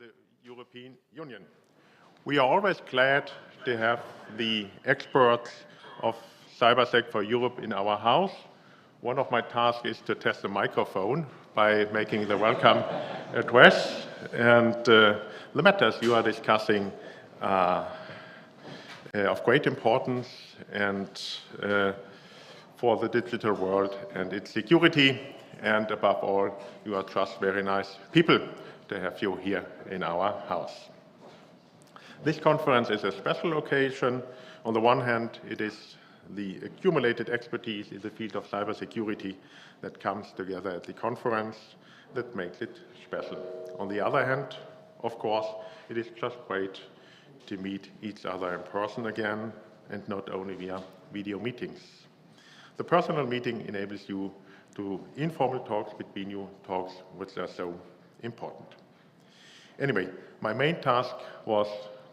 the European Union. We are always glad to have the experts of CyberSec for Europe in our house. One of my tasks is to test the microphone by making the welcome address, and the matters you are discussing are of great importance and for the digital world and its security, and above all, you are just very nice people to have you here in our house. This conference is a special occasion. On the one hand, it is the accumulated expertise in the field of cybersecurity that comes together at the conference that makes it special. On the other hand, of course, it is just great to meet each other in person again, and not only via video meetings. The personal meeting enables you to informal talks between you, talks which are so important. Anyway, my main task was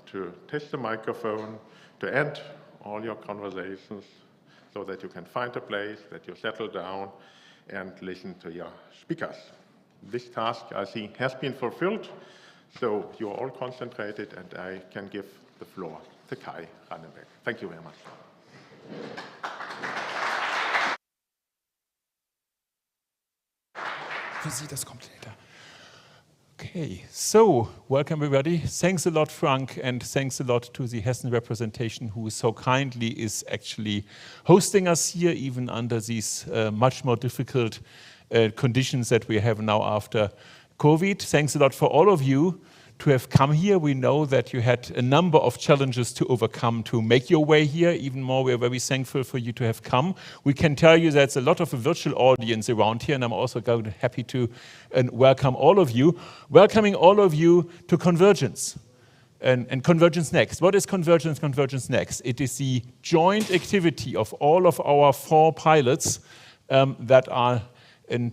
to test the microphone, to end all your conversations so that you can find a place, that you settle down and listen to your speakers. This task, I think, has been fulfilled, so you're all concentrated, and I can give the floor to Kai Rannenberg. Thank you very much. Okay, so welcome everybody. Thanks a lot, Frank, and thanks a lot to the Hessen representation who so kindly is actually hosting us here, even under these much more difficult conditions that we have now after COVID. Thanks a lot for all of you to have come here. We know that you had a number of challenges to overcome to make your way here. Even more, we are very thankful for you to have come. We can tell you there's a lot of a virtual audience around here, and I'm also happy to welcome all of you. Welcoming all of you to Convergence and Convergence Next. What is Convergence? Convergence Next. It is the joint activity of all of our 4 pilots that are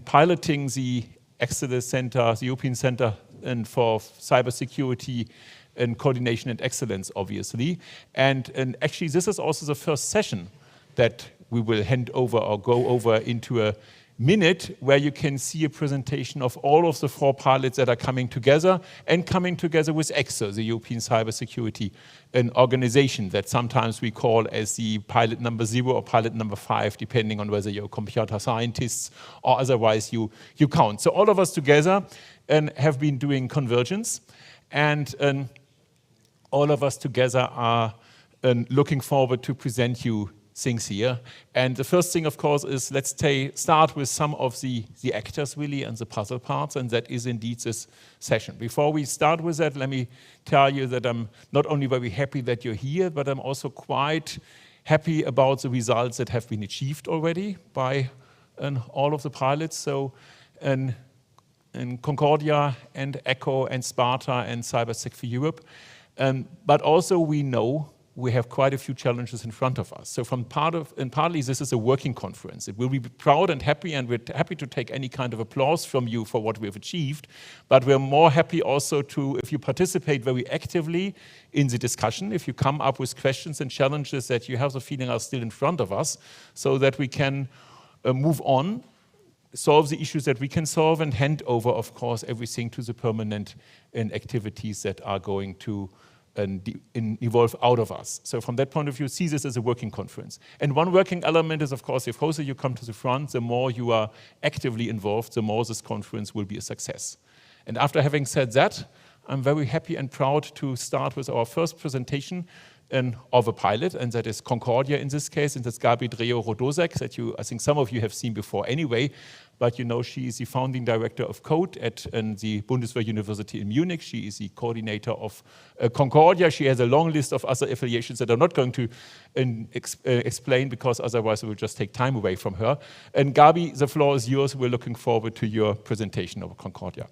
piloting the Excellence Center, the European Center and for Cybersecurity and Coordination and Excellence, obviously. And actually, this is also the first session that we will hand over or go over into a minute, where you can see a presentation of all of the 4 pilots that are coming together and coming together with ECSO, the European Cybersecurity organization that sometimes we call as the pilot number 0 or pilot number 5, depending on whether you're computer scientists or otherwise you count. So all of us together have been doing Convergence, and all of us together are looking forward to present you things here. And the first thing, of course, is let's start with some of the actors really and the puzzle parts, and that is indeed this session. Before we start with that, let me tell you that I'm not only very happy that you're here, but I'm also quite happy about the results that have been achieved already by all of the pilots. So in CONCORDIA and ECHO and SPARTA and CyberSec for Europe. But also we know we have quite a few challenges in front of us. So partly this is a working conference. It will be proud and happy, and we're happy to take any kind of applause from you for what we have achieved. But we're more happy also if you participate very actively in the discussion, if you come up with questions and challenges that you have the feeling are still in front of us, so that we can move on, solve the issues that we can solve, and hand over, of course, everything to the permanent activities that are going to evolve out of us. So from that point of view, see this as a working conference. And one working element is, of course, the closer you come to the front, the more you are actively involved, the more this conference will be a success. And after having said that, I'm very happy and proud to start with our first presentation of a pilot, and that is CONCORDIA in this case, and that's Gabi, Dreo, Rodosek, that I think some of you have seen before anyway, but you know she is the founding director of Code at the Bundeswehr University in Munich. She is the coordinator of CONCORDIA. She has a long list of other affiliations that I'm not going to explain, because otherwise it will just take time away from her. And Gabi, the floor is yours. We're looking forward to your presentation of CONCORDIA.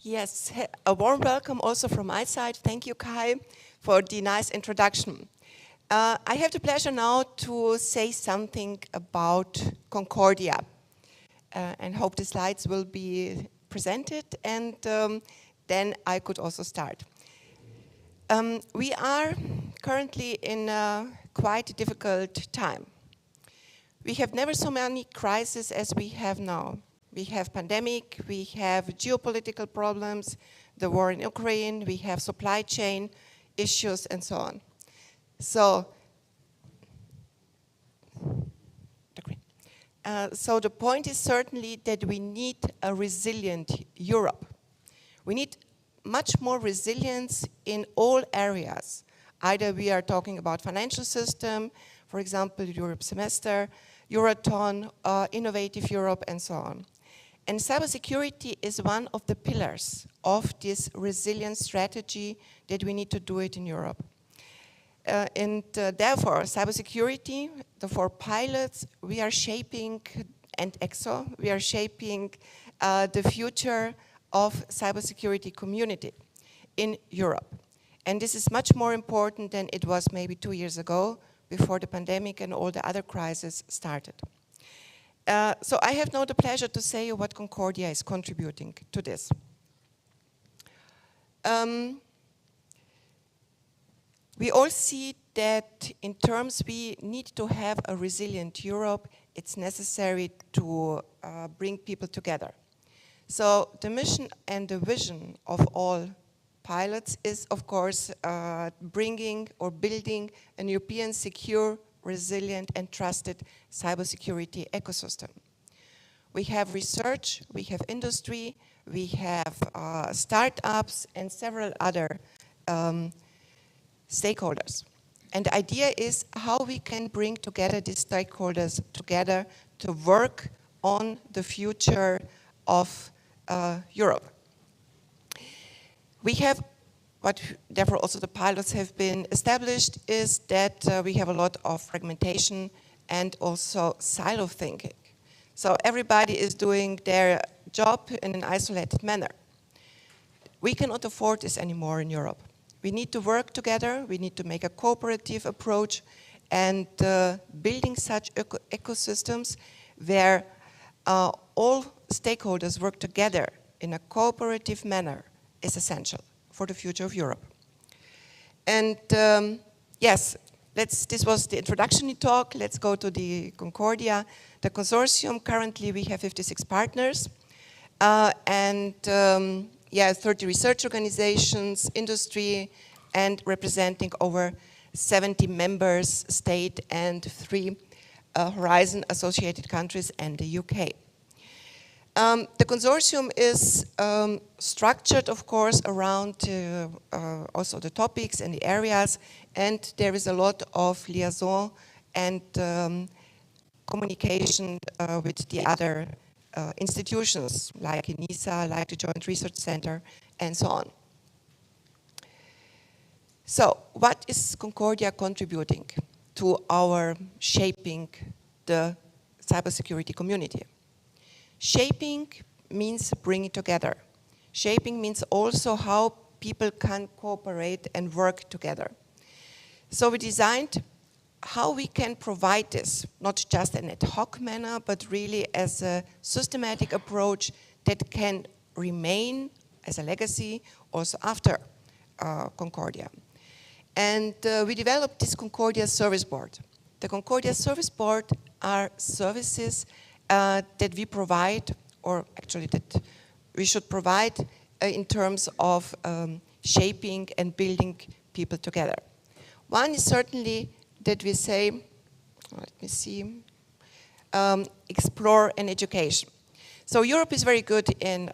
Yes, a warm welcome also from my side. Thank you, Kai, for the nice introduction. I have the pleasure now to say something about CONCORDIA, and hope the slides will be presented, and then I could also start. We are currently in a quite a difficult time. We have never so many crises as we have now. We have pandemic, we have geopolitical problems, the war in Ukraine, we have supply chain issues and so on. So the point is certainly that we need a resilient Europe. We need much more resilience in all areas. Either we are talking about financial system, for example, Europe semester, Euratom, Innovative Europe, and so on. And cybersecurity is one of the pillars of this resilience strategy that we need to do it in Europe. Therefore, cybersecurity, the 4 pilots, we are shaping, and ECSO, we are shaping the future of cybersecurity community in Europe. And this is much more important than it was maybe 2 years ago, before the pandemic and all the other crises started. So I have now the pleasure to say what Concordia is contributing to this. We all see that in terms we need to have a resilient Europe, it's necessary to bring people together. So the mission and the vision of all pilots is, of course, bringing or building an European secure, resilient and trusted cybersecurity ecosystem. We have research, we have industry, we have startups and several other stakeholders. And the idea is how we can bring together these stakeholders together to work on the future of Europe. We have, what therefore also the pilots have been established, is that we have a lot of fragmentation and also silo thinking. So everybody is doing their job in an isolated manner. We cannot afford this anymore in Europe. We need to work together, we need to make a cooperative approach, and building such ecosystems where all stakeholders work together in a cooperative manner is essential for the future of Europe. And yes, this was the introductory talk. Let's go to the Concordia. The consortium, currently we have 56 partners, and 30 research organizations, industry, and representing over 70 members, state, and 3 Horizon associated countries and the UK. The consortium is structured, of course, around also the topics and the areas, and there is a lot of liaison and communication with the other institutions, like ENISA, like the Joint Research Center, and so on. So, what is Concordia contributing to our shaping the cybersecurity community? Shaping means bringing together. Shaping means also how people can cooperate and work together. So we designed how we can provide this, not just in an ad hoc manner, but really as a systematic approach that can remain as a legacy also after Concordia. And we developed this Concordia Service Board. The Concordia Service Board are services that we provide, or actually that we should provide in terms of shaping and building people together. One is certainly that we say, let me see, explore and education. So Europe is very good in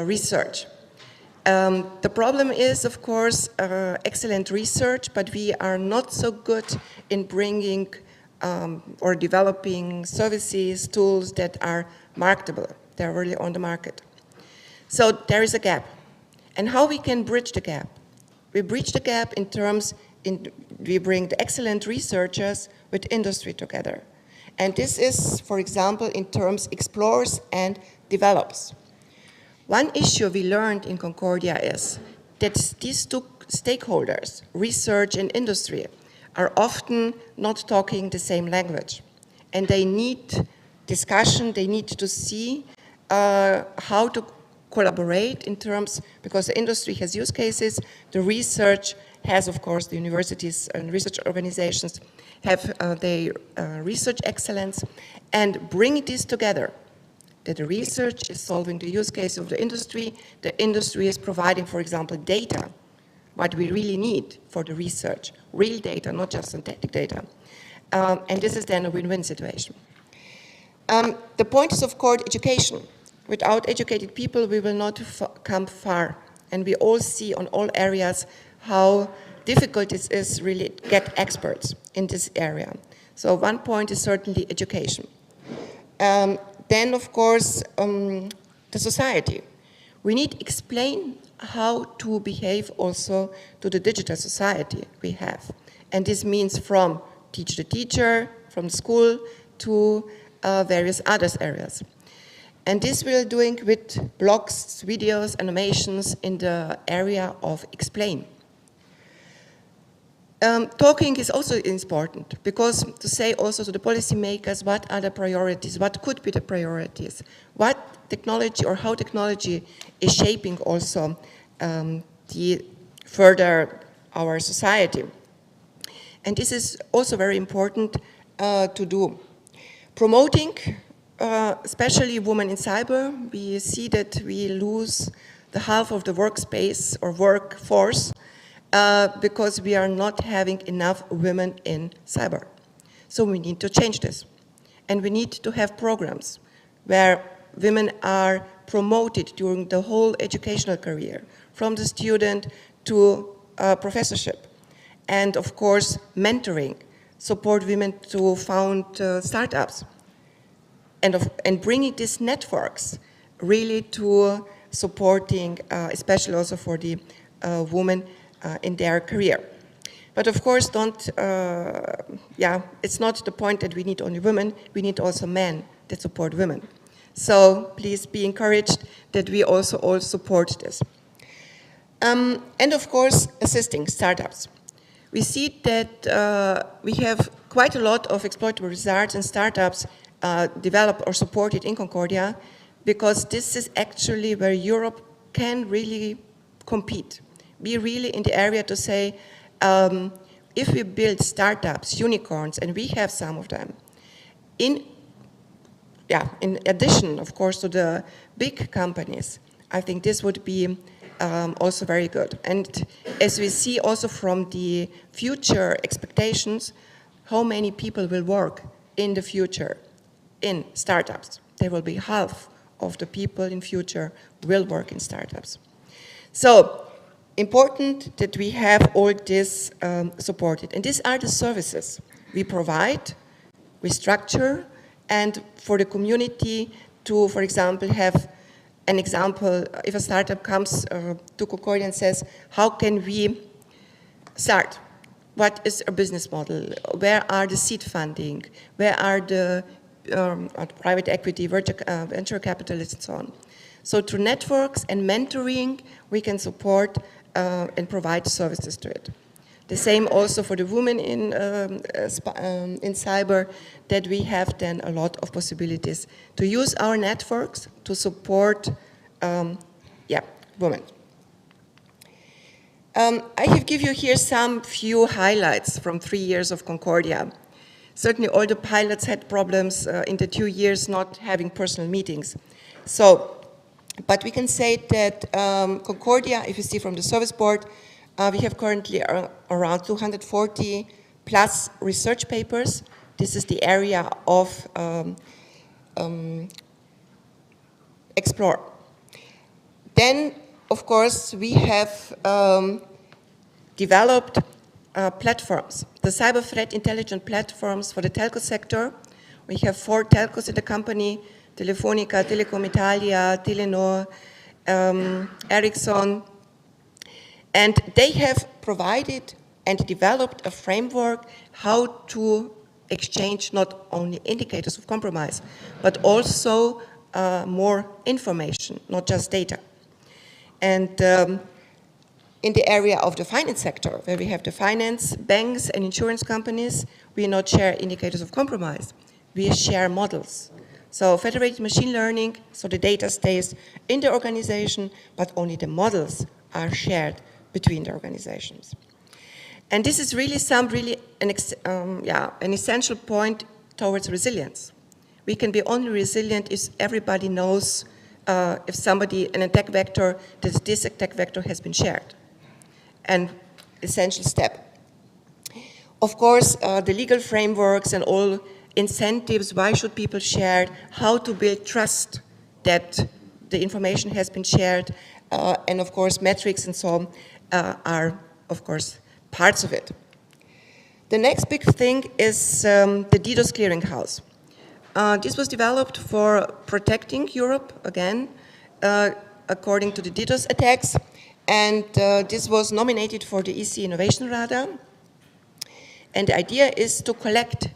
research. The problem is, of course, excellent research, but we are not so good in bringing or developing services, tools that are marketable. They're really on the market. So there is a gap. And how we can bridge the gap? We bridge the gap in terms, we bring the excellent researchers with industry together. And this is, for example, in terms explores and develops. One issue we learned in Concordia is that these 2 stakeholders, research and industry, are often not talking the same language. And they need discussion, they need to see how to collaborate in terms, because the industry has use cases, the research has, of course, the universities and research organizations have their research excellence, and bring this together. That the research is solving the use case of the industry is providing, for example, data, what we really need for the research, real data, not just synthetic data. And this is then a win-win situation. The point is, of course, education. Without educated people, we will not come far. And we all see on all areas how difficult it is really to get experts in this area. So one point is certainly education. Then, of course, the society. We need to explain how to behave also to the digital society we have. And this means from teach the teacher, from school to various other areas. And this we're doing with blogs, videos, animations in the area of explain. Talking is also important, because to say also to the policymakers what are the priorities, what could be the priorities, what technology or how technology is shaping also the further our society. And this is also very important to do. Promoting, especially women in cyber, we see that we lose the half of the workspace or workforce because we are not having enough women in cyber. So we need to change this. And we need to have programs where women are promoted during the whole educational career, from the student to professorship. And of course, mentoring, support women to found startups. And bringing these networks really to supporting, especially also for the women in their career. But of course, it's not the point that we need only women, we need also men that support women. So please be encouraged that we also all support this. And of course, assisting startups. We see that we have quite a lot of exploitable results and startups developed or supported in Concordia, because this is actually where Europe can really compete. Be really in the area to say, if we build startups, unicorns, and we have some of them, in addition, of course, to the big companies, I think this would be also very good. And as we see also from the future expectations, how many people will work in the future in startups? There will be half of the people in future will work in startups. So important that we have all this supported. And these are the services we provide, we structure, and for the community to, for example, have an example, if a startup comes to Concordia and says, how can we start? What is a business model? Where are the seed funding? Where are the private equity, venture capitalists, and so on? So through networks and mentoring, we can support and provide services to it. The same also for the women in cyber, that we have then a lot of possibilities to use our networks to support women. I have given you here some few highlights from 3 years of Concordia. Certainly all the pilots had problems in the 2 years not having personal meetings. So, but we can say that Concordia, if you see from the service board, we have currently around 240 plus research papers. This is the area of explore. Then, of course, we have developed platforms, the cyber threat intelligence platforms for the telco sector. We have 4 telcos in the company: Telefonica, Telecom Italia, Telenor, Ericsson. And they have provided and developed a framework how to exchange not only indicators of compromise, but also more information, not just data. And in the area of the finance sector, where we have the finance, banks, and insurance companies, we not share indicators of compromise. We share models. So federated machine learning, so the data stays in the organization, but only the models are shared between the organizations. And this is really an essential point towards resilience. We can be only resilient if everybody knows if somebody, an attack vector, that this attack vector has been shared. An essential step. Of course, the legal frameworks and all incentives, why should people share it, how to build trust that the information has been shared, and of course metrics and so on are of course parts of it. The next big thing is the DDoS clearinghouse. This was developed for protecting Europe, again, according to the DDoS attacks, and this was nominated for the EC Innovation Radar. And the idea is to collect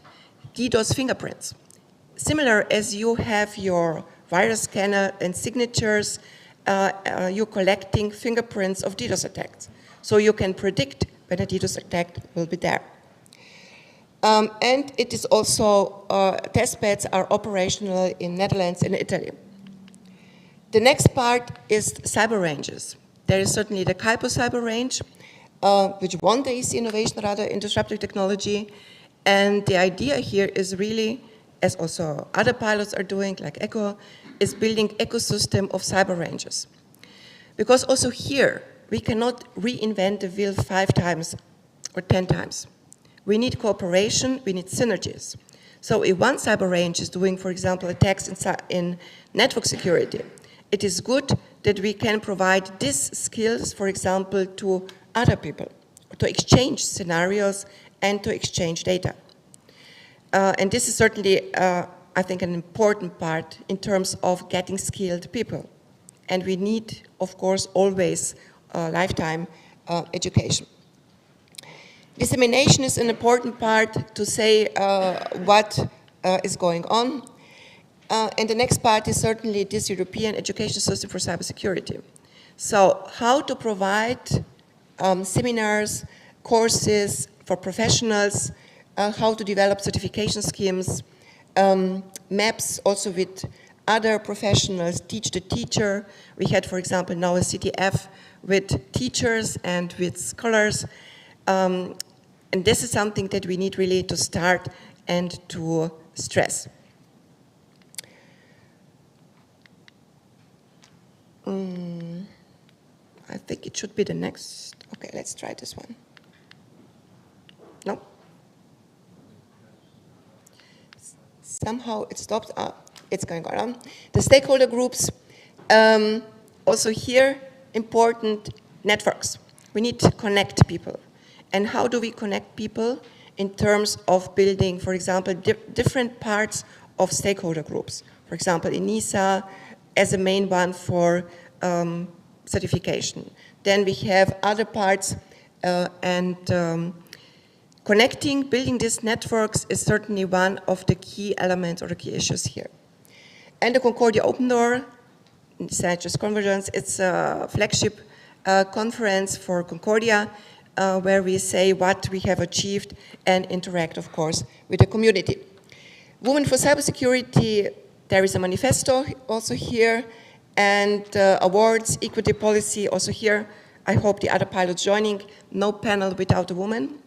DDoS fingerprints. Similar as you have your virus scanner and signatures, you're collecting fingerprints of DDoS attacks. So you can predict when a DDoS attack will be there. And it is also, test beds are operational in Netherlands and Italy. The next part is cyber ranges. There is certainly the Kaipo cyber range, which won the EC Innovation Radar in disruptive technology. And the idea here is really, as also other pilots are doing, like ECHO, is building ecosystem of cyber ranges. Because also here, we cannot reinvent the wheel 5 times or 10 times. We need cooperation, we need synergies. So if one cyber range is doing, for example, attacks in network security, it is good that we can provide these skills, for example, to other people, to exchange scenarios and to exchange data. And this is certainly, I think, an important part in terms of getting skilled people. And we need, of course, always lifetime education. Dissemination is an important part to say what is going on. And the next part is certainly this European education system for cybersecurity. So how to provide seminars, courses for professionals, how to develop certification schemes, maps also with other professionals, teach the teacher. We had, for example, now a CTF with teachers and with scholars. And this is something that we need really to start and to stress. I think it should be the next. Okay, let's try this one. No? Somehow it stopped. It's going on. The stakeholder groups, also here, important networks. We need to connect people. And how do we connect people in terms of building, for example, different parts of stakeholder groups? For example, ENISA as a main one for certification. Then we have other parts connecting, building these networks is certainly one of the key elements or the key issues here. And the Concordia Open Door, besides just Convergence, it's a flagship conference for Concordia where we say what we have achieved and interact, of course, with the community. Women for Cybersecurity, there is a manifesto also here, and awards, equity policy also here. I hope the other pilots joining. No panel without a woman.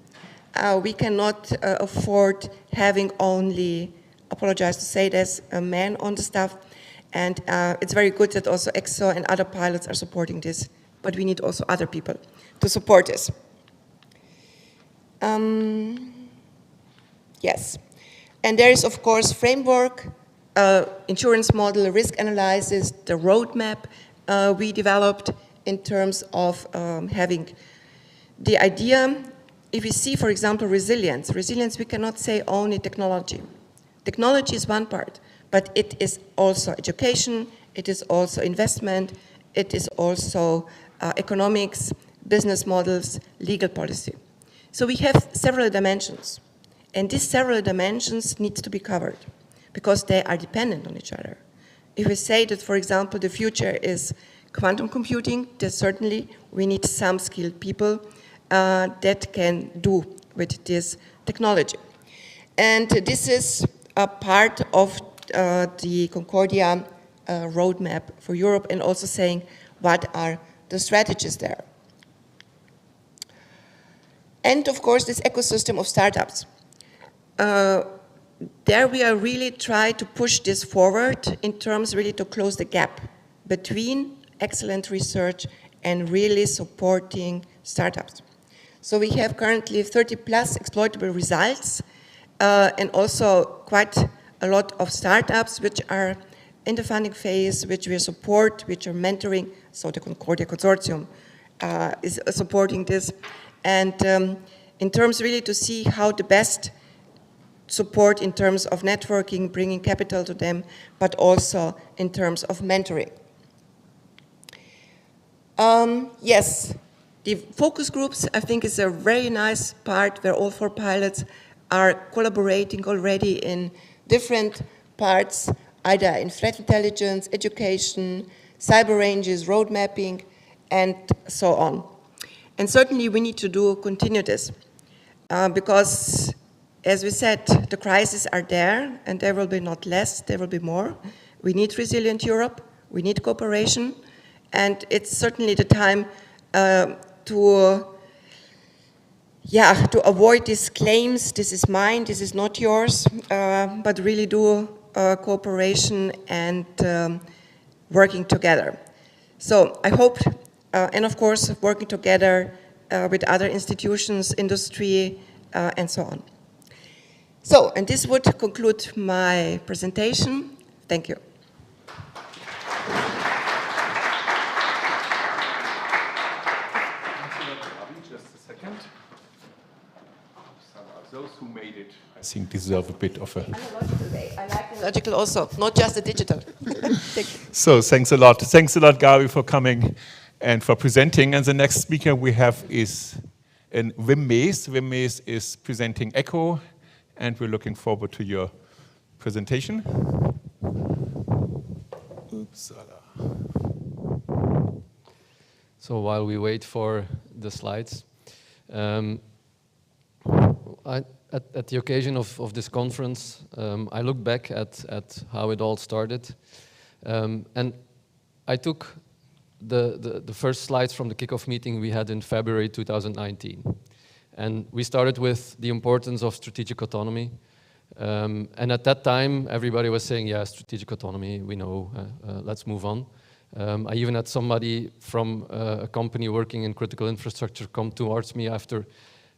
We cannot afford having only, apologize to say this, a man on the staff. And it's very good that also ECSO and other pilots are supporting this, but we need also other people to support this. Yes, and there is of course framework, insurance model, risk analysis, the roadmap we developed in terms of having the idea. If we see, for example, resilience, we cannot say only technology. Technology is one part, but it is also education, it is also investment, it is also economics, business models, legal policy. So we have several dimensions, and these several dimensions need to be covered because they are dependent on each other. If we say that, for example, the future is quantum computing, then certainly we need some skilled people that can do with this technology. And this is a part of the Concordia roadmap for Europe and also saying what are the strategies there. And of course, this ecosystem of startups. There we are really trying to push this forward in terms really to close the gap between excellent research and really supporting startups. So we have currently 30 plus exploitable results and also quite a lot of startups which are in the funding phase, which we support, which are mentoring. So the Concordia Consortium is supporting this. And in terms really to see how the best support in terms of networking, bringing capital to them, but also in terms of mentoring. Yes, the focus groups, I think, is a very nice part where all 4 pilots are collaborating already in different parts, either in threat intelligence, education, cyber ranges, road mapping, and so on. And certainly we need to continue this because, as we said, the crises are there and there will be not less, there will be more. We need resilient Europe, we need cooperation, and it's certainly the time to avoid these claims, this is mine, this is not yours, but really do cooperation and working together. So I hope, and of course, working together with other institutions, industry, and so on. So, and this would conclude my presentation. Thank you. Just a second. Those who made it, I think, deserve a bit of a... Analogical way. I like analogical also, not just the digital. Thank you. So, thanks a lot. Thanks a lot, Gabi, for coming and for presenting. And the next speaker we have is Wim Mees. Wim Mees is presenting ECHO, and we're looking forward to your presentation. Oopsala. So while we wait for the slides, at the occasion of this conference, I look back at how it all started, and I took the first slides from the kickoff meeting we had in February 2019. And we started with the importance of strategic autonomy. And at that time, everybody was saying, yeah, strategic autonomy, we know, let's move on. I even had somebody from a company working in critical infrastructure come towards me after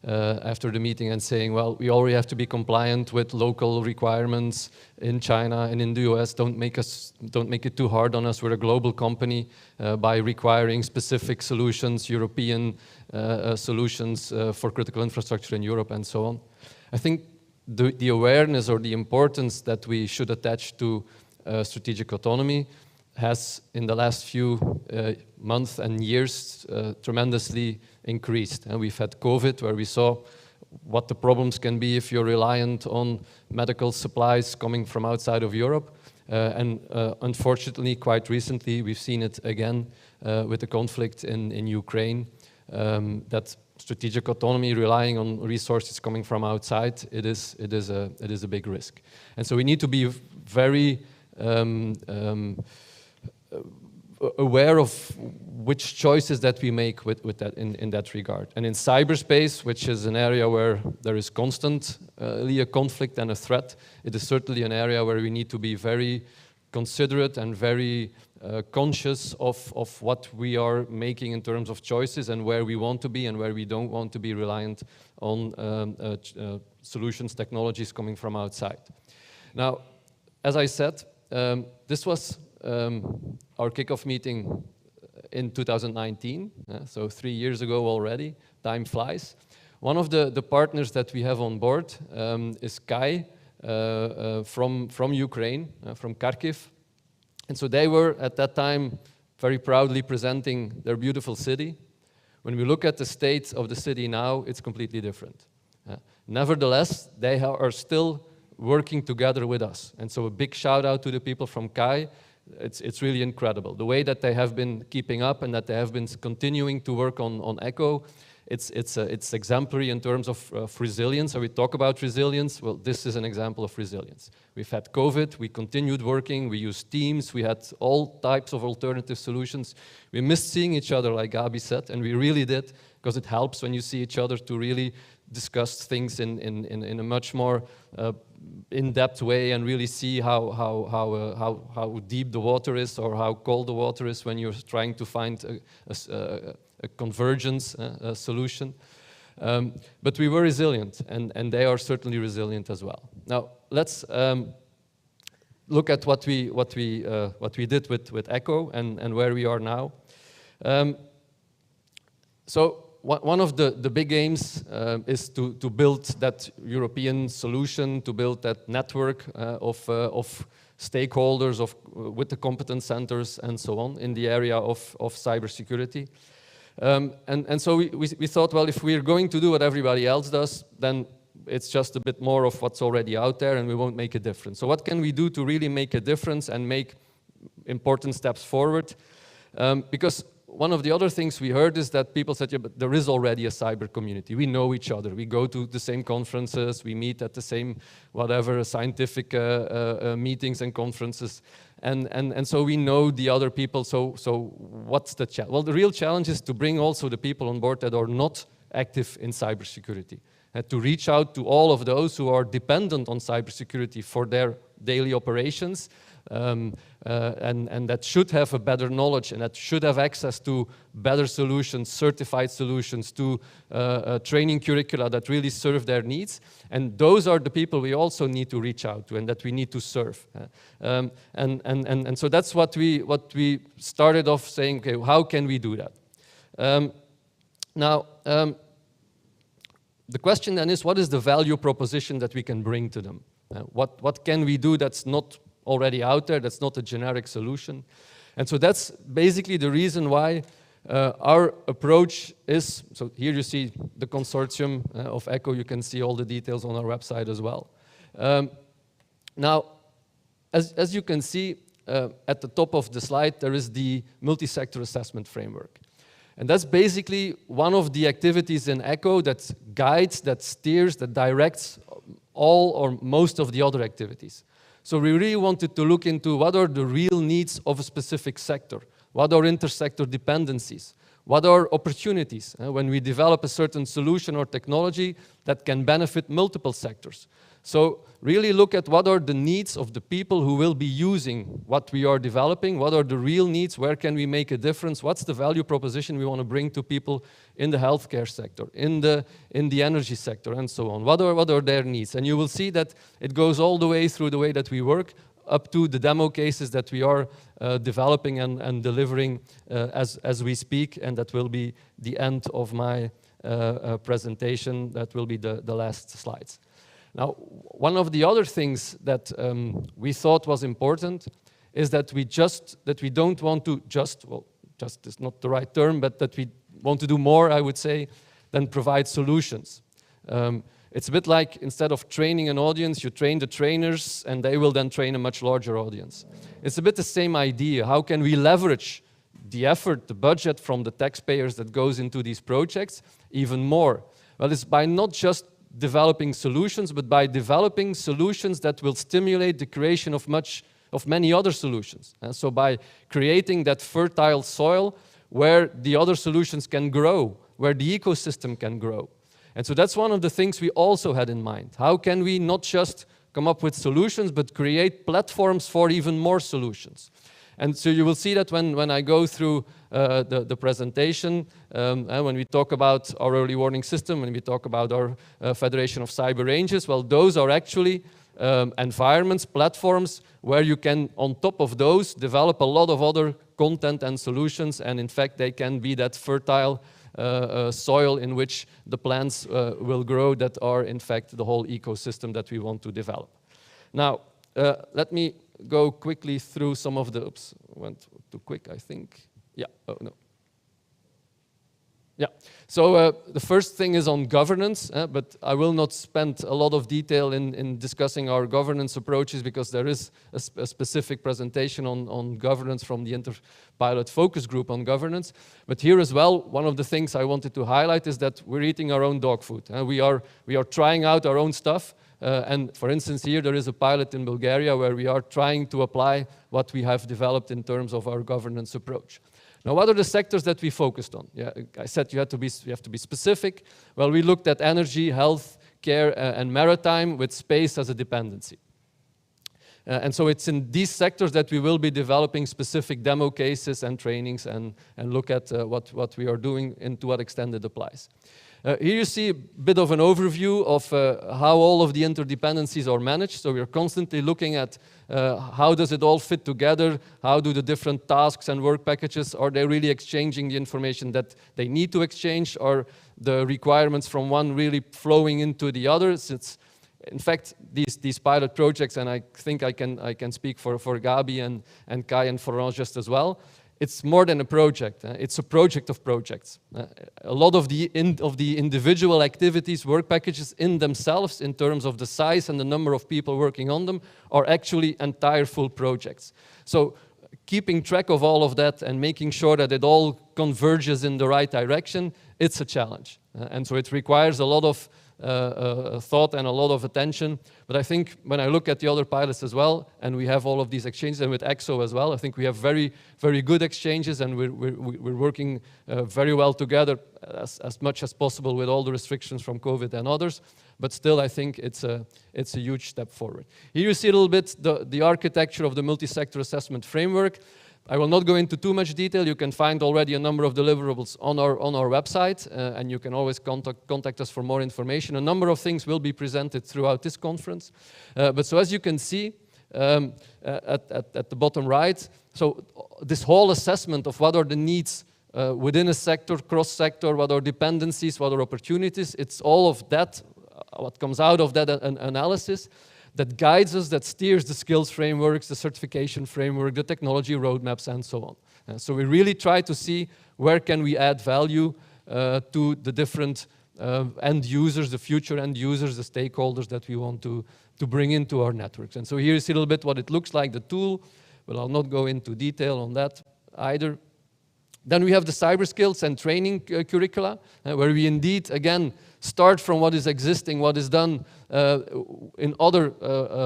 the meeting and saying, well, we already have to be compliant with local requirements in China and in the US. Don't make it too hard on us. We're a global company by requiring specific solutions, European solutions for critical infrastructure in Europe and so on. I think the awareness or the importance that we should attach to strategic autonomy has in the last few months and years tremendously increased. And we've had COVID, where we saw what the problems can be if you're reliant on medical supplies coming from outside of Europe. And unfortunately, quite recently, we've seen it again with the conflict in Ukraine, that strategic autonomy, relying on resources coming from outside, it is a big risk. And so we need to be very aware of which choices that we make with that in that regard. And in cyberspace, which is an area where there is constantly a conflict and a threat, it is certainly an area where we need to be very considerate and very conscious of what we are making in terms of choices and where we want to be and where we don't want to be reliant on solutions, technologies coming from outside. Now, as I said, this was our kickoff meeting in 2019, so 3 years ago already. Time flies. One of the partners that we have on board is Kai from Ukraine, from Kharkiv. And so they were at that time very proudly presenting their beautiful city. When we look at the state of the city now, it's completely different. Nevertheless, they are still working together with us. And so a big shout out to the people from Kai. It's really incredible. The way that they have been keeping up and that they have been continuing to work on ECHO it's exemplary in terms of resilience. So we talk about resilience. Well, this is an example of resilience. We've had COVID, we continued working, we used Teams, we had all types of alternative solutions. We missed seeing each other, like Gabi said, and we really did, because it helps when you see each other to really discuss things in a much more in-depth way and really see how deep the water is or how cold the water is when you're trying to find a convergence solution. But we were resilient, and they are certainly resilient as well. Now let's look at what we did with ECHO and where we are now. So one of the big aims is to build that European solution, to build that network of stakeholders with the competence centers and so on in the area of cybersecurity. And so we thought, well, if we're going to do what everybody else does, then it's just a bit more of what's already out there and we won't make a difference. So what can we do to really make a difference and make important steps forward? Because one of the other things we heard is that people said, yeah, but there is already a cyber community. We know each other. We go to the same conferences. We meet at the same, whatever, scientific meetings and conferences. And so we know the other people. So what's the challenge? Well, the real challenge is to bring also the people on board that are not active in cybersecurity. To reach out to all of those who are dependent on cybersecurity for their daily operations, and that should have a better knowledge and that should have access to better solutions, certified solutions, to training curricula that really serve their needs. And those are the people we also need to reach out to and that we need to serve. And so that's what we started off saying, okay, how can we do that? Now, the question then is, what is the value proposition that we can bring to them? What can we do that's not already out there, that's not a generic solution? And so that's basically the reason why our approach is, so here you see the consortium of ECHO, you can see all the details on our website as well. Now, as you can see at the top of the slide, there is the multi-sector assessment framework. And that's basically one of the activities in ECHO that guides, that steers, that directs all or most of the other activities. So we really wanted to look into what are the real needs of a specific sector, what are intersector dependencies, what are opportunities when we develop a certain solution or technology that can benefit multiple sectors. So really look at what are the needs of the people who will be using what we are developing, what are the real needs, where can we make a difference, what's the value proposition we want to bring to people in the healthcare sector, in the energy sector, and so on. What are their needs? And you will see that it goes all the way through the way that we work, up to the demo cases that we are developing and delivering as we speak, and that will be the end of my presentation. That will be the last slides. Now, one of the other things that we thought was important is that we don't want to just is not the right term, but that we want to do more, I would say, than provide solutions. It's a bit like, instead of training an audience, you train the trainers and they will then train a much larger audience. It's a bit the same idea. How can we leverage the effort, the budget from the taxpayers that goes into these projects even more? Well, it's by not just developing solutions, but by developing solutions that will stimulate the creation of many other solutions. And so by creating that fertile soil where the other solutions can grow, where the ecosystem can grow. And so that's one of the things we also had in mind. How can we not just come up with solutions, but create platforms for even more solutions? And so you will see that when I go through the presentation, and when we talk about our early warning system, when we talk about our Federation of Cyber Ranges, well, those are actually environments, platforms, where you can, on top of those, develop a lot of other content and solutions, and in fact, they can be that fertile soil in which the plants will grow, that are, in fact, the whole ecosystem that we want to develop. Now, let me go quickly through some of the, oops, went too quick, I think. Yeah, oh no. Yeah, so the first thing is on governance, but I will not spend a lot of detail in discussing our governance approaches because there is a specific presentation on governance from the Interpilot Focus Group on governance. But here as well, one of the things I wanted to highlight is that we're eating our own dog food. We are trying out our own stuff. And for instance, here there is a pilot in Bulgaria where we are trying to apply what we have developed in terms of our governance approach. Now, what are the sectors that we focused on? Yeah, I said you have to be specific. Well, we looked at energy, health, care, and maritime with space as a dependency. And so it's in these sectors that we will be developing specific demo cases and trainings and look at what we are doing and to what extent it applies. Here you see a bit of an overview of how all of the interdependencies are managed. So we are constantly looking at how does it all fit together, how do the different tasks and work packages, are they really exchanging the information that they need to exchange, are the requirements from one really flowing into the others? In fact, these pilot projects, and I think I can speak for Gabi and Kai and Florent just as well, it's more than a project. It's a project of projects. A lot of the individual activities, work packages in themselves, in terms of the size and the number of people working on them, are actually entire full projects. So keeping track of all of that and making sure that it all converges in the right direction, it's a challenge. And so it requires a lot of thought and a lot of attention. But I think when I look at the other pilots as well, and we have all of these exchanges, and with ECSO as well, I think we have very, very good exchanges, and we're working very well together as much as possible with all the restrictions from COVID and others. But still, I think it's a huge step forward. Here you see a little bit the architecture of the multi-sector assessment framework. I will not go into too much detail. You can find already a number of deliverables on our website, and you can always contact us for more information. A number of things will be presented throughout this conference. But so as you can see at the bottom right, so this whole assessment of what are the needs within a sector, cross-sector, what are dependencies, what are opportunities, it's all of that, what comes out of that analysis, that guides us, that steers the skills frameworks, the certification framework, the technology roadmaps, and so on. So we really try to see where can we add value to the different end users, the future end users, the stakeholders that we want to bring into our networks. And so here you see a little bit what it looks like, the tool, but I'll not go into detail on that either. Then we have the cyber skills and training curricula, where we indeed, again, start from what is existing, what is done in other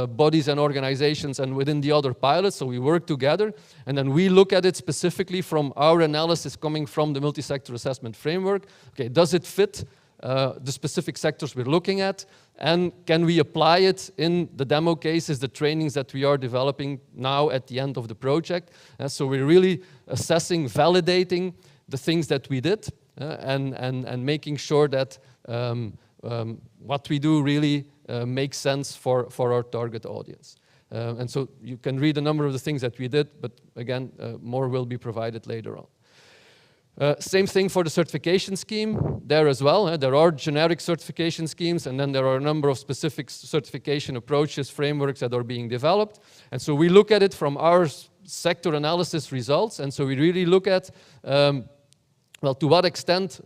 bodies and organizations and within the other pilots. So we work together, and then we look at it specifically from our analysis coming from the multi-sector assessment framework. Okay, does it fit the specific sectors we're looking at? And can we apply it in the demo cases, the trainings that we are developing now at the end of the project? So we're really assessing, validating the things that we did and making sure that what we do really makes sense for our target audience. And so you can read a number of the things that we did, but again, more will be provided later on. Same thing for the certification scheme there as well. There are generic certification schemes, and then there are a number of specific certification approaches, frameworks that are being developed. And so we look at it from our sector analysis results, and so we really look at, well, to what extent,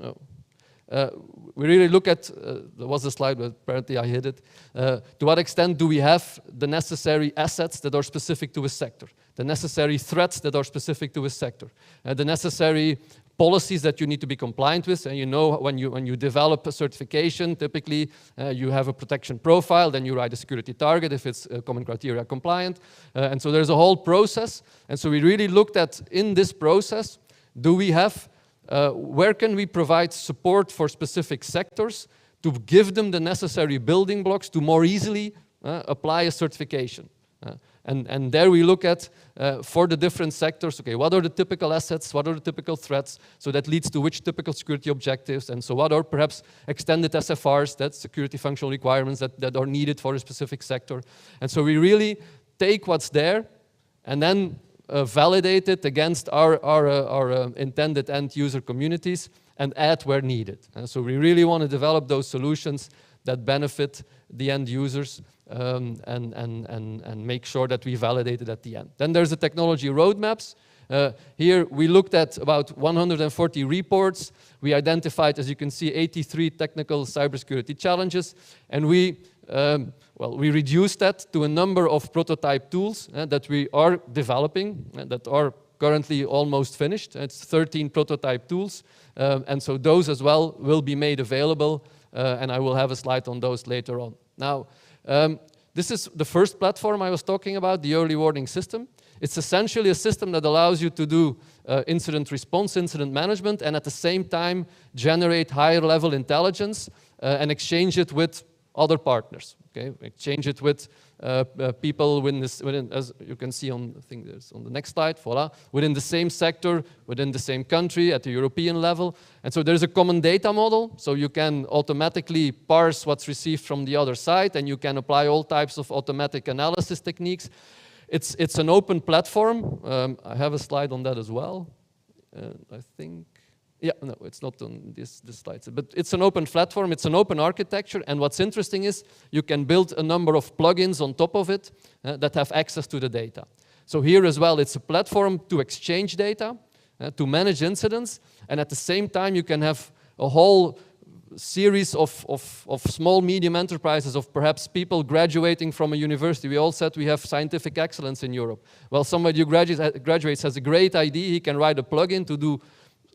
we really look at, there was a slide, but apparently I hid it, to what extent do we have the necessary assets that are specific to a sector, the necessary threats that are specific to a sector, the necessary policies that you need to be compliant with. And you know, when you develop a certification, typically you have a protection profile, then you write a security target if it's common criteria compliant. And so there's a whole process. And so we really looked at, in this process, do we have, where can we provide support for specific sectors to give them the necessary building blocks to more easily apply a certification. And there we look at, for the different sectors, okay, what are the typical assets, what are the typical threats, so that leads to which typical security objectives, and so what are perhaps extended SFRs, that's security functional requirements that are needed for a specific sector. And so we really take what's there and then validate it against our intended end user communities and add where needed. And so we really want to develop those solutions that benefit the end users and make sure that we validate it at the end. Then there's the technology roadmaps, Here we looked at about 140 reports. We identified, as you can see, 83 technical cybersecurity challenges, and we reduced that to a number of prototype tools that we are developing, that are currently almost finished. It's 13 prototype tools, and so those as well will be made available, and I will have a slide on those later on. Now, this is the first platform I was talking about, the early warning system. It's essentially a system that allows you to do incident response, incident management, and at the same time generate higher level intelligence and exchange it with other partners. Okay, exchange it with people within, as you can see on, I think there's on the next slide, voila, within the same sector, within the same country, at the European level. And so there's a common data model, so you can automatically parse what's received from the other side, and you can apply all types of automatic analysis techniques. It's an open platform. I have a slide on that as well, I think. Yeah, no, it's not on this slide. But it's an open platform, it's an open architecture, and what's interesting is you can build a number of plugins on top of it that have access to the data. So here as well, it's a platform to exchange data, to manage incidents, and at the same time you can have a whole series of small, medium enterprises, of perhaps people graduating from a university. We all said we have scientific excellence in Europe. Well, somebody who graduates has a great idea, he can write a plugin to do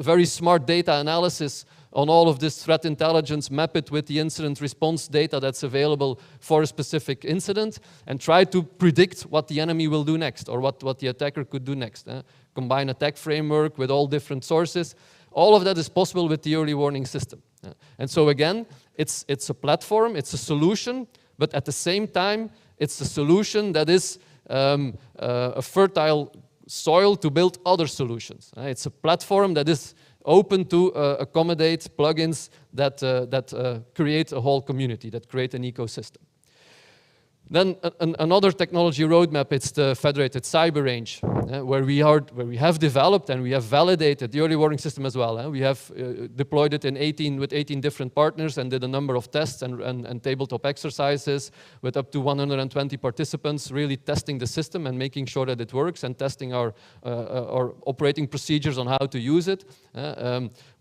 very smart data analysis on all of this threat intelligence, map it with the incident response data that's available for a specific incident, and try to predict what the enemy will do next, or what the attacker could do next. Combine attack framework with all different sources. All of that is possible with the early warning system. And so again, it's a platform, it's a solution, but at the same time, it's a solution that is a fertile soil to build other solutions. It's a platform that is open to accommodate plugins that create a whole community, that create an ecosystem. Then another technology roadmap, it's the federated cyber range, where we have developed and we have validated the early warning system as well. We have deployed it with 18 different partners and did a number of tests and tabletop exercises with up to 120 participants, really testing the system and making sure that it works, and testing our operating procedures on how to use it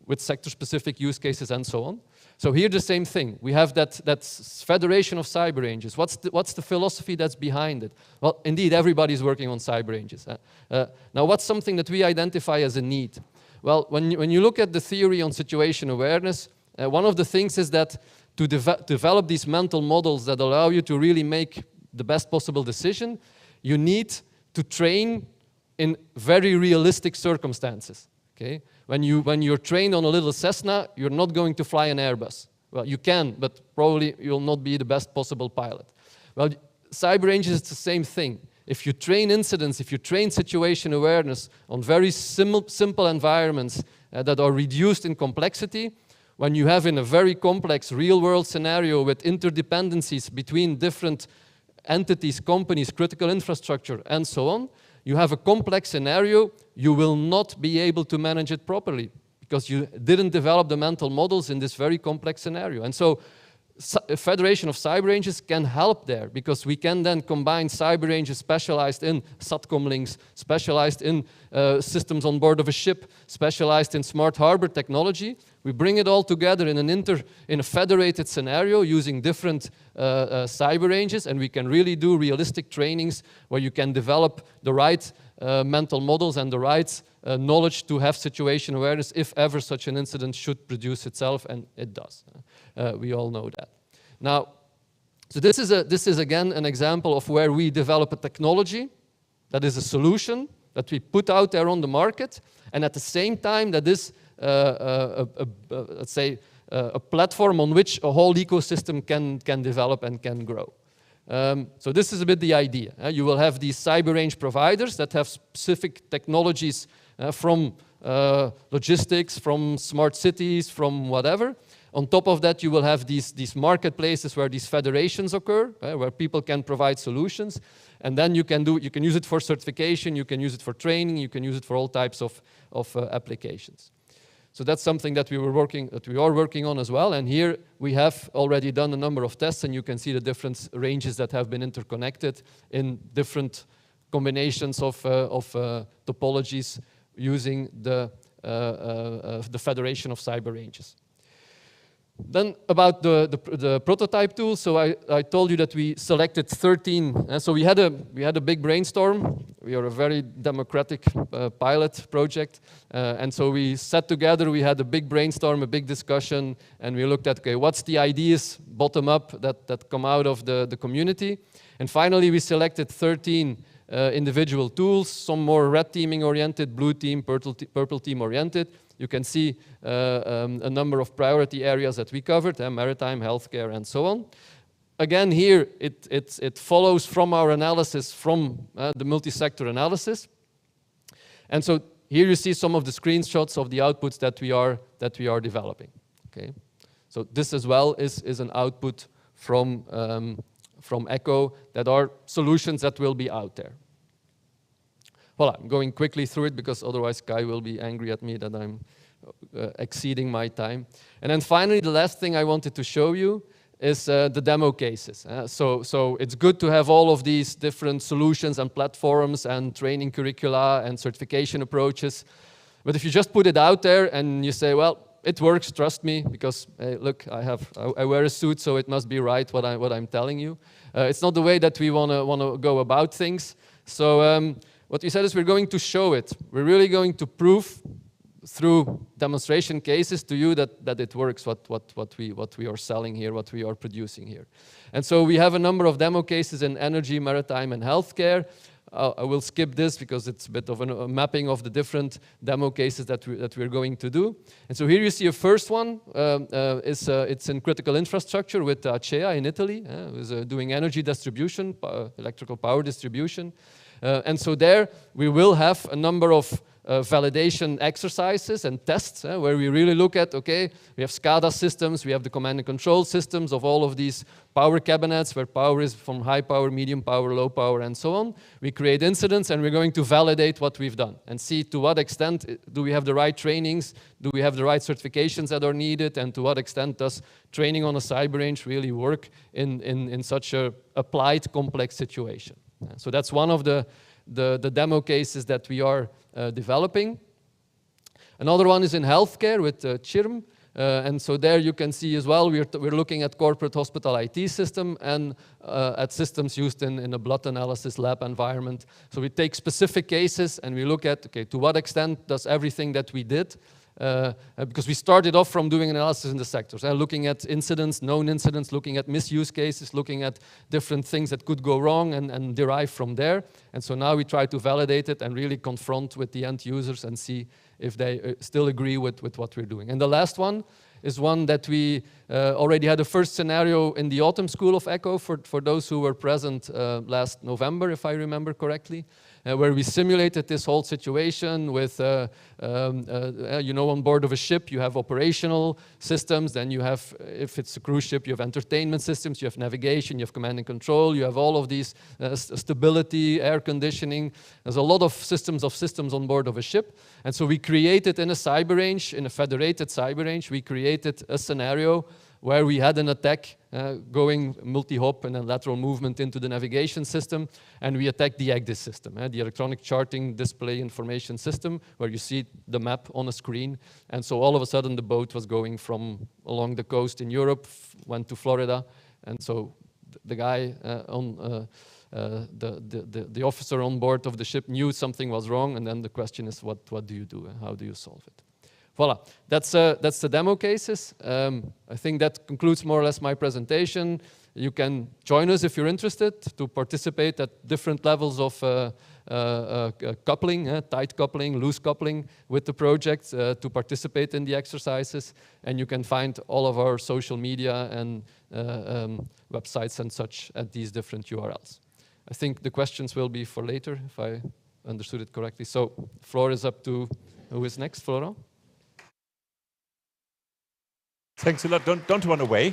with sector-specific use cases and so on. So here the same thing. We have that federation of cyber ranges. What's the philosophy that's behind it? Well, indeed, everybody's working on cyber ranges. Now, what's something that we identify as a need? Well, when you look at the theory on situation awareness, one of the things is that to develop these mental models that allow you to really make the best possible decision, you need to train in very realistic circumstances. Okay? When you're trained on a little Cessna, you're not going to fly an Airbus. Well, you can, but probably you'll not be the best possible pilot. Well, cyber ranges is the same thing. If you train incidents, if you train situation awareness on very simple environments that are reduced in complexity, when you have in a very complex real-world scenario with interdependencies between different entities, companies, critical infrastructure, and so on, you have a complex scenario, you will not be able to manage it properly because you didn't develop the mental models in this very complex scenario. And so a federation of cyber ranges can help there, because we can then combine cyber ranges specialized in SATCOM links, specialized in systems on board of a ship, specialized in smart harbor technology. We bring it all together in a federated scenario using different cyber ranges, and we can really do realistic trainings where you can develop the right mental models and the right knowledge to have situation awareness if ever such an incident should produce itself, and it does. We all know that. Now, so this is again an example of where we develop a technology that is a solution that we put out there on the market, and at the same time that is let's say a platform on which a whole ecosystem can develop and can grow. So this is a bit the idea. You will have these cyber range providers that have specific technologies from logistics, from smart cities, from whatever. On top of that, you will have these marketplaces where these federations occur, where people can provide solutions. And then you can use it for certification, you can use it for training, you can use it for all types of applications. So that's something that we are working on as well. And here we have already done a number of tests, and you can see the different ranges that have been interconnected in different combinations of topologies using the Federation of Cyber Ranges. Then about the prototype tool, so I told you that we selected 13. So we had a big brainstorm. We are a very democratic pilot project, and so we sat together. We had a big brainstorm, a big discussion, and we looked at, okay, what's the ideas bottom up that come out of the community, and finally we selected 13 individual tools. Some more red teaming oriented, blue team, purple team oriented. You can see a number of priority areas that we covered, maritime, healthcare, and so on. Again, here, it follows from our analysis from the multi-sector analysis. And so here you see some of the screenshots of the outputs that we are developing. Okay, so this as well is an output from ECHO that are solutions that will be out there. Well, I'm going quickly through it because otherwise Kai will be angry at me that I'm exceeding my time. And then finally, the last thing I wanted to show you is the demo cases. So it's good to have all of these different solutions and platforms and training curricula and certification approaches. But if you just put it out there and you say, well, it works, trust me, because hey, look, I wear a suit, so it must be right what I'm telling you. It's not the way that we want to go about things. So what we said is we're going to show it. We're really going to prove through demonstration cases to you that it works, what we are selling here, what we are producing here. And so we have a number of demo cases in energy, maritime, and healthcare. I will skip this because it's a bit of a mapping of the different demo cases that we're going to do. And so here you see a first one. It's in critical infrastructure with Acea in Italy, who's doing energy distribution, electrical power distribution. And so there we will have a number of validation exercises and tests where we really look at, okay, we have SCADA systems, we have the command and control systems of all of these power cabinets where power is from high power, medium power, low power, and so on. We create incidents and we're going to validate what we've done and see to what extent do we have the right trainings, do we have the right certifications that are needed, and to what extent does training on a cyber range really work in such a applied complex situation. So that's one of the demo cases that we are developing. Another one is in healthcare with CIRM. And so there you can see as well, we're looking at corporate hospital IT system and at systems used in a blood analysis lab environment. So we take specific cases and we look at, okay, to what extent does everything that we did, because we started off from doing analysis in the sectors, looking at incidents, known incidents, looking at misuse cases, looking at different things that could go wrong and derive from there. And so now we try to validate it and really confront with the end users and see if they still agree with what we're doing. And the last one is one that we already had a first scenario in the autumn school of ECHO for those who were present last November, if I remember correctly, where we simulated this whole situation with, on board of a ship, you have operational systems, then you have, if it's a cruise ship, you have entertainment systems, you have navigation, you have command and control, you have all of these stability, air conditioning. There's a lot of systems on board of a ship. And so we created in a cyber range, in a federated cyber range, we created a scenario where we had an attack going multi-hop and a lateral movement into the navigation system, and we attacked the ECDIS system, the electronic charting display information system, where you see the map on a screen. And so all of a sudden the boat was going from along the coast in Europe, went to Florida, and so the guy the officer on board of the ship knew something was wrong, and then the question is, what do you do? How do you solve it? Voila, that's the demo cases. I think that concludes more or less my presentation. You can join us if you're interested to participate at different levels of coupling, tight coupling, loose coupling with the project to participate in the exercises. And you can find all of our social media and websites and such at these different URLs. I think the questions will be for later, if I understood it correctly. So, floor is up to who is next, Florent? Thanks a lot. Don't run away.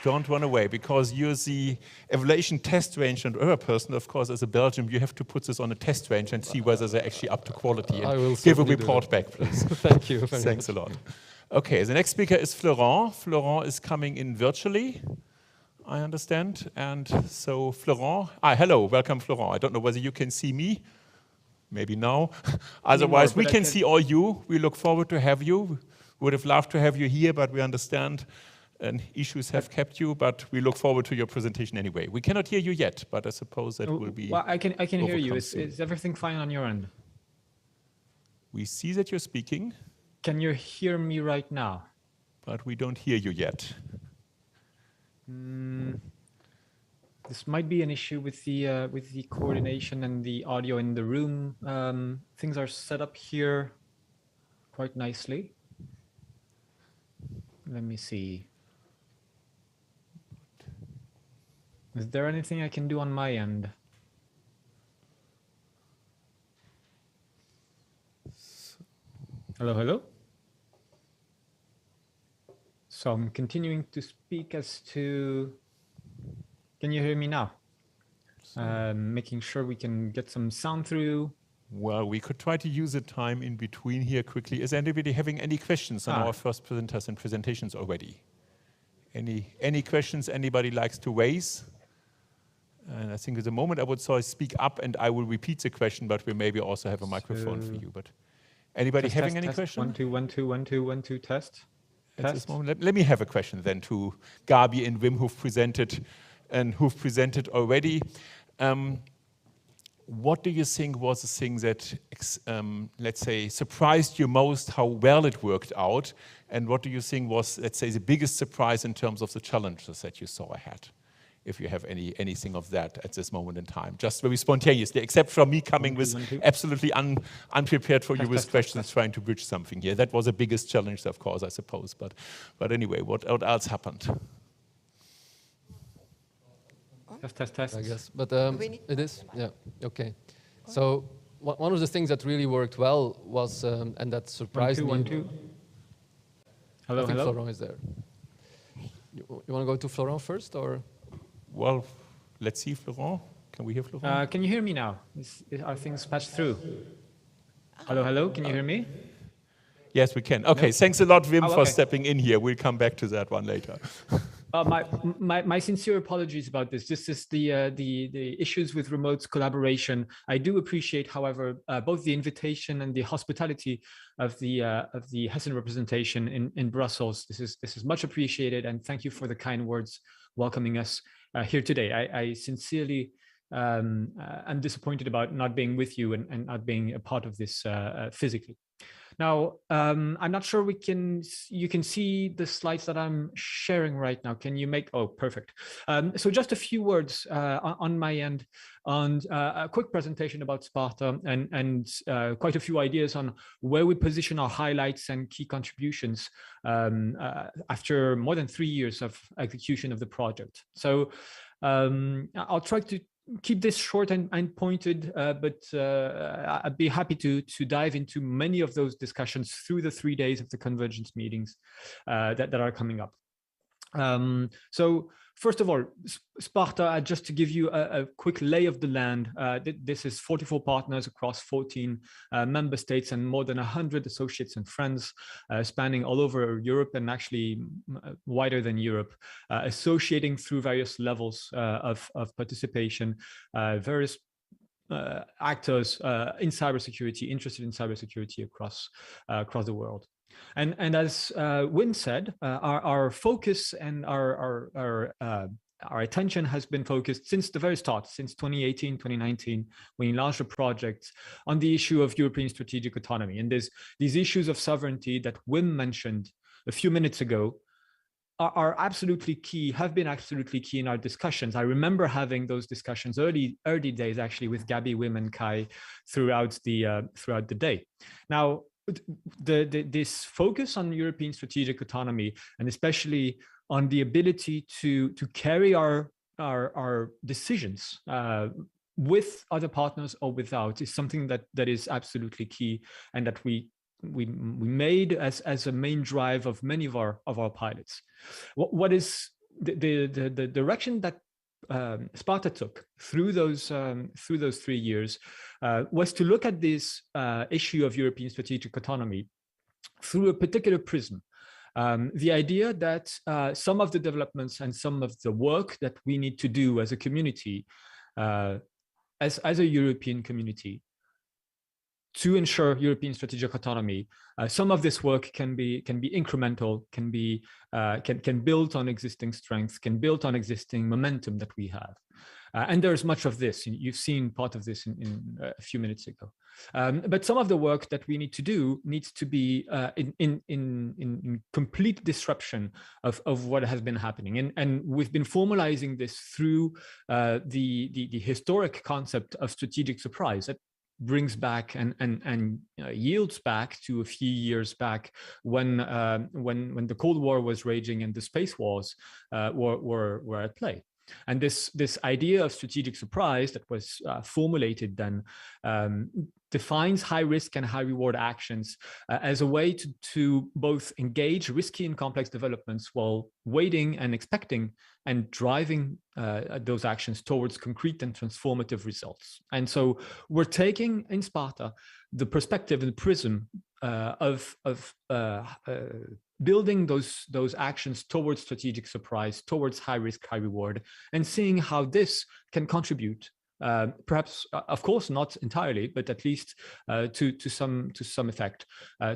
Don't run away, because you're the evaluation test range and other person. Of course, as a Belgian, you have to put this on a test range and see whether they're actually up to quality. I will give a report back, please. Thank you. Thanks a lot. Okay, the next speaker is Florent. Florent is coming in virtually. I understand. And so Florent, hello, welcome Florent. I don't know whether you can see me, maybe now. Otherwise, we can see all you. We look forward to have you. Would have loved to have you here, but we understand and issues have kept you, but we look forward to your presentation anyway. We cannot hear you yet, but I suppose that will be. Well, I can hear you. Is everything fine on your end? We see that you're speaking. Can you hear me right now? But we don't hear you yet. This might be an issue with the coordination and the audio in the room. Things are set up here quite nicely. Let me see. Is there anything I can do on my end? Hello, hello. So I'm continuing to speak as to, can you hear me now? Making sure we can get some sound through. Well, we could try to use the time in between here quickly. Is anybody having any questions on our first presenters and presentations already? Any questions anybody likes to raise? And I think at the moment I would speak up and I will repeat the question, but we maybe also have a microphone for you. But anybody having any questions? 1 2 1 2 1 2 1 2 test. At this moment, let me have a question then to Gabi and Wim who've presented already. What do you think was the thing that, let's say, surprised you most, how well it worked out? And what do you think was, let's say, the biggest surprise in terms of the challenges that you saw ahead? If you have anything of that at this moment in time, just very spontaneously, except from me coming with absolutely unprepared for you with questions, trying to bridge something here. That was the biggest challenge, of course, I suppose. But anyway, what else happened? Test. I guess, but it is, yeah, okay. So one of the things that really worked well was, and that surprised me. 1 2 1 2. Hello, I think hello. Florent is there. You want to go to Florent first, or? Well, let's see, Florent. Can we hear Florent? Can you hear me now? Are things patched through? Hello, hello. Can you hear me? Yes, we can. Okay, thanks a lot, Wim, for okay. stepping in here. We'll come back to that one later. My sincere apologies about this. This is the issues with remote collaboration. I do appreciate, however, both the invitation and the hospitality of the Hessen representation in Brussels. This is much appreciated, and thank you for the kind words welcoming us here today. I sincerely am disappointed about not being with you and not being a part of this physically. Now, I'm not sure you can see the slides that I'm sharing right now. Can you make, oh, perfect. So just a few words on my end on a quick presentation about SPARTA and quite a few ideas on where we position our highlights and key contributions after more than 3 years of execution of the project. So I'll try to keep this short and pointed, but I'd be happy to dive into many of those discussions through the 3 days of the convergence meetings that are coming up. So first of all, SPARTA, just to give you a quick lay of the land, this is 44 partners across 14 member states and more than 100 associates and friends spanning all over Europe and actually wider than Europe, associating through various levels of participation, various actors in cybersecurity, interested in cybersecurity across the world. And as Wim said, our focus and our attention has been focused since the very start, since 2018, 2019, when we launched a project on the issue of European strategic autonomy. And these issues of sovereignty that Wim mentioned a few minutes ago are absolutely key, have been absolutely key in our discussions. I remember having those discussions early days, actually, with Gabi, Wim, and Kai throughout the day. Now, this focus on European strategic autonomy, and especially on the ability to carry our decisions with other partners or without, is something that is absolutely key, and that we made as a main drive of many of our pilots. What is the direction that SPARTA took through those 3 years was to look at this issue of European strategic autonomy through a particular prism. The idea that some of the developments and some of the work that we need to do as a community, as a European community, to ensure European strategic autonomy, some of this work can be incremental, can build on existing strengths, can build on existing momentum that we have. And there's much of this. You've seen part of this in a few minutes ago. But some of the work that we need to do needs to be in complete disruption of what has been happening. And we've been formalizing this through the historic concept of strategic surprise that brings back and yields back to a few years back when the Cold War was raging and the space wars were at play. And this idea of strategic surprise that was formulated then defines high risk and high reward actions as a way to both engage risky and complex developments while waiting and expecting and driving those actions towards concrete and transformative results. And so we're taking in SPARTA the perspective and the prism of building those actions towards strategic surprise, towards high risk, high reward, and seeing how this can contribute, perhaps, of course, not entirely, but at least to some effect,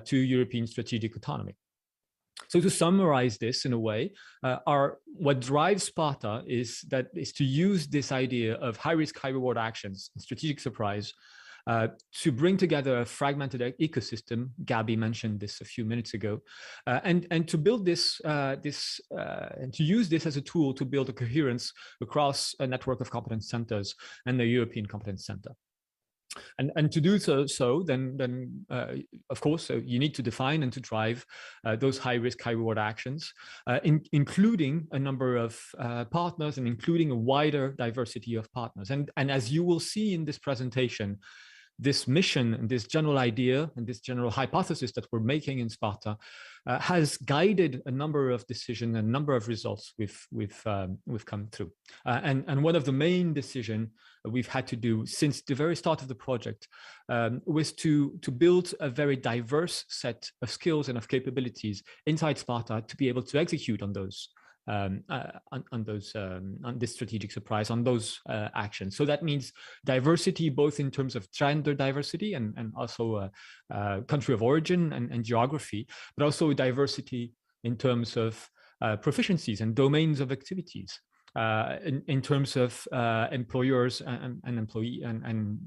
to European strategic autonomy. So to summarize this in a way, what drives SPARTA is to use this idea of high risk, high reward actions, strategic surprise, to bring together a fragmented ecosystem. Gabi mentioned this a few minutes ago, and to build this, and to use this as a tool to build a coherence across a network of competence centers and the European Competence Center. And to do so, then of course, you need to define and to drive those high risk, high reward actions, including a number of partners and including a wider diversity of partners. And as you will see in this presentation, this mission and this general idea and this general hypothesis that we're making in SPARTA has guided a number of decisions and a number of results we've come through. And one of the main decisions we've had to do since the very start of the project was to build a very diverse set of skills and of capabilities inside SPARTA to be able to execute on those. On this strategic surprise, on those actions. So that means diversity, both in terms of gender diversity and also country of origin and geography, but also diversity in terms of proficiencies and domains of activities, in terms of employers and employee and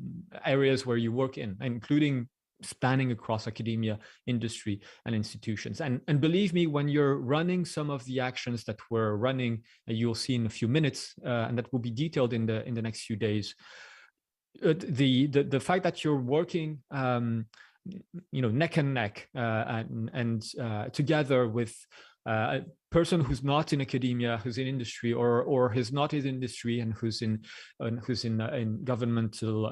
areas where you work in, including spanning across academia, industry, and institutions. And believe me, when you're running some of the actions that we're running, you'll see in a few minutes, and that will be detailed in the next few days, the fact that you're working neck and neck and together with a person who's not in academia, who's in industry, or who's not in industry and who's in governmental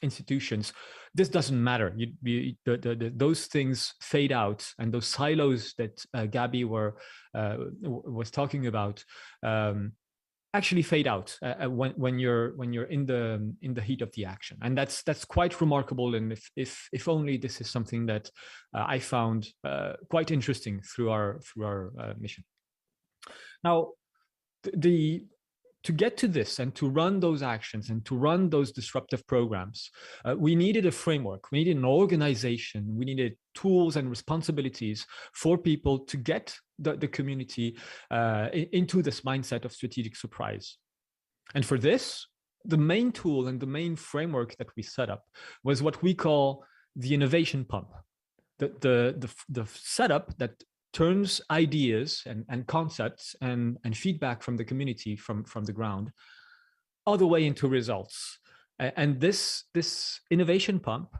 institutions, this doesn't matter. Those things fade out, and those silos that Gabi was talking about actually fade out when you're in the heat of the action, and that's quite remarkable. And if only this is something that I found quite interesting through our mission. Now, to get to this and to run those actions and to run those disruptive programs, we needed a framework, we needed an organization, we needed tools and responsibilities for people to get the community into this mindset of strategic surprise. And for this, the main tool and the main framework that we set up was what we call the innovation pump, the setup that turns ideas and concepts and feedback from the community, from the ground, all the way into results. And this innovation pump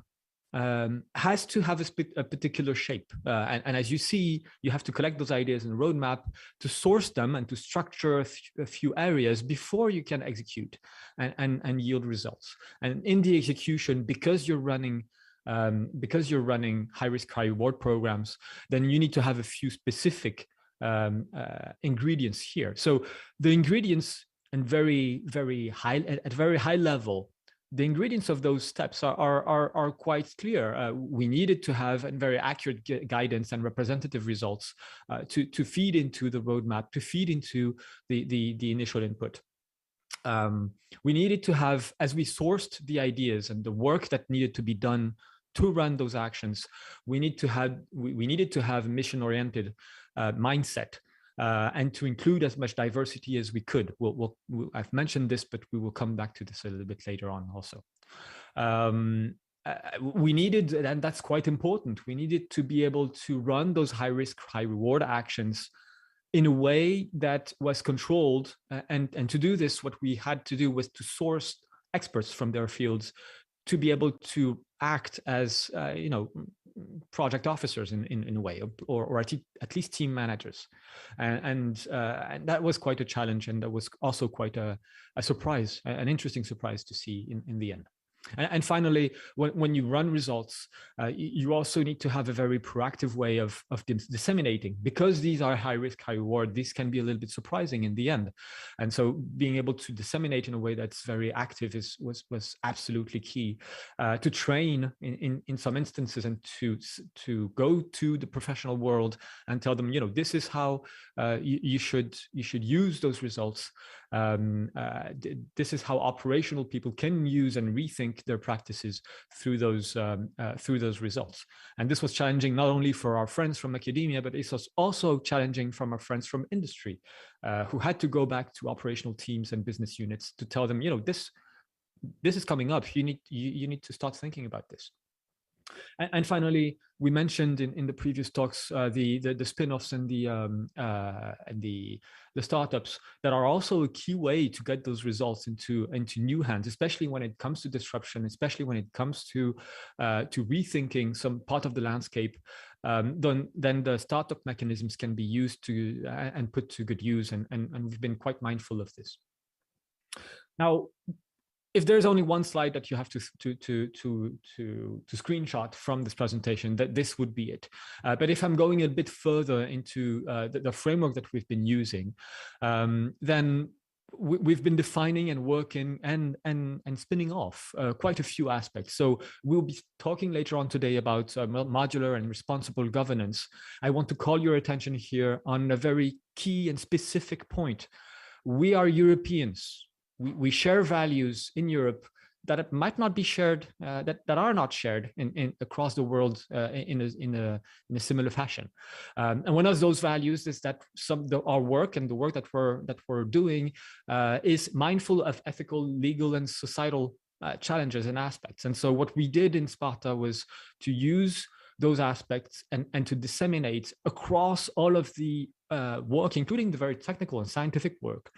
has to have a particular shape. And as you see, you have to collect those ideas in a roadmap to source them and to structure a few areas before you can execute and yield results. And in the execution, because you're running high-risk, high-reward programs, then you need to have a few specific ingredients here. So the ingredients, and at very high level, the ingredients of those steps are quite clear. We needed to have very accurate guidance and representative results to feed into the roadmap, to feed into the initial input. We needed to have, as we sourced the ideas and the work that needed to be done to run those actions, we needed to have a mission-oriented mindset. And to include as much diversity as we could. I've mentioned this, but we will come back to this a little bit later on also. We needed, and that's quite important, we needed to be able to run those high-risk, high-reward actions in a way that was controlled. And to do this, what we had to do was to source experts from their fields to be able to act as, project officers in a way, or at least team managers. And that was quite a challenge, and that was also quite a surprise, an interesting surprise to see in the end. And finally, when you run results, you also need to have a very proactive way of disseminating, because these are high risk, high reward. These can be a little bit surprising in the end. And so being able to disseminate in a way that's very active was absolutely key. To train in some instances, and to go to the professional world and tell them, this is how you should use those results. This is how operational people can use and rethink their practices through those results. And this was challenging not only for our friends from academia, but it was also challenging from our friends from industry, who had to go back to operational teams and business units to tell them, this is coming up. You need to start thinking about this. And finally, we mentioned in the previous talks the spin-offs and the startups that are also a key way to get those results into new hands, especially when it comes to disruption, especially when it comes to rethinking some part of the landscape. Then the startup mechanisms can be used to and put to good use, and we've been quite mindful of this. Now, if there's only one slide that you have to screenshot from this presentation, that this would be it. But if I'm going a bit further into the framework that we've been using, then we've been defining and working and spinning off quite a few aspects. So we'll be talking later on today about modular and responsible governance. I want to call your attention here on a very key and specific point. We are Europeans. We share values in Europe that might not be shared, that are not shared across the world in a similar fashion. And one of those values is that our work and the work that we're doing is mindful of ethical, legal, and societal challenges and aspects. And so what we did in SPARTA was to use those aspects and to disseminate across all of the work, including the very technical and scientific work,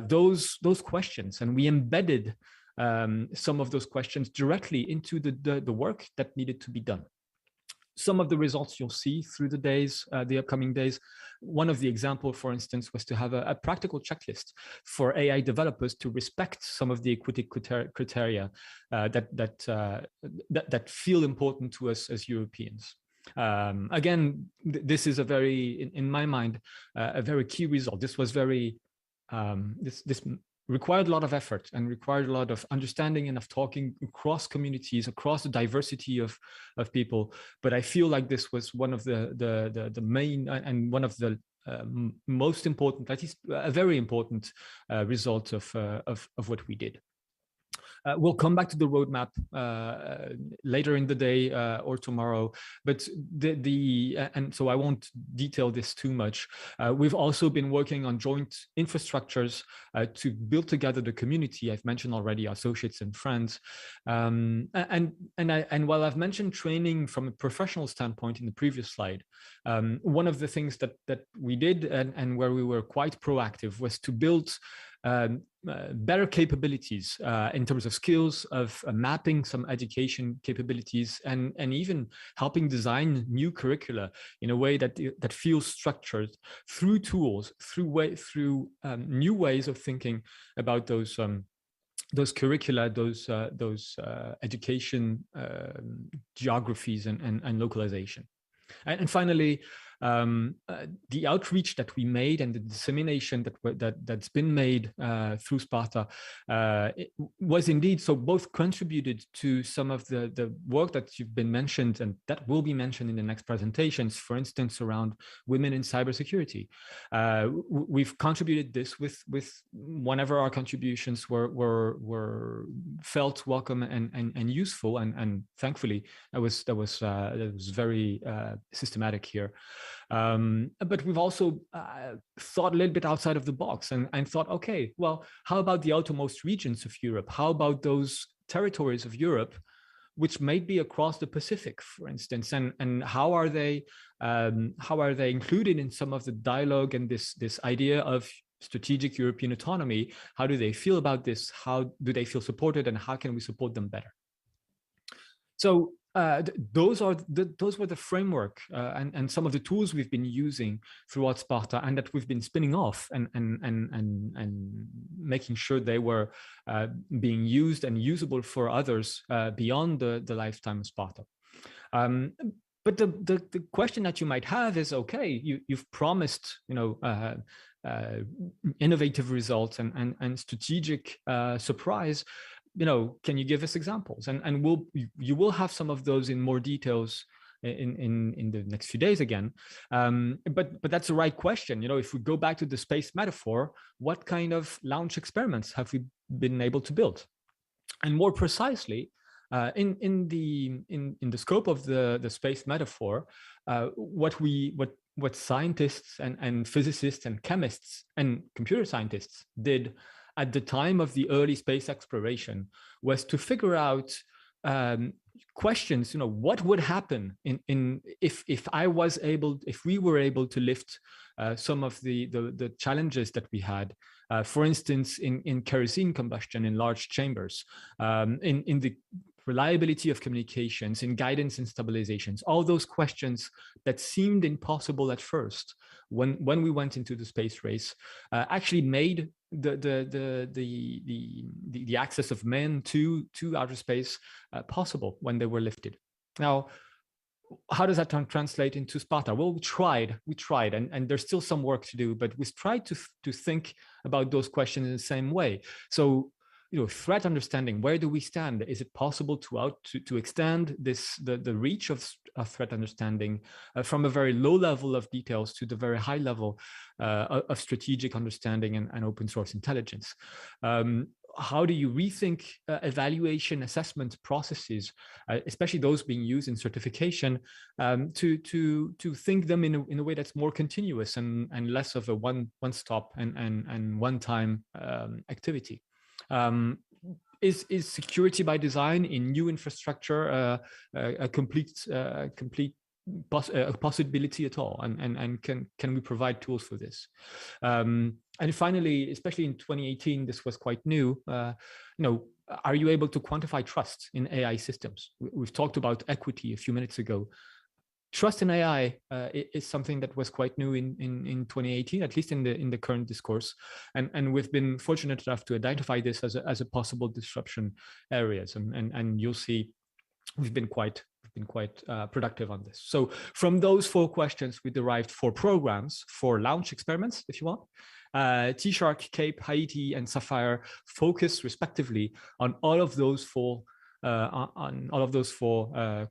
those questions, and we embedded some of those questions directly into the work that needed to be done. Some of the results you'll see through the upcoming days. One of the examples, for instance, was to have a practical checklist for AI developers to respect some of the equity criteria that feel important to us as Europeans. Again, this is in my mind, a very key result. This was this required a lot of effort and required a lot of understanding and of talking across communities, across the diversity of people. But I feel like this was one of the main and one of the most important, at least a very important result of what we did. We'll come back to the roadmap later in the day or tomorrow, but and so I won't detail this too much. We've also been working on joint infrastructures to build together the community. I've mentioned already associates and friends, and while I've mentioned training from a professional standpoint in the previous slide, one of the things that we did and where we were quite proactive was to build better capabilities in terms of skills, of mapping some education capabilities, and even helping design new curricula in a way that feels structured through tools, through new ways of thinking about those curricula, those education geographies and localization. And finally, the outreach that we made and the dissemination that's been made through SPARTA it was indeed, so both contributed to some of the work that you've been mentioned and that will be mentioned in the next presentations, for instance, around women in cybersecurity. We've contributed this with whenever our contributions were felt welcome and useful, and thankfully that was very systematic here. But we've also thought a little bit outside of the box and thought, okay, well, how about the outermost regions of Europe? How about those territories of Europe which may be across the Pacific, for instance, and how are they included in some of the dialogue and this idea of strategic European autonomy? How do they feel about this? How do they feel supported, and how can we support them better? So those were the framework and some of the tools we've been using throughout SPARTA, and that we've been spinning off and making sure they were being used and usable for others beyond the lifetime of SPARTA. But the question that you might have is, okay, you've promised, innovative results and strategic surprise. Can you give us examples? And you will have some of those in more details in the next few days again. But that's the right question. If we go back to the space metaphor, what kind of launch experiments have we been able to build? And more precisely, in the scope of the space metaphor, what scientists and physicists and chemists and computer scientists did at the time of the early space exploration was to figure out questions. What would happen if we were able to lift some of the challenges that we had, for instance, in kerosene combustion in large chambers, in the reliability of communications, in guidance and stabilizations, all those questions that seemed impossible at first when we went into the space race, actually made the access of men to outer space possible when they were lifted. Now, how does that translate into SPARTA? Well, we tried, and there's still some work to do, but we tried to think about those questions in the same way. So, threat understanding, where do we stand? Is it possible to extend the reach of threat understanding from a very low level of details to the very high level of strategic understanding and open source intelligence? How do you rethink evaluation assessment processes, especially those being used in certification, to think them in a way that's more continuous and less of a one-stop and one-time activity? Is security by design in new infrastructure a complete possibility at all? And can we provide tools for this? And finally, especially in 2018, this was quite new. Are you able to quantify trust in AI systems? We've talked about equity a few minutes ago. Trust in AI is something that was quite new in 2018, at least in the current discourse, and we've been fortunate enough to identify this as a possible disruption areas, and you'll see we've been quite productive on this. So from those 4 questions, we derived 4 programs, 4 launch experiments, if you want. T-Shark, Cape, Haiti, and Sapphire focus respectively on all of those 4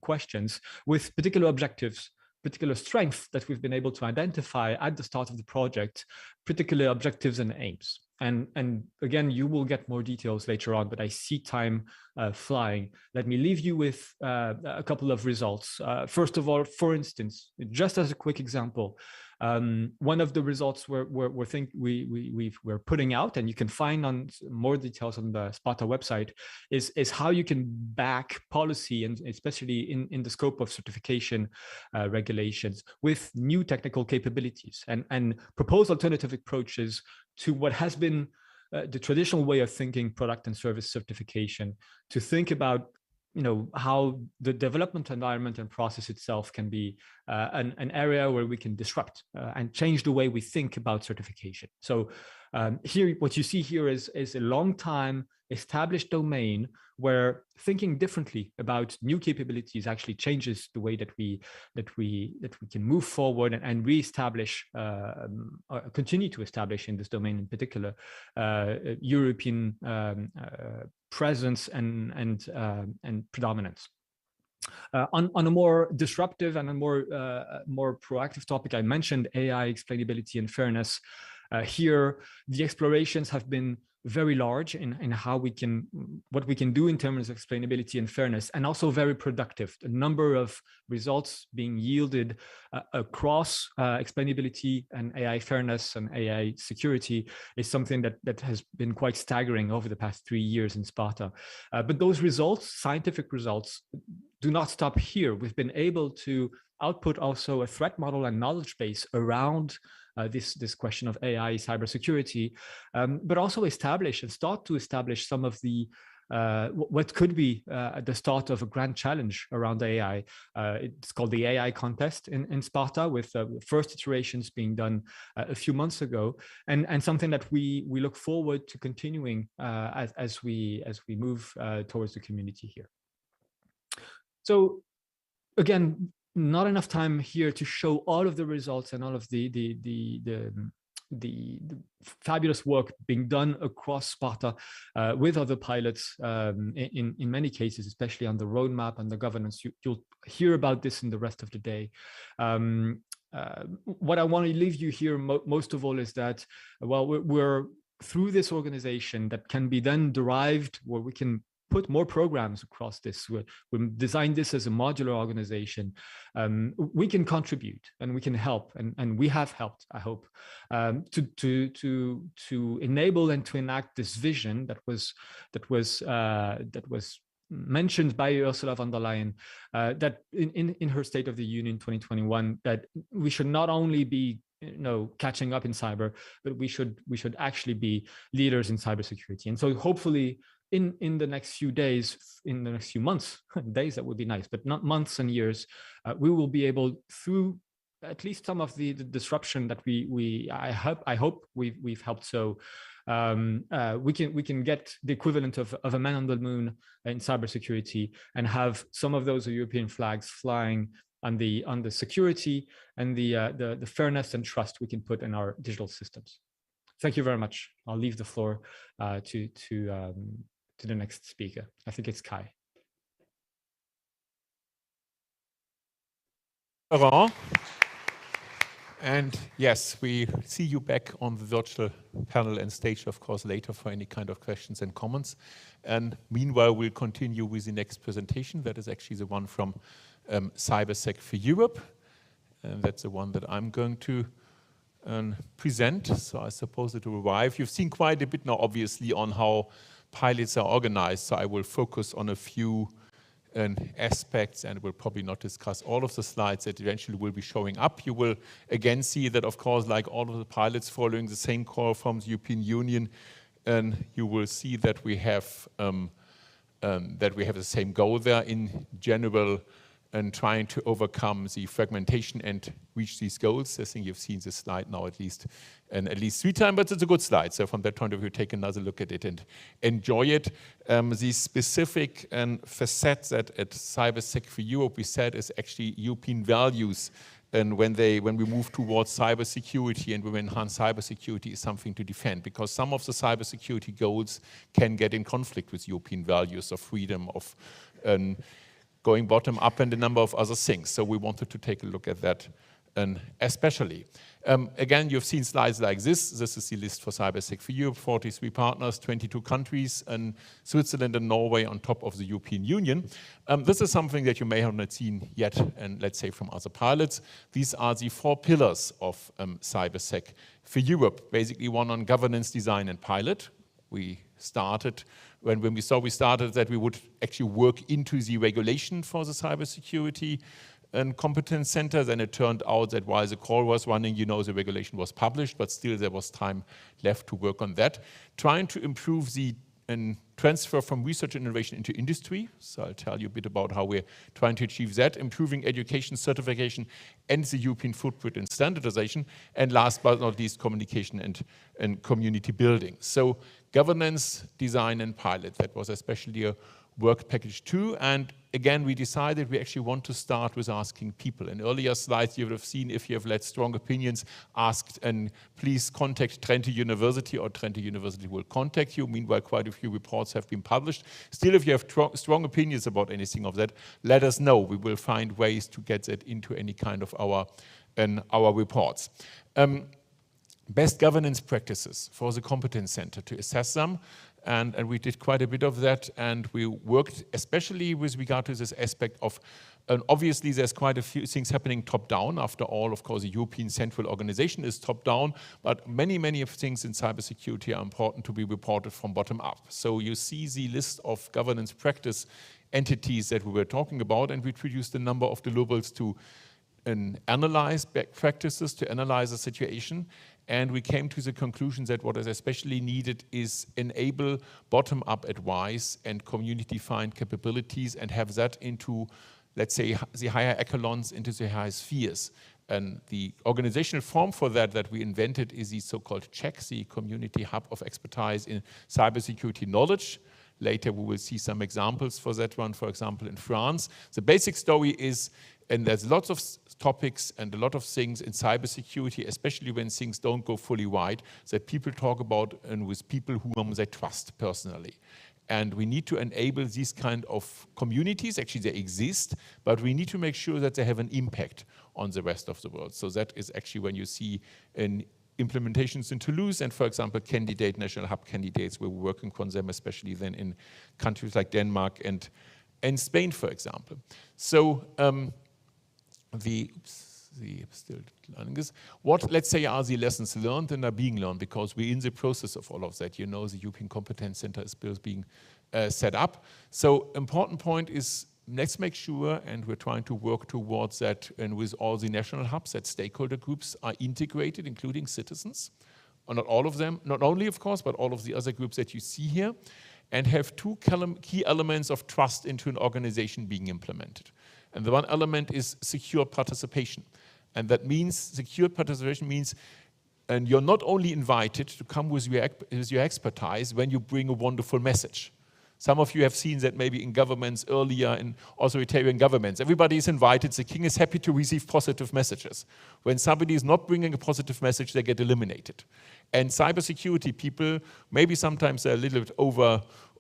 questions, with particular objectives, particular strengths that we've been able to identify at the start of the project, particular objectives and aims. And again, you will get more details later on, but I see time flying. Let me leave you with a couple of results. First of all, for instance, just as a quick example, one of the results we're putting out, and you can find on more details on the SPARTA website, is how you can back policy, and especially in the scope of certification regulations, with new technical capabilities and propose alternative approaches to what has been the traditional way of thinking product and service certification, to think about how the development environment and process itself can be an area where we can disrupt and change the way we think about certification. So here, what you see here is a long time established domain where thinking differently about new capabilities actually changes the way that we can move forward and reestablish, continue to establish in this domain in particular, European presence and predominance. On a more disruptive and a more proactive topic, I mentioned AI, explainability, and fairness. Here, the explorations have been very large in how what we can do in terms of explainability and fairness, and also very productive. The number of results being yielded across explainability and AI fairness and AI security is something that has been quite staggering over the past 3 years in SPARTA. But those results, scientific results, do not stop here. We've been able to output also a threat model and knowledge base around this question of AI cybersecurity, but also start to establish some of the what could be the start of a grand challenge around AI. It's called the AI contest in SPARTA, with first iterations being done a few months ago, and something that we look forward to continuing as we move towards the community here. So again, not enough time here to show all of the results and all of the fabulous work being done across SPARTA with other pilots in many cases, especially on the roadmap and the governance. You'll hear about this in the rest of the day. What I want to leave you here most of all is that, well, we're through this organization that can be then derived, where we can put more programs across this. We designed this as a modular organization. We can contribute and we can help, and we have helped, I hope, to enable and to enact this vision that was mentioned by Ursula von der Leyen, that in her State of the Union 2021, that we should not only be catching up in cyber, but we should actually be leaders in cybersecurity. And so hopefully in the next few days, in the next few months, days, that would be nice, but not months and years, we will be able, through at least some of the disruption that I hope we've helped. So we can get the equivalent of a man on the moon in cybersecurity, and have some of those European flags flying on the security and the fairness and trust we can put in our digital systems. Thank you very much. I'll leave the floor to the next speaker. I think it's Kai. Florent. And yes, we see you back on the virtual panel and stage, of course, later for any kind of questions and comments. And meanwhile, we'll continue with the next presentation. That is actually the one from Cybersec for Europe. And that's the one that I'm going to present. So I suppose it will arrive. You've seen quite a bit now, obviously, on how pilots are organized. So I will focus on a few aspects, and will probably not discuss all of the slides that eventually will be showing up. You will again see that, of course, like all of the pilots following the same call from the European Union, and you will see that we have the same goal there in general, and trying to overcome the fragmentation and reach these goals. I think you've seen this slide now at least 3 times, but it's a good slide. So from that point of view, take another look at it and enjoy it. These specific facets at Cybersec for Europe, we said, is actually European values. And when we move towards cybersecurity and we enhance cybersecurity, is something to defend, because some of the cybersecurity goals can get in conflict with European values of freedom, of going bottom up, and a number of other things. So we wanted to take a look at that especially. Again, you've seen slides like this. This is the list for Cybersec for Europe, 43 partners, 22 countries, and Switzerland and Norway on top of the European Union. This is something that you may have not seen yet, and let's say from other pilots. These are the 4 pillars of Cybersec for Europe. Basically, one on governance, design, and pilot. We started, when we started that we would actually work into the regulation for the cybersecurity and competence center. Then it turned out that while the call was running, the regulation was published, but still there was time left to work on that. Trying to improve the transfer from research and innovation into industry. So I'll tell you a bit about how we're trying to achieve that, improving education, certification, and the European footprint and standardization. And last but not least, communication and community building. So governance, design, and pilot. That was especially a work package 2. And again, we decided we actually want to start with asking people. In earlier slides, you would have seen if you have led strong opinions, asked, and please contact Trento University, or Trento University will contact you. Meanwhile, quite a few reports have been published. Still, if you have strong opinions about anything of that, let us know. We will find ways to get that into any kind of our reports. Best governance practices for the Competence Center to assess them. And we did quite a bit of that, and we worked especially with regard to this aspect of, and obviously there's quite a few things happening top-down. After all, of course, the European Central Organization is top-down, but many of things in cybersecurity are important to be reported from bottom-up. So you see the list of governance practice entities that we were talking about, and we introduced a number of deliverables to analyze best practices, to analyze the situation. And we came to the conclusion that what is especially needed is enable bottom-up advice and community-defined capabilities, and have that into, let's say, the higher echelons, into the higher spheres. And the organizational form for that we invented is the so-called CHEC, the Community Hub of Expertise in Cybersecurity Knowledge. Later we will see some examples for that one, for example, in France. The basic story is, and there's lots of topics and a lot of things in cybersecurity, especially when things don't go fully wide, that people talk about and with people whom they trust personally. And we need to enable these kind of communities. Actually, they exist, but we need to make sure that they have an impact on the rest of the world. So that is actually when you see in implementations in Toulouse and, for example, national hub candidates, we're working on them, especially then in countries like Denmark and Spain, for example. So what, let's say, are the lessons learned and are being learned, because we're in the process of all of that. You know, the European Competence Center is being set up. So important point is, let's make sure, and we're trying to work towards that, and with all the national hubs, that stakeholder groups are integrated, including citizens, or not all of them, not only, of course, but all of the other groups that you see here, and have two key elements of trust into an organization being implemented. And the one element is secure participation. And that means, secure participation means, and you're not only invited to come with your expertise when you bring a wonderful message. Some of you have seen that maybe in governments earlier, in authoritarian governments. Everybody is invited, the king is happy to receive positive messages. When somebody is not bringing a positive message, they get eliminated. And cybersecurity people, maybe sometimes they're a little bit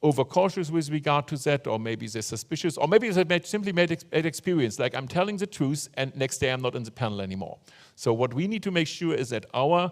overcautious with regard to that, or maybe they're suspicious, or maybe they simply made experience, like I'm telling the truth and next day I'm not in the panel anymore. So what we need to make sure is that our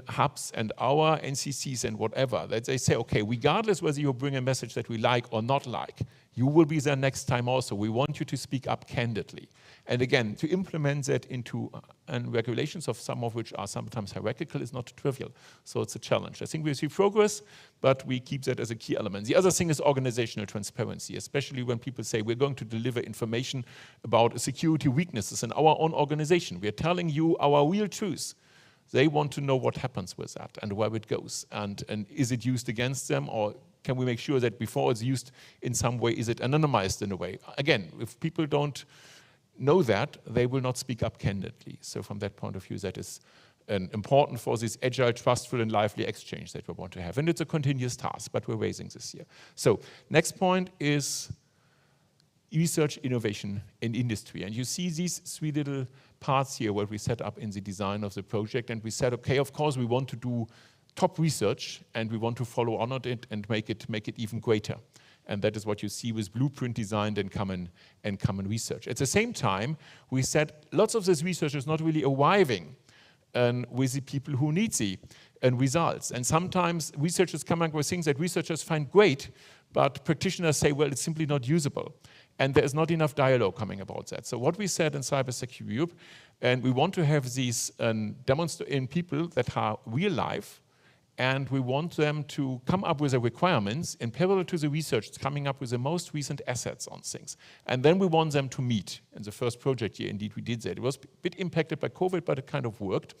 hubs and our NCCs and whatever, that they say, okay, regardless whether you bring a message that we like or not like, you will be there next time also. We want you to speak up candidly. And again, to implement that into regulations, of some of which are sometimes hierarchical, is not trivial. So it's a challenge. I think we see progress, but we keep that as a key element. The other thing is organizational transparency, especially when people say we're going to deliver information about security weaknesses in our own organization. We're telling you our real truth. They want to know what happens with that and where it goes. And is it used against them, or can we make sure that before it's used in some way, is it anonymized in a way? Again, if people don't know that, they will not speak up candidly. So from that point of view, that is important for this agile, trustful, and lively exchange that we want to have. And it's a continuous task, but we're raising this year. So next point is research, innovation, and industry. And you see these three little parts here where we set up in the design of the project, and we said, okay, of course we want to do top research, and we want to follow on it and make it even greater. And that is what you see with blueprint designed and common research. At the same time, we said lots of this research is not really arriving with the people who need the results. And sometimes researchers come up with things that researchers find great, but practitioners say, well, it's simply not usable. And there is not enough dialogue coming about that. So what we said in Cybersecurity Europe, and we want to have these demonstrating people that are real life, and we want them to come up with the requirements in parallel to the research, coming up with the most recent assets on things. And then we want them to meet. In the first project year, indeed, we did that. It was a bit impacted by COVID, but it kind of worked.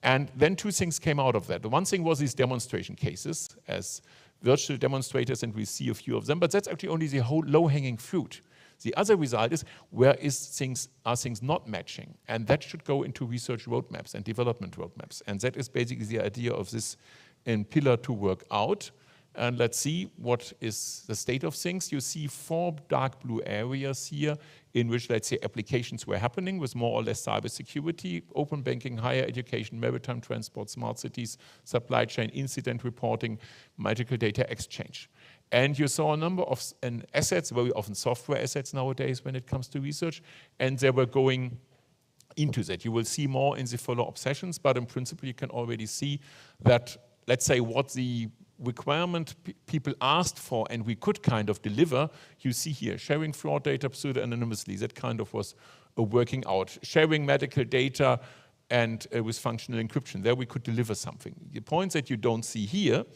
And then two things came out of that. The one thing was these demonstration cases, as virtual demonstrators, and we see a few of them, but that's actually only the whole low-hanging fruit. The other result is, where are things not matching? And that should go into research roadmaps and development roadmaps. And that is basically the idea of this pillar to work out. And let's see what is the state of things. You see 4 dark blue areas here in which, let's say, applications were happening with more or less cybersecurity, open banking, higher education, maritime transport, smart cities, supply chain, incident reporting, medical data exchange. And you saw a number of assets, very often software assets nowadays when it comes to research, and they were going into that. You will see more in the follow-up sessions, but in principle you can already see that, let's say, what the requirement people asked for and we could kind of deliver, you see here, sharing fraud data pseudo-anonymously, that kind of was working out. Sharing medical data and with functional encryption, there we could deliver something. The points that you don't see here,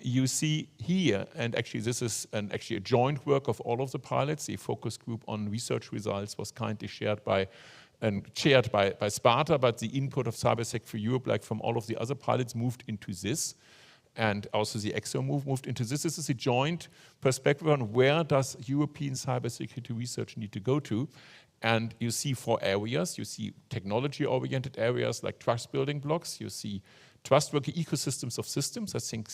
you see here, and actually this is actually a joint work of all of the pilots. The focus group on research results was kindly shared by chaired by SPARTA, but the input of CyberSec for Europe, like from all of the other pilots, moved into this. And also the ECSO moved into this. This is a joint perspective on where does European cybersecurity research need to go to. And you see 4 areas. You see technology-oriented areas like trust building blocks. You see trustworthy ecosystems of systems. I think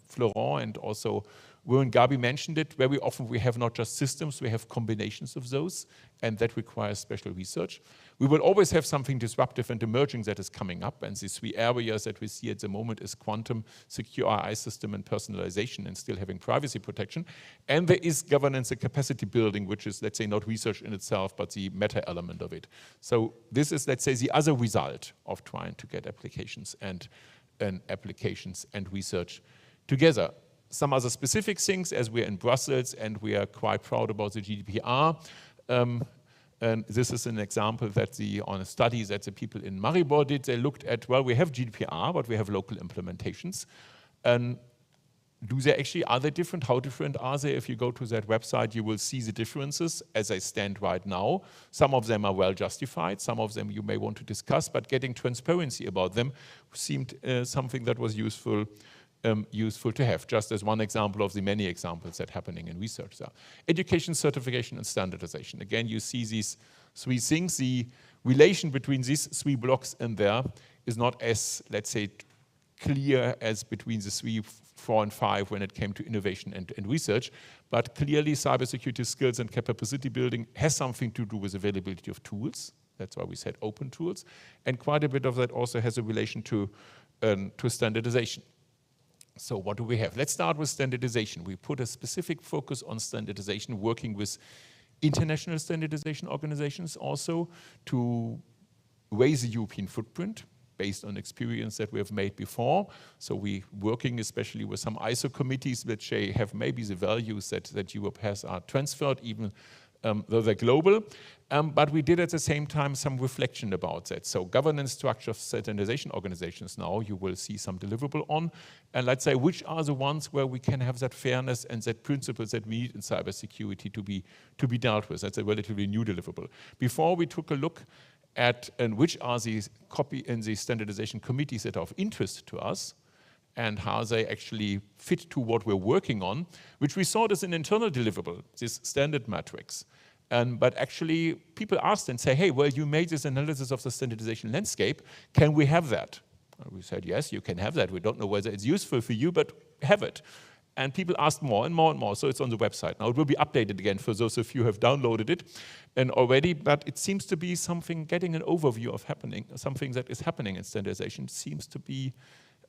Florent and also Wim and Gabi mentioned it. Very often we have not just systems, we have combinations of those, and that requires special research. We will always have something disruptive and emerging that is coming up, and the 3 areas that we see at the moment is quantum, secure AI system, and personalization, and still having privacy protection. And there is governance and capacity building, which is, let's say, not research in itself, but the meta element of it. So this is, let's say, the other result of trying to get applications and research together. Some other specific things, as we're in Brussels and we are quite proud about the GDPR. And this is an example that on a study that the people in Maribor did. They looked at, well, we have GDPR, but we have local implementations. And are they different? How different are they? If you go to that website, you will see the differences as they stand right now. Some of them are well justified. Some of them you may want to discuss, but getting transparency about them seemed something that was useful to have, just as one example of the many examples that are happening in research there. Education, certification, and standardization. Again, you see these 3 things. The relation between these 3 blocks in there is not as, let's say, clear as between the 3, 4, and 5 when it came to innovation and research, but clearly cybersecurity skills and capacity building has something to do with availability of tools. That's why we said open tools, and quite a bit of that also has a relation to standardization. So what do we have? Let's start with standardization. We put a specific focus on standardization, working with international standardization organizations also to raise the European footprint based on experience that we have made before. So we're working especially with some ISO committees which have maybe the values that Europe has are transferred, even though they're global. But we did at the same time some reflection about that. So governance structure of standardization organizations now, you will see some deliverable on. And let's say, which are the ones where we can have that fairness and that principles that we need in cybersecurity to be dealt with. That's a relatively new deliverable. Before we took a look at which are the standardization committees that are of interest to us, and how they actually fit to what we're working on, which we saw as an internal deliverable, this standard matrix. But actually, people asked and say, hey, well, you made this analysis of the standardization landscape. Can we have that? And we said, yes, you can have that. We don't know whether it's useful for you, but have it. And people asked more and more and more, so it's on the website. Now, it will be updated again for those of you who have downloaded it and already, but it seems to be something, getting an overview of something that is happening in standardization seems to be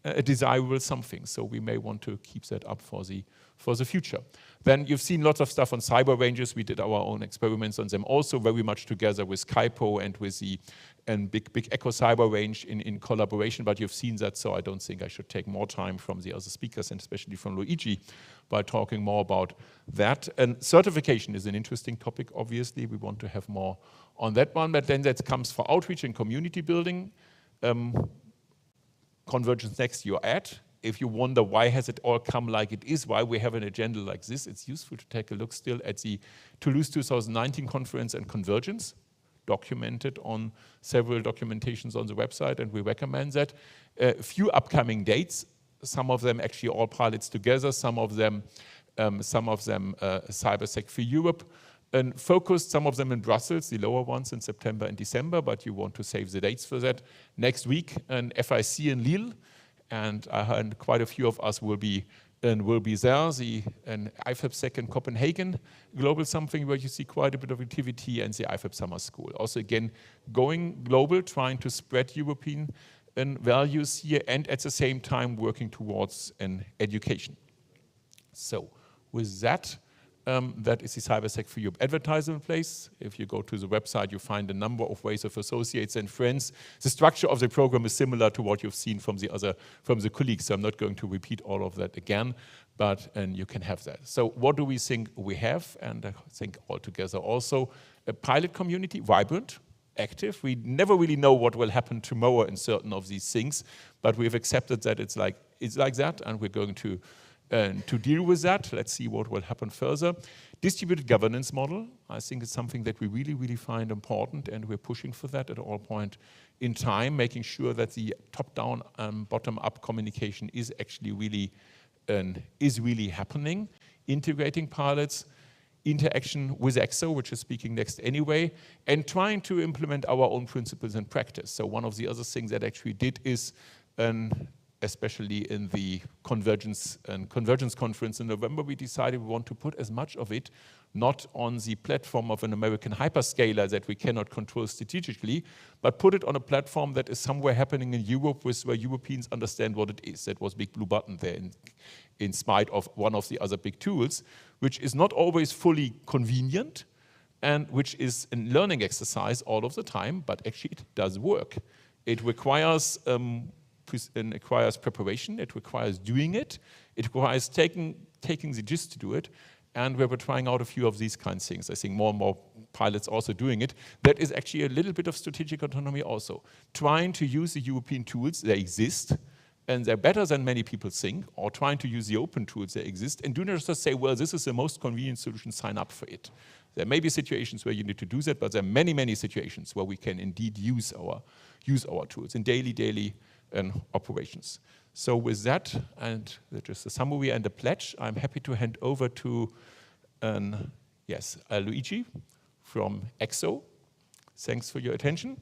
a desirable something, so we may want to keep that up for the future. Then you've seen lots of stuff on cyber ranges. We did our own experiments on them also very much together with Kaipo and with the big Echo cyber range in collaboration, but you've seen that, so I don't think I should take more time from the other speakers and especially from Luigi by talking more about that. And certification is an interesting topic, obviously. We want to have more on that one, but then that comes for outreach and community building. Convergence Next you're at. If you wonder why has it all come like it is, why we have an agenda like this, it's useful to take a look still at the Toulouse 2019 conference and Convergence, documented on several documentations on the website, and we recommend that. A few upcoming dates, some of them actually all pilots together, some of them Cybersec for Europe, and focused some of them in Brussels, the lower ones in September and December, but you want to save the dates for that. Next week, an FIC in Lille, and quite a few of us will be there. An IFAB-Sec in Copenhagen, global something where you see quite a bit of activity, and the IFAB Summer School. Also again, going global, trying to spread European values here, and at the same time working towards an education. So with that, that is the Cybersec for Europe advertisement place. If you go to the website, you find a number of ways of associates and friends. The structure of the program is similar to what you've seen from the colleagues, so I'm not going to repeat all of that again, and you can have that. So what do we think we have? And I think altogether also a pilot community, vibrant, active. We never really know what will happen tomorrow in certain of these things, but we've accepted that it's like that, and we're going to deal with that. Let's see what will happen further. Distributed governance model, I think it's something that we really, really find important, and we're pushing for that at all point in time, making sure that the top-down, bottom-up communication is actually really happening. Integrating pilots, interaction with ECSO, which is speaking next anyway, and trying to implement our own principles in practice. So one of the other things that actually did is especially in the convergence conference in November, we decided we want to put as much of it not on the platform of an American hyperscaler that we cannot control strategically, but put it on a platform that is somewhere happening in Europe where Europeans understand what it is. That was Big Blue Button there in spite of one of the other big tools, which is not always fully convenient and which is a learning exercise all of the time, but actually it does work. It requires preparation, it requires doing it, it requires taking the gist to do it, and we were trying out a few of these kinds of things. I think more and more pilots also doing it. That is actually a little bit of strategic autonomy also. Trying to use the European tools, they exist, and they're better than many people think, or trying to use the open tools that exist, and do not just say, well, this is the most convenient solution, sign up for it. There may be situations where you need to do that, but there are many, many situations where we can indeed use our tools in daily operations. So with that, and just a summary and a pledge, I'm happy to hand over to Luigi from ECSO. Thanks for your attention.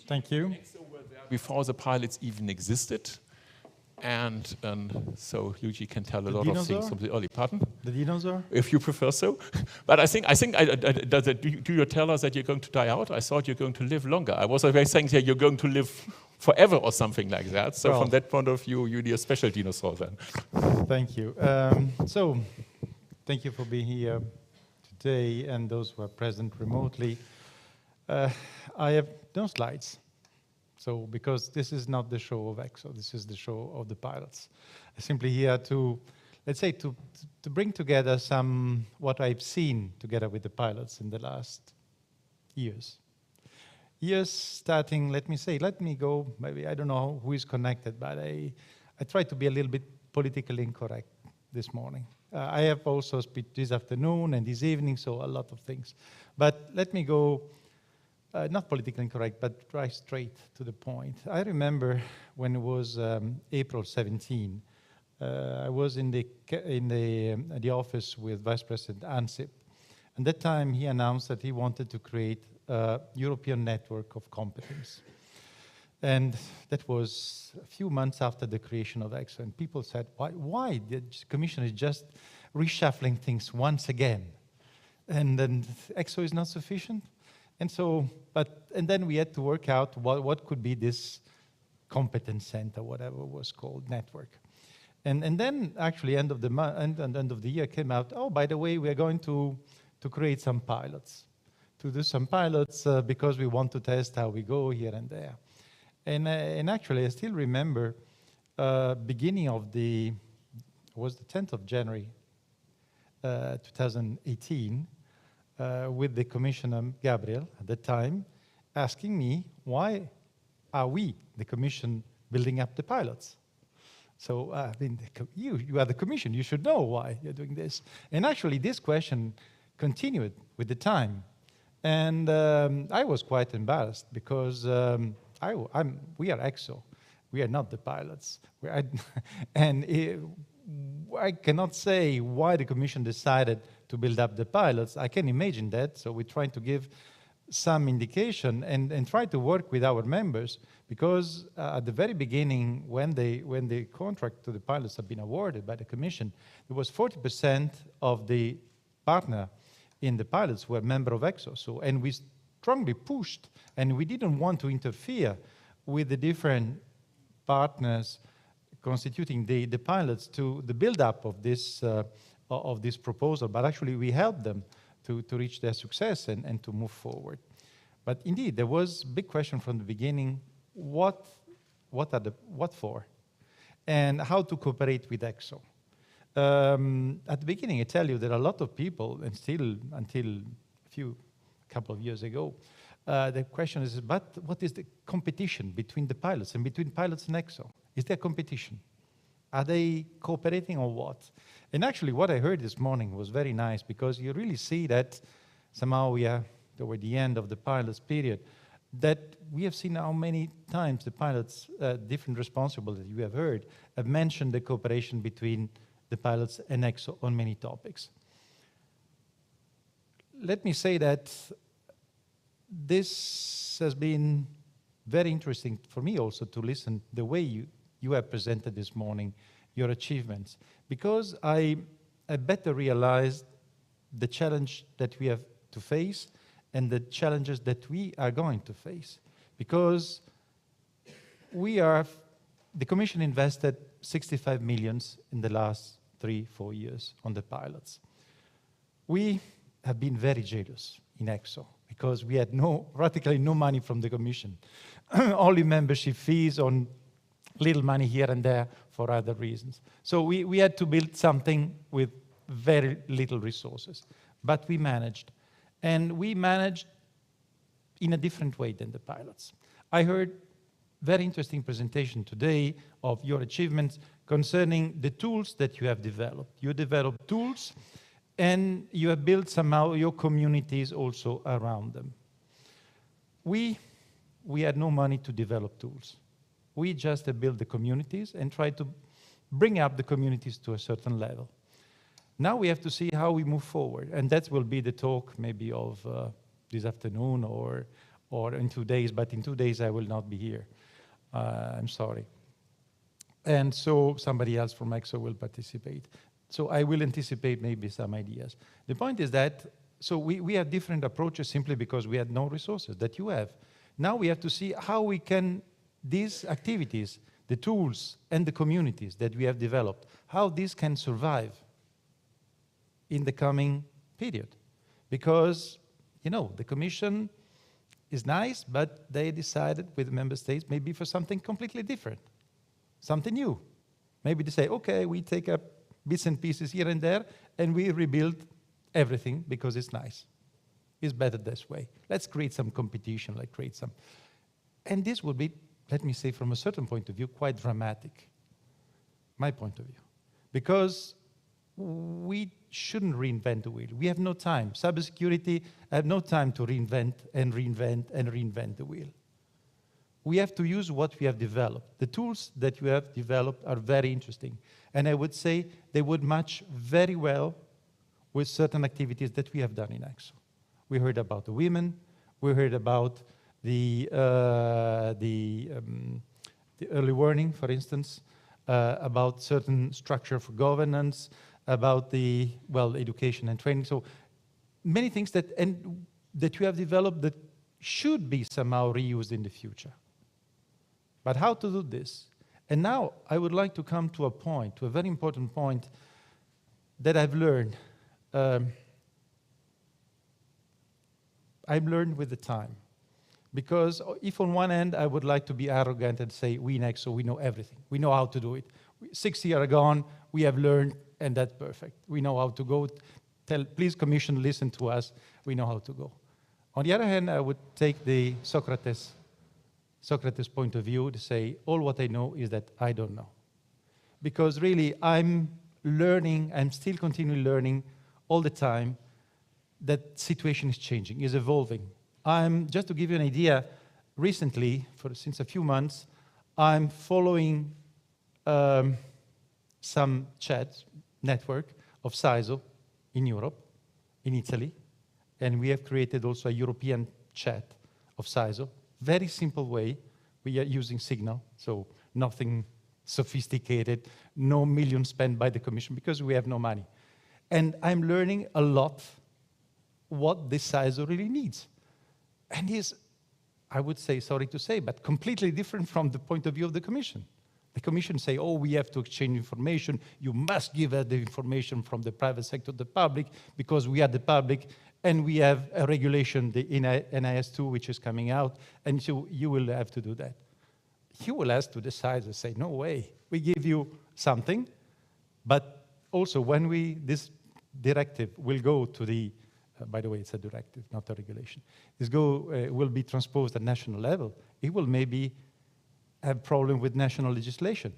Thank you. ECSO were there before the pilots even existed. And so Luigi can tell a lot of things from the early. Pardon? The dinosaur? If you prefer so. But I think do you tell us that you're going to die out? I thought you're going to live longer. I was always saying that you're going to live forever or something like that. So from that point of view, you're a special dinosaur then. Thank you. So thank you for being here today and those who are present remotely. I have no slides. So, because this is not the show of ECSO, this is the show of the pilots. I'm simply here to, let's say, to bring together what I've seen together with the pilots in the last years. Years starting, let me go, maybe I don't know who is connected, but I try to be a little bit politically incorrect this morning. I have also speech this afternoon and this evening, so a lot of things. But let me go, not politically incorrect, but right straight to the point. I remember when it was April 17, I was in the office with Vice President Ansip. And that time he announced that he wanted to create a European network of competence. And that was a few months after the creation of ECSO. And people said, why? The Commission is just reshuffling things once again. And then ECSO is not sufficient. And so, and then we had to work out what could be this competence center, whatever it was called, network. And then actually end of the year came out, oh, by the way, we are going to create some pilots, to do some pilots because we want to test how we go here and there. And actually, I still remember beginning of was the 10th of January, 2018, with the Commissioner Gabriel at the time, asking me, why are we, the Commission, building up the pilots? So, I mean, you are the Commission, you should know why you're doing this. And actually, this question continued with the time. And I was quite embarrassed because we are ECSO. We are not the pilots. I cannot say why the Commission decided to build up the pilots. I can imagine that, so we're trying to give some indication and try to work with our members, because at the very beginning, when the contract to the pilots had been awarded by the Commission, there was 40% of the partner in the pilots were member of ECSO. So, and we strongly pushed, and we didn't want to interfere with the different partners constituting the pilots to the build-up of this proposal, but actually we helped them to reach their success and to move forward. But indeed, there was a big question from the beginning: what for, and how to cooperate with ECSO. At the beginning, I tell you, there are a lot of people, and still until a couple of years ago, the question is, but what is the competition between the pilots and between pilots and ECSO? Is there competition? Are they cooperating or what? And actually, what I heard this morning was very nice, because you really see that somehow we are toward the end of the pilots period, that we have seen how many times the pilots, different responsible that you have heard, have mentioned the cooperation between the pilots and ECSO on many topics. Let me say that this has been very interesting for me also to listen the way you have presented this morning your achievements, because I better realized the challenge that we have to face and the challenges that we are going to face. Because the Commission invested 65 million in the last 3-4 years on the pilots. We have been very generous in ECSO, because we had practically no money from the Commission. Only membership fees, on little money here and there for other reasons. So we had to build something with very little resources. But we managed. And we managed in a different way than the pilots. I heard very interesting presentation today of your achievements concerning the tools that you have developed. You developed tools, and you have built somehow your communities also around them. We had no money to develop tools. We just built the communities and tried to bring up the communities to a certain level. Now we have to see how we move forward, and that will be the talk maybe of this afternoon or in 2 days, but in 2 days I will not be here. I'm sorry. And so somebody else from ECSO will participate. So I will anticipate maybe some ideas. The point is that, so we have different approaches simply because we had no resources that you have. Now we have to see how we can, these activities, the tools and the communities that we have developed, how these can survive in the coming period. Because, the Commission is nice, but they decided with the member states maybe for something completely different, something new. Maybe they say, okay, we take up bits and pieces here and there, and we rebuild everything because it's nice. It's better this way. Let's create some competition, and this would be, let me say, from a certain point of view, quite dramatic, my point of view, because we shouldn't reinvent the wheel. We have no time. Cybersecurity have no time to reinvent and reinvent and reinvent the wheel. We have to use what we have developed. The tools that you have developed are very interesting, and I would say they would match very well with certain activities that we have done in ECSO. We heard about the women. We heard about the early warning, for instance, about certain structure for governance, about the, education and training. So many things that you have developed that should be somehow reused in the future. But how to do this? And now I would like to come to a very important point that I've learned. I've learned with the time. Because if on one end I would like to be arrogant and say, we in ECSO, we know everything. We know how to do it. 6 years gone, we have learned, and that's perfect. We know how to go. Please, Commission, listen to us. We know how to go. On the other hand, I would take the Socrates point of view to say, all what I know is that I don't know. Because really, I'm learning, I'm still continually learning all the time. that situation is changing, is evolving. Just to give you an idea, recently, since a few months, I'm following some chat network of CISO in Europe, in Italy, and we have created also a European chat of CISO. Very simple way. We are using Signal, so nothing sophisticated, no millions spent by the Commission because we have no money. And I'm learning a lot what this CISO really needs. And he's, I would say, sorry to say, but completely different from the point of view of the Commission. The Commission say, oh, we have to exchange information. You must give us the information from the private sector to the public because we are the public and we have a regulation, the NIS2, which is coming out, and so you will have to do that. You will have to decide and say, no way, we give you something, but also when this directive will go to the, by the way, it's a directive, not a regulation, will be transposed at national level, it will maybe have problem with national legislation.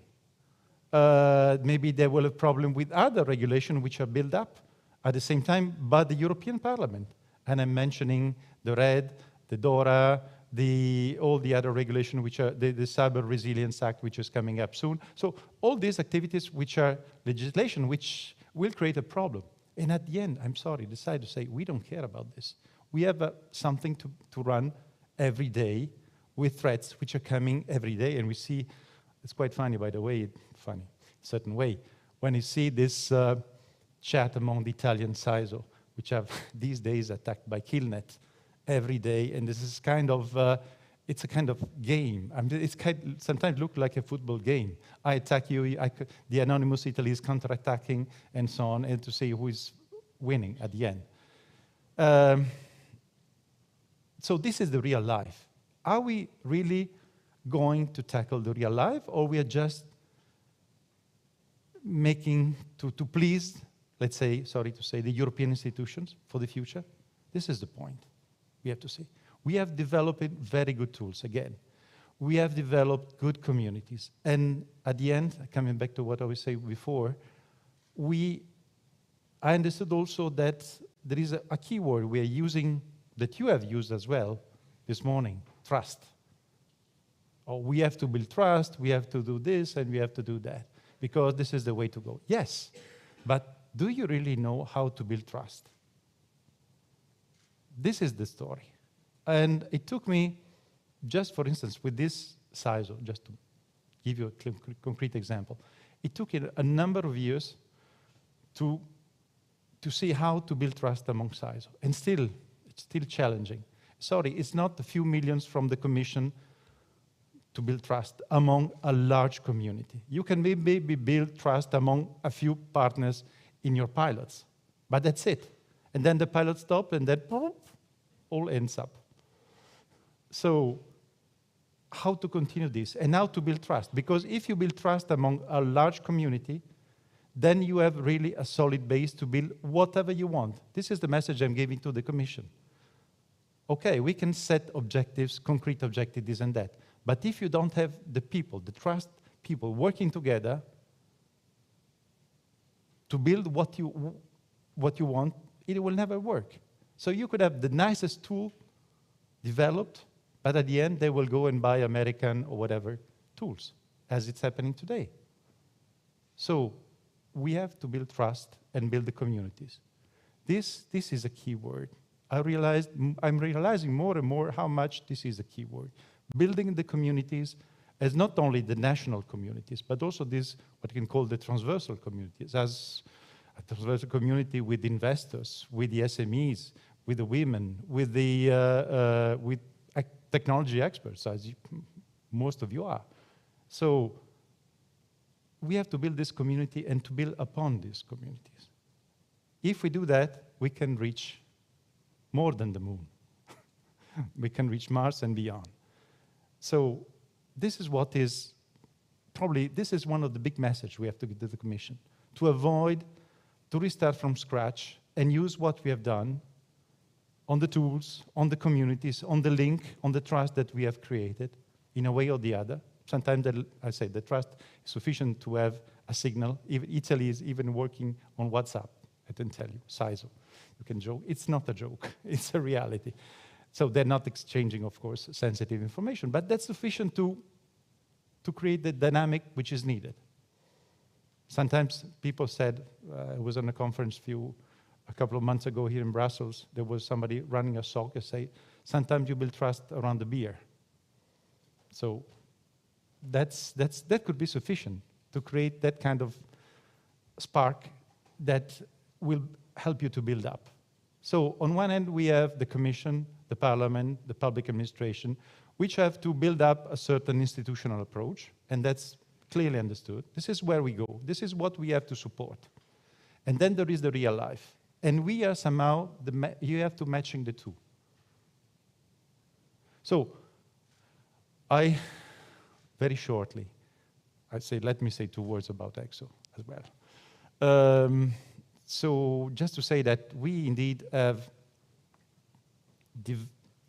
Maybe they will have problem with other regulations which are built up at the same time by the European Parliament. And I'm mentioning the RED, the DORA, all the other regulations which are the Cyber Resilience Act, which is coming up soon. So all these activities which are legislation which will create a problem. And at the end, I'm sorry, decide to say, we don't care about this. We have something to run every day with threats which are coming every day. And we see, it's quite funny, by the way, funny, certain way, when you see this chat among the Italian CISO, which have these days attacked by Killnet every day. And this is kind of, it's a kind of game. I mean, it's sometimes look like a football game. I attack you, the anonymous Italy is counter-attacking and so on, and to see who is winning at the end. So this is the real life. Are we really going to tackle the real life, or we are just making to please, let's say, sorry to say, the European institutions for the future? This is the point we have to see. We have developed very good tools, again. We have developed good communities. And at the end, coming back to what I was saying before, I understood also that there is a keyword we are using, that you have used as well this morning, trust. Or we have to build trust, we have to do this, and we have to do that, because this is the way to go. Yes, but do you really know how to build trust? This is the story. And it took me, just for instance, with this CISO, just to give you a concrete example, it took it a number of years to see how to build trust among CISO. And still, it's still challenging. Sorry, it's not a few millions from the Commission to build trust among a large community. You can maybe build trust among a few partners in your pilots, but that's it. And then the pilots stop, and then all ends up. So how to continue this, and how to build trust? Because if you build trust among a large community, then you have really a solid base to build whatever you want. This is the message I'm giving to the Commission. Okay, we can set objectives, concrete objectives, this and that. But if you don't have the people, the trust people working together to build what you want, it will never work. So you could have the nicest tool developed, but at the end, they will go and buy American or whatever tools, as it's happening today. So we have to build trust and build the communities. This is a key word. I'm realizing more and more how much this is a key word. Building the communities as not only the national communities, but also this, what you can call the transversal communities, as a transversal community with investors, with the SMEs, with the women, with the with technology experts, as most of you are. So we have to build this community and to build upon these communities. If we do that, we can reach more than the moon. We can reach Mars and beyond. So this is what is probably, this is one of the big messages we have to give to the Commission, to avoid, to restart from scratch and use what we have done on the tools, on the communities, on the link, on the trust that we have created in a way or the other. Sometimes, I say, the trust is sufficient to have a signal. Italy is even working on WhatsApp I can tell you, CISO. You can joke. It's not a joke. It's a reality. So they're not exchanging, of course, sensitive information, but that's sufficient to create the dynamic which is needed. Sometimes people said, I was on a conference a couple of months ago here in Brussels, there was somebody running a SOC and say, sometimes you build trust around the beer. So that could be sufficient to create that kind of spark that will help you to build up. So on one end, we have the Commission, the Parliament, the public administration, which have to build up a certain institutional approach, and that's clearly understood. This is where we go. This is what we have to support. And then there is the real life. And we are somehow, you have to matching the two. So very shortly, let me say 2 words about ECSO as well. So just to say that we indeed have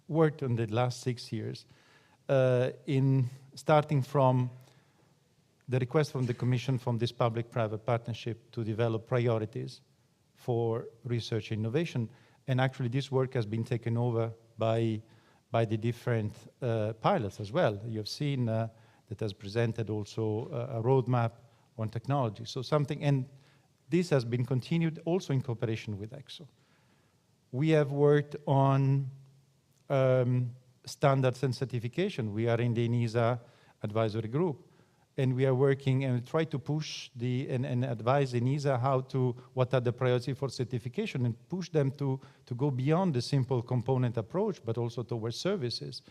worked on the last 6 years in starting from the request from the Commission from this public-private partnership to develop priorities for research and innovation. And actually this work has been taken over by the different pilots as well. You have seen that has presented also a roadmap on technology. So and this has been continued also in cooperation with ECSO. We have worked on standards and certification. We are in the ENISA advisory group, and we are working and try to push and advise ENISA what are the priorities for certification and push them to go beyond the simple component approach, but also towards services,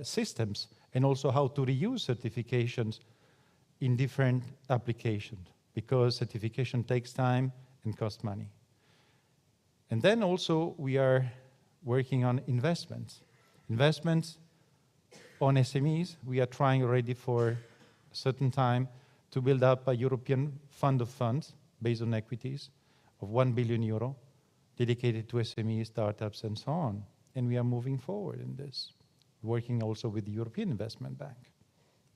systems, and also how to reuse certifications in different applications, because certification takes time and costs money. And then also we are working on investments. Investments on SMEs. We are trying already for a certain time to build up a European fund of funds based on equities of 1 billion euro dedicated to SME startups and so on. And we are moving forward in this, working also with the European Investment Bank.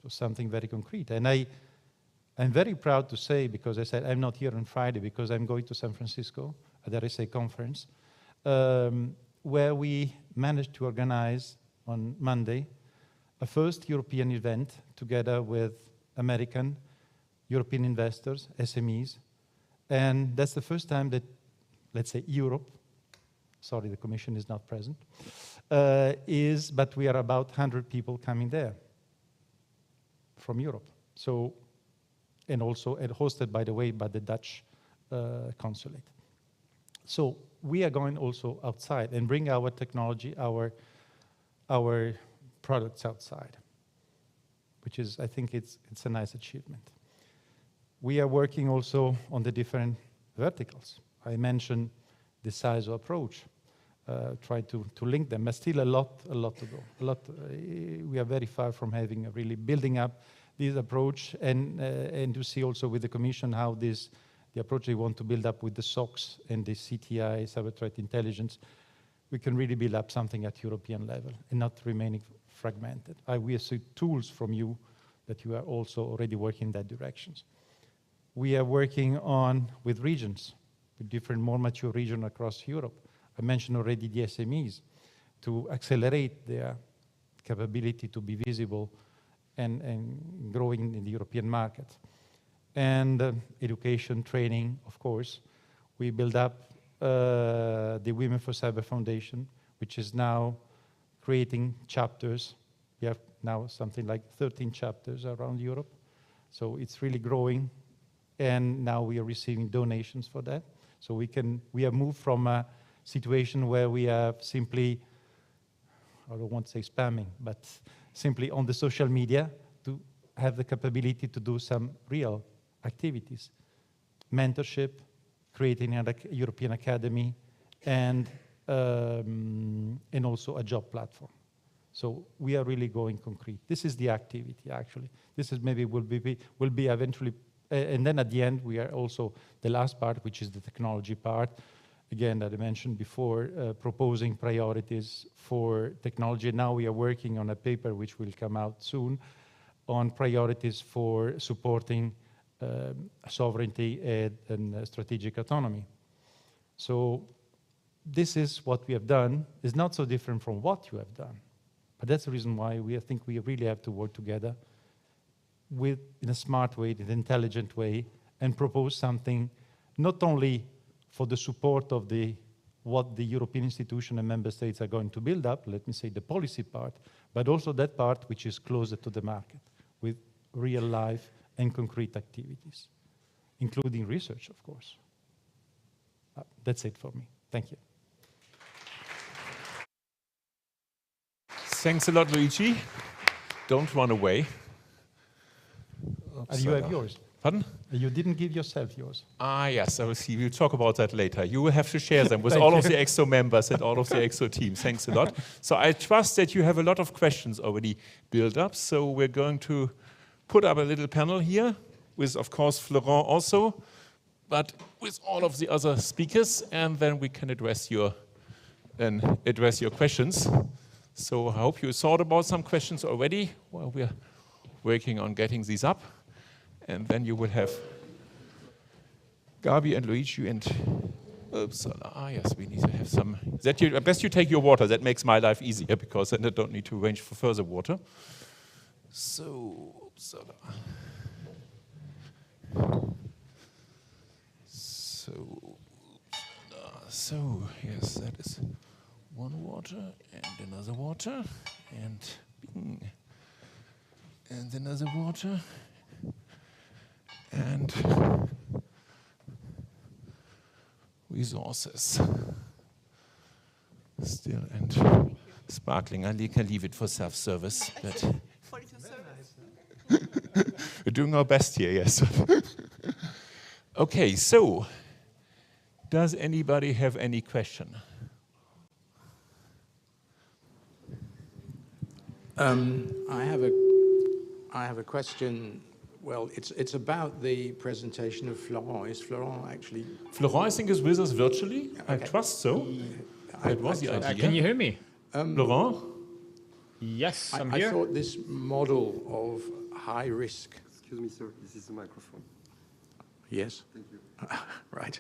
So something very concrete. And I'm very proud to say, because I said I'm not here on Friday because I'm going to San Francisco at the RSA conference, where we managed to organize on Monday a first European event together with American, European investors, SMEs. And that's the first time that, let's say, Europe, sorry, the Commission is not present, but we are about 100 people coming there from Europe. So, and also hosted, by the way, by the Dutch consulate. So we are going also outside and bring our technology, our products outside, which is, I think it's a nice achievement. We are working also on the different verticals. I mentioned the CISO approach, try to link them, but still a lot to go. We are very far from having really building up this approach and to see also with the Commission how the approach they want to build up with the SOCs and the CTI, cyber threat intelligence, we can really build up something at European level and not remaining fragmented. We see tools from you that you are also already working in that directions. We are working with regions, with different more mature regions across Europe. I mentioned already the SMEs to accelerate their capability to be visible and growing in the European market. And education, training, of course. We build up the Women for Cyber Foundation, which is now creating chapters. We have now something like 13 chapters around Europe. So it's really growing. And now we are receiving donations for that. So we have moved from a situation where we have simply, I don't want to say spamming, but simply on the social media to have the capability to do some real activities. Mentorship, creating a European academy, and also a job platform. So we are really going concrete. This is the activity, actually. This is maybe will be eventually, and then at the end we are also the last part, which is the technology part. Again, that I mentioned before, proposing priorities for technology. Now we are working on a paper which will come out soon on priorities for supporting sovereignty and strategic autonomy. So this is what we have done. It's not so different from what you have done. But that's the reason why I think we really have to work together in a smart way, in an intelligent way, and propose something not only for the support of what the European institutions and member states are going to build up, let me say the policy part, but also that part which is closer to the market with real life and concrete activities, including research, of course. That's it for me. Thank you. Thanks a lot, Luigi. Don't run away. And you have yours. Pardon? You didn't give yourself yours. Ah, yes, I will see. We'll talk about that later. You will have to share them with all of the ECSO members and all of the ECSO teams. Thanks a lot. So I trust that you have a lot of questions already built up. So we're going to put up a little panel here with, of course, Florent also, but with all of the other speakers, and then we can address your questions. So I hope you thought about some questions already while we're working on getting these up. And then you will have Gabi and Luigi and Uppsala. Ah, yes, we need to have some. Best you take your water. That makes my life easier because then I don't need to arrange for further water. So, Uppsala. So, yes, that is one water and another water and bing, and another water. And resources. Still and sparkling. I can leave it for self-service. But we're doing our best here, yes. Okay, so does anybody have any question? I have a question. Well, it's about the presentation of Florent. Is Florent actually... Florent, I think, is with us virtually. Okay. I trust so. That was the idea. Can you hear me? Laurent? Yes, I'm here. I thought this model of high risk... Excuse me, sir. This is the microphone. Yes? Thank you. Right.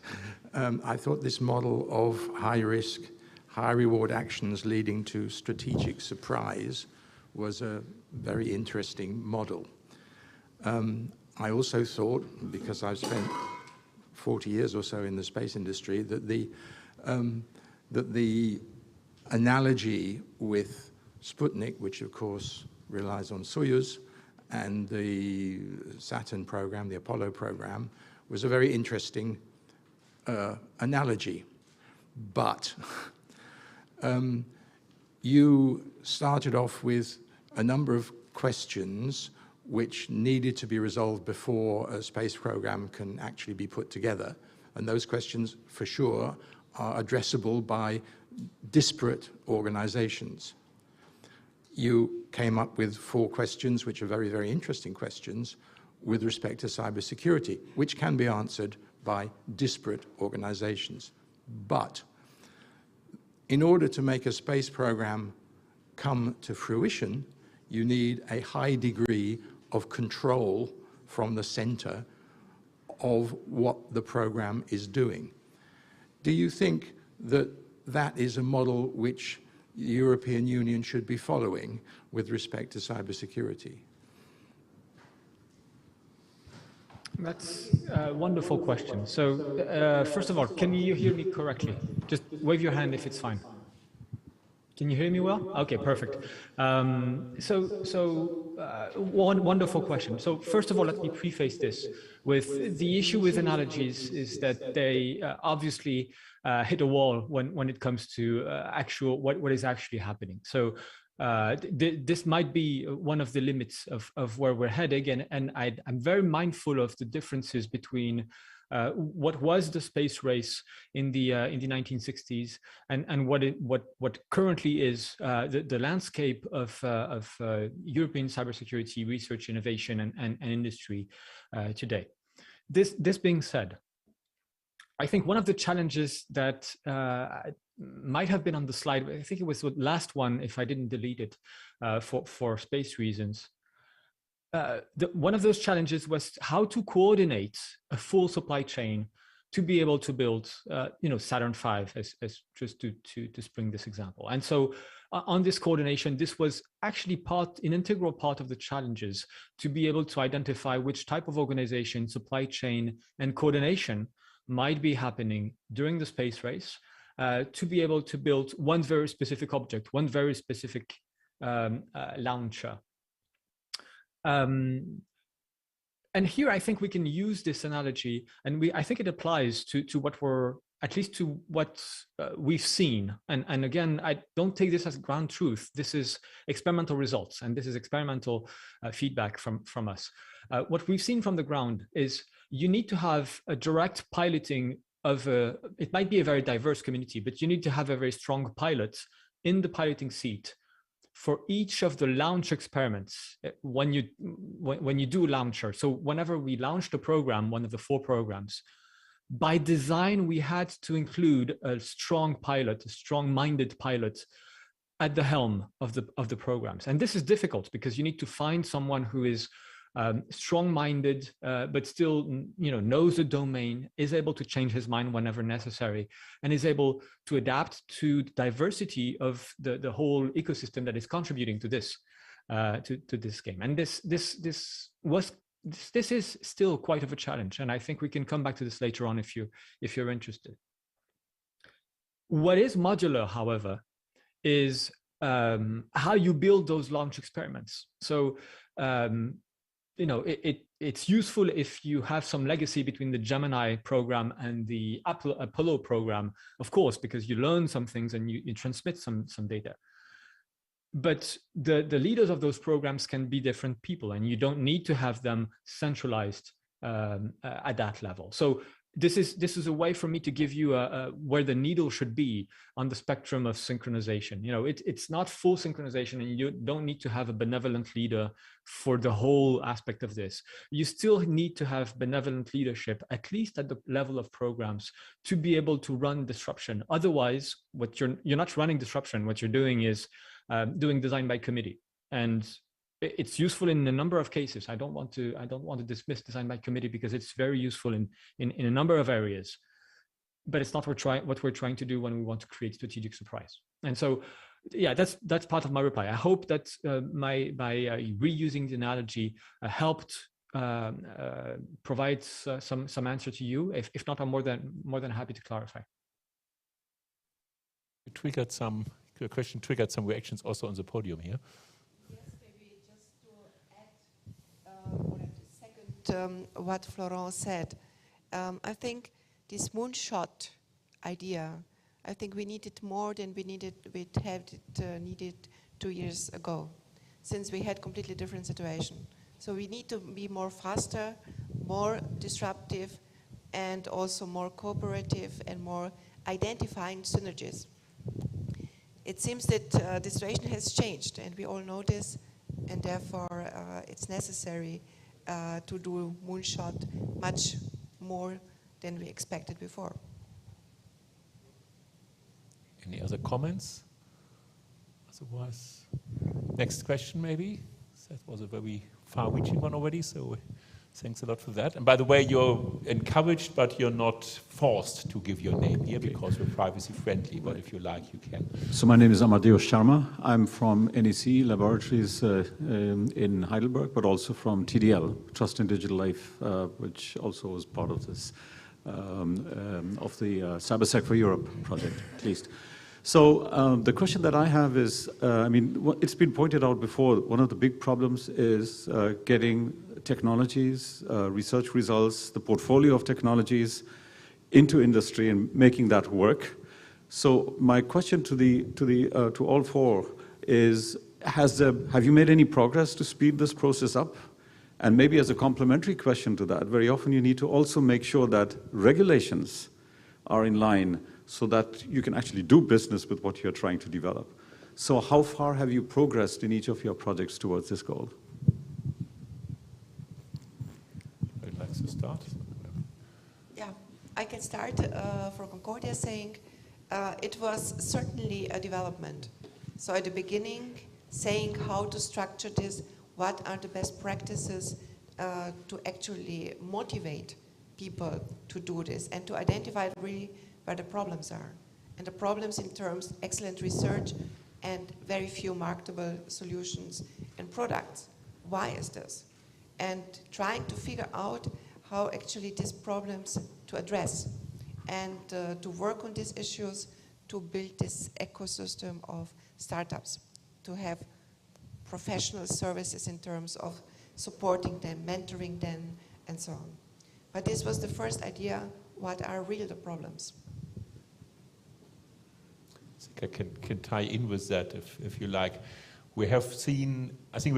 I thought this model of high risk, high reward actions leading to strategic surprise was a very interesting model. I also thought, because I've spent 40 years or so in the space industry, that the analogy with Sputnik, which of course relies on Soyuz, and the Saturn program, the Apollo program, was a very interesting analogy. But you started off with a number of questions which needed to be resolved before a space program can actually be put together. And those questions, for sure, are addressable by disparate organizations. You came up with 4 questions, which are very, very interesting questions, with respect to cybersecurity, which can be answered by disparate organizations. But in order to make a space program come to fruition, you need a high degree of control from the center of what the program is doing. Do you think that that is a model which the European Union should be following with respect to cybersecurity? That's a wonderful question. So, first of all, can you hear me correctly? Just wave your hand if it's fine. Can you hear me well? Okay, perfect. One wonderful question. So first of all, let me preface this with the issue with analogies is that they obviously hit a wall when it comes to what is actually happening. So this might be one of the limits of where we're heading, and I'm very mindful of the differences between what was the space race in the 1960s and what currently is the landscape of European cybersecurity research, innovation, and industry today. This being said, I think one of the challenges that might have been on the slide, I think it was the last one if I didn't delete it for space reasons, one of those challenges was how to coordinate a full supply chain to be able to build, Saturn V, as just to spring this example. And so on this coordination, this was actually an integral part of the challenges to be able to identify which type of organization, supply chain, and coordination might be happening during the space race to be able to build one very specific object, one very specific launcher. And here I think we can use this analogy, and I think it applies to what we've seen. And again, I don't take this as ground truth. This is experimental results, and this is experimental feedback from us. What we've seen from the ground is you need to have a direct piloting of it might be a very diverse community, but you need to have a very strong pilot in the piloting seat for each of the launch experiments when you do launcher. So whenever we launched a program, one of the 4 programs, by design, we had to include a strong pilot, a strong-minded pilot at the helm of the programs. And this is difficult because you need to find someone who is strong-minded, but still, knows the domain, is able to change his mind whenever necessary, and is able to adapt to the diversity of the whole ecosystem that is contributing to this game. And this is still quite of a challenge, and I think we can come back to this later on if you're interested. What is modular, however, is how you build those launch experiments. So it's useful if you have some legacy between the Gemini program and the Apollo program, of course, because you learn some things and you transmit some data. But the leaders of those programs can be different people, and you don't need to have them centralized at that level. So this is a way for me to give you where the needle should be on the spectrum of synchronization. It's not full synchronization, and you don't need to have a benevolent leader for the whole aspect of this. You still need to have benevolent leadership, at least at the level of programs, to be able to run disruption. Otherwise, you're not running disruption. What you're doing is doing design by committee, and it's useful in a number of cases. I don't want to dismiss design by committee because it's very useful in a number of areas, but it's not what we're trying to do when we want to create strategic surprise. And so, yeah, that's part of my reply. I hope that by reusing the analogy helped provide some answer to you. If not, I'm more than happy to clarify. The question triggered some reactions also on the podium here. What Florent said. I think this moonshot idea, I think we need it more than we needed 2 years ago, since we had completely different situation. So we need to be more faster, more disruptive, and also more cooperative and more identifying synergies. It seems that the situation has changed, and we all know this, and therefore it's necessary to do moonshot much more than we expected before. Any other comments? Otherwise, next question maybe. That was a very far-reaching one already, so thanks a lot for that. And by the way, you're encouraged, but you're not forced to give your name here because we're privacy friendly, but if you like, you can. So my name is Amadeus Sharma. I'm from NEC Laboratories in Heidelberg, but also from TDL, Trust in Digital Life, which also was part of this, of the CyberSec for Europe project, at least. So the question that I have is, it's been pointed out before, one of the big problems is getting technologies, research results, the portfolio of technologies into industry and making that work. So my question to all 4 is, have you made any progress to speed this process up? And maybe as a complementary question to that, very often you need to also make sure that regulations are in line so that you can actually do business with what you're trying to develop. So how far have you progressed in each of your projects towards this goal? I'd like to start. Yeah, I can start for Concordia saying it was certainly a development. So at the beginning, saying how to structure this, what are the best practices to actually motivate people to do this and to identify really where the problems are. And the problems in terms of excellent research and very few marketable solutions and products. Why is this? And trying to figure out how actually these problems to address and to work on these issues to build this ecosystem of startups, to have professional services in terms of supporting them, mentoring them, and so on. But this was the first idea, what are really the problems? I can tie in with that if you like. We have seen, I think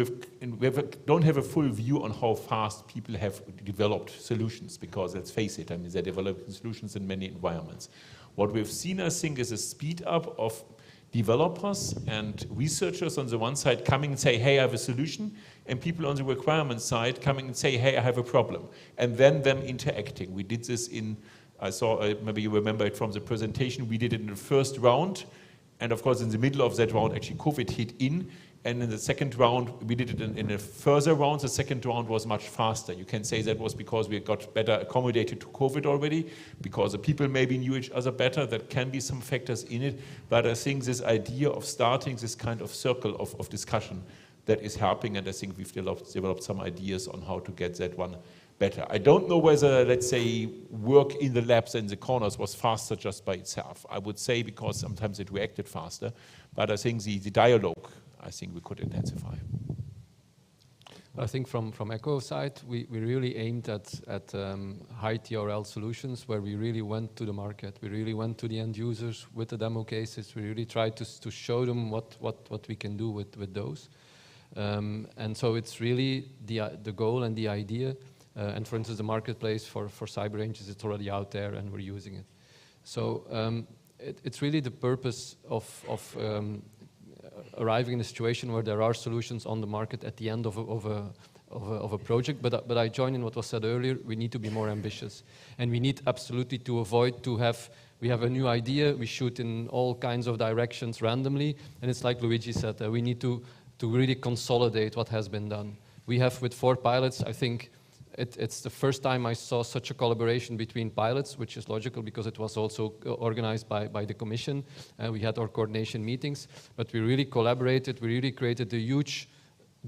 don't have a full view on how fast people have developed solutions, because let's face it, I mean, they're developing solutions in many environments. What we've seen, I think, is a speed up of developers and researchers on the one side coming and say, hey, I have a solution, and people on the requirement side coming and say, hey, I have a problem, and then them interacting. We did this I saw, maybe you remember it from the presentation, we did it in the first round, and of course in the middle of that round actually COVID hit in, and in the second round we did it in a further round. The second round was much faster. You can say that was because we got better accommodated to COVID already, because the people maybe knew each other better. That can be some factors in it, but I think this idea of starting this kind of circle of discussion, that is helping, and I think we've developed some ideas on how to get that one better. I don't know whether, let's say, work in the labs and the corners was faster just by itself. I would say because sometimes it reacted faster, but I think the dialogue, I think we could intensify. I think from ECHO side, we really aimed at high TRL solutions where we really went to the market. We really went to the end users with the demo cases. We really tried to show them what we can do with those. And so it's really the goal and the idea. And for instance, the marketplace for cyber ranges, it's already out there and we're using it. So it's really the purpose of arriving in a situation where there are solutions on the market at the end of a project. But I join in what was said earlier. We need to be more ambitious, and we need absolutely to avoid to have. We have a new idea. We shoot in all kinds of directions randomly, and it's like Luigi said. We need to really consolidate what has been done. We have with 4 pilots. I think it's the first time I saw such a collaboration between pilots, which is logical because it was also organized by the Commission. We had our coordination meetings, but we really collaborated. We really created a huge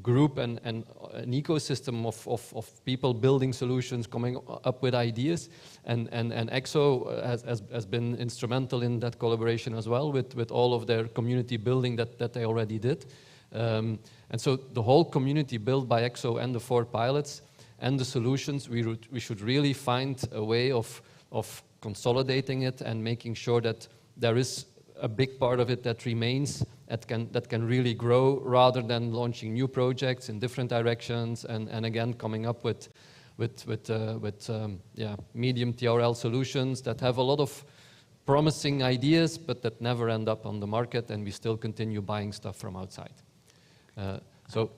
group and an ecosystem of people building solutions, coming up with ideas. And ECSO has been instrumental in that collaboration as well with all of their community building that they already did. And so the whole community built by ECSO and the 4 pilots and the solutions, we should really find a way of consolidating it and making sure that there is a big part of it that remains, that can really grow, rather than launching new projects in different directions and again coming up with medium TRL solutions that have a lot of promising ideas, but that never end up on the market, and we still continue buying stuff from outside. So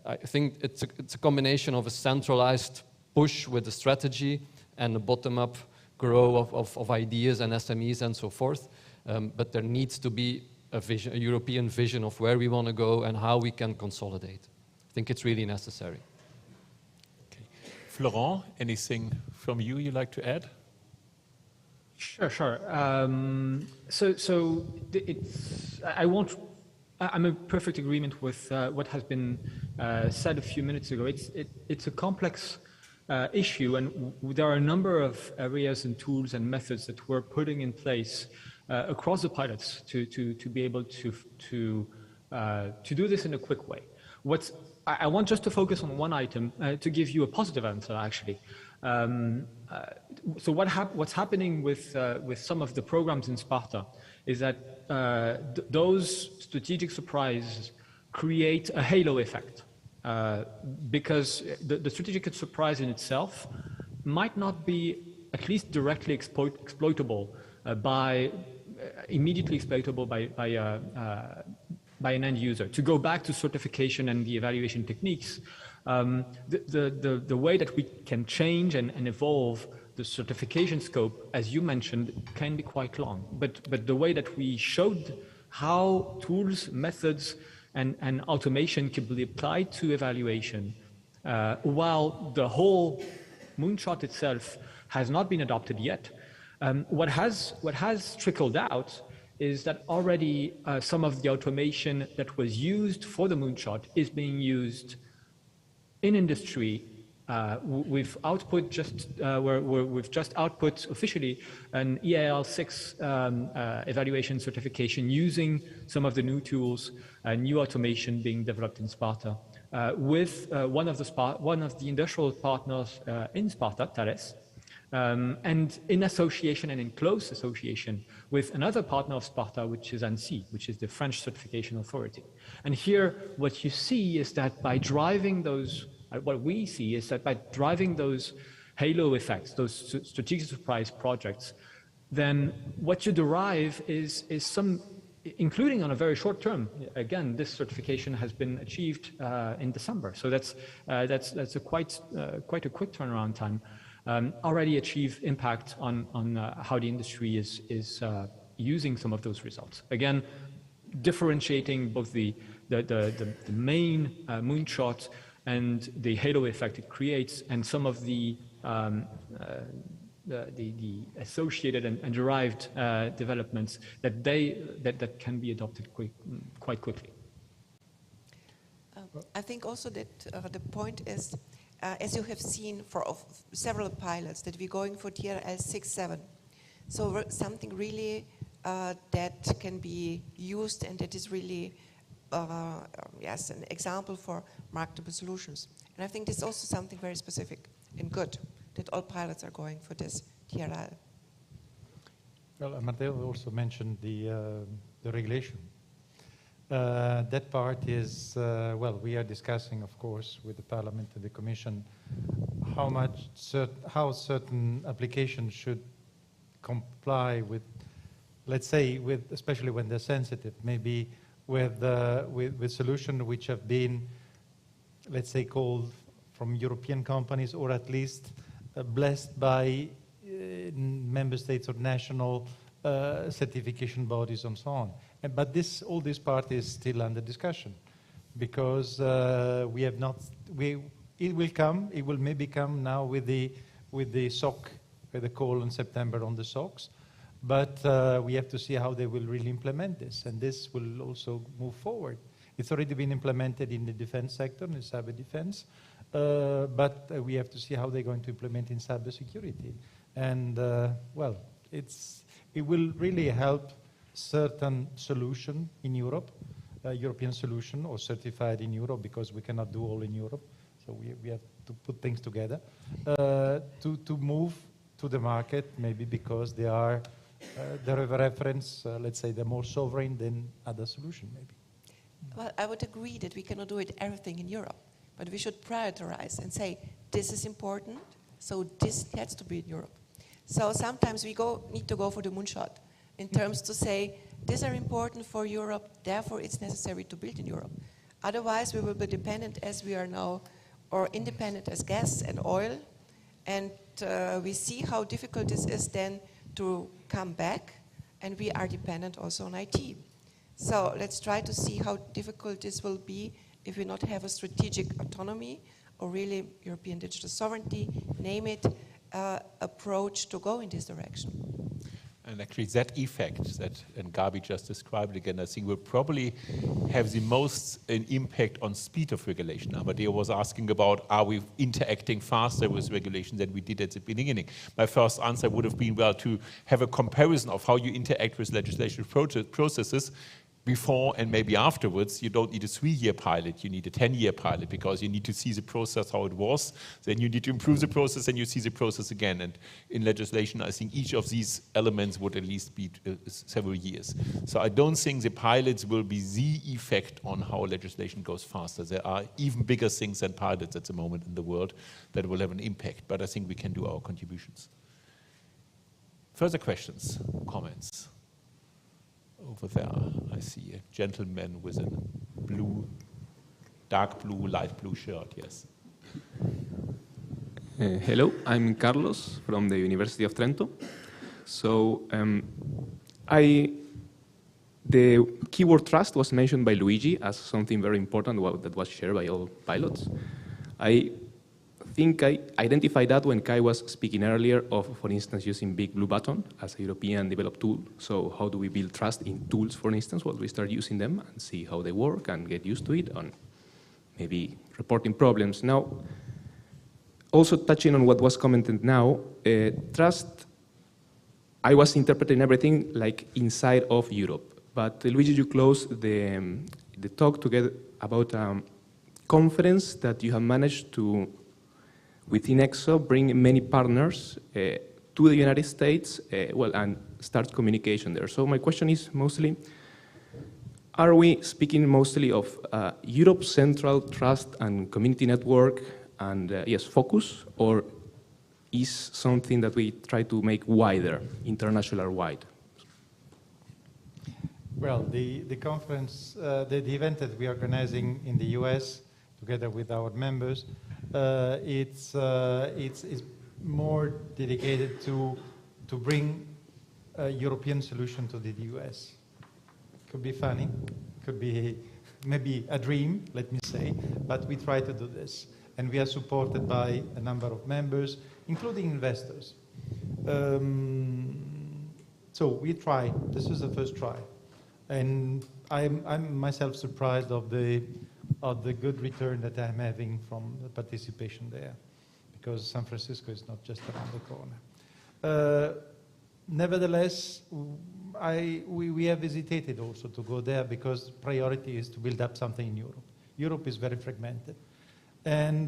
I think it's a combination of a centralized push with a strategy and a bottom-up grow of ideas and SMEs and so forth. But there needs to be a European vision of where we want to go and how we can consolidate. I think it's really necessary. Okay. Florent, anything from you you'd like to add? Sure. I'm in perfect agreement with what has been said a few minutes ago. It's a complex issue, and there are a number of areas and tools and methods that we're putting in place across the pilots to be able to do this in a quick way. I want just to focus on one item to give you a positive answer, actually. So what's happening with some of the programs in SPARTA is that those strategic surprises create a halo effect, because the strategic surprise in itself might not be at least directly immediately exploitable by an end user. To go back to certification and the evaluation techniques, the way that we can change and evolve the certification scope, as you mentioned, can be quite long. But the way that we showed how tools, methods and automation can be applied to evaluation, while the whole moonshot itself has not been adopted yet. What has trickled out is that already some of the automation that was used for the moonshot is being used in industry. We've just output officially an EAL6 evaluation certification using some of the new tools, new automation being developed in SPARTA, with one of the industrial partners in SPARTA, Thales, and in association and in close association with another partner of SPARTA, which is ANSSI, which is the French certification authority. And here, what you see is that by driving those, what we see is that by driving those halo effects, those strategic surprise projects, then what you derive is some, including on a very short term. Again, this certification has been achieved in December, so that's a quite a quick turnaround time. Already achieve impact on how the industry is using some of those results. Again, differentiating both the main moonshot and the halo effect it creates, and some of the associated and derived developments that can be adopted quite quickly. I think also that the point is, as you have seen for several pilots, that we're going for TRL 6.7. So something really that can be used and that is really, yes, an example for marketable solutions. And I think this is also something very specific and good, that all pilots are going for this TRL. Well, Matteo also mentioned the regulation. That part is, well, we are discussing, of course, with the Parliament and the Commission, how certain applications should comply with, let's say, especially when they're sensitive, maybe with solutions which have been, let's say, called from European companies, or at least blessed by member states or national certification bodies and so on. But all this part is still under discussion, because we have not. It will come. It will maybe come now with the SOC, with the call in September on the SOCs. But we have to see how they will really implement this, and this will also move forward. It's already been implemented in the defense sector, in the cyber defense, but we have to see how they're going to implement in cybersecurity. And well, it will really help certain solution in Europe, European solution, or certified in Europe, because we cannot do all in Europe. So we have to put things together to move to the market, maybe because they are the reference, let's say, they're more sovereign than other solutions, maybe. Well, I would agree that we cannot do everything in Europe, but we should prioritize and say, this is important, so this has to be in Europe. So sometimes we need to go for the moonshot in terms to say, these are important for Europe, therefore it's necessary to build in Europe. Otherwise, we will be dependent as we are now, or independent as gas and oil, and we see how difficult this is then to come back, and we are dependent also on IT. So let's try to see how difficult this will be if we not have a strategic autonomy, or really European digital sovereignty, name it, approach to go in this direction. And actually that effect that, and Gabi just described it again, I think will probably have the most an impact on speed of regulation. Amadeo was asking about, are we interacting faster with regulation than we did at the beginning? My first answer would have been, well, to have a comparison of how you interact with legislative processes before and maybe afterwards. You don't need a 3-year pilot, you need a 10-year pilot, because you need to see the process how it was, then you need to improve the process, and you see the process again. And in legislation, I think each of these elements would at least be several years. So I don't think the pilots will be the effect on how legislation goes faster. There are even bigger things than pilots at the moment in the world that will have an impact, but I think we can do our contributions. Further questions, comments? Over there, I see a gentleman with a blue, dark blue, light blue shirt, yes. Hello, I'm Carlos from the University of Trento. So The keyword trust was mentioned by Luigi as something very important that was shared by all pilots. I think I identified that when Kai was speaking earlier of, for instance, using Big Blue Button as a European developed tool. So how do we build trust in tools, for instance? Well, we start using them and see how they work and get used to it and maybe reporting problems. Now, also touching on what was commented now, trust, I was interpreting everything like inside of Europe. But Luigi, you closed the talk together about a conference that you have managed to, within ECSO, bring many partners to the United States, and start communication there. So my question is mostly, are we speaking mostly of Europe Central Trust and Community Network and, yes, focus, or is something that we try to make wider, international wide? Well, the conference, the event that we are organizing in the US, together with our members, it's more dedicated to bring a European solution to the US. Could be funny, could be maybe a dream, let me say, but we try to do this. And we are supported by a number of members, including investors. So we try, this is the first try. And I'm myself surprised of the good return that I'm having from the participation there, because San Francisco is not just around the corner. Nevertheless, we have hesitated also to go there because priority is to build up something in Europe. Europe is very fragmented, and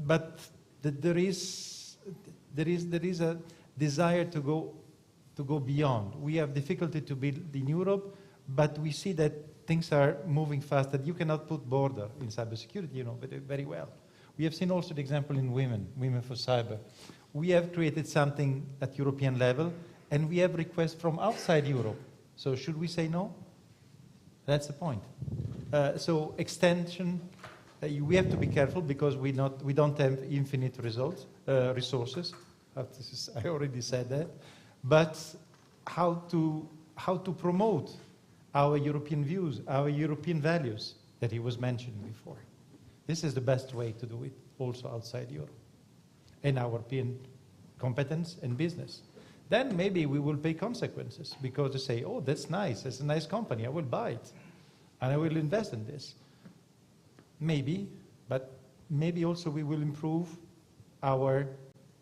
but there is a desire to go beyond. We have difficulty to build in Europe. But we see that things are moving fast, that you cannot put border in cybersecurity, you know, very well. We have seen also the example in Women for Cyber. We have created something at European level, and we have requests from outside Europe. So should we say no? That's the point. So extension, we have to be careful because we don't have infinite resources. I already said that. But how to promote our European views, our European values that he was mentioning before. This is the best way to do it, also outside Europe, and our European competence and business. Then maybe we will pay consequences because they say, oh, that's nice, it's a nice company, I will buy it, and I will invest in this. Maybe, but maybe also we will improve our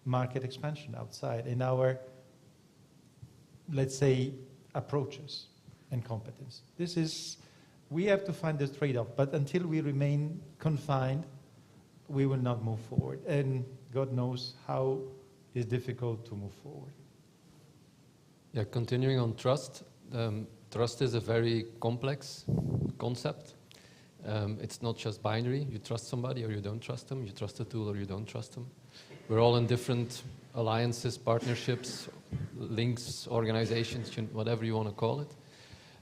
market expansion outside and our, let's say, approaches and competence. We have to find this trade-off, but until we remain confined, we will not move forward. And God knows how it's difficult to move forward. Yeah, continuing on trust. Trust is a very complex concept. It's not just binary. You trust somebody or you don't trust them. You trust a tool or you don't trust them. We're all in different alliances, partnerships, links, organizations, whatever you want to call it.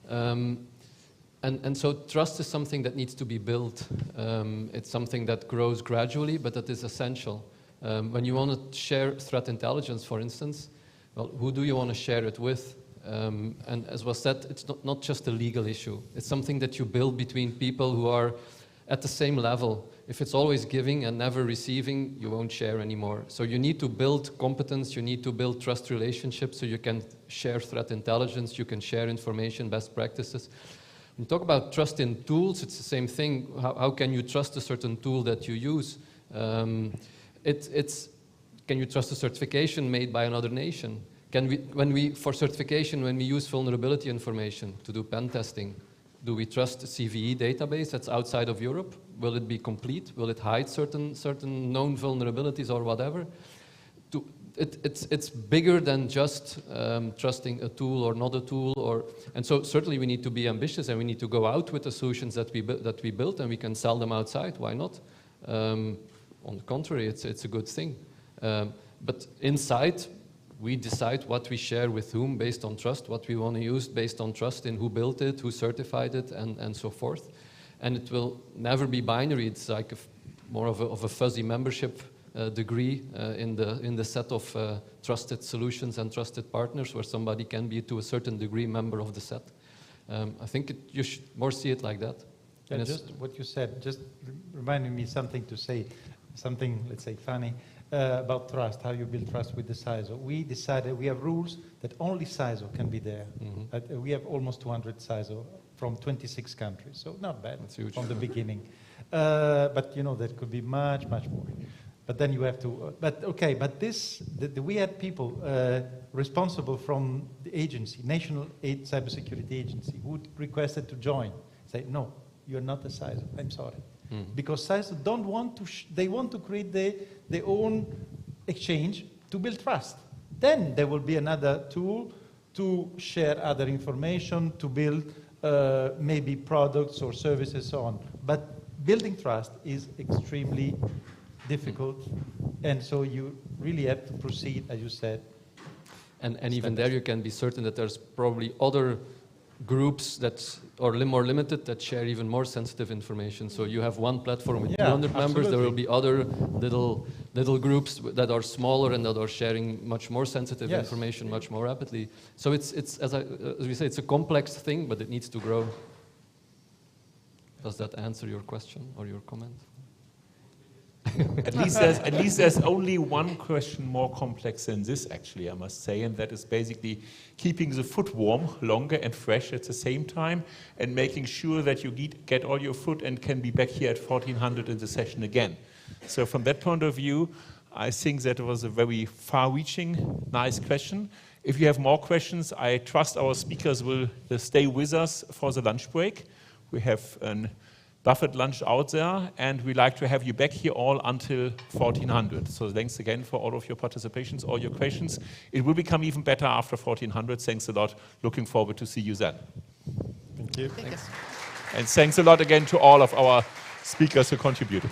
And so trust is something that needs to be built. It's something that grows gradually, but that is essential. When you want to share threat intelligence, for instance, well, who do you want to share it with? And as was said, it's not just a legal issue. It's something that you build between people who are at the same level. If it's always giving and never receiving, you won't share anymore. So you need to build competence, you need to build trust relationships so you can share threat intelligence, you can share information, best practices. When you talk about trust in tools, it's the same thing. How can you trust a certain tool that you use? Can you trust a certification made by another nation? For certification, when we use vulnerability information to do pen testing, do we trust a CVE database that's outside of Europe? Will it be complete? Will it hide certain known vulnerabilities or whatever? It's bigger than just trusting a tool or not a tool. And so certainly we need to be ambitious and we need to go out with the solutions that we built and we can sell them outside. Why not? On the contrary, it's a good thing. But inside, we decide what we share with whom based on trust, what we want to use based on trust in who built it, who certified it, and so forth. And it will never be binary. It's like more of a fuzzy membership degree in the set of trusted solutions and trusted partners, where somebody can be to a certain degree member of the set. I think you should more see it like that. Yeah, just what you said, just reminded me something to say, something, let's say, funny, about trust, how you build trust with the CISO. We decided, we have rules that only CISO can be there. We have almost 200 CISO from 26 countries, so not bad from the beginning. But you know, that could be much, much more. But then you have to, but okay, but this, we had people responsible from the agency, National Cybersecurity Agency, who requested to join. Say, no, you're not a CISO, I'm sorry. Because CISO don't want to, they want to create their own exchange to build trust. Then there will be another tool to share other information, to build maybe products or services, so on. But building trust is extremely difficult, and so you really have to proceed, as you said. And even there you can be certain that there's probably other groups that are more limited that share even more sensitive information. So you have one platform with 200 members, there will be other little groups that are smaller and that are sharing much more sensitive information much more rapidly. So it's as we say, it's a complex thing, but it needs to grow. Does that answer your question or your comment? At least there's only one question more complex than this, actually, I must say, and that is basically keeping the food warm longer and fresh at the same time, and making sure that you get all your food and can be back here at 1400 in the session again. So from that point of view, I think that was a very far-reaching, nice question. If you have more questions, I trust our speakers will stay with us for the lunch break. We have a buffet lunch out there, and we like to have you back here all until 1400. So thanks again for all of your participations, all your questions. It will become even better after 1400. Thanks a lot. Looking forward to see you then. Thank you. Thanks. And thanks a lot again to all of our speakers who contributed.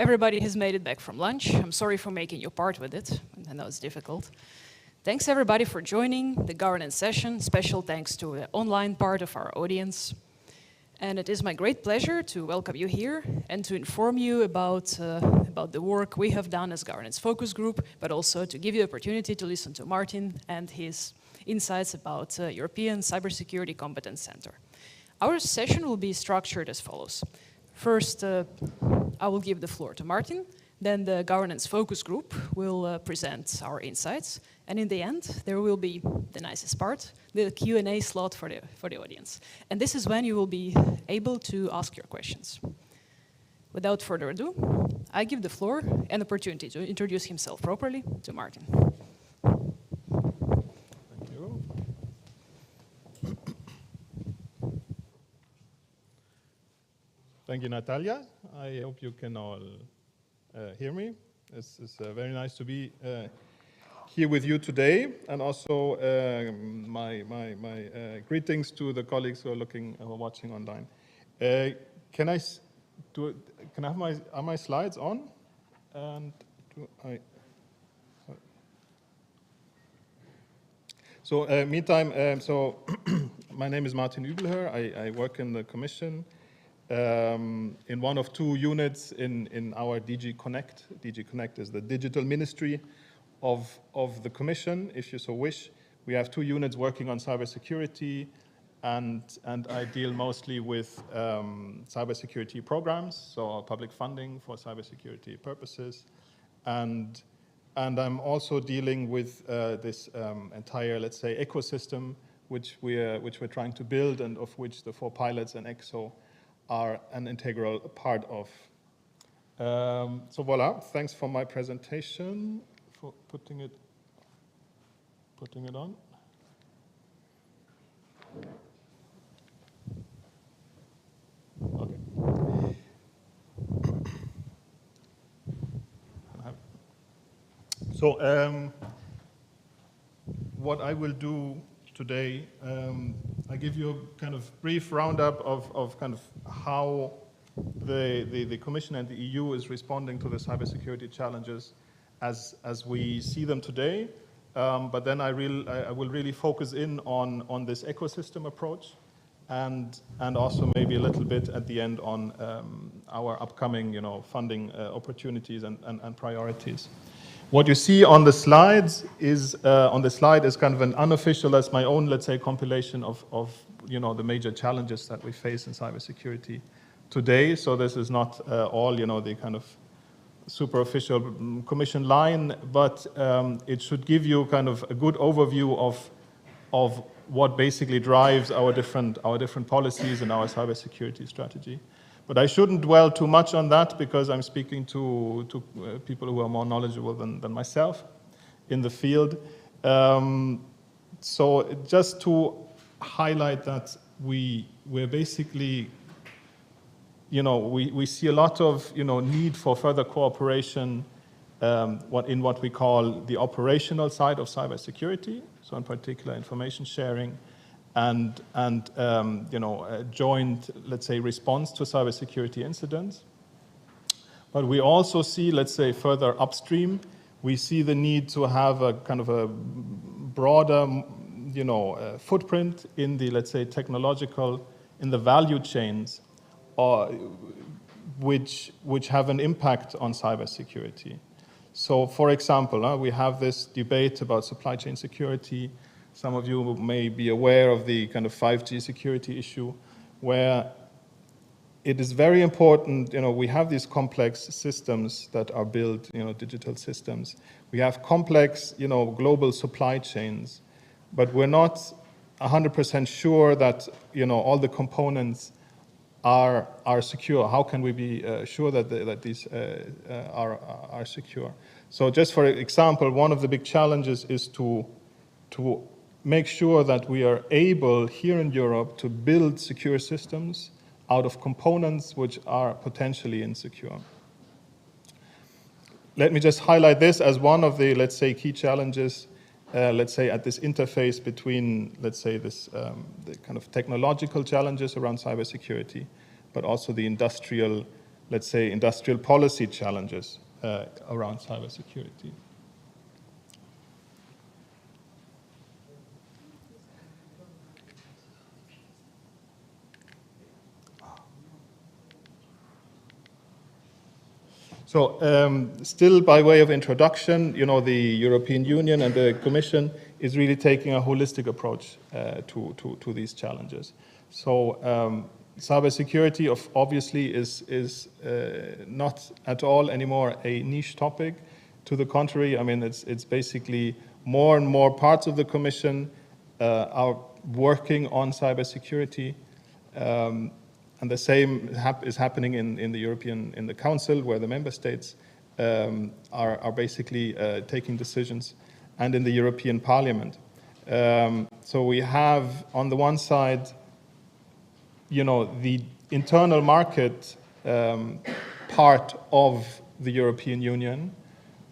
everybody has made it back from lunch. I'm sorry for making you part with it. I know it's difficult. Thanks everybody for joining the governance session. Special thanks to the online part of our audience. And it is my great pleasure to welcome you here and to inform you about the work we have done as Governance Focus Group, but also to give you the opportunity to listen to Martin and his insights about European Cybersecurity Competence Center. Our session will be structured as follows. First, I will give the floor to Martin. Then the Governance Focus Group will present our insights. And in the end, there will be the nicest part, the Q&A slot for the audience. And this is when you will be able to ask your questions. Without further ado, I give the floor and opportunity to introduce himself properly to Martin. Thank you. Thank you, Natalia. I hope you can all hear me. It's very nice to be here with you today, and also my greetings to the colleagues who are watching online. Can I have are my slides on? And meantime, my name is Martin Übelhör. I work in the Commission in one of two units in our DG Connect. DG Connect is the digital ministry of the Commission, if you so wish. We have two units working on cybersecurity, and I deal mostly with cybersecurity programs, so public funding for cybersecurity purposes. And I'm also dealing with this entire, let's say, ecosystem which we're trying to build, and of which the 4 pilots and ECSO are an integral part of. So voila, thanks for my presentation, for putting it on. Okay. So what I will do today, I give you a kind of brief roundup of kind of how the Commission and the EU is responding to the cybersecurity challenges as we see them today. But then I will really focus in on this ecosystem approach, and also maybe a little bit at the end on our upcoming, funding opportunities and priorities. What you see on the slides is kind of an unofficial, that's my own, let's say, compilation of the major challenges that we face in cybersecurity today. So this is not all, the kind of super official Commission line, but it should give you kind of a good overview of what basically drives our different policies and our cybersecurity strategy. But I shouldn't dwell too much on that, because I'm speaking to people who are more knowledgeable than myself in the field. So just to highlight that we're basically, we see a lot of need for further cooperation in what we call the operational side of cybersecurity. So in particular, information sharing and a joint, let's say, response to cybersecurity incidents. But we also see, let's say, further upstream, we see the need to have a kind of a broader, footprint in the, let's say, technological, in the value chains, which have an impact on cybersecurity. So, for example, we have this debate about supply chain security. Some of you may be aware of the kind of 5G security issue, where it is very important, we have these complex systems that are built, digital systems. We have complex, global supply chains, but we're not 100% sure that, all the components are secure. How can we be sure that these are secure? So just for example, one of the big challenges is to make sure that we are able here in Europe to build secure systems out of components which are potentially insecure. Let me just highlight this as one of the, let's say, key challenges, let's say, at this interface between, let's say, this the kind of technological challenges around cybersecurity, but also the industrial let's say, industrial policy challenges around cybersecurity. So still by way of introduction, the European Union and the Commission is really taking a holistic approach to these challenges. So cybersecurity obviously is not at all anymore a niche topic. To the contrary, I mean, it's basically more and more parts of the Commission are working on cybersecurity. And the same is happening in the Council, where the member states are basically taking decisions, and in the European Parliament. So we have, on the one side, the internal market part of the European Union,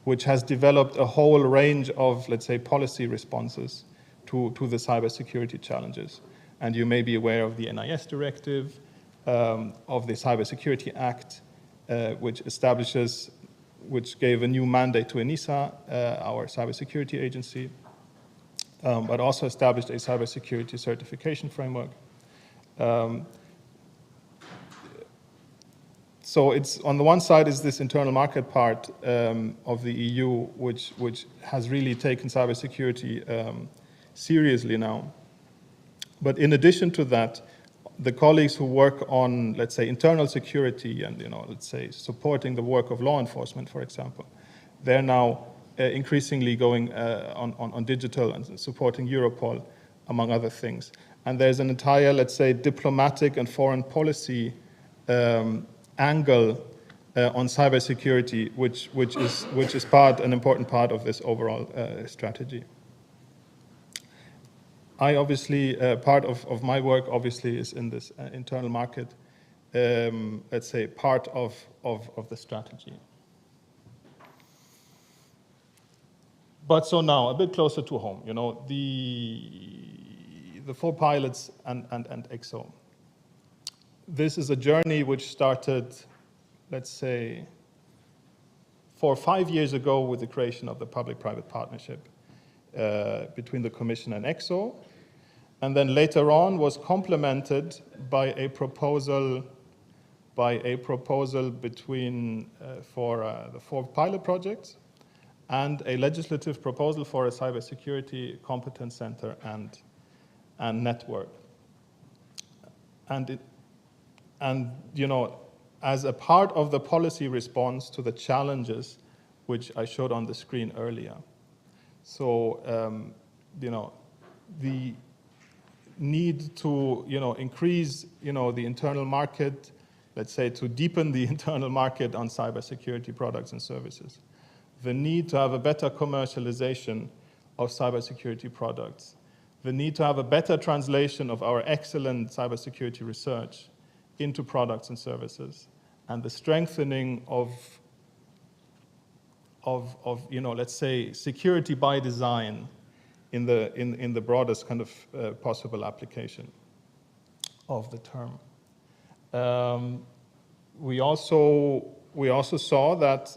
which has developed a whole range of, let's say, policy responses to the cybersecurity challenges. And you may be aware of the NIS directive, of the Cybersecurity Act, which gave a new mandate to ENISA, our cybersecurity agency, but also established a cybersecurity certification framework. So it's, on the one side, is this internal market part of the EU, which has really taken cybersecurity seriously now. But in addition to that, the colleagues who work on, let's say, internal security and, let's say, supporting the work of law enforcement, for example, they're now increasingly going on digital and supporting Europol, among other things. And there's an entire, let's say, diplomatic and foreign policy angle on cybersecurity, which is an important part of this overall strategy. I obviously, part of my work obviously is in this internal market, let's say, part of the strategy. But so now, a bit closer to home, the 4 pilots and ECSO. This is a journey which started, let's say, 4 or 5 years ago with the creation of the public-private partnership between the Commission and ECSO, and then later on was complemented by a proposal between for the 4 pilot projects and a legislative proposal for a cybersecurity competence center and network. And as a part of the policy response to the challenges which I showed on the screen earlier. So, the need to, increase, the internal market, let's say, to deepen the internal market on cybersecurity products and services. The need to have a better commercialization of cybersecurity products. The need to have a better translation of our excellent cybersecurity research into products and services. And the strengthening of let's say, security by design in the broadest kind of possible application of the term. We also saw that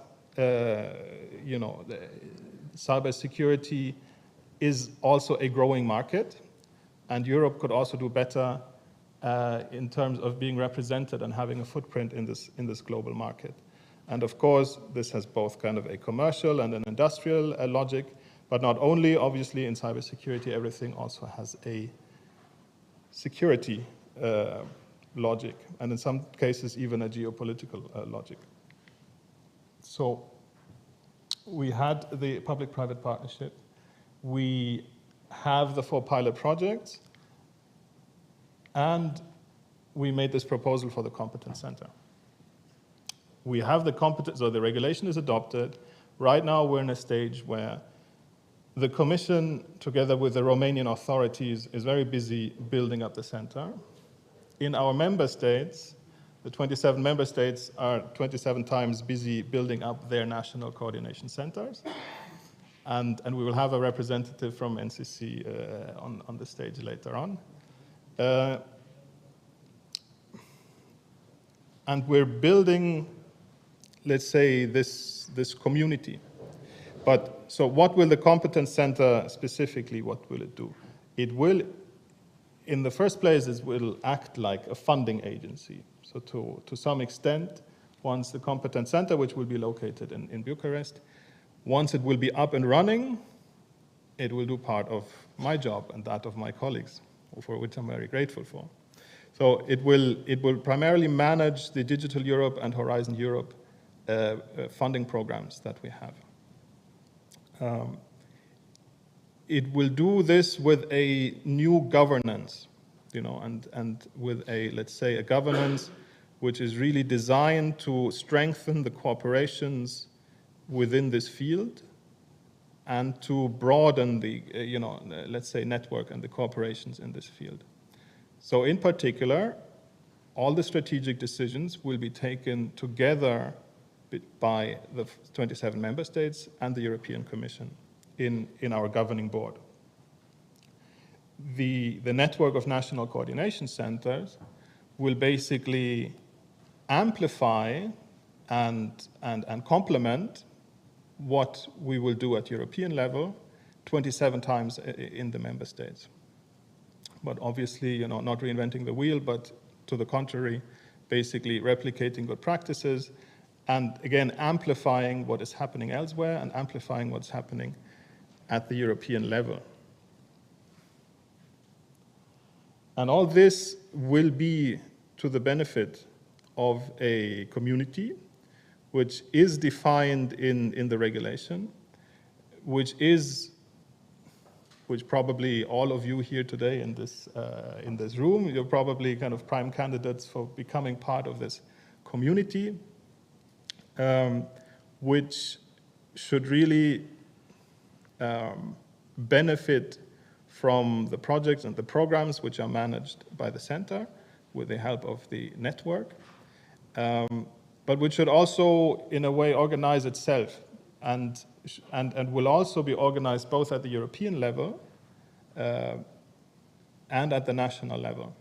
cybersecurity is also a growing market, and Europe could also do better in terms of being represented and having a footprint in this global market. And of course, this has both kind of a commercial and an industrial logic, but not only, obviously, in cybersecurity, everything also has a security logic, and in some cases, even a geopolitical logic. So we had the public-private partnership. We have the 4 pilot projects, and we made this proposal for the Competence Center. We have the competence, so the regulation is adopted. Right now, we're in a stage where the Commission, together with the Romanian authorities, is very busy building up the center. In our member states, the 27 member states are 27 times busy building up their national coordination centers. And we will have a representative from NCC on the stage later on. and we're building, let's say, this community. But so what will the Competence Center specifically, what will it do? It will, in the first place, it will act like a funding agency. So to some extent, once the Competence Center, which will be located in Bucharest, once it will be up and running, it will do part of my job and that of my colleagues, for which I'm very grateful for. So it will primarily manage the Digital Europe and Horizon Europe funding programs that we have. It will do this with a new governance, and with a, let's say, a governance which is really designed to strengthen the cooperations within this field and to broaden the, let's say, network and the cooperations in this field. So in particular, all the strategic decisions will be taken together by the 27 member states and the European Commission in our governing board. The network of national coordination centers will basically amplify and complement what we will do at European level 27 times in the member states. But obviously, not reinventing the wheel, but to the contrary, basically replicating good practices and again, amplifying what is happening elsewhere and amplifying what's happening at the European level. And all this will be to the benefit of a community which is defined in the regulation, which probably all of you here today in this room, you're probably kind of prime candidates for becoming part of this community, which should really benefit from the projects and the programs which are managed by the center with the help of the network, but which should also, in a way, organize itself and will also be organized both at the European level and at the national level.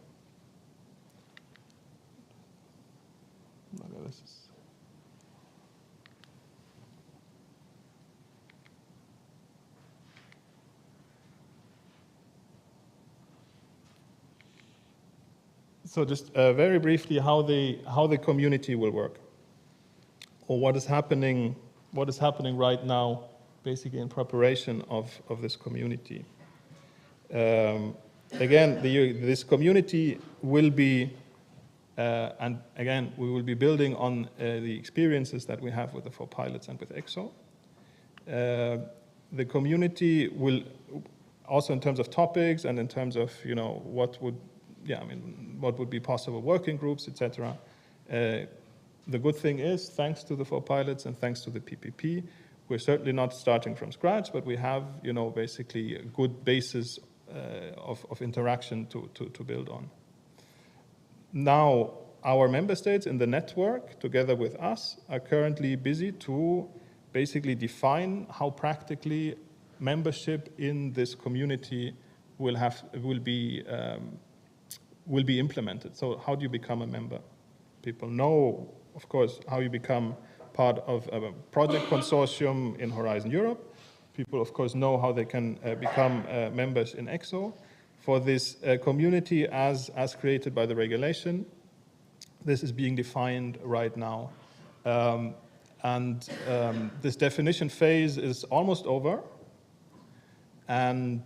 So just very briefly, how the community will work, or what is happening right now, basically in preparation of this community. Again, this community will be, and again, we will be building on the experiences that we have with the 4 pilots and with ECSO. The community will also, in terms of topics and in terms of what would be possible working groups, etc. The good thing is, thanks to the 4 pilots and thanks to the PPP, we're certainly not starting from scratch, but we have, basically a good basis of interaction to build on. Now, our member states in the network, together with us, are currently busy to basically define how practically membership in this community will be implemented. So how do you become a member? People know, of course, how you become part of a project consortium in Horizon Europe. People, of course, know how they can become members in ECSO. For this community as created by the regulation, this is being defined right now. This definition phase is almost over. And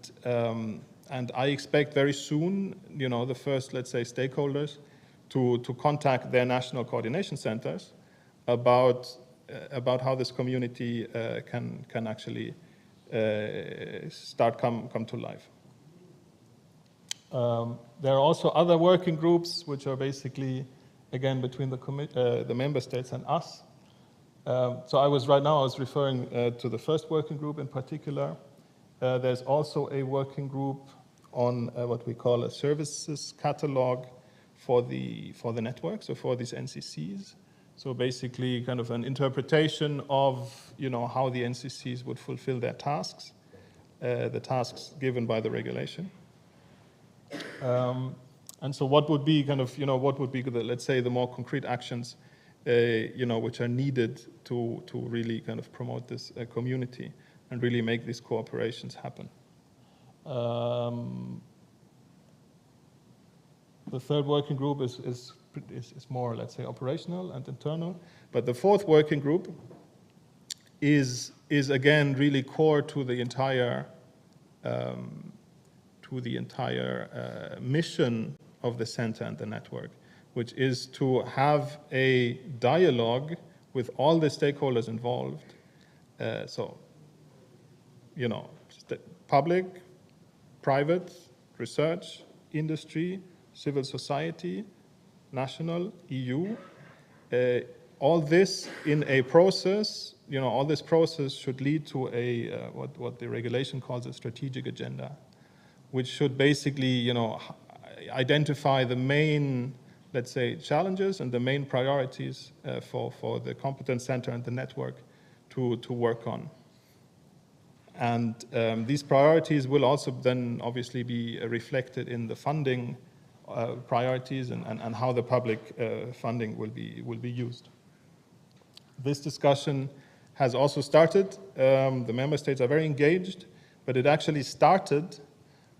I expect very soon, the first, let's say, stakeholders to contact their national coordination centers about how this community can actually come to life. There are also other working groups which are basically, again, between the member states and us. So I was referring to the first working group in particular. There's also a working group on what we call a services catalog for the network, so for these NCCs. So basically kind of an interpretation of how the NCCs would fulfill their tasks, the tasks given by the regulation. And so what would be kind of, what would be the, let's say, the more concrete actions, which are needed to really kind of promote this community and really make these cooperations happen. The third working group is more, let's say, operational and internal. But the fourth working group is again really core to the entire mission of the center and the network, which is to have a dialogue with all the stakeholders involved. Public, private, research, industry, civil society, national, EU, all this in a process, all this process should lead to a, what the regulation calls a strategic agenda, which should basically, identify the main, let's say, challenges and the main priorities for the competence center and the network to work on. And these priorities will also then obviously be reflected in the funding priorities and how the public funding will be used. This discussion has also started. The member states are very engaged, but it actually started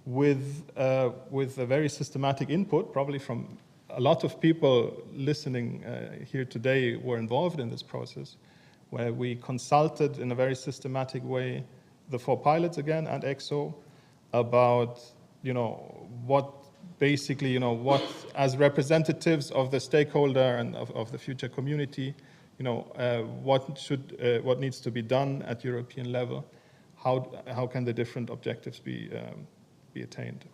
with a very systematic input, probably from a lot of people listening here today were involved in this process, where we consulted in a very systematic way the 4 pilots again and ECSO about, what basically, what as representatives of the stakeholder and of the future community, what needs to be done at European level, how can the different objectives be attained.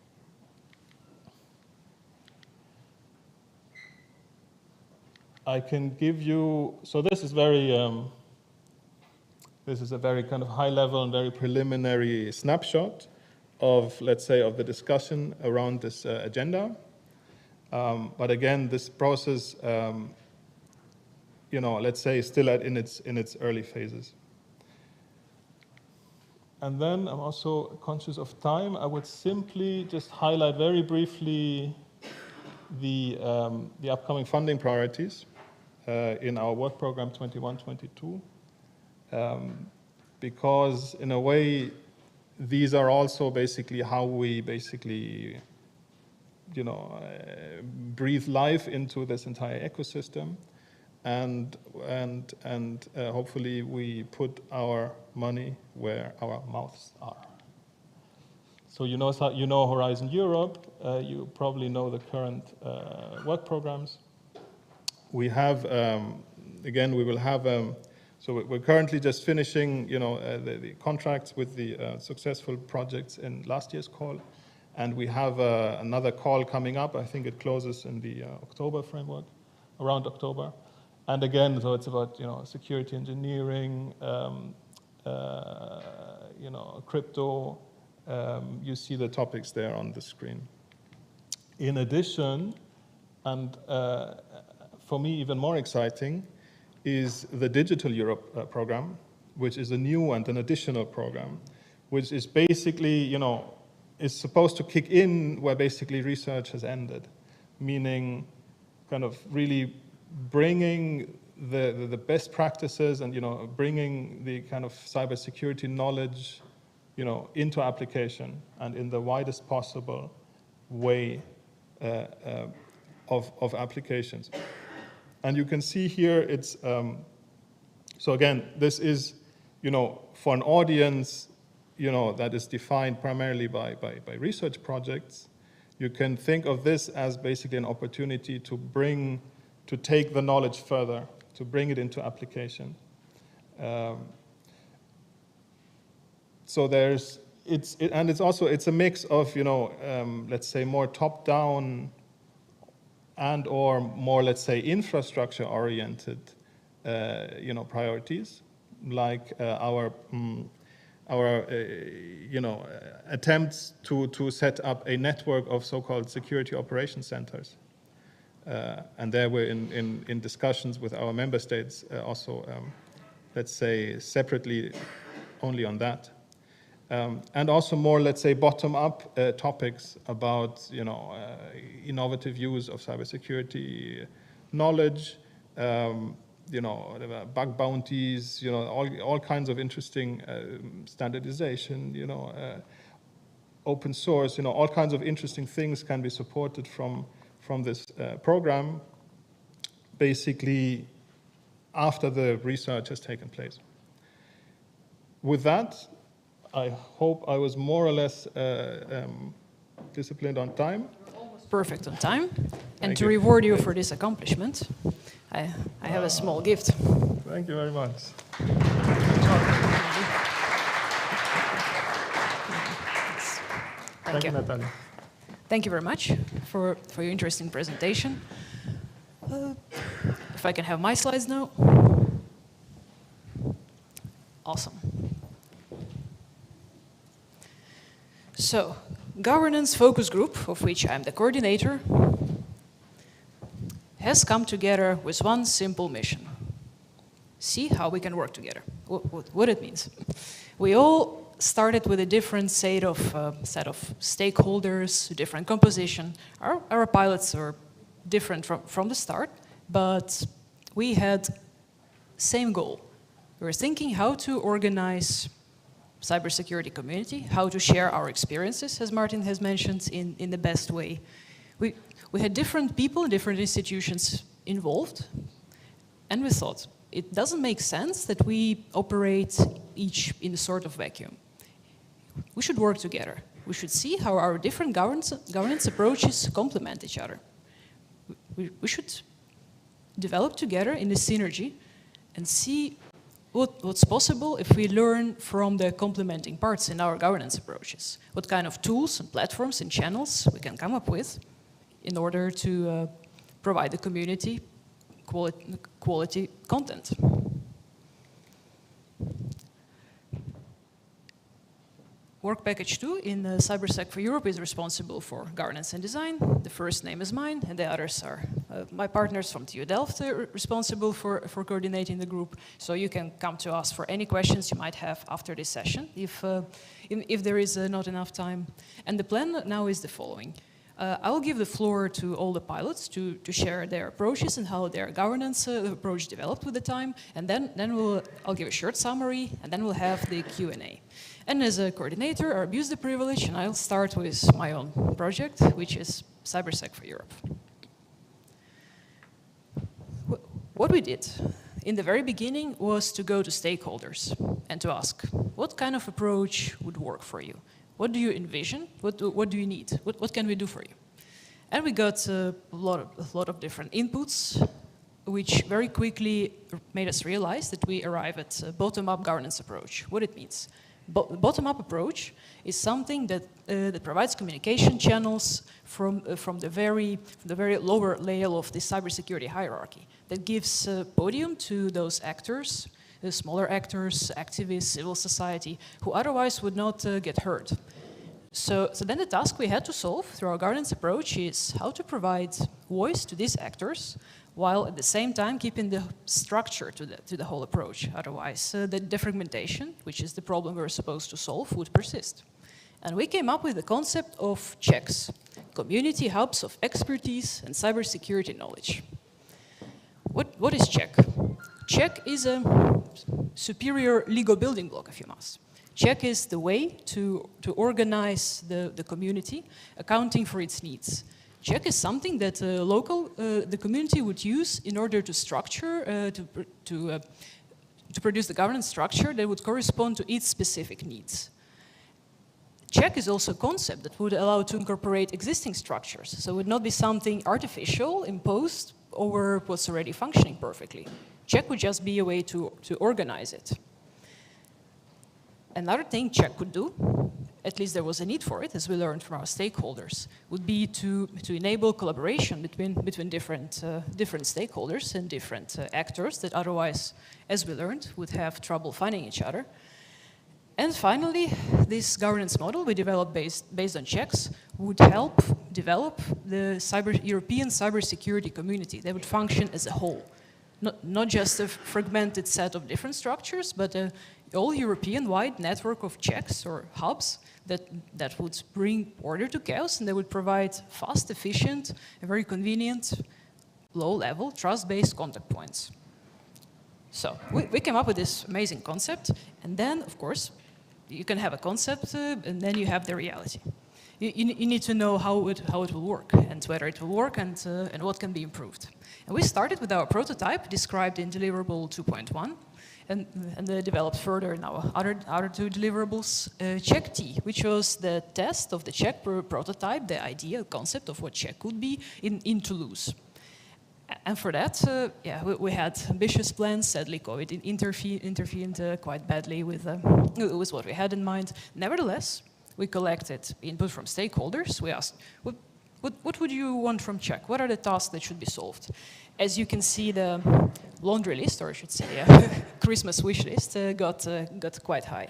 I can give you, so this is a very kind of high level and very preliminary snapshot of, let's say, of the discussion around this agenda. But again, this process, let's say, is still in its early phases. And then I'm also conscious of time. I would simply just highlight very briefly the upcoming funding priorities in our work program 21-22, because in a way, these are also basically how we basically, breathe life into this entire ecosystem, and hopefully we put our money where our mouths are. So you know Horizon Europe. You probably know the current work programs. We have again. We will have. So we're currently just finishing, the contracts with the successful projects in last year's call, and we have another call coming up. I think it closes in the October framework, around October. And again, so it's about security engineering, crypto. You see the topics there on the screen. In addition, and for me even more exciting, is the Digital Europe program, which is a new and an additional program, which is basically, is supposed to kick in where basically research has ended, meaning kind of really bringing the best practices and, bringing the kind of cybersecurity knowledge, into application and in the widest possible way of applications. And you can see here it's, so again, this is, for an audience, that is defined primarily by research projects. You can think of this as basically an opportunity to take the knowledge further, to bring it into application. So it's a mix of, let's say more top-down and or more, let's say, infrastructure-oriented, priorities, like our attempts to set up a network of so-called security operation centers. And there we're in discussions with our member states also, let's say, separately only on that. And also more, let's say, bottom-up topics about, innovative use of cybersecurity knowledge, whatever, bug bounties, all kinds of interesting standardization, open source, all kinds of interesting things can be supported from this program, basically after the research has taken place. With that, I hope I was more or less disciplined on time. Perfect on time. And Thank to you. reward you for this accomplishment, I have a small gift. Thank you very much. Thank you. Natalia. Thank you very much for your interesting presentation. If I can have my slides now. Awesome. So, governance focus group, of which I'm the coordinator, has come together with one simple mission. See how we can work together, what it means. We all started with a different set of stakeholders, different composition. Our pilots are different from the start, but we had same goal. We were thinking how to organize cybersecurity community, how to share our experiences, as Martin has mentioned, in the best way. We had different people, different institutions involved, and we thought it doesn't make sense that we operate each in a sort of vacuum. We should work together. We should see how our different governance approaches complement each other. We should develop together in a synergy and see what's possible if we learn from the complementing parts in our governance approaches. What kind of tools and platforms and channels we can come up with in order to provide the community quality content. Work package 2 in CyberSec for Europe is responsible for governance and design. The first name is mine, and the others are my partners from TU Delft responsible for coordinating the group. So you can come to us for any questions you might have after this session, if there is not enough time. And the plan now is the following. I'll give the floor to all the pilots to share their approaches and how their governance approach developed with the time, and then I'll give a short summary, and then we'll have the Q&A. And as a coordinator, I'll abuse the privilege, and I'll start with my own project, which is CyberSec for Europe. What we did in the very beginning was to go to stakeholders and to ask, what kind of approach would work for you? What do you envision? What do you need? What can we do for you? And we got a lot of different inputs, which very quickly made us realize that we arrive at a bottom-up governance approach. What it means. Bottom-up approach is something that provides communication channels from the very lower layer of the cybersecurity hierarchy. That gives podium to those actors, the smaller actors, activists, civil society, who otherwise would not get heard. So then the task we had to solve through our governance approach is how to provide voice to these actors, while at the same time keeping the structure to the whole approach. Otherwise, the defragmentation, which is the problem we're supposed to solve, would persist. And we came up with the concept of checks, community hubs of expertise and cybersecurity knowledge. What is check? Check is a superior Lego building block, if you must. Check is the way to organize the community, accounting for its needs. Check is something that the community would use in order to structure, to produce the governance structure that would correspond to its specific needs. Check is also a concept that would allow to incorporate existing structures, so it would not be something artificial, imposed over what's already functioning perfectly. Check would just be a way to organize it. Another thing check could do, at least there was a need for it, as we learned from our stakeholders, would be to enable collaboration between different stakeholders and different actors that otherwise, as we learned, would have trouble finding each other. And finally, this governance model we developed based on checks would help develop the European cybersecurity community that would function as a whole. not just a fragmented set of different structures, but a all European-wide network of checks or hubs that would bring order to chaos, and they would provide fast, efficient, and very convenient, low-level, trust-based contact points. So we came up with this amazing concept, and then, of course, you can have a concept, and then you have the reality. You need to know how it will work, and whether it will work, and what can be improved. And we started with our prototype, described in deliverable 2.1, and developed further in our other two deliverables, check T, which was the test of the check prototype, the idea, concept of what check could be in Toulouse. And for that, we had ambitious plans. Sadly, COVID intervened quite badly with what we had in mind. Nevertheless, we collected input from stakeholders. We asked, what would you want from check? What are the tasks that should be solved? As you can see, the laundry list, or I should say Christmas wish list, got quite high.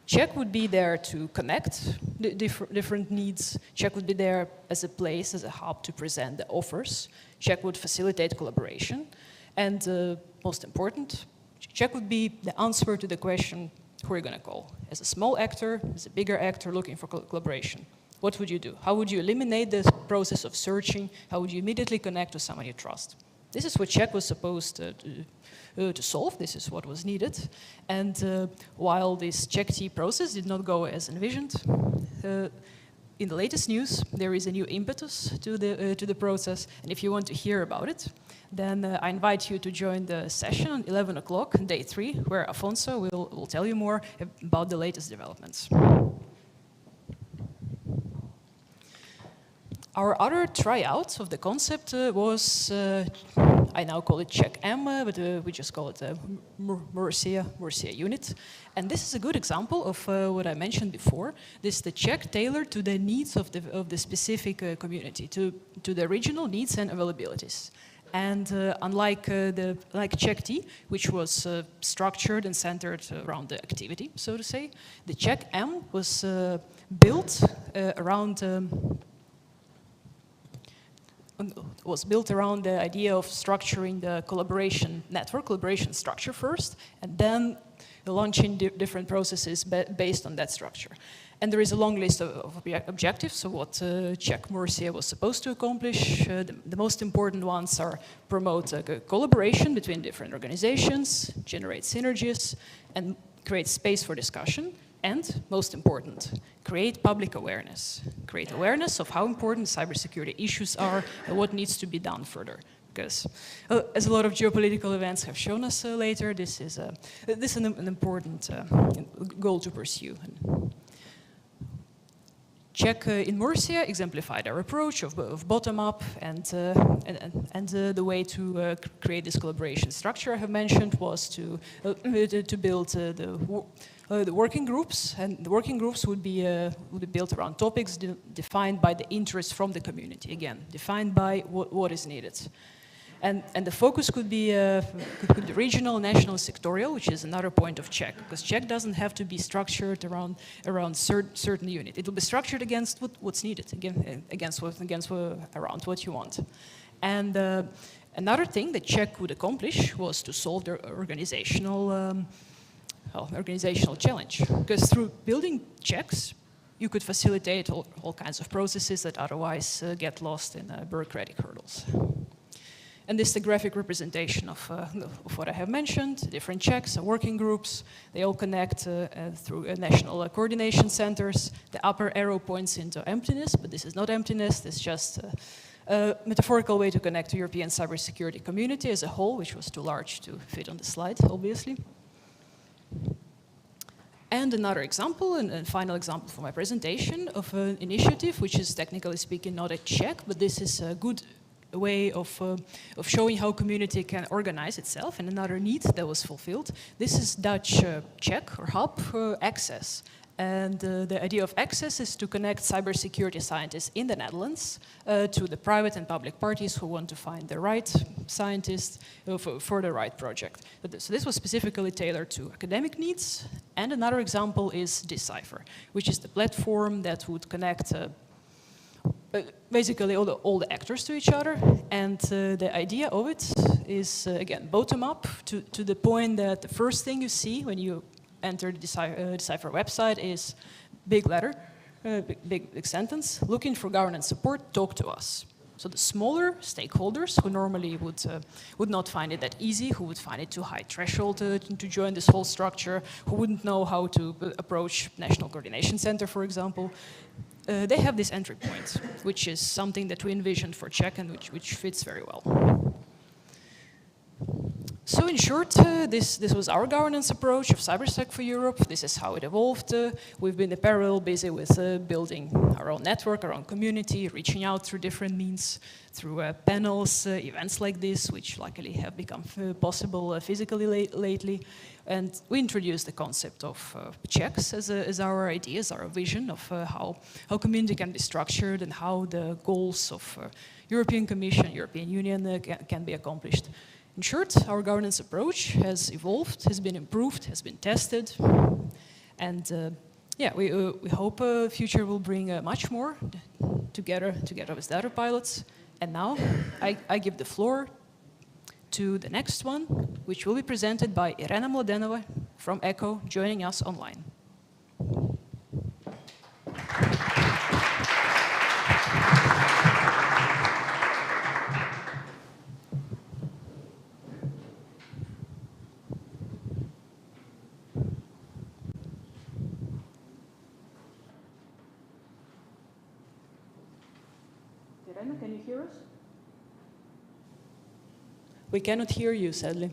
Check would be there to connect the different needs. Check would be there as a place, as a hub to present the offers. Check would facilitate collaboration. And most important, check would be the answer to the question, who are you going to call? As a small actor, as a bigger actor looking for collaboration. What would you do? How would you eliminate the process of searching? How would you immediately connect to someone you trust? This is what check was supposed to solve. This is what was needed. And while this check T process did not go as envisioned, in the latest news, there is a new impetus to the process. And if you want to hear about it, then I invite you to join the session on 11 o'clock, day 3, where Afonso will tell you more about the latest developments. Our other tryout of the concept was, I now call it Check M, but we just call it Murcia unit. And this is a good example of what I mentioned before. This is the check tailored to the needs of the specific community, to the regional needs and availabilities. And unlike Check T, which was structured and centered around the activity, so to say, the Check M was built around the idea of structuring the collaboration network, collaboration structure first, and then launching different processes based on that structure. And there is a long list of objectives of what Check Murcia was supposed to accomplish. The most important ones are promote collaboration between different organizations, generate synergies, and create space for discussion. And, most important, create public awareness. Create awareness of how important cybersecurity issues are and what needs to be done further. Because, as a lot of geopolitical events have shown us later, this is an important goal to pursue. Check in Murcia exemplified our approach of bottom-up, and the way to create this collaboration structure I have mentioned was to build the working groups, and the working groups would be built around topics defined by the interest from the community. Again, defined by what is needed. And the focus could be regional, national, sectorial, which is another point of Check, because Check doesn't have to be structured around certain unit. It will be structured against what's needed, around what you want. And another thing that Check would accomplish was to solve the organizational challenge, because through building checks, you could facilitate all kinds of processes that otherwise get lost in bureaucratic hurdles. And this is the graphic representation of what I have mentioned, different checks and working groups. They all connect through national coordination centers. The upper arrow points into emptiness, but this is not emptiness. It's just a metaphorical way to connect to European cybersecurity community as a whole, which was too large to fit on the slide, obviously. And another example, and final example for my presentation, of an initiative, which is technically speaking not a check, but this is a good way of showing how community can organize itself, and another need that was fulfilled. This is Dutch check or hub access. And the idea of access is to connect cybersecurity scientists in the Netherlands to the private and public parties who want to find the right scientists for the right project. So this was specifically tailored to academic needs. And another example is Decipher, which is the platform that would connect basically all the actors to each other. And the idea of it is, again, bottom-up to the point that the first thing you see when you enter the Decipher website is big letter, big sentence, looking for governance support, talk to us. So the smaller stakeholders who normally would not find it that easy, who would find it too high threshold to join this whole structure, who wouldn't know how to approach National Coordination Center, for example, they have this entry point, which is something that we envisioned for Czech and which fits very well. So in short, this was our governance approach of CyberSec for Europe. This is how it evolved. We've been in parallel busy with building our own network, our own community, reaching out through different means, through panels, events like this, which luckily have become possible physically lately. And we introduced the concept of checks as our ideas, our vision of how community can be structured and how the goals of European Commission, European Union can be accomplished. In short, our governance approach has evolved, has been improved, has been tested, and yeah, we hope future will bring much more together with the other pilots. And now I give the floor to the next one, which will be presented by Irena Mladenova from ECHO, joining us online. Can you hear us? We cannot hear you, sadly.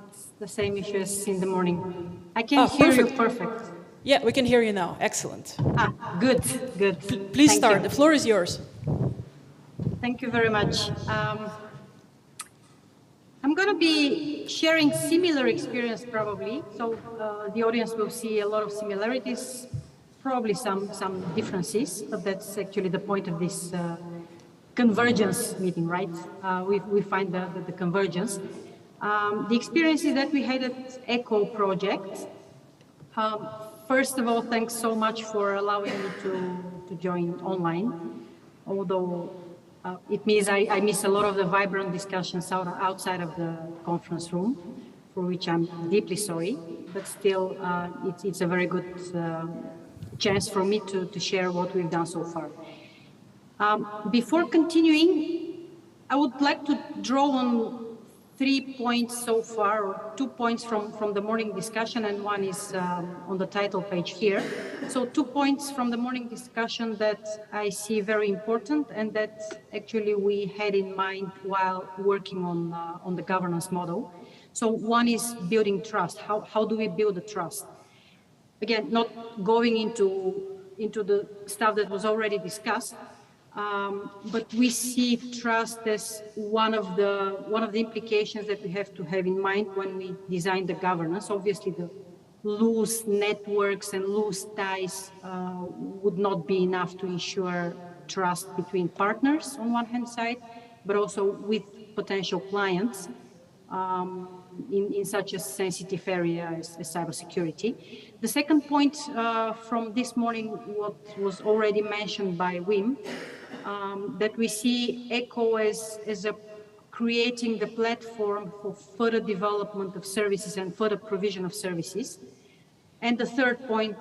It's the same issue as in the morning. I can hear you perfect. Yeah, we can hear you now. Excellent. Good. Please start. The floor is yours. Thank you very much. I'm going to be sharing similar experience probably, so the audience will see a lot of similarities, probably some differences, but that's actually the point of this convergence meeting, right? We find the convergence. The experiences that we had at ECHO project, first of all, thanks so much for allowing me to join online, although it means I miss a lot of the vibrant discussions outside of the conference room, for which I'm deeply sorry, but still it's a very good chance for me to share what we've done so far. Before continuing, I would like to draw on 3 points so far, or 2 points from the morning discussion, and one is on the title page here. So 2 points from the morning discussion that I see very important and that actually we had in mind while working on the governance model. So one is building trust. How do we build the trust? Again, not going into the stuff that was already discussed, but we see trust as one of the implications that we have to have in mind when we design the governance. Obviously, the loose networks and loose ties would not be enough to ensure trust between partners on one hand side, but also with potential clients in such a sensitive area as cybersecurity. The second point from this morning, what was already mentioned by Wim, that we see ECHO as creating the platform for further development of services and further provision of services. And the third point,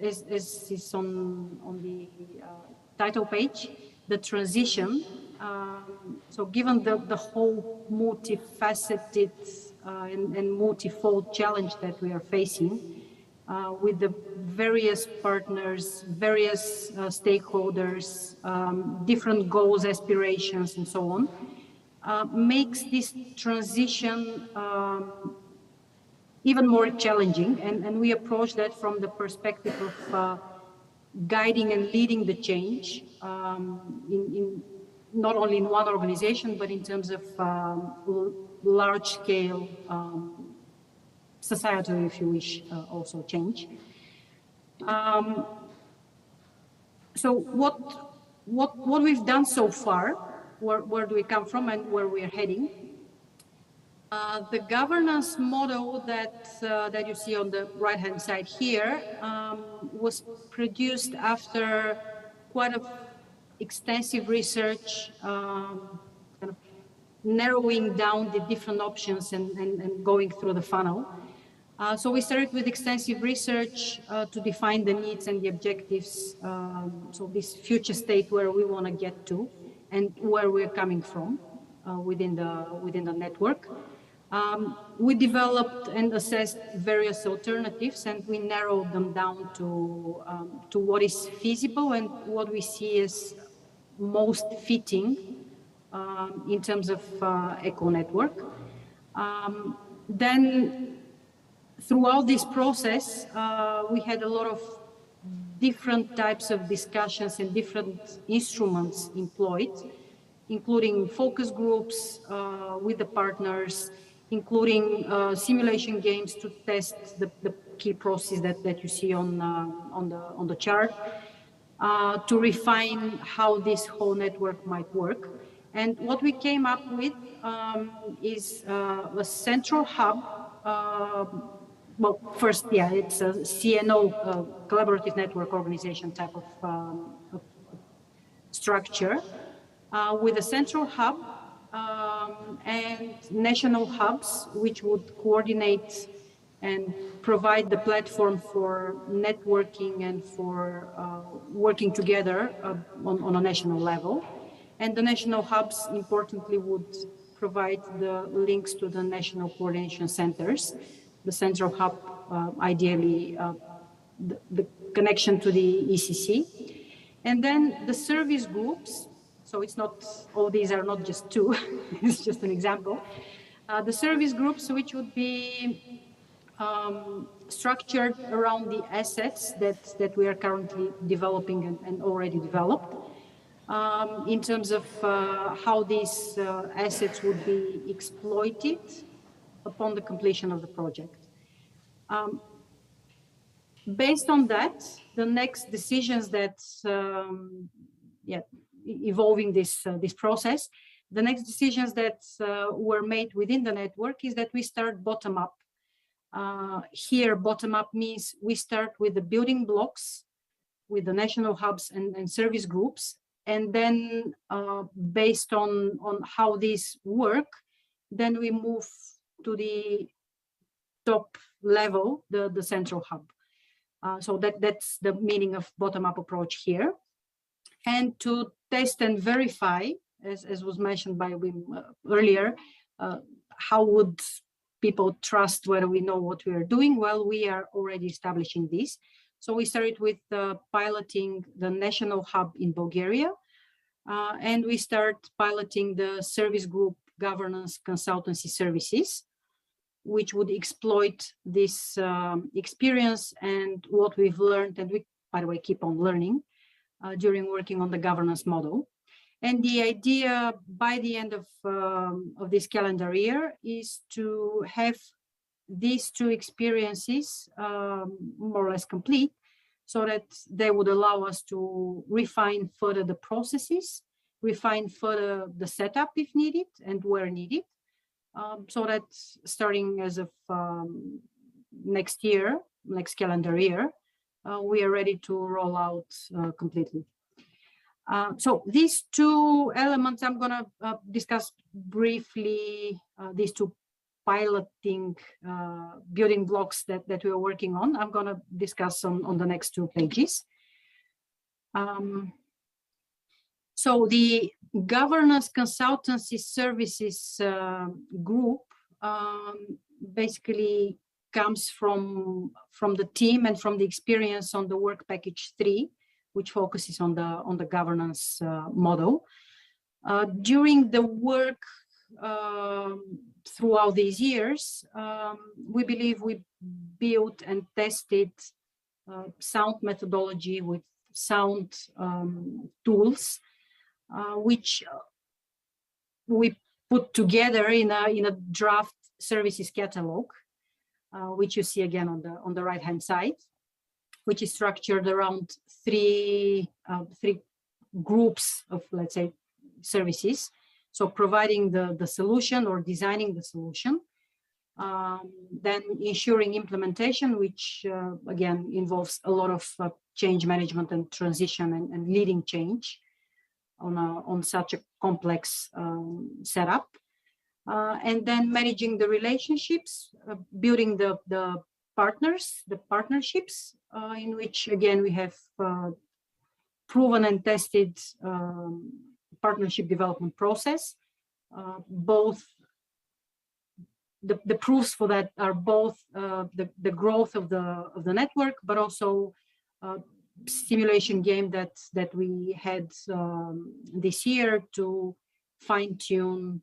as is on the title page, the transition. So given the whole multifaceted and multifold challenge that we are facing, with the various partners, various stakeholders, different goals, aspirations, and so on, makes this transition even more challenging. And we approach that from the perspective of guiding and leading the change in not only in one organization, but in terms of large-scale societal, if you wish, also change. So what we've done so far, where do we come from and where we are heading? The governance model that you see on the right-hand side here was produced after quite a extensive research, kind of narrowing down the different options and going through the funnel. So we started with extensive research to define the needs and the objectives. So this future state where we want to get to and where we're coming from within the network. We developed and assessed various alternatives, and we narrowed them down to what is feasible and what we see as most fitting in terms of eco network. Then throughout this process, we had a lot of different types of discussions and different instruments employed, including focus groups with the partners, including simulation games to test the key process that you see on the chart, to refine how this whole network might work. And what we came up with is a central hub. Well, first, yeah, it's a CNO, Collaborative Network Organization type of structure, with a central hub and national hubs, which would coordinate and provide the platform for networking and for working together on a national level. And the national hubs, importantly, would provide the links to the national coordination centers, the central hub, ideally the connection to the ECC. And then the service groups, so it's not, all these are not just two, it's just an example. The service groups, which would be structured around the assets that we are currently developing and already developed, in terms of how these assets would be exploited upon the completion of the project. Based on that, the next decisions that, evolving this process, the next decisions that were made within the network is that we start bottom up. Here, bottom up means we start with the building blocks, with the national hubs and service groups, and then based on how these work, then we move to the top level, the central hub. So that's the meaning of bottom-up approach here. And to test and verify, as was mentioned by Wim earlier, how would people trust whether we know what we are doing? Well, we are already establishing this. So we started with piloting the national hub in Bulgaria, and we start piloting the service group governance consultancy services, which would exploit this experience and what we've learned, and we, by the way, keep on learning during working on the governance model. And the idea by the end of this calendar year is to have these two experiences more or less complete, so that they would allow us to refine further the processes, refine further the setup if needed and where needed, so that starting as of next year, next calendar year, we are ready to roll out completely. So these two elements, I'm going to discuss briefly, these two piloting building blocks that we are working on. I'm going to discuss on the next 2 pages. So the governance consultancy services group basically comes from the team and from the experience on the work package 3, which focuses on the governance model. During the work throughout these years, we believe we built and tested sound methodology with sound tools, which we put together in a draft services catalog, which you see again on the right hand side, which is structured around three groups of, let's say, services. So providing the solution or designing the solution, Then ensuring implementation, which again involves a lot of change management and transition and leading change on such a complex setup. And then managing the relationships, building the partnerships, in which again we have proven and tested partnership development process. Both the proofs for that are both the growth of the network, but also simulation game that we had this year to fine-tune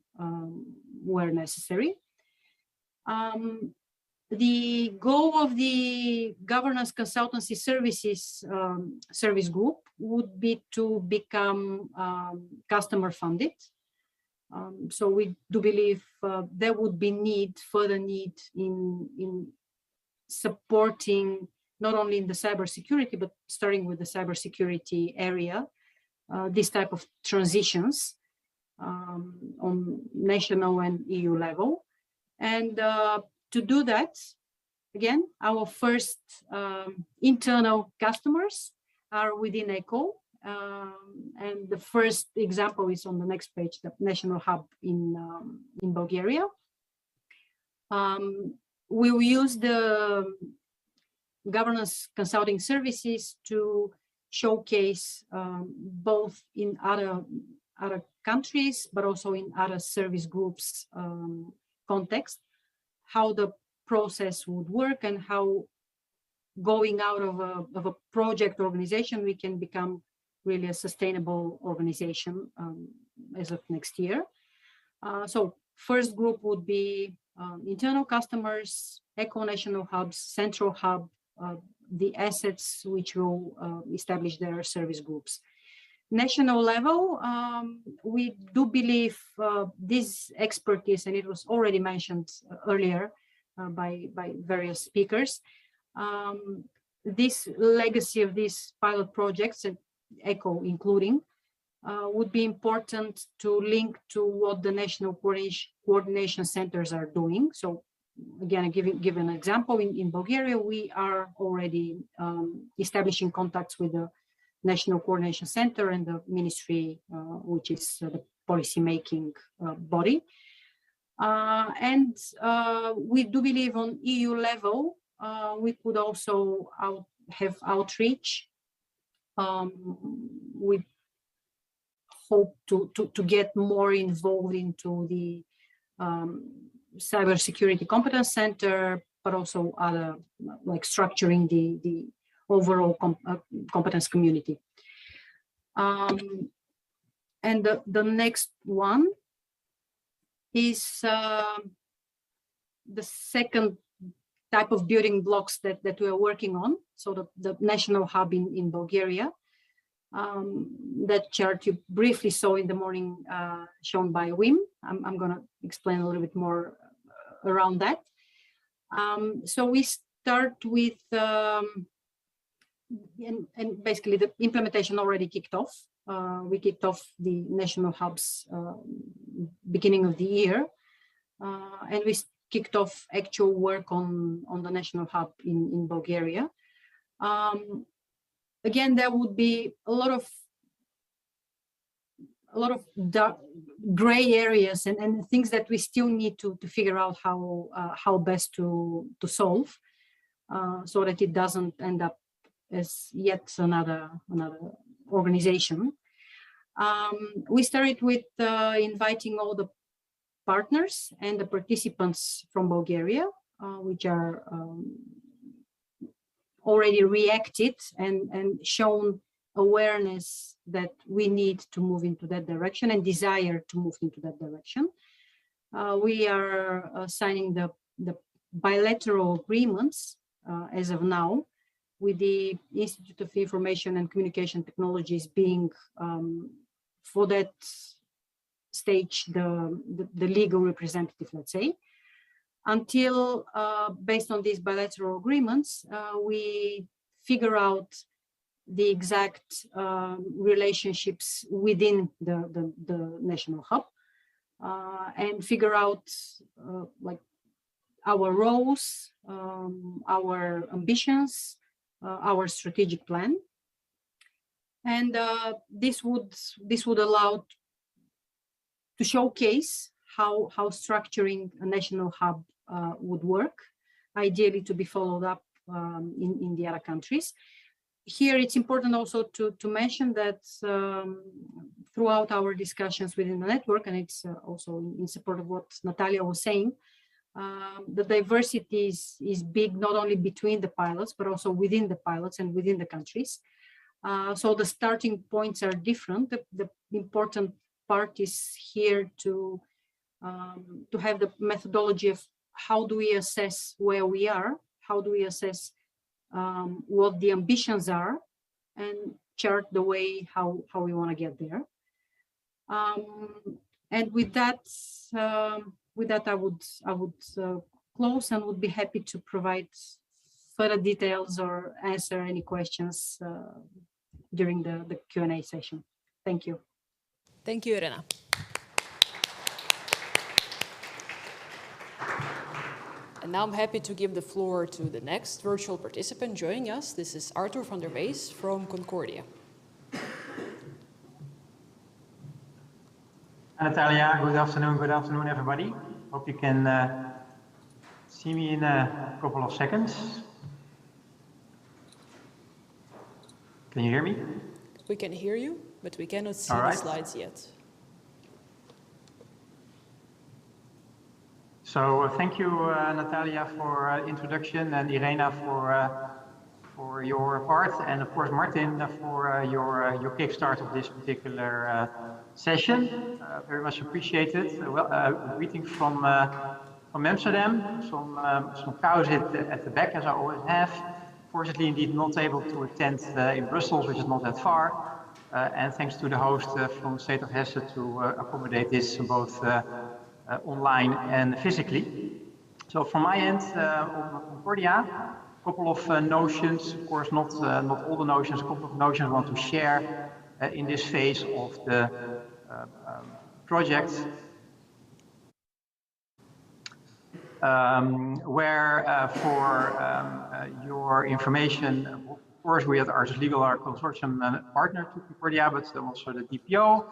where necessary. The goal of the governance consultancy services service group would be to become customer funded. So we do believe there would be further need in supporting not only in the cybersecurity, but starting with the cybersecurity area, this type of transitions on national and EU level. And to do that, again, our first internal customers are within ECO. And the first example is on the next page, the national hub in Bulgaria. We will use the governance consulting services to showcase both in other countries, but also in other service groups context, how the process would work and how going out of a project organization, we can become really a sustainable organization as of next year. So first group would be internal customers, ECO national hubs, central hub, the assets which will establish their service groups. National level, we do believe this expertise, and it was already mentioned earlier by various speakers, this legacy of these pilot projects, and ECO including, would be important to link to what the national coordination centers are doing. So again, I give an example. In Bulgaria, we are already establishing contacts with the National Coordination Center and the ministry, which is the policy-making body. And we do believe on EU level, we could also have outreach. We hope to get more involved into the Cybersecurity Competence Center, but also other, like structuring the overall competence community. And the next one is the second type of building blocks that we are working on. So the national hub in Bulgaria. That chart you briefly saw in the morning, shown by Wim. I'm going to explain a little bit more around that. So we start with, and basically the implementation already kicked off. We kicked off the national hubs beginning of the year, and we kicked off actual work on the national hub in Bulgaria. Again, there would be a lot of dark, gray areas and things that we still need to figure out how best to solve, so that it doesn't end up as yet another organization. We started with inviting all the partners and the participants from Bulgaria, which are already reacted and shown awareness that we need to move into that direction and desire to move into that direction. We are signing the bilateral agreements as of now, with the Institute of Information and Communication Technologies being, for that stage, the legal representative, let's say, until, based on these bilateral agreements, we figure out the exact relationships within the national hub, and figure out like our roles, our ambitions, our strategic plan. And this would allow to showcase how structuring a national hub would work, ideally to be followed up in the other countries. Here, it's important also to mention that throughout our discussions within the network, and it's also in support of what Natalia was saying, the diversity is big, not only between the pilots, but also within the pilots and within the countries. So the starting points are different. The important part is here to have the methodology of how do we assess where we are, how do we assess what the ambitions are, and chart the way how we want to get there. And with that, I would close and would be happy to provide further details or answer any questions during the Q&A session. Thank you. Thank you, Irena. And now I'm happy to give the floor to the next virtual participant joining us. This is Arthur van der Wees from CONCORDIA. Natalia, good afternoon, everybody. Hope you can see me in a couple of seconds. Can you hear me? We can hear you, but we cannot see the slides yet. So thank you, Natalia, for introduction, and Irena for your part, and of course Martin for your kickstart of this particular session. Very much appreciated. Greetings from Amsterdam. Some cows at the back, as I always have. Fortunately, indeed, not able to attend in Brussels, which is not that far. And thanks to the host from the state of Hessen to accommodate this both online and physically. So from my end, on CONCORDIA, a couple of notions, of course not all the notions, a couple of notions I want to share in this phase of the project, where for your information, of course we at Artus Legal are a consortium partner to CONCORDIA, but also the DPO,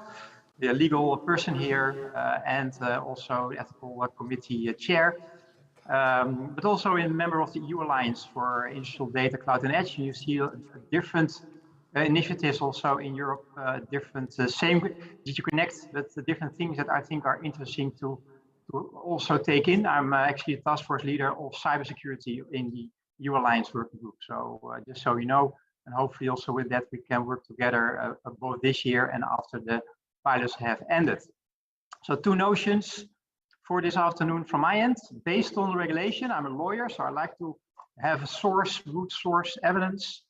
the legal person here, and also the ethical committee chair, but also a member of the EU Alliance for Industrial Data, Cloud and Edge. And you see different initiatives also in Europe, different same DG Connect, but the different things that I think are interesting to also take in. I'm actually a task force leader of cybersecurity in the EU Alliance working group. So just so you know, and hopefully also with that we can work together both this year and after the pilots have ended. So two notions for this afternoon from my end. Based on the regulation, I'm a lawyer, so I like to have a source, root source evidence.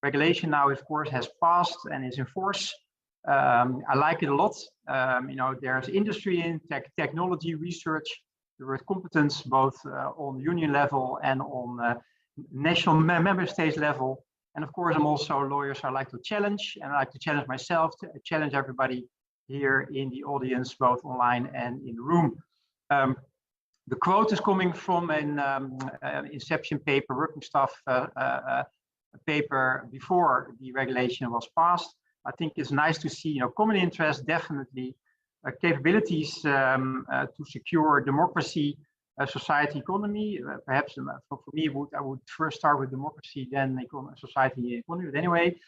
Regulation now, of course, has passed and is in force. I like it a lot. You know, there's industry in technology, research, the word competence, both on union level and on national member states level. And of course, I'm also a lawyer, so I like to challenge, and I like to challenge myself, to challenge everybody here in the audience, both online and in the room. The quote is coming from an inception paper, working staff paper before the regulation was passed. I think it's nice to see, you know, common interest, definitely, capabilities to secure democracy, society, economy. Perhaps for me, I would first start with democracy, then society, economy. But anyway,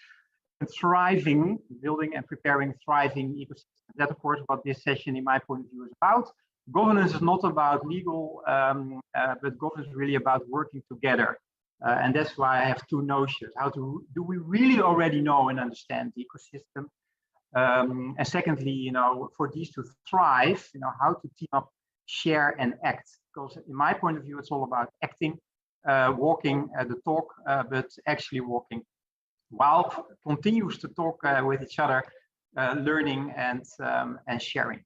thriving, building and preparing thriving ecosystems. That, of course, what this session, in my point of view, is about. Governance is not about legal, but governance is really about working together. And that's why I have two notions. Do we really already know and understand the ecosystem? And secondly, you know, for these to thrive, you know, how to team up, share and act. Because in my point of view, it's all about acting, walking the talk, but actually walking while continues to talk with each other, learning and sharing.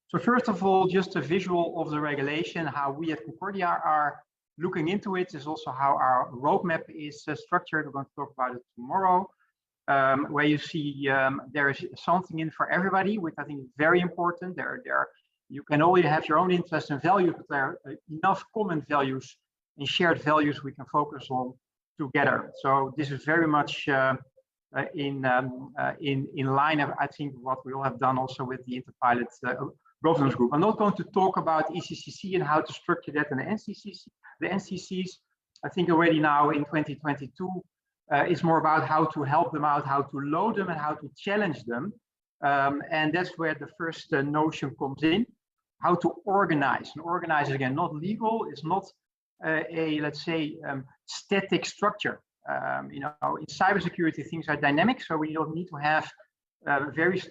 So first of all, just a visual of the regulation, how we at CONCORDIA are looking into it, is also how our roadmap is structured. We're going to talk about it tomorrow, where you see there is something in for everybody, which I think is very important. There are You can only have your own interests and values, but there are enough common values and shared values we can focus on together. So this is very much in line, I think, what we all have done also with the Interpilot governance group. I'm not going to talk about ECCC and how to structure that in the NCCs. I think already now in 2022, it's more about how to help them out, how to load them, and how to challenge them. And that's where the first notion comes in, how to organize. And organize, again, not legal, it's not let's say, static structure. You know, in cybersecurity, things are dynamic, so we don't need to have very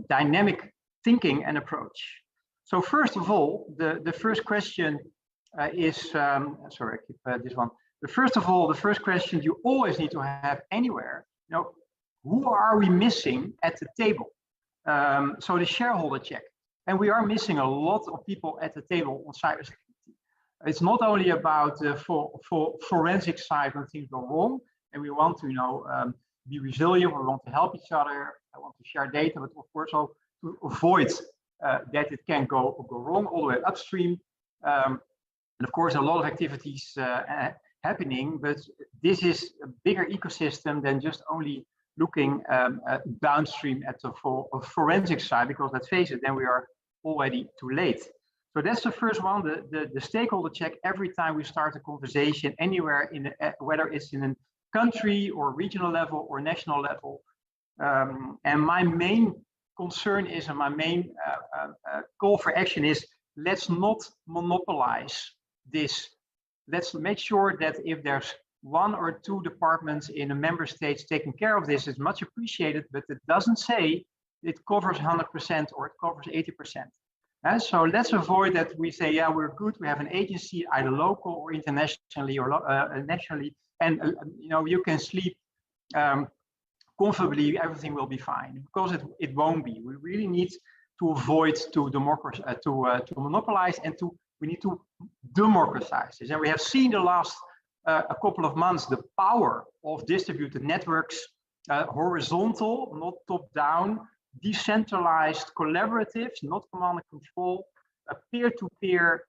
dynamic thinking and approach. So first of all, the first question is, sorry, I keep this one. First of all, the first question you always need to have anywhere, you know, who are we missing at the table? So the shareholder check. And we are missing a lot of people at the table on cybersecurity. It's not only about for forensic side when things go wrong, and we want to, you know, be resilient, we want to help each other, I want to share data, but of course also to avoid that it can go wrong all the way upstream. And of course, a lot of activities happening, but this is a bigger ecosystem than just only looking downstream at the forensic side, because let's face it, then we are already too late. So that's the first one, the stakeholder check every time we start a conversation anywhere, in whether it's in a country or regional level or national level. And my main concern is, and my main call for action is, let's not monopolize this. Let's make sure that if there's one or two departments in a member state taking care of this, it's much appreciated, but it doesn't say it covers 100% or it covers 80%. So let's avoid that we say, yeah, we're good, we have an agency either local or internationally or nationally, and you know, you can sleep comfortably, everything will be fine, because it won't be. We really need to avoid to monopolize, and we need to democratize this. And we have seen the last a couple of months the power of distributed networks, horizontal, not top-down, decentralized, collaboratives, not command and control, peer-to-peer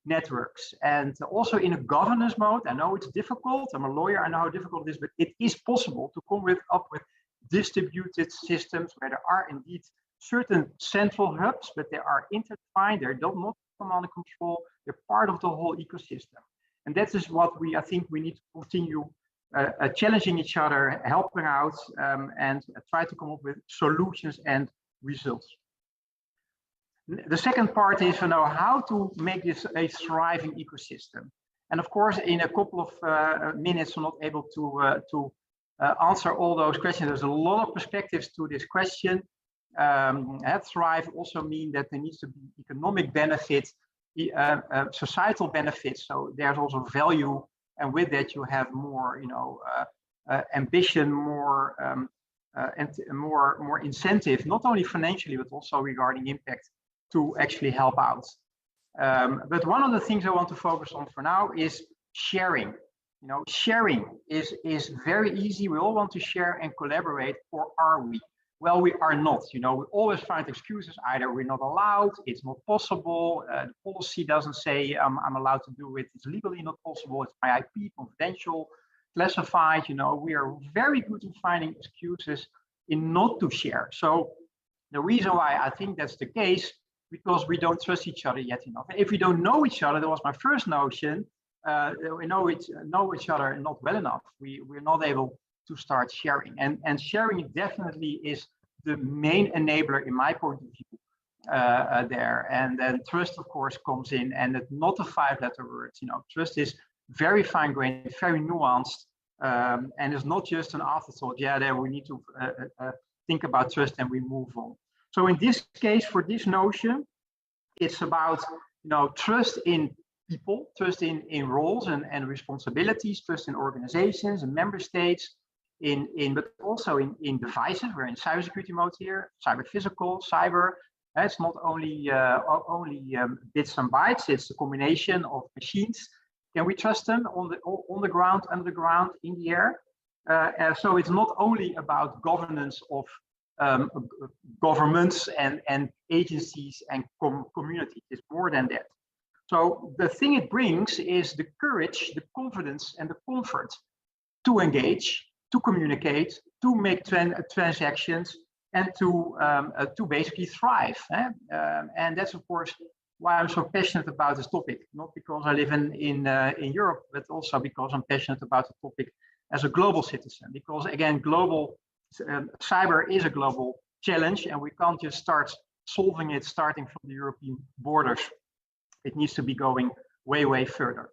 networks. And also in a governance mode, I know it's difficult, I'm a lawyer, I know how difficult it is, but it is possible to come up with distributed systems where there are indeed certain central hubs, but they are intertwined, they're not command and control, they're part of the whole ecosystem. And that is what I think we need to continue challenging each other, helping out, and try to come up with solutions and results. The second part is, you know, how to make this a thriving ecosystem. And of course, in a couple of minutes, I'm not able to answer all those questions. There's a lot of perspectives to this question. Thrive also mean that there needs to be economic benefits, societal benefits. So there's also value. And with that, you have more, you know, ambition, more incentive, not only financially, but also regarding impact to actually help out. But one of the things I want to focus on for now is sharing. You know, sharing is very easy. We all want to share and collaborate, or are we? Well, we are not. You know, we always find excuses. Either we're not allowed, it's not possible, the policy doesn't say I'm allowed to do it, it's legally not possible, it's my IP, confidential, classified. You know, we are very good in finding excuses in not to share. So the reason why I think that's the case, because we don't trust each other yet enough. If we don't know each other, that was my first notion, we know each other not well enough. We're not able to start sharing, and sharing definitely is the main enabler in my point of view there. And then trust, of course, comes in, and it's not a 5-letter word. You know, trust is very fine-grained, very nuanced, and it's not just an afterthought. Yeah, there we need to think about trust and we move on. So in this case, for this notion, it's about, you know, trust in people, trust in roles and responsibilities, trust in organizations and member states, but also in devices. We're in cybersecurity mode here, cyber physical, cyber. It's not only bits and bytes, it's a combination of machines. Can we trust them on the ground, under the ground, in the air? So it's not only about governance of governments and agencies and communities. It's more than that. So the thing it brings is the courage, the confidence, and the comfort to engage, to communicate, to make transactions, and to basically thrive. And that's of course why I'm so passionate about this topic. Not because I live in Europe, but also because I'm passionate about the topic as a global citizen. Because again, global cyber is a global challenge, and we can't just start solving it starting from the European borders. It needs to be going way further.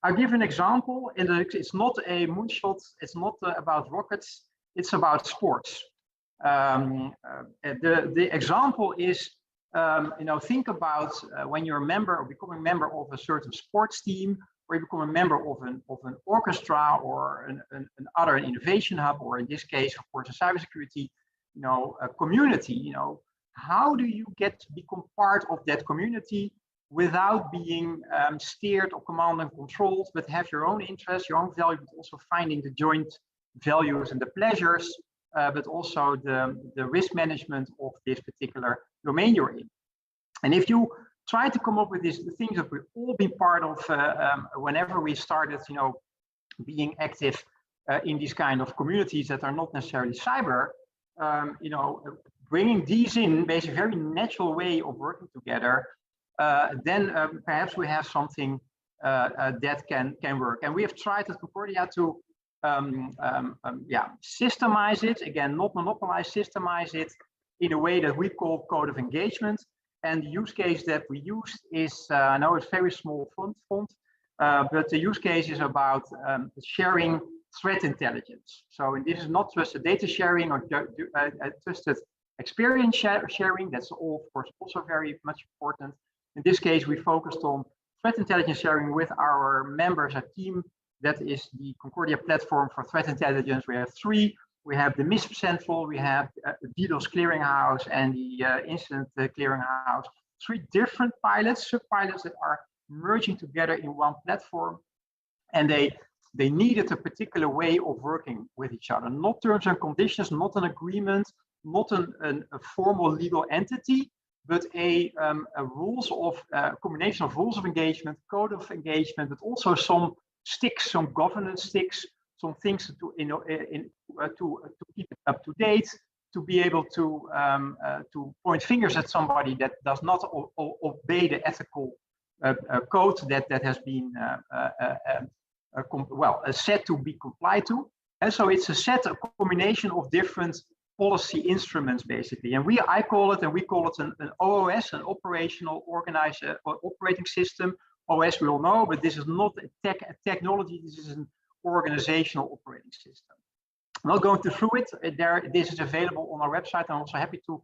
I'll give an example, and it's not a moonshot, it's not about rockets, it's about sports. The example is, think about when you're a member or becoming a member of a certain sports team, or you become a member of an orchestra or an other innovation hub, or in this case, of course, a cybersecurity, a community. How do you get to become part of that community without being steered or commanded and controlled, but have your own interests, your own value, but also finding the joint values and the pleasures, but also the risk management of this particular domain you're in. And if you try to come up with these things that we've all been part of whenever we started, being active in these kind of communities that are not necessarily cyber, bringing these in, basically a very natural way of working together, then perhaps we have something that can work. And we have tried at Concordia to systemize it, again, not monopolize, systemize it in a way that we call code of engagement. And the use case that we used is, I know it's very small font, but the use case is about sharing threat intelligence. So this is not just a data sharing or trusted experience sharing. That's all, of course, also very much important. In this case, we focused on threat intelligence sharing with our members, a team that is the Concordia platform for threat intelligence. We have 3. We have the MISP Central, we have DDoS Clearinghouse, and the Incident Clearinghouse. 3 different pilots, sub-pilots that are merging together in one platform. And they needed a particular way of working with each other. Not terms and conditions, not an agreement, not a formal legal entity, but a rules of combination of rules of engagement, code of engagement, but also some sticks, some governance sticks, some things to keep it up to date, to be able to point fingers at somebody that does not obey the ethical code that has been set to be complied to. And so it's a combination of different policy instruments, basically. And we call it an OOS, an operational organized operating system. OS we all know, but this is not a technology, this is an organizational operating system. I'm not going through it. This is available on our website. I'm also happy to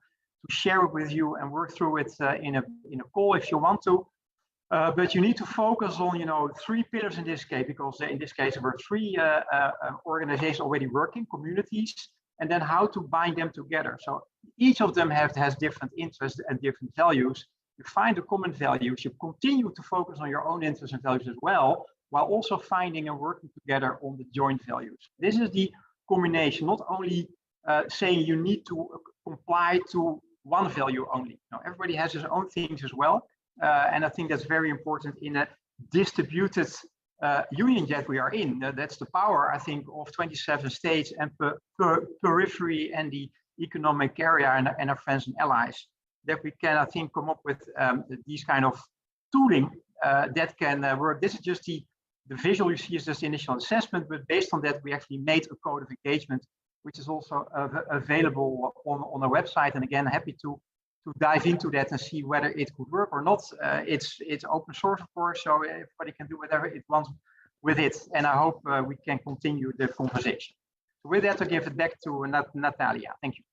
share it with you and work through it in a call if you want to. But you need to focus on 3 pillars in this case, because in this case there were 3 organizations already working, communities, and then how to bind them together. So each of them has different interests and different values. You find the common values, you continue to focus on your own interests and values as well, while also finding and working together on the joint values. This is the combination, not only saying you need to comply to one value only. Everybody has his own things as well. And I think that's very important in a distributed union that we are in. That's the power, I think, of 27 states and periphery and the economic area and our friends and allies, that we can, I think, come up with these kind of tooling that can work. This is just the visual you see is just the initial assessment, but based on that, we actually made a code of engagement, which is also available on our website. And again, happy to dive into that and see whether it could work or not. It's open source, of course, so everybody can do whatever it wants with it. And I hope we can continue the conversation. So with that, I give it back to Natalia. Thank you.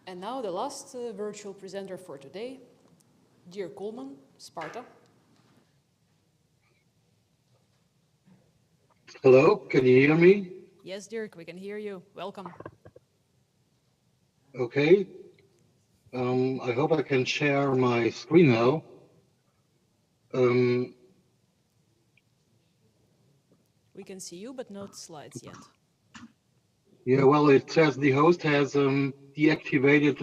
And now the last virtual presenter for today, Dirk Kuhlmann, SPARTA. Hello, can you hear me? Yes, Dirk, we can hear you. Welcome. Okay. I hope I can share my screen now. We can see you, but not slides yet. Yeah, well, it says the host has deactivated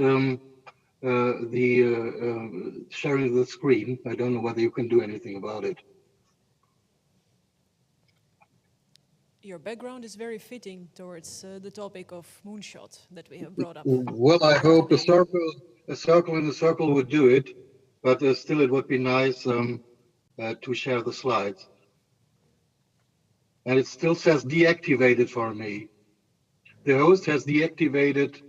the sharing the screen. I don't know whether you can do anything about it. Your background is very fitting towards the topic of moonshot that we have brought up. Well, I hope a circle in the circle would do it, but still it would be nice to share the slides. And it still says deactivated for me. The host has deactivated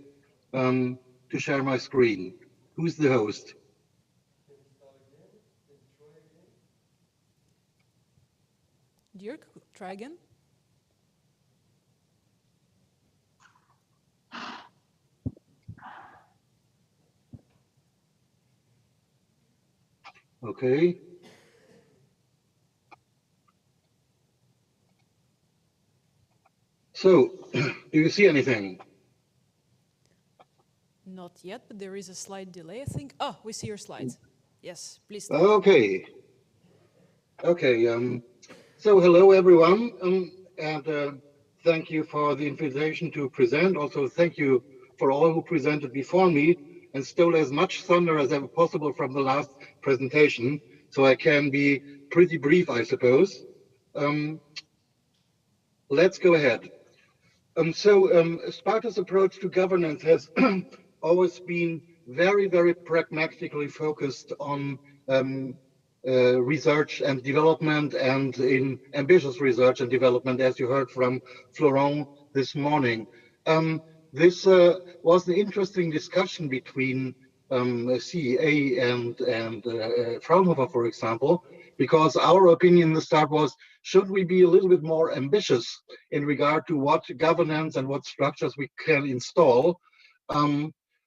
to share my screen. Who's the host? Dirk, try again. Okay. So, do you see anything? Not yet, but there is a slight delay, I think. Oh, we see your slides. Yes, please. Start. Okay. Okay. So, hello everyone, and thank you for the invitation to present. Also, thank you for all who presented before me and stole as much thunder as ever possible from the last presentation. So I can be pretty brief, I suppose. Let's go ahead. SPARTA's approach to governance has always been very, very pragmatically focused on research and development, and in ambitious research and development, as you heard from Florent this morning. This was an interesting discussion between CEA and Fraunhofer, for example, because our opinion in the start was, should we be a little bit more ambitious in regard to what governance and what structures we can install,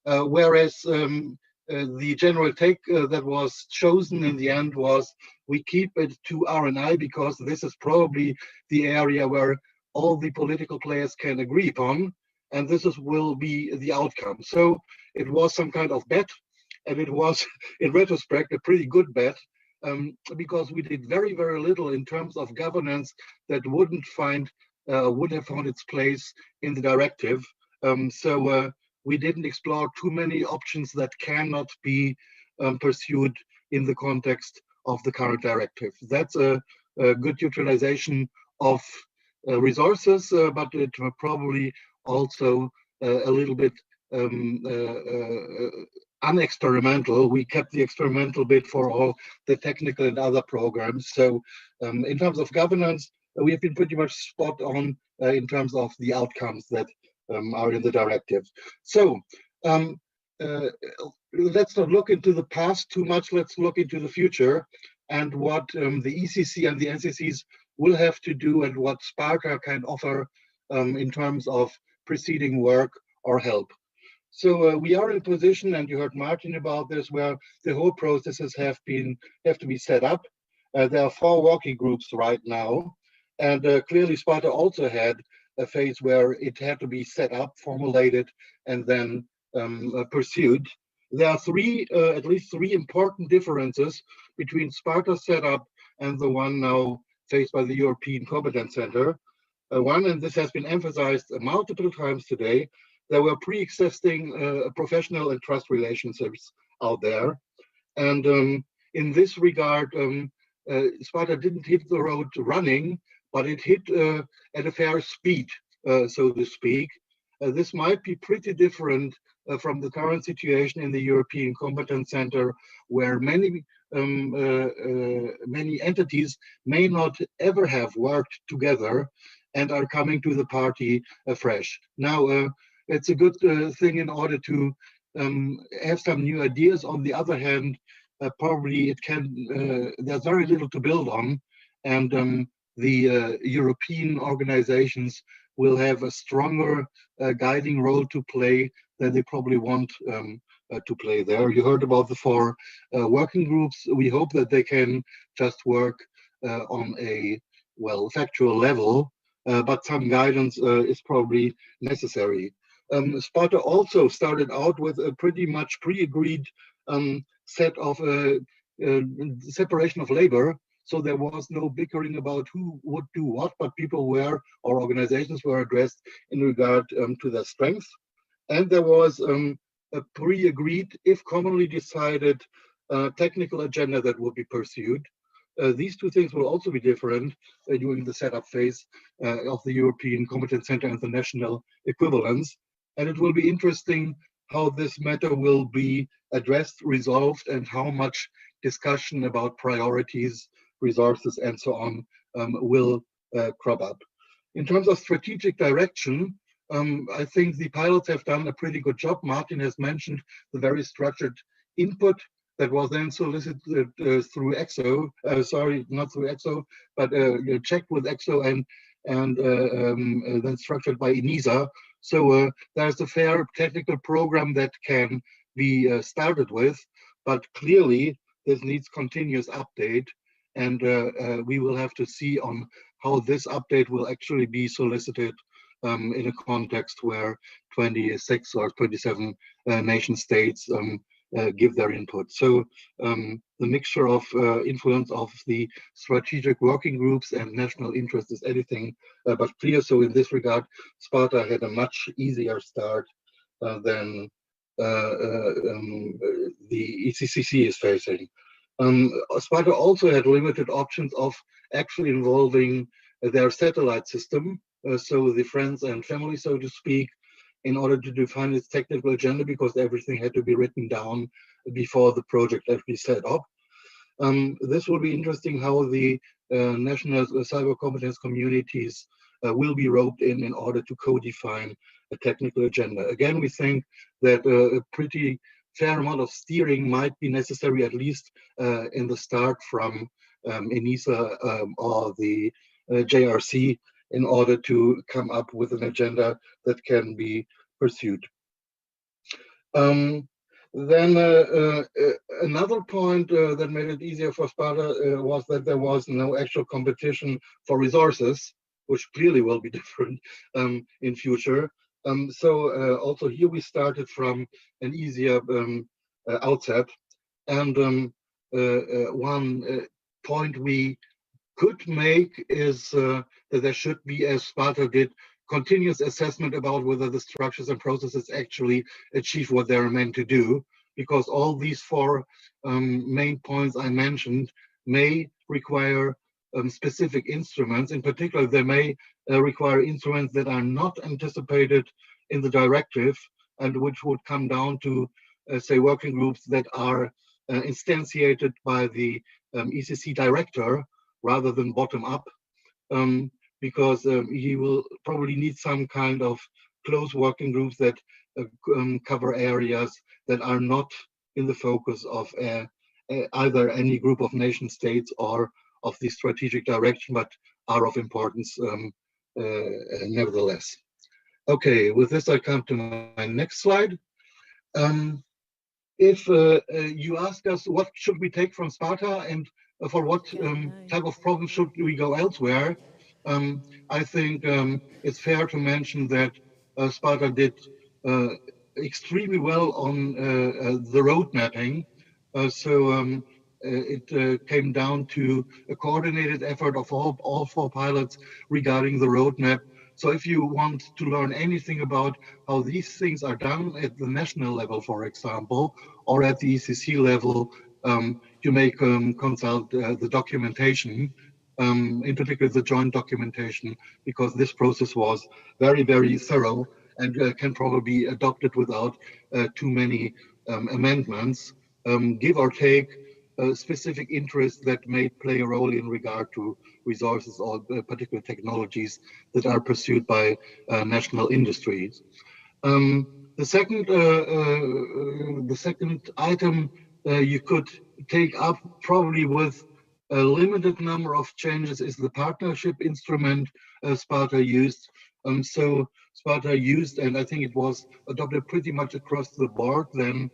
whereas the general take that was chosen in the end was we keep it to R&I because this is probably the area where all the political players can agree upon, and this will be the outcome. So it was some kind of bet, and it was, in retrospect, a pretty good bet, because we did very, very little in terms of governance that would have found its place in the directive. We didn't explore too many options that cannot be pursued in the context of the current directive. That's a good utilization of resources, but it were probably also a little bit unexperimental. We kept the experimental bit for all the technical and other programs. So in terms of governance, we have been pretty much spot on in terms of the outcomes that are in the directive. So let's not look into the past too much, let's look into the future and what the ECC and the NCCs will have to do and what SPARTA can offer in terms of preceding work or help. So we are in a position, and you heard Martin about this, where the whole processes have to be set up. There are 4 working groups right now, and clearly SPARTA also had a phase where it had to be set up, formulated, and then pursued. There are at least three important differences between SPARTA's setup and the one now faced by the European Competence Center. One, and this has been emphasized multiple times today, there were pre-existing professional and trust relationships out there. And in this regard, SPARTA didn't hit the road running, but it hit at a fair speed, so to speak. This might be pretty different from the current situation in the European Competence Center, where many entities may not ever have worked together and are coming to the party afresh. Now, it's a good thing in order to have some new ideas. On the other hand, probably there's very little to build on, and the European organizations will have a stronger guiding role to play than they probably want to play there. You heard about the 4 working groups. We hope that they can just work on a, well, factual level, but some guidance is probably necessary. SPARTA also started out with a pretty much pre-agreed set of separation of labor So there was no bickering about who would do what, but people were, or organizations were addressed in regard to their strengths. And there was a pre-agreed, if commonly decided, technical agenda that would be pursued. These two things will also be different during the setup phase of the European Competence Center and the national equivalents. And it will be interesting how this matter will be addressed, resolved, and how much discussion about priorities, resources, and so on will crop up. In terms of strategic direction, I think the pilots have done a pretty good job. Martin has mentioned the very structured input that was then solicited through ECSO, sorry, not through ECSO, but checked with ECSO and then structured by ENISA. So there's a fair technical program that can be started with, but clearly this needs continuous update, and we will have to see on how this update will actually be solicited in a context where 26 or 27 nation states give their input. So the mixture of influence of the strategic working groups and national interest is anything but clear. So in this regard, SPARTA had a much easier start than the ECCC is facing. SPARTA also had limited options of actually involving their satellite system, so the friends and family, so to speak, in order to define its technical agenda, because everything had to be written down before the project had to be set up. This will be interesting how the national cyber competence communities will be roped in order to co-define a technical agenda. Again, we think that a pretty fair amount of steering might be necessary, at least in the start from ENISA or the JRC, in order to come up with an agenda that can be pursued. Then another point that made it easier for SPARTA was that there was no actual competition for resources, which clearly will be different in future. So also here we started from an easier outset. And one point we could make is that there should be, as SPARTA did, continuous assessment about whether the structures and processes actually achieve what they're meant to do, because all these four main points I mentioned may require specific instruments. In particular, they may require instruments that are not anticipated in the directive, and which would come down to, say, working groups that are instantiated by the ECC director rather than bottom up, because he will probably need some kind of close working groups that cover areas that are not in the focus of either any group of nation states or of the strategic direction, but are of importance nevertheless. Okay, with this I come to my next slide. If you ask us what should we take from SPARTA and for what type of problems should we go elsewhere, I think it's fair to mention that SPARTA did extremely well on the road mapping. So it came down to a coordinated effort of all four pilots regarding the roadmap. So if you want to learn anything about how these things are done at the national level, for example, or at the ECC level, you may consult the documentation, in particular the joint documentation, because this process was very, very thorough and can probably be adopted without too many amendments, give or take specific interests that may play a role in regard to resources or particular technologies that are pursued by national industries. The second item you could take up probably with a limited number of changes is the partnership instrument SPARTA used. So SPARTA used, and I think it was adopted pretty much across the board then,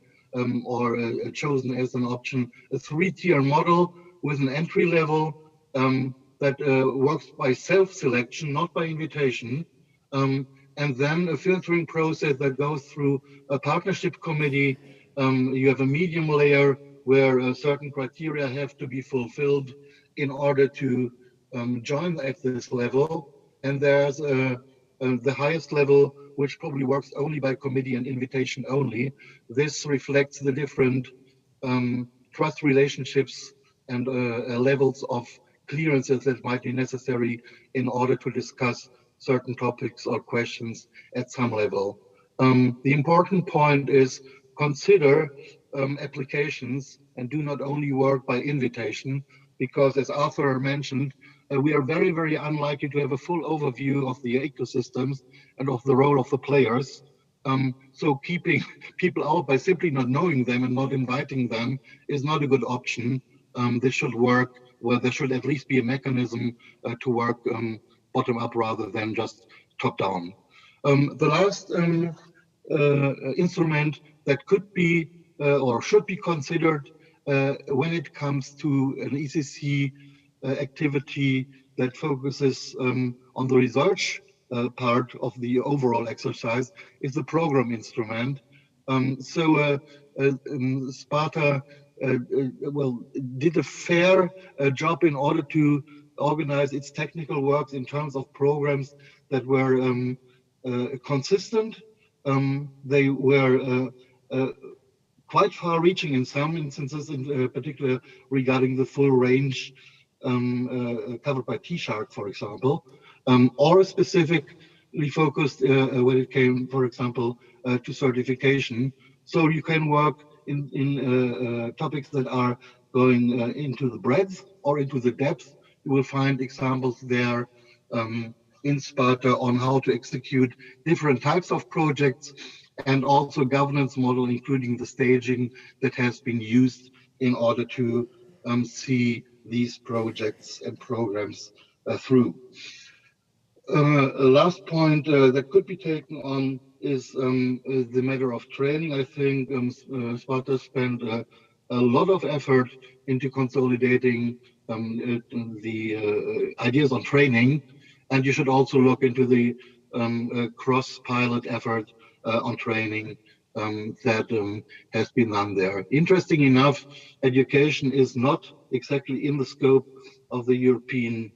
or chosen as an option, a three-tier model with an entry level that works by self-selection, not by invitation, and then a filtering process that goes through a partnership committee. You have a medium layer where certain criteria have to be fulfilled, in order to join at this level. And there's the highest level, which probably works only by committee and invitation only. This reflects the different trust relationships and levels of clearances that might be necessary in order to discuss certain topics or questions at some level. The important point is consider applications and do not only work by invitation, because as Arthur mentioned, we are very, very unlikely to have a full overview of the ecosystems and of the role of the players. So keeping people out by simply not knowing them and not inviting them is not a good option. This should work, well, there should at least be a mechanism to work bottom up rather than just top down. The last instrument that could be or should be considered when it comes to an ECC activity that focuses on the research part of the overall exercise is the program instrument. SPARTA well, did a fair job in order to organize its technical works in terms of programs that were consistent. They were quite far-reaching in some instances, in particular regarding the full range covered by T-Shark, for example, or specifically focused when it came, for example, to certification. So you can work in topics that are going into the breadth or into the depth. You will find examples there in SPARTA on how to execute different types of projects, and also governance model, including the staging that has been used in order to see these projects and programs through. Last point that could be taken on is the matter of training. I think SPARTA spent a lot of effort into consolidating the ideas on training, and you should also look into the cross-pilot effort on training that has been done there. Interesting enough, education is not exactly in the scope of the European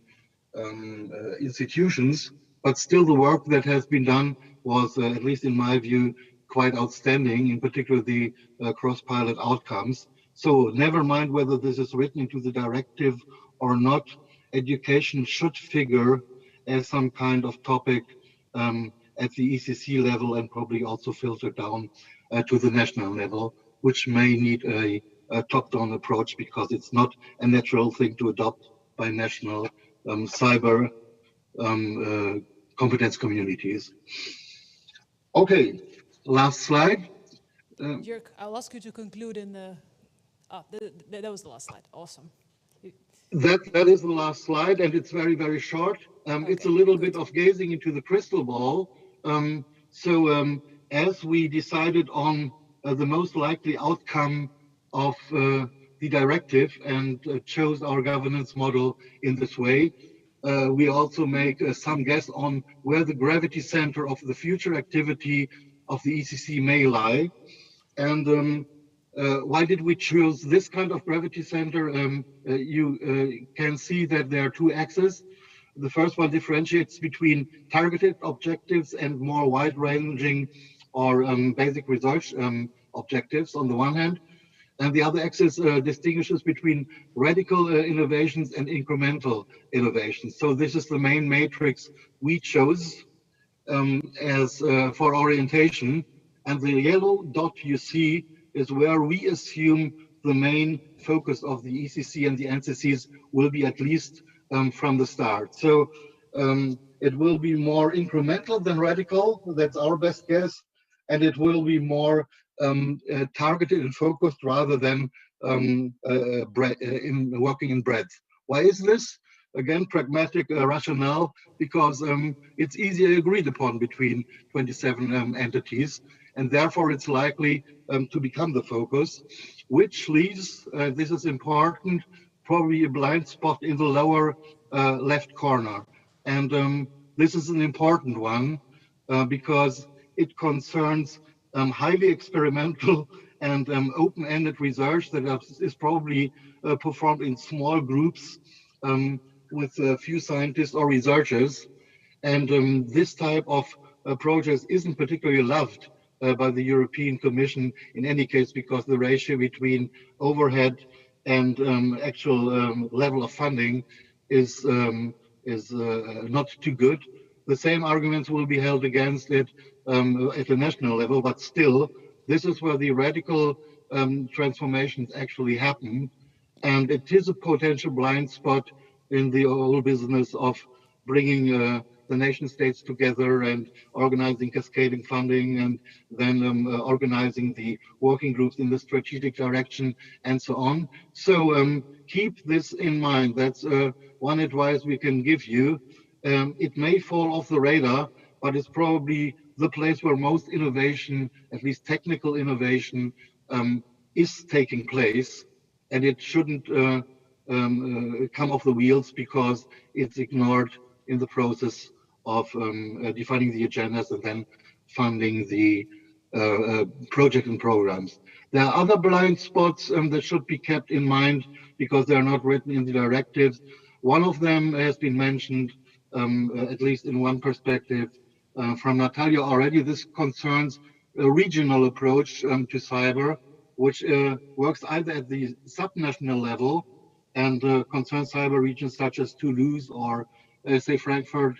institutions, but still the work that has been done was, at least in my view, quite outstanding, in particular the cross-pilot outcomes. So never mind whether this is written into the directive or not, education should figure as some kind of topic at the ECC level and probably also filter down to the national level, which may need a top-down approach because it's not a natural thing to adopt by national cyber competence communities. Okay, last slide. Dirk, I'll ask you to conclude in the... that was the last slide. Awesome. That is the last slide, and it's very, very short. It's a little bit of gazing into the crystal ball. As we decided on the most likely outcome of the directive and chose our governance model in this way, we also make some guess on where the gravity center of the future activity of the ECC may lie. And why did we choose this kind of gravity center? You can see that there are two axes. The first one differentiates between targeted objectives and more wide-ranging or basic research objectives on the one hand. And the other axis distinguishes between radical innovations and incremental innovations. So this is the main matrix we chose as for orientation. And the yellow dot you see is where we assume the main focus of the ECC and the NCCs will be, at least from the start. So it will be more incremental than radical. That's our best guess. And it will be more targeted and focused rather than working in breadth. Why is this? Again, pragmatic rationale, because it's easier agreed upon between 27 entities, and therefore it's likely to become the focus, which leaves, this is important, probably a blind spot in the lower left corner. And this is an important one because it concerns highly experimental and open-ended research that is probably performed in small groups with a few scientists or researchers. And this type of project isn't particularly loved by the European Commission in any case, because the ratio between overhead and actual level of funding is not too good. The same arguments will be held against it at the national level, but still, this is where the radical transformations actually happen. And it is a potential blind spot in the whole business of bringing the nation states together and organizing cascading funding, and then organizing the working groups in the strategic direction and so on. So keep this in mind. That's one advice we can give you. It may fall off the radar, but it's probably the place where most innovation, at least technical innovation, is taking place. And it shouldn't come off the wheels because it's ignored in the process of defining the agendas and then funding the project and programs. There are other blind spots that should be kept in mind because they're not written in the directives. One of them has been mentioned, at least in one perspective, from Natalia already. This concerns a regional approach to cyber, which works either at the subnational level and concerns cyber regions such as Toulouse or, say, Frankfurt.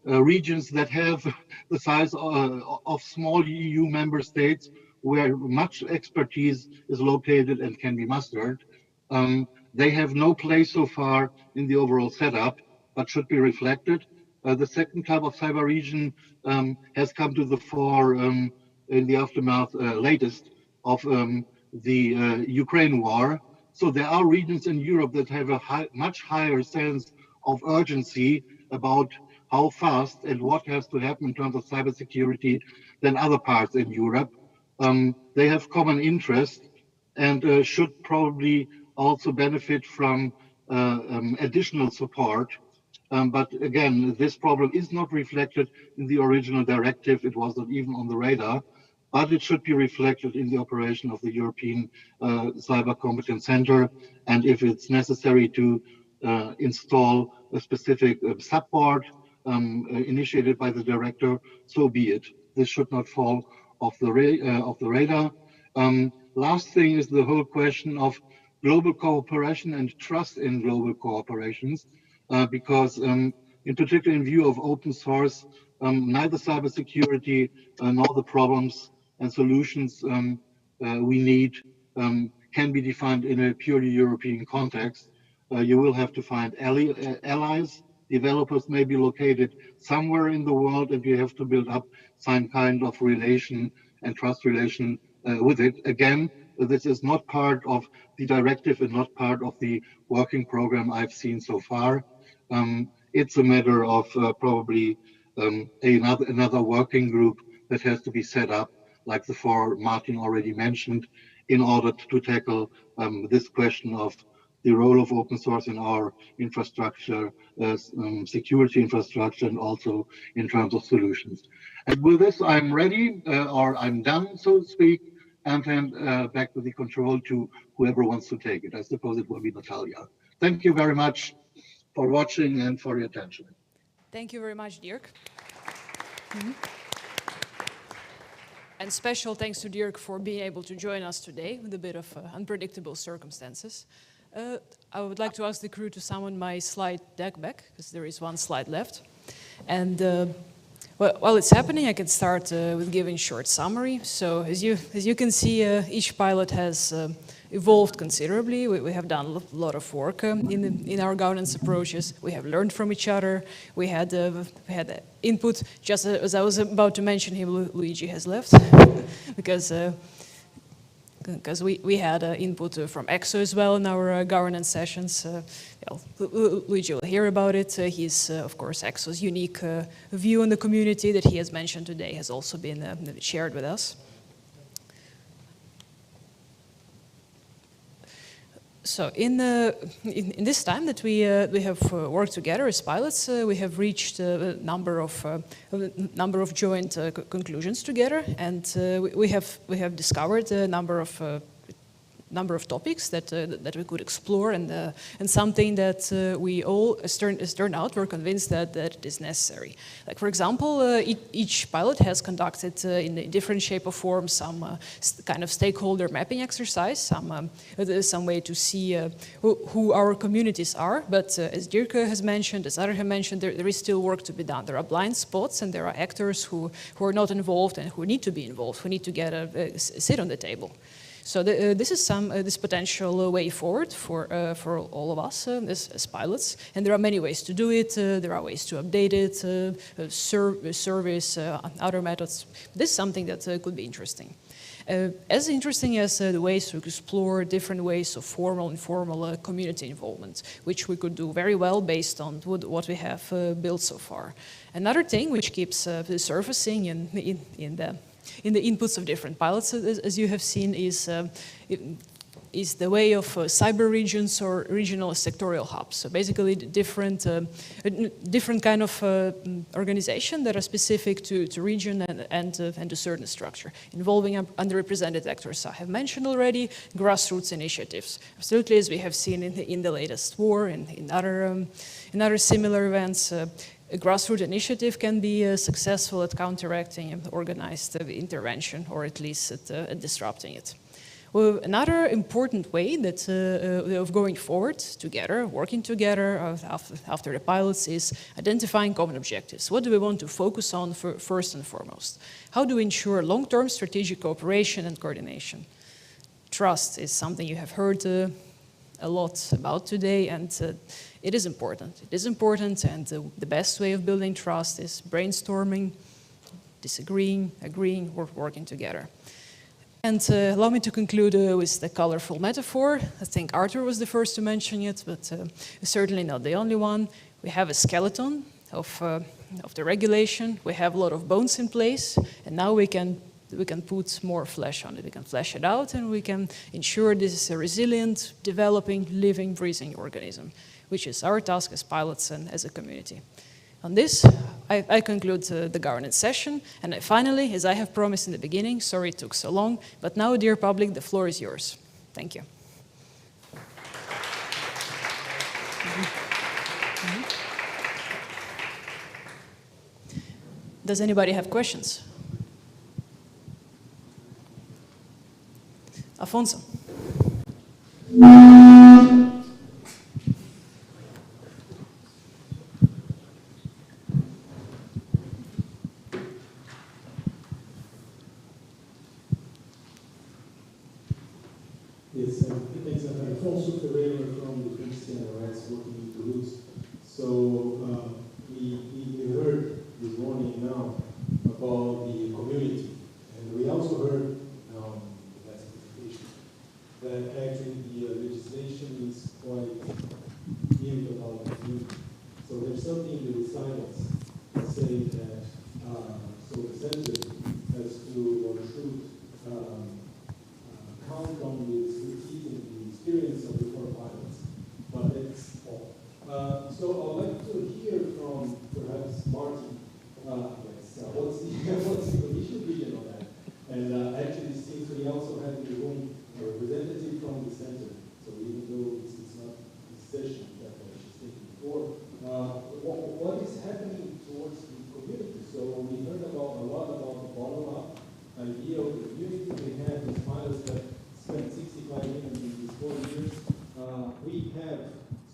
Regions that have the size of small EU member states where much expertise is located and can be mustered. They have no place so far in the overall setup, but should be reflected. The second type of cyber region has come to the fore in the aftermath latest of the Ukraine war. So there are regions in Europe that have a much higher sense of urgency about how fast and what has to happen in terms of cybersecurity than other parts in Europe. They have common interest and should probably also benefit from additional support. But again, this problem is not reflected in the original directive. It was not even on the radar, but it should be reflected in the operation of the European Cyber Competence Center. And if it's necessary to install a specific sub-board initiated by the director, so be it. This should not fall off the radar. Last thing is the whole question of global cooperation and trust in global cooperations, because in particular in view of open source, neither cybersecurity nor the problems and solutions we need can be defined in a purely European context. You will have to find allies. Developers may be located somewhere in the world, and you have to build up some kind of relation and trust relation with it. Again, this is not part of the directive and not part of the working program I've seen so far. It's a matter of probably another working group that has to be set up, like the four Martin already mentioned, in order to tackle this question of the role of open source in our infrastructure, security infrastructure, and also in terms of solutions. And with this, I'm ready, or I'm done, so to speak, and hand back to the control to whoever wants to take it. I suppose it will be Natalia. Thank you very much for watching and for your attention. Thank you very much, Dirk. And special thanks to Dirk for being able to join us today with a bit of unpredictable circumstances. I would like to ask the crew to summon my slide deck back, because there is one slide left. And while it's happening, I can start with giving a short summary. So as you can see, each pilot has evolved considerably. We have done a lot of work in our governance approaches. We have learned from each other. We had input. Just as I was about to mention him, Luigi has left because we had input from ECSO as well in our governance sessions. Luigi will hear about it. He's, of course, ECSO's unique view on the community that he has mentioned today has also been shared with us. So in this time that we have worked together as pilots, we have reached a number of joint conclusions together, and we have discovered a number of number of topics that that we could explore, and something that we all, as turned out, were convinced that it is necessary. Like, for example, each pilot has conducted in a different shape or form some kind of stakeholder mapping exercise, some way to see who our communities are. But as Dirk has mentioned, as others have mentioned, there is still work to be done. There are blind spots, and there are actors who are not involved and who need to be involved, who need to get a sit on the table. So this is this potential way forward for all of us as pilots, and there are many ways to do it. There are ways to update it, service, other methods. This is something that could be interesting. As interesting as the ways to explore different ways of formal and informal community involvement, which we could do very well based on what we have built so far. Another thing which keeps surfacing in the inputs of different pilots, as you have seen, is the way of cyber regions or regional sectorial hubs. So basically different kind of organization that are specific to region and to certain structure, involving underrepresented actors. I have mentioned already grassroots initiatives. Absolutely, as we have seen in the latest war and in other similar events, a grassroots initiative can be successful at counteracting organized intervention, or at least at disrupting it. Well, another important way that of going forward together, working together after the pilots, is identifying common objectives. What do we want to focus on first and foremost? How do we ensure long-term strategic cooperation and coordination? Trust is something you have heard a lot about today, and it is important. It is important, and the best way of building trust is brainstorming, disagreeing, agreeing, or working together. And allow me to conclude with the colorful metaphor. I think Arthur was the first to mention it, but certainly not the only one. We have a skeleton of the regulation. We have a lot of bones in place, and now we can put more flesh on it. We can flesh it out, and we can ensure this is a resilient, developing, living, breathing organism, which is our task as pilots and as a community. On this, I conclude the governance session, and finally, as I have promised in the beginning, sorry it took so long, but now, dear public, the floor is yours. Thank you. Does anybody have questions? Afonso. Yes, thanks. I'm Afonso Ferreira from the Christian Rights Working in Toulouse. So we heard this morning now about the community, and we also heard the last presentation that actually the legislation is quite clear about the community. So there's something in the recitals that say that so the center has to or should count on the expertise and the experience of the four pilots, but that's all. So I'd like to hear from perhaps Martin. What's the Commission vision on that? And actually, since we also have in the room a representative from the center, so even though this is not a session that I was just thinking before, what is happening towards the community? So we heard a lot about the bottom-up idea of the community. We have these pilots that spent 65 million in these 4 years. We have,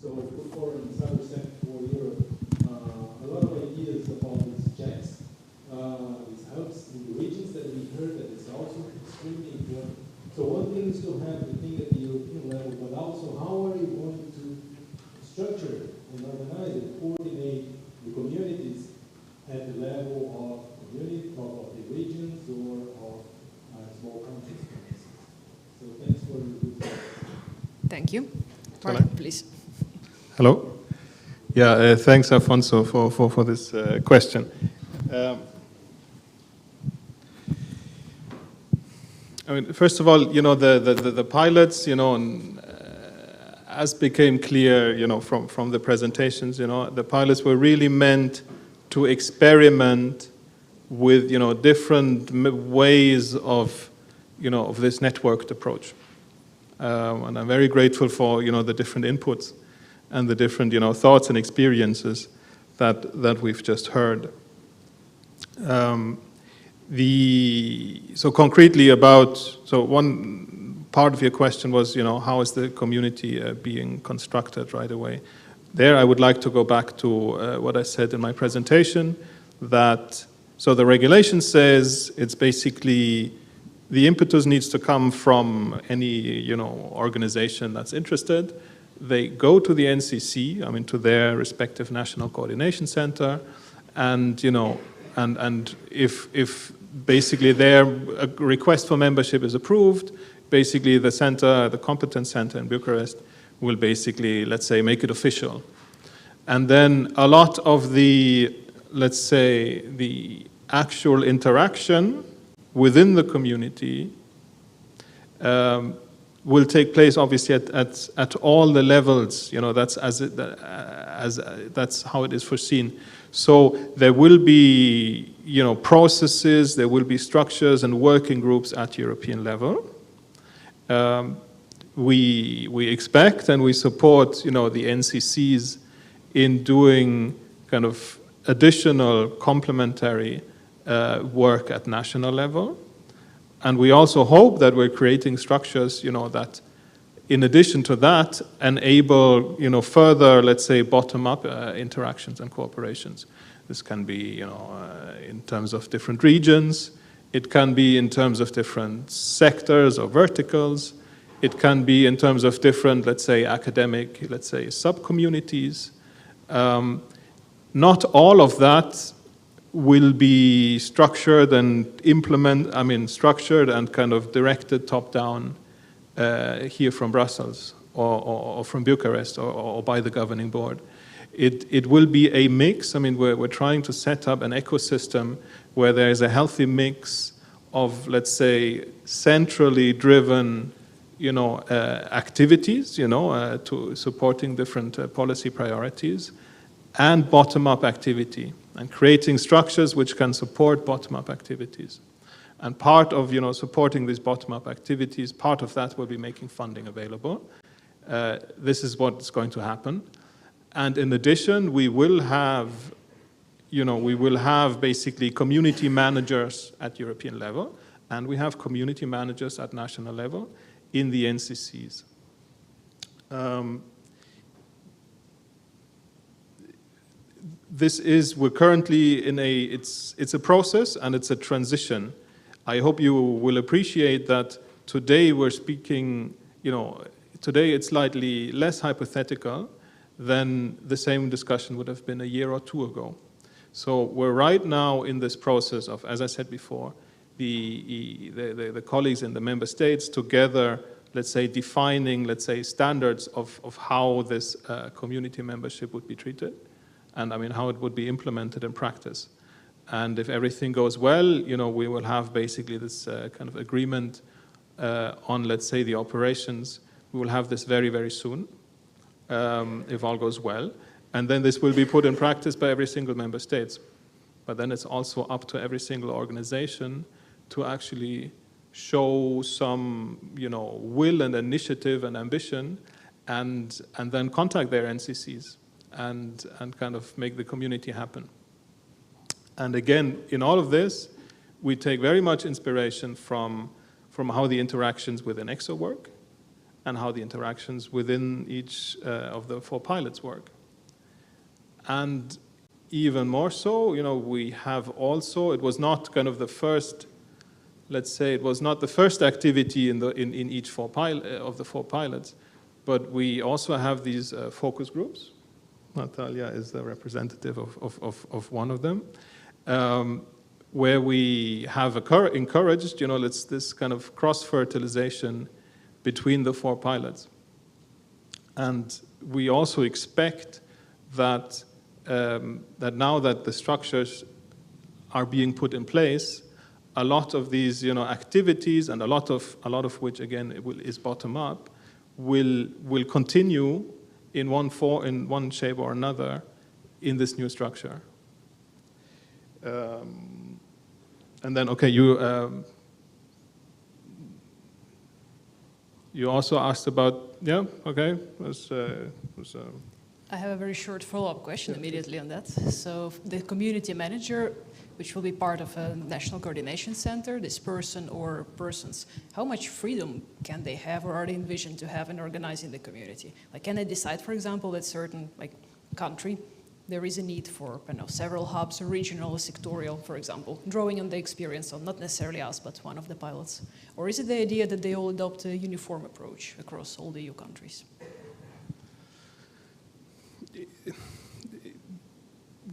so put forward in Cybersec for Europe, a lot of ideas about these checks, these hubs in the regions that we heard that is also extremely important. So one thing is to have the thing at the European level, but also how are you going to structure and organize and coordinate the communities at the level of community, of the regions, or of small countries, for instance. So thanks for your good talk. Thank you. Martin, please. Hello. Yeah, thanks, Afonso, for this question. I mean, first of all, the pilots, as became clear, from the presentations, the pilots were really meant to experiment with, different ways of this networked approach. And I'm very grateful for, the different inputs and the different, thoughts and experiences that we've just heard. So concretely so one part of your question was, how is the community being constructed right away? There, I would like to go back to what I said in my presentation, so the regulation says it's basically the impetus needs to come from any, organization that's interested. They go to the NCC, to their respective national coordination center, and, and if basically their request for membership is approved, basically the center, the Competence Center in Bucharest, will basically, let's say, make it official. And then a lot of the, let's say, the actual interaction within the community will take place, obviously, at all the levels. That's how it is foreseen. So there will be, processes, there will be structures and working groups at European level. We expect and we support, the NCCs in doing kind of additional complementary work at national level. And we also hope that we're creating structures, that in addition to that, enable, further, let's say, bottom-up interactions and cooperations. This can be, in terms of different regions. It can be in terms of different sectors or verticals. It can be in terms of different, let's say, academic, let's say, sub-communities. Not all of that will be structured and structured and kind of directed top-down here from Brussels or from Bucharest or by the governing board. It will be a mix. We're trying to set up an ecosystem where there is a healthy mix of, let's say, centrally driven, activities, to supporting different policy priorities, and bottom-up activity, and creating structures which can support bottom-up activities. And part of, supporting these bottom-up activities, part of that will be making funding available. This is what's going to happen. And in addition, we will have, basically community managers at European level, and we have community managers at national level in the NCCs. We're currently in it's a process and it's a transition. I hope you will appreciate that today we're speaking, today it's slightly less hypothetical than the same discussion would have been a year or two ago. So we're right now in this process of, as I said before, the colleagues in the member states together, let's say, defining, let's say, standards of how this community membership would be treated, and how it would be implemented in practice. And if everything goes well, we will have basically this kind of agreement on, let's say, the operations. We will have this very, very soon, if all goes well. And then this will be put in practice by every single member state. But then it's also up to every single organization to actually show some, will and initiative and ambition, and then contact their NCCs and kind of make the community happen. And again, in all of this, we take very much inspiration from how the interactions within ECSO work and how the interactions within each of the 4 pilots work. And even more so, we have also, it was not kind of the first, let's say, it was not the first activity in each of the 4 pilots, but we also have these focus groups. Natalia is the representative of one of them, where we have encouraged, this kind of cross-fertilization between the 4 pilots. And we also expect that that now that the structures are being put in place, a lot of these, activities, and a lot of which again is bottom up, will continue in one shape or another in this new structure. And then, okay, You also asked about, yeah, okay. I have a very short follow-up question immediately on that. So the community manager, which will be part of a national coordination center, this person or persons, how much freedom can they have or are they envisioned to have in organizing the community? Like, can they decide, for example, that certain country, there is a need for several hubs, or regional, sectorial, for example, drawing on the experience of not necessarily us, but one of the pilots? Or is it the idea that they all adopt a uniform approach across all the EU countries?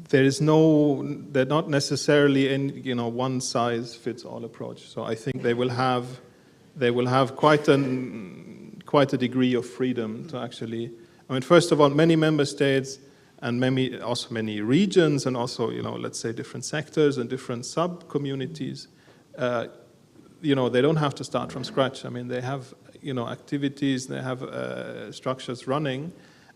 There's not necessarily any, one size fits all approach. So I think they will have quite a degree of freedom to actually. I mean, first of all, many member states and many regions, and also let's say different sectors and different sub-communities, they don't have to start from scratch. I mean, they have activities, they have structures running,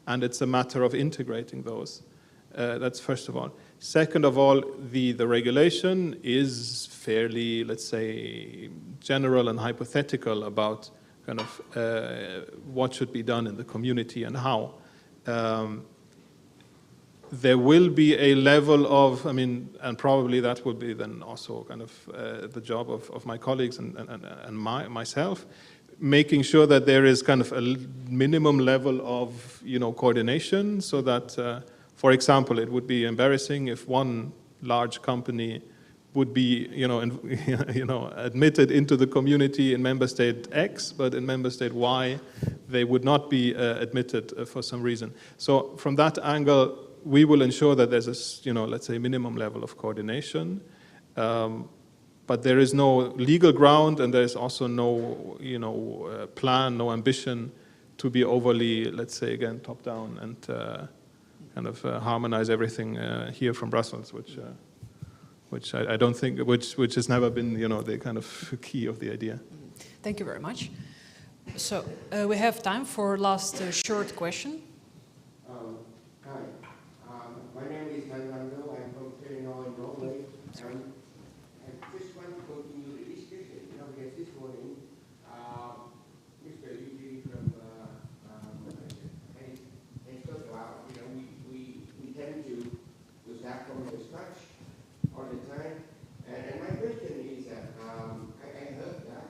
and it's a matter of integrating those. That's first of all. Second of all, the regulation is fairly, let's say, general and hypothetical about kind of what should be done in the community and how. There will be a level of, and probably that will be then also kind of the job of my colleagues and myself, making sure that there is kind of a minimum level of, coordination, so that, for example, it would be embarrassing if one large company would be, admitted into the community in member state X, but in member state Y, they would not be admitted for some reason. So from that angle, we will ensure that there's a, let's say, minimum level of coordination, but there is no legal ground, and there's also no, plan, no ambition to be overly, let's say, again, top down and kind of harmonize everything here from Brussels, which I don't think, which has never been, the kind of key of the idea. Thank you very much. So we have time for last short question. Hi, my name is Natalia. I'm from Kirchner in Norway. I just want to continue the discussion. Because this morning, Mr. Luigi from and talked about, we tend to start from the scratch all the time. And my question is, I heard that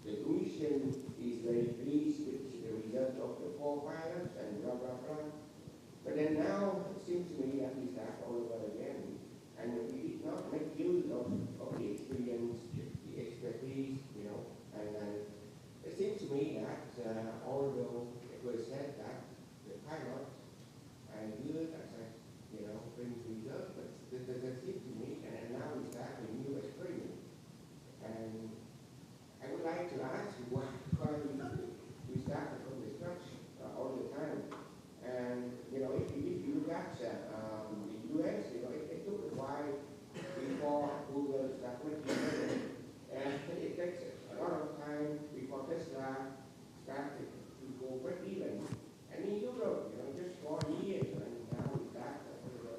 the Commission is very pleased with the result of the 4 pilots and blah, blah, blah. But then now it seems to me that we start all over again. And we did not make use of the experience, the expertise, and it seems to me that although it was said that the pilots are good as brings results, but that seems to me, and now we start a new experiment. And I would like to ask why we started from the scratch all the time. And if you look at the US, it took a while before Google started working, and it takes a lot of time before Tesla started to go break even. And in Europe, just 4 years, and now we start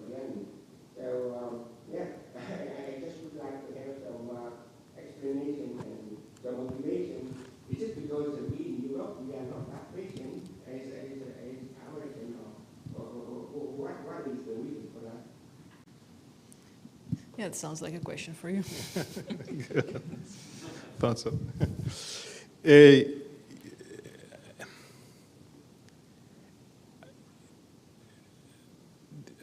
again. So I just would like to have some explanation and some motivation. Is it because we in Europe we are not that patient as American, or what is the reason for that? Yeah, it sounds like a question for you. Thought so.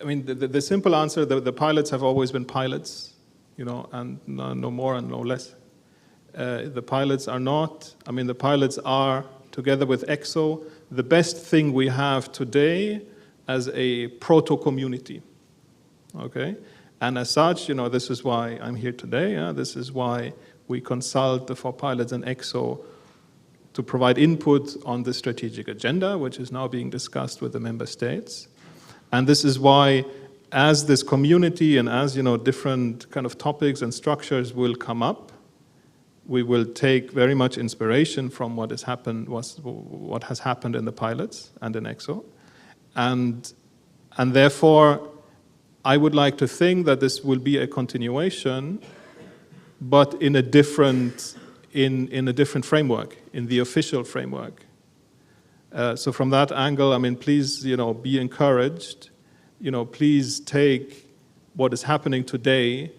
I mean, the simple answer, the pilots have always been pilots, and no more and no less. The pilots are not, the pilots are, together with ECSO, the best thing we have today as a proto-community, okay? And as such, this is why I'm here today. This is why we consult the 4 pilots and ECSO to provide input on the strategic agenda, which is now being discussed with the member states. And this is why, as this community and as different kind of topics and structures will come up, we will take very much inspiration from what has happened in the pilots and in ECSO, and therefore, I would like to think that this will be a continuation, but in a different in a different framework, in the official framework. So from that angle, I mean, please, be encouraged. Please take what is happening today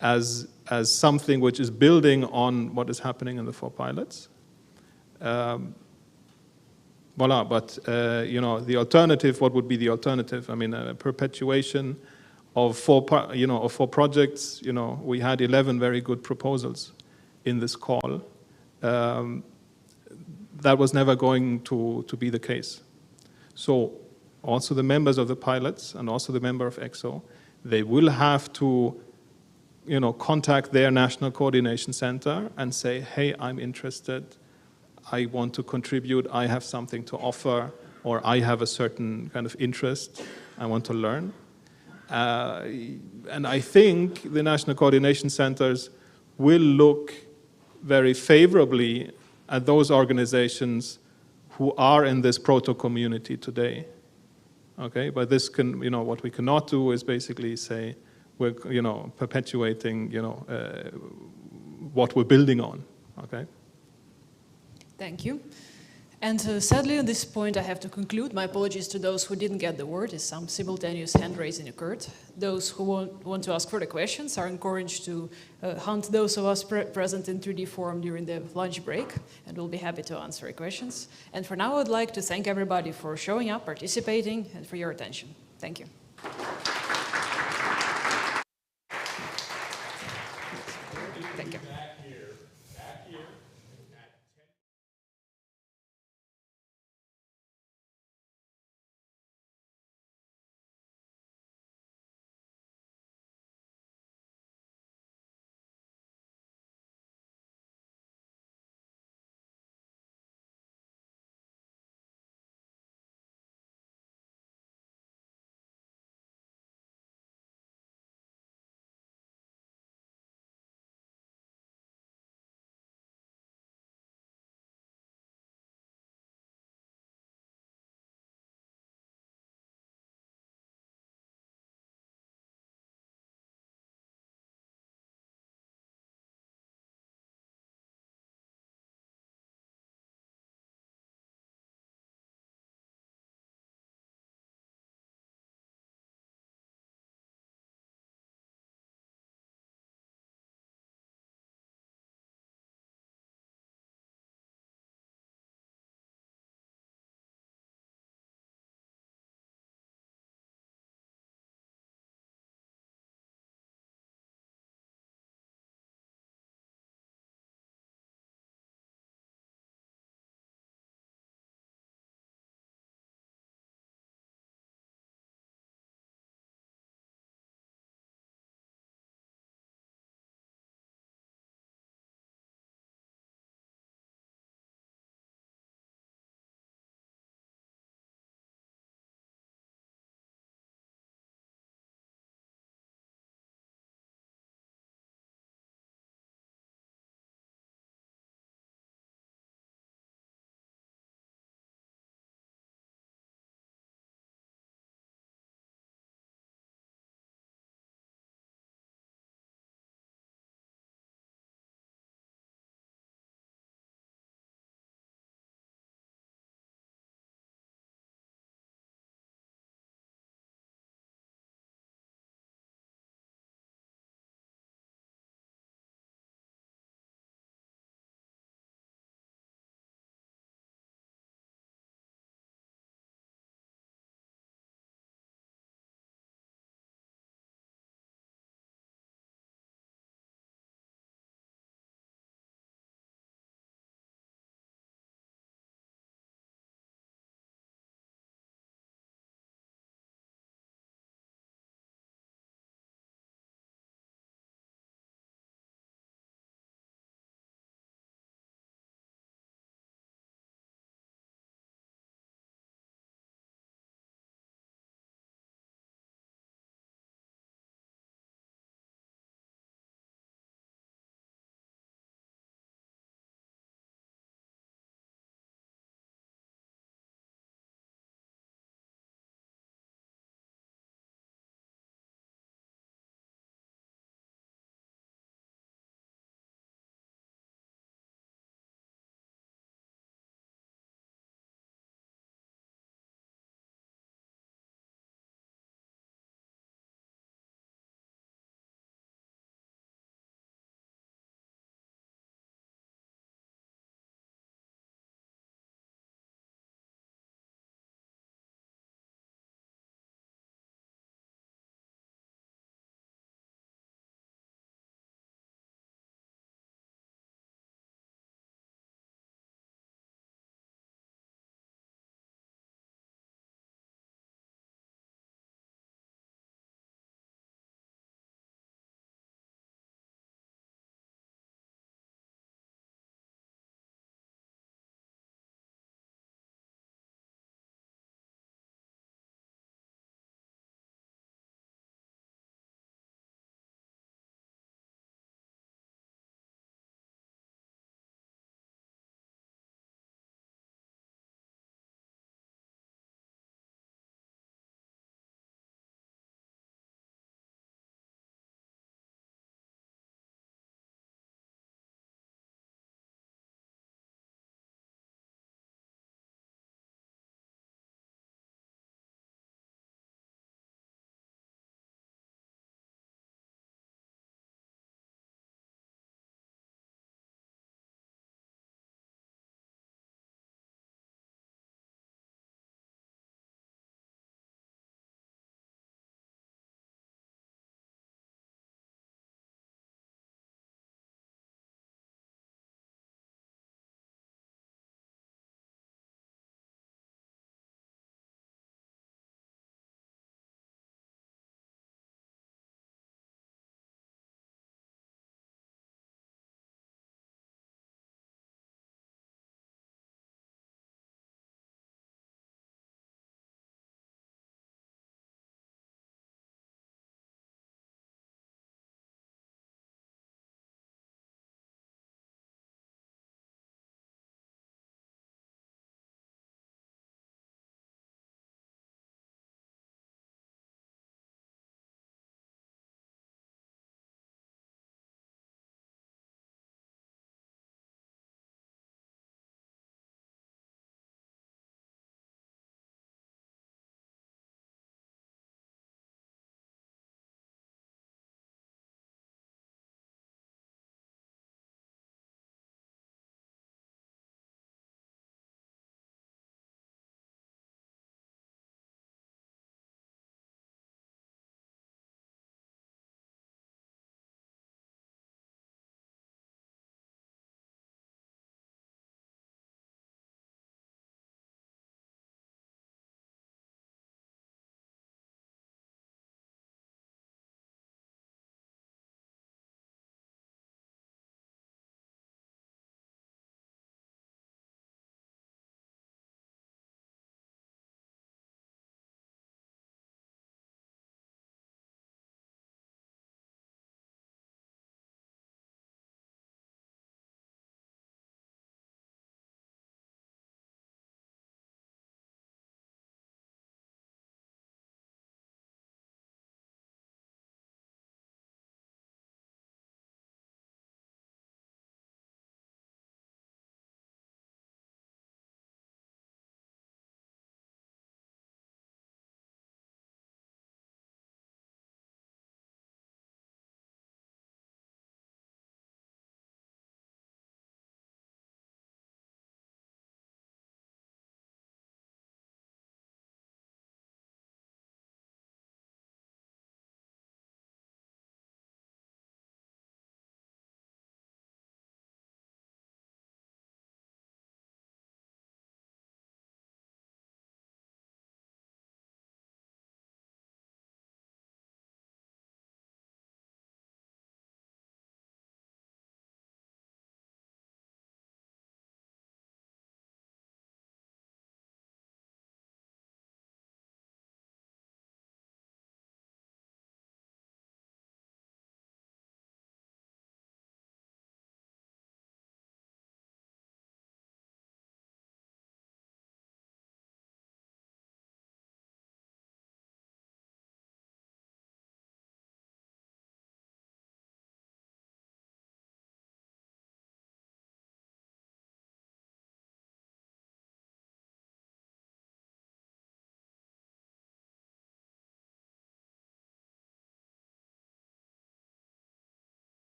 as something which is building on what is happening in the 4 pilots. Voila, but the alternative, what would be the alternative? I mean, a perpetuation of 4 projects. We had 11 very good proposals in this call. That was never going to be the case. So also the members of the pilots and also the member of ECSO, they will have to contact their national coordination center and say, hey, I'm interested, I want to contribute, I have something to offer, or I have a certain kind of interest, I want to learn. And I think the national coordination centers will look very favorably at those organizations who are in this proto community today. Okay, but this can, what we cannot do is basically say we're, perpetuating, what we're building on. Okay. Thank you. And sadly, at this point, I have to conclude. My apologies to those who didn't get the word, as some simultaneous hand raising occurred. Those who want to ask further questions are encouraged to hunt those of us present in 3D forum during the lunch break, and we'll be happy to answer your questions. And for now, I'd like to thank everybody for showing up, participating, and for your attention. Thank you.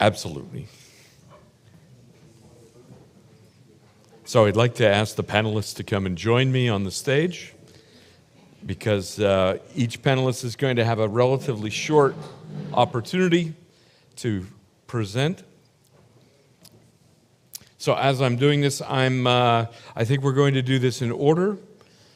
Absolutely. So I'd like to ask the panelists to come and join me on the stage, because each panelist is going to have a relatively short opportunity to present. So as I'm doing this, I think we're going to do this in order.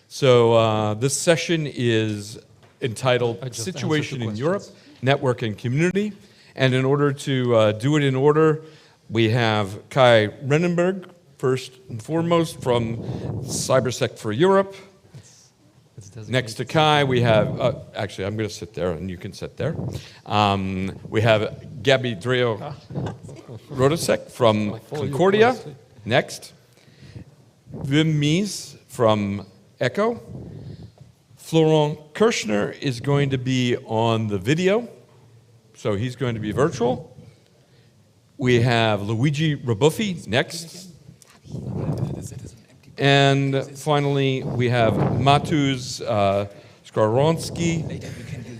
So this session is entitled Situation in Europe, Network and Community. And in order to do it in order, we have Kai Rannenberg, first and foremost, from Cybersec for Europe. Next to Kai, we have, actually, I'm going to sit there, and you can sit there. We have Gabi Dreo Rodosek from Concordia. Next. Wim Mees from ECSO. Florent Kirchner is going to be on the video, so he's going to be virtual. We have Luigi Rebuffi next. And finally, we have Mateusz Skoronsky,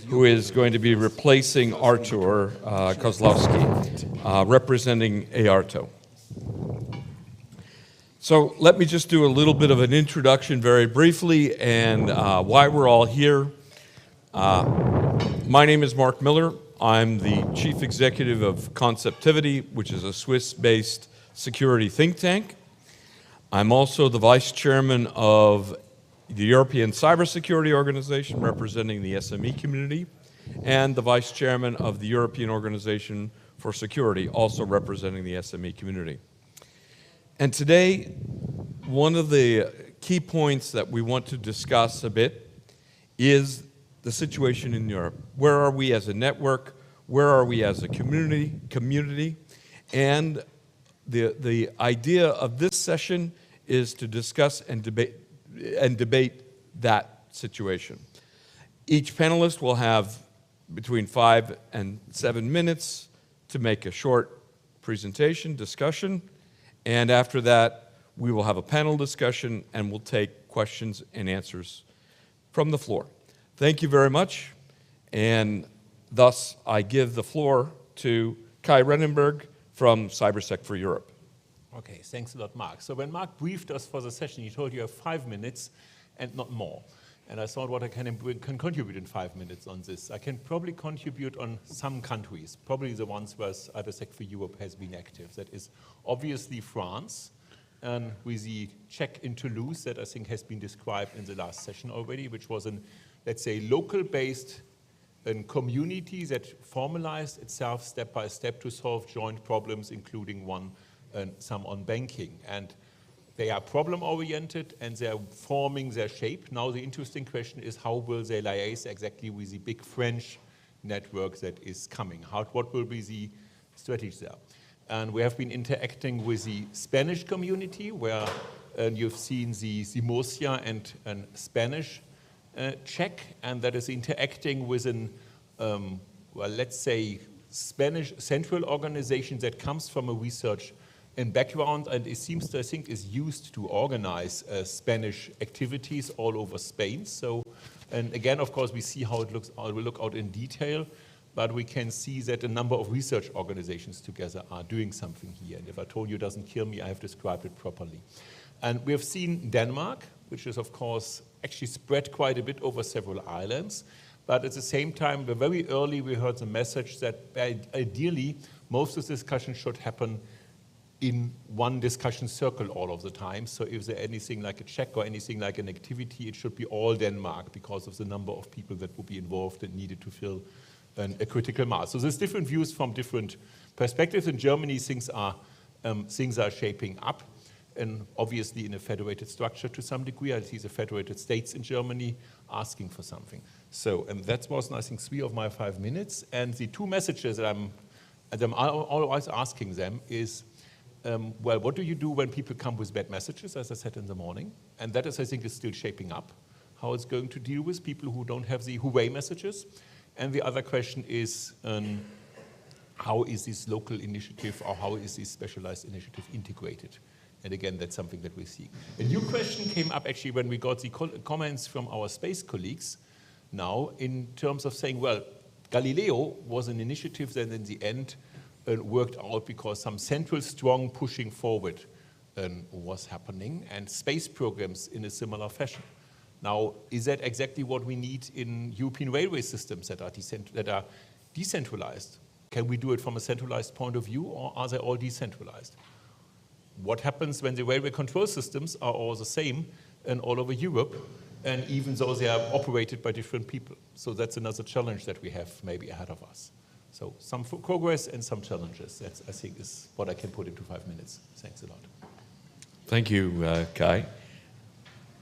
who is going to be replacing Artur Kozlowski, representing EARTO. So let me just do a little bit of an introduction very briefly and why we're all here. My name is Mark Miller. I'm the Chief Executive of Conceptivity, which is a Swiss-based security think tank. I'm also the Vice Chairman of the European Cybersecurity Organization, representing the SME community, and the Vice Chairman of the European Organization for Security, also representing the SME community. And today, one of the key points that we want to discuss a bit is the situation in Europe. Where are we as a network? Where are we as a community? And the idea of this session is to discuss and debate that situation. Each panelist will have between 5 and 7 minutes to make a short presentation, discussion, and after that, we will have a panel discussion and we'll take questions and answers from the floor. Thank you very much, and thus I give the floor to Kai Rannenberg from Cybersec for Europe. Okay, thanks a lot, Mark. So when Mark briefed us for the session, he told you have 5 minutes and not more. And I thought what I can contribute in 5 minutes on this. I can probably contribute on some countries, probably the ones where Cybersec for Europe has been active. That is obviously France, and with the check in Toulouse that I think has been described in the last session already, which was an, let's say, local-based community that formalized itself step by step to solve joint problems, including some on banking. And they are problem-oriented and they're forming their shape. Now the interesting question is, how will they liaise exactly with the big French network that is coming? What will be the strategy there? And we have been interacting with the Spanish community, where you've seen the Murcia and Spanish check, and that is interacting with an, well, let's say, Spanish central organization that comes from a research and background, and it seems to, I think, is used to organize Spanish activities all over Spain. So, and again, of course, we see how it looks. I will look out in detail, but we can see that a number of research organizations together are doing something here. And if I told you it doesn't kill me, I have described it properly. And we have seen Denmark, which is, of course, actually spread quite a bit over several islands. But at the same time, very early, we heard the message that ideally, most of the discussion should happen in one discussion circle all of the time. So if there's anything like a check or anything like an activity, it should be all Denmark because of the number of people that would be involved and needed to fill a critical mass. So there's different views from different perspectives. In Germany, things are shaping up, and obviously in a federated structure to some degree. I see the federated states in Germany asking for something. So, and that was, I think, 3 of my 5 minutes. And the 2 messages that I'm always asking them is, well, what do you do when people come with bad messages, as I said in the morning? And that is, I think, is still shaping up, how it's going to deal with people who don't have the hooray messages. And the other question is, how is this local initiative or how is this specialized initiative integrated? And again, that's something that we see. A new question came up actually when we got the comments from our space colleagues now in terms of saying, well, Galileo was an initiative that in the end worked out because some central strong pushing forward was happening, and space programs in a similar fashion. Now, is that exactly what we need in European railway systems that are decentralized? Can we do it from a centralized point of view, or are they all decentralized? What happens when the railway control systems are all the same and all over Europe, and even though they are operated by different people? So that's another challenge that we have maybe ahead of us. So some progress and some challenges. That, I think, is what I can put into 5 minutes. Thanks a lot. Thank you, Kai.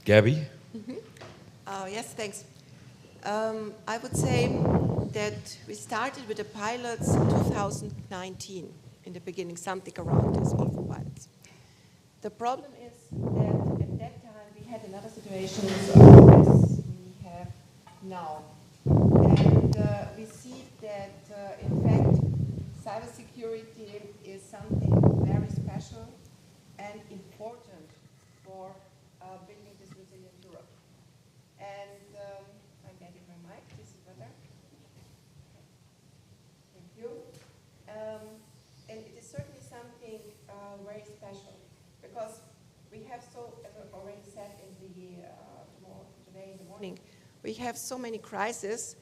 Gabi? Yes, thanks. I would say that we started with the pilots in 2019, in the beginning, something around this, all for pilots. The problem is that at that time we had another situation as we have now. And we see that, in fact, cybersecurity is something very special and important for building this resilient Europe. And I'm getting my mic, this is better. Thank you. And it is certainly something very special, because we have so, as I already said in the today in the morning, we have so many crises,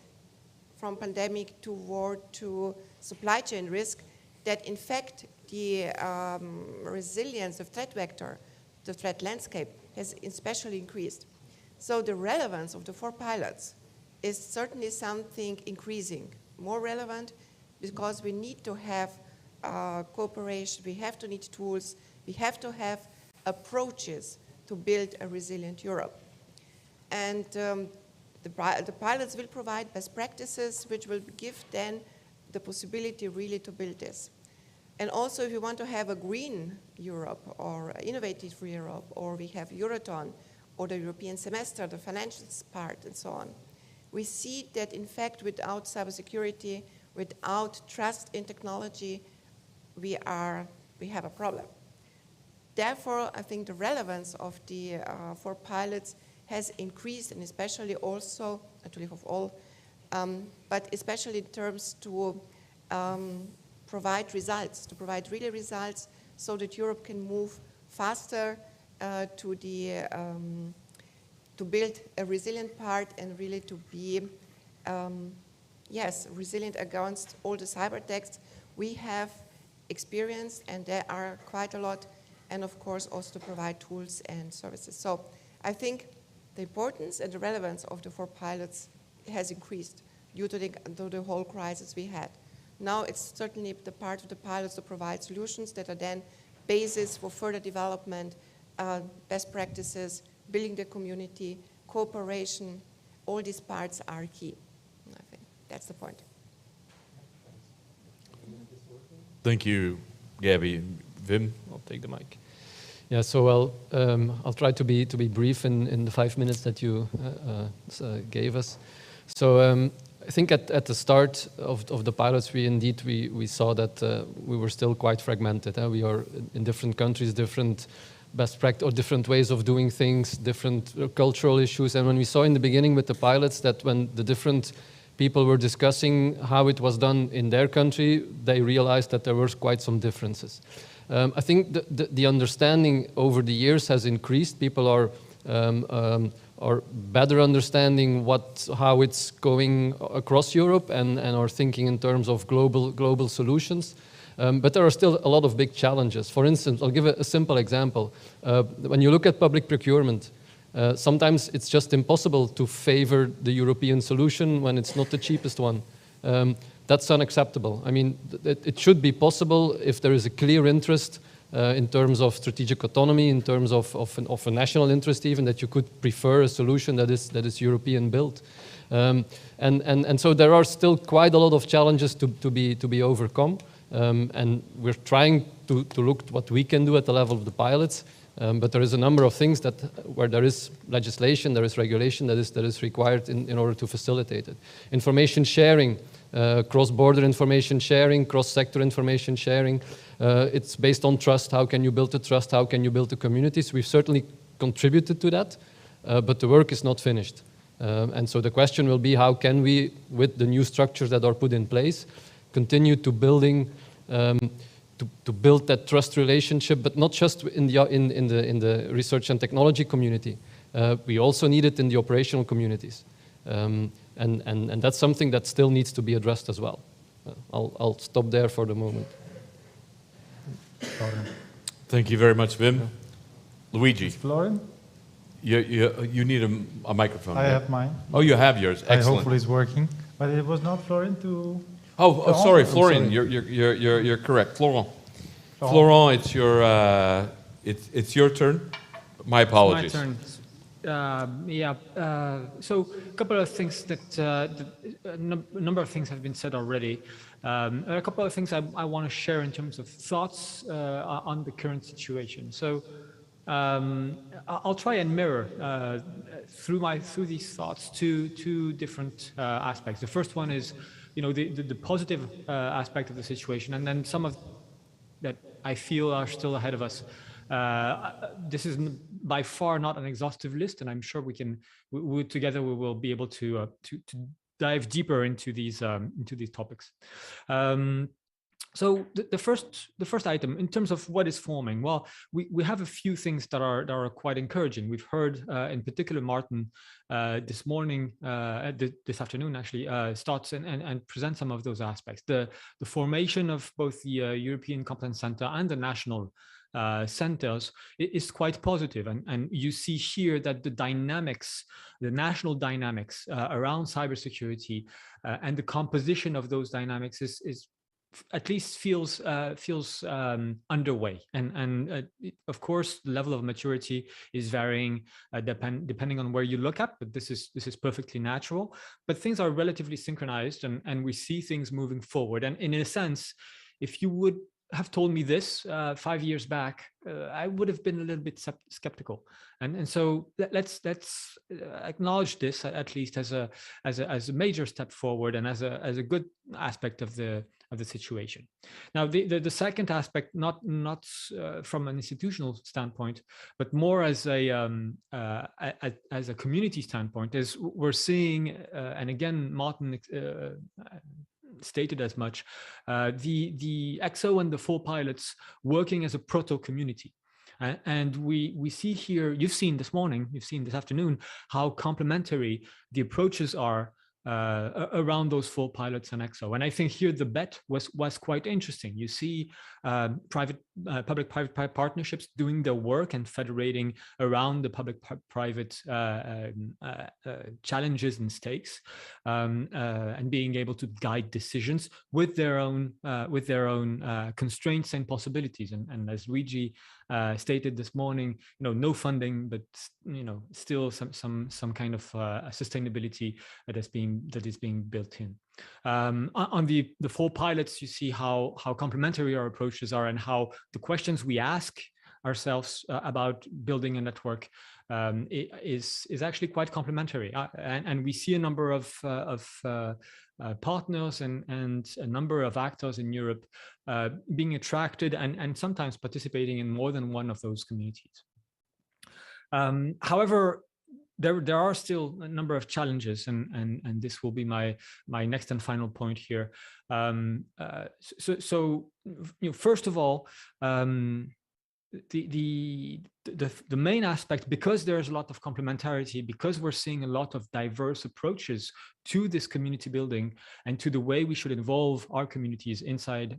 from pandemic to war to supply chain risk, that in fact the resilience of threat vector, the threat landscape, has especially increased. So the relevance of the 4 pilots is certainly something increasing, more relevant, because we need to have cooperation, we have to need tools, we have to have approaches to build a resilient Europe. And the pilots will provide best practices, which will give then the possibility really to build this. And also, if you want to have a green Europe or innovative Europe, or we have Euroton or the European semester, the financial part and so on, we see that in fact without cybersecurity, without trust in technology, we have a problem. Therefore, I think the relevance of the 4 pilots has increased, and especially also, actually of all, but especially in terms to provide results, to provide really results, so that Europe can move faster to build a resilient part and really to be, yes, resilient against all the cyber attacks we have experienced, and there are quite a lot, and of course also to provide tools and services. So I think the importance and the relevance of the 4 pilots has increased due to the whole crisis we had. Now it's certainly the part of the pilots to provide solutions that are then basis for further development, best practices, building the community, cooperation. All these parts are key. I think that's the point. Thank you, Gabi. Wim? I'll take the mic. Yeah, so I'll try to be brief in the 5 minutes that you gave us. So I think at the start of the pilots, we saw that we were still quite fragmented. We are in different countries, different best practice or different ways of doing things, different cultural issues. And when we saw in the beginning with the pilots that when the different people were discussing how it was done in their country, they realized that there were quite some differences. I think the understanding over the years has increased. People are better understanding how it's going across Europe and are thinking in terms of global solutions. But there are still a lot of big challenges. For instance, I'll give a simple example. When you look at public procurement, sometimes it's just impossible to favor the European solution when it's not the cheapest one. That's unacceptable. I mean, it should be possible if there is a clear interest in terms of strategic autonomy, in terms of a national interest even, that you could prefer a solution that is European built. And so there are still quite a lot of challenges to be overcome. And we're trying to look at what we can do at the level of the pilots. But there is a number of things where there is legislation, there is regulation that is required in order to facilitate it. Information sharing, cross-border information sharing, cross-sector information sharing. It's based on trust. How can you build the trust? How can you build the communities? We've certainly contributed to that, but the work is not finished. And so the question will be, how can we, with the new structures that are put in place, continue to building to build that trust relationship, but not just in the research and technology community. We also need it in the operational communities. And that's something that still needs to be addressed as well. I'll stop there for the moment. Thank you very much, Wim. Luigi. Florent? You need a microphone. I have mine. Oh, you have yours. Excellent. Hopefully it's working. But it was not Florent to... Oh, sorry, Florent. You're correct. Florent. Florent, it's your turn. My apologies. It's my turn. So a couple of things that a number of things have been said already. A couple of things I want to share in terms of thoughts on the current situation. So I'll try and mirror through these thoughts two different aspects. The first one is, the positive aspect of the situation, and then some of that I feel are still ahead of us. This is by far not an exhaustive list, and I'm sure together we will be able to dive deeper into these topics. So the first item in terms of what is forming, well, we have a few things that are quite encouraging. We've heard in particular Martin this morning, this afternoon actually, starts and present some of those aspects. The formation of both the European Competence Center and the national centers is quite positive, and you see here that the national dynamics around cybersecurity and the composition of those dynamics is at least feels underway, and of course the level of maturity is varying depending on where you look at, but this is perfectly natural. But things are relatively synchronized, and we see things moving forward. And in a sense, if you would have told me this 5 years back, I would have been a little bit skeptical. And so let's acknowledge this at least as a major step forward, and as a good aspect of the situation. Now, the second aspect, not from an institutional standpoint, but more as a community standpoint, is we're seeing, and again, Martin stated as much, the ECSO and the 4 pilots working as a proto community. And we see here, you've seen this afternoon, how complementary the approaches are around those 4 pilots and ECSO. And I think here the bet was quite interesting. You see public-private partnerships doing their work and federating around the public-private challenges and stakes, and being able to guide decisions with their own constraints and possibilities. And as Luigi stated this morning, no funding, but still some kind of sustainability that is being built in. On the 4 pilots, you see how complementary our approaches are, and how the questions we ask ourselves about building a network is actually quite complementary. And we see a number of partners and a number of actors in Europe being attracted and sometimes participating in more than one of those communities. However, there are still a number of challenges, and this will be my next and final point here. First of all, the main aspect, because there's a lot of complementarity, because we're seeing a lot of diverse approaches to this community building and to the way we should involve our communities inside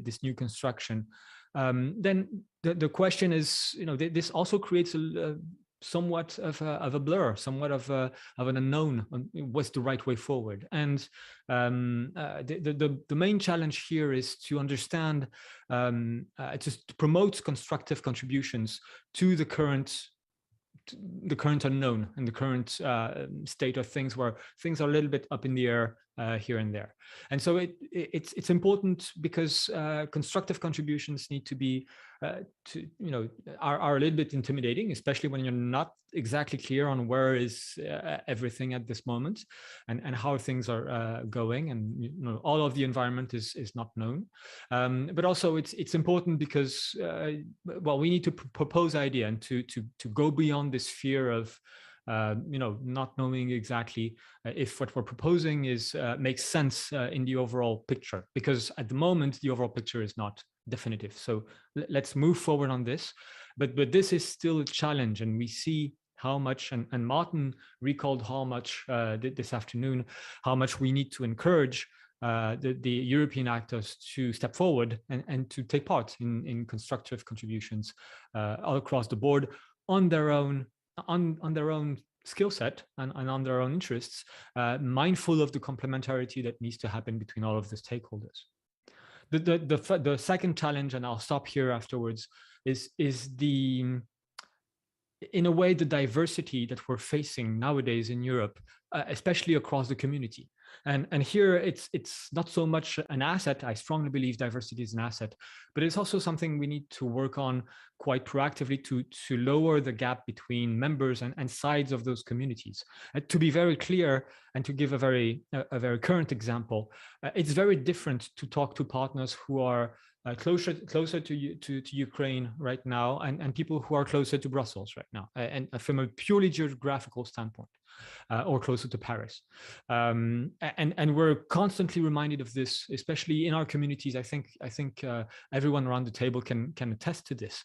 this new construction, then the question is, this also creates somewhat of a blur, somewhat of an unknown on what's the right way forward. And the main challenge here is to understand, to promote constructive contributions to the current unknown and the current state of things, where things are a little bit up in the air here and there. And so it's important, because constructive contributions need to be are a little bit intimidating, especially when you're not exactly clear on where is everything at this moment, and how things are going, and all of the environment is not known. But also it's important because we need to propose idea and to go beyond this fear of not knowing exactly if what we're proposing makes sense in the overall picture, because at the moment the overall picture is not definitive. So let's move forward on this, but this is still a challenge, and we see how much, and Martin recalled how much this afternoon, how much we need to encourage the European actors to step forward and to take part in constructive contributions all across the board on their own skill set and on their own interests, mindful of the complementarity that needs to happen between all of the stakeholders. The second challenge, and I'll stop here afterwards, is in a way the diversity that we're facing nowadays in Europe, especially across the community. And here it's not so much an asset. I strongly believe diversity is an asset, but it's also something we need to work on quite proactively to lower the gap between members and sides of those communities. And to be very clear, and to give a very current example, it's very different to talk to partners who are closer to Ukraine right now, and people who are closer to Brussels right now, and from a purely geographical standpoint, or closer to Paris. And we're constantly reminded of this, especially in our communities. I think everyone around the table can attest to this.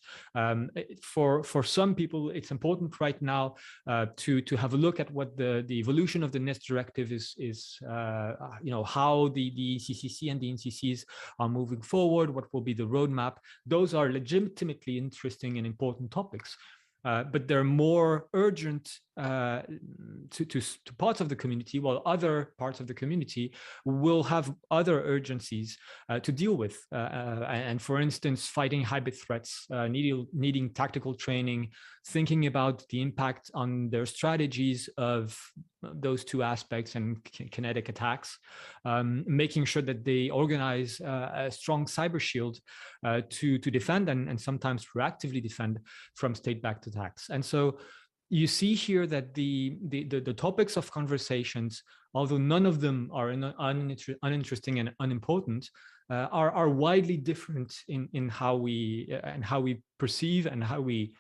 For some people, it's important right now to have a look at what the evolution of the NIST directive is, how the ECCC and the NCCs are moving forward, what will be the roadmap. Those are legitimately interesting and important topics. But they're more urgent to parts of the community, while other parts of the community will have other urgencies to deal with. And for instance, fighting hybrid threats, needing tactical training, thinking about the impact on their strategies of those two aspects and kinetic attacks, making sure that they organize a strong cyber shield to defend and sometimes proactively defend from state-backed attacks. And so you see here that the topics of conversations, although none of them are uninteresting and unimportant, are widely different in how we perceive and how we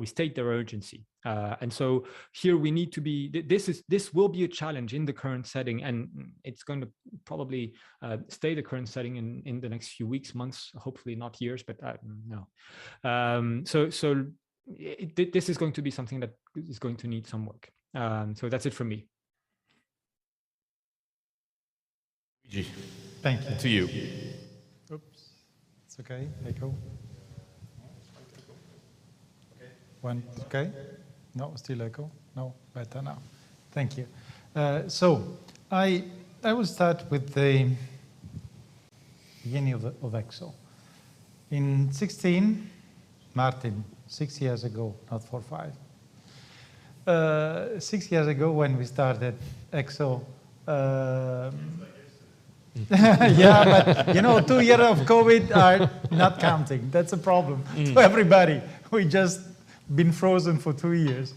state their urgency. And so here we need to be, this will be a challenge in the current setting, and it's going to probably stay the current setting in the next few weeks, months, hopefully not years, but no. This is going to be something that is going to need some work. So that's it from me. Luigi, thank you. To you. Oops, it's okay. Echo. One, okay? No, still echo? No, better now. Thank you. So I will start with the beginning of ECSO. In 16, Martin, 6 years ago, not 4 or 5. 6 years ago when we started ECSO, yeah, but 2 years of COVID are not counting. That's a problem to everybody. We just been frozen for 2 years.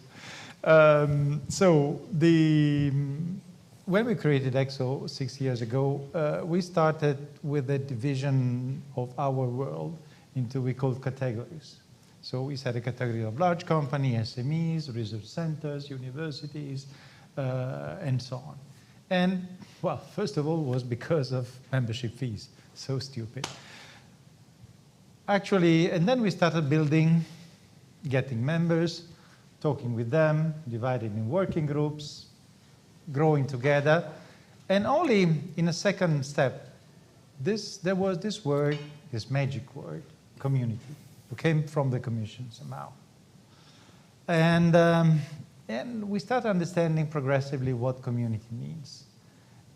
When we created ECSO 6 years ago, we started with a division of our world into we called categories. So we set a category of large company, SMEs, research centers, universities, and so on. And well, first of all, was because of membership fees. So stupid. Actually, and then we started building, getting members, talking with them, divided in working groups, growing together. And only in a second step, there was this word, this magic word, community, who came from the Commission somehow. And we started understanding progressively what community means.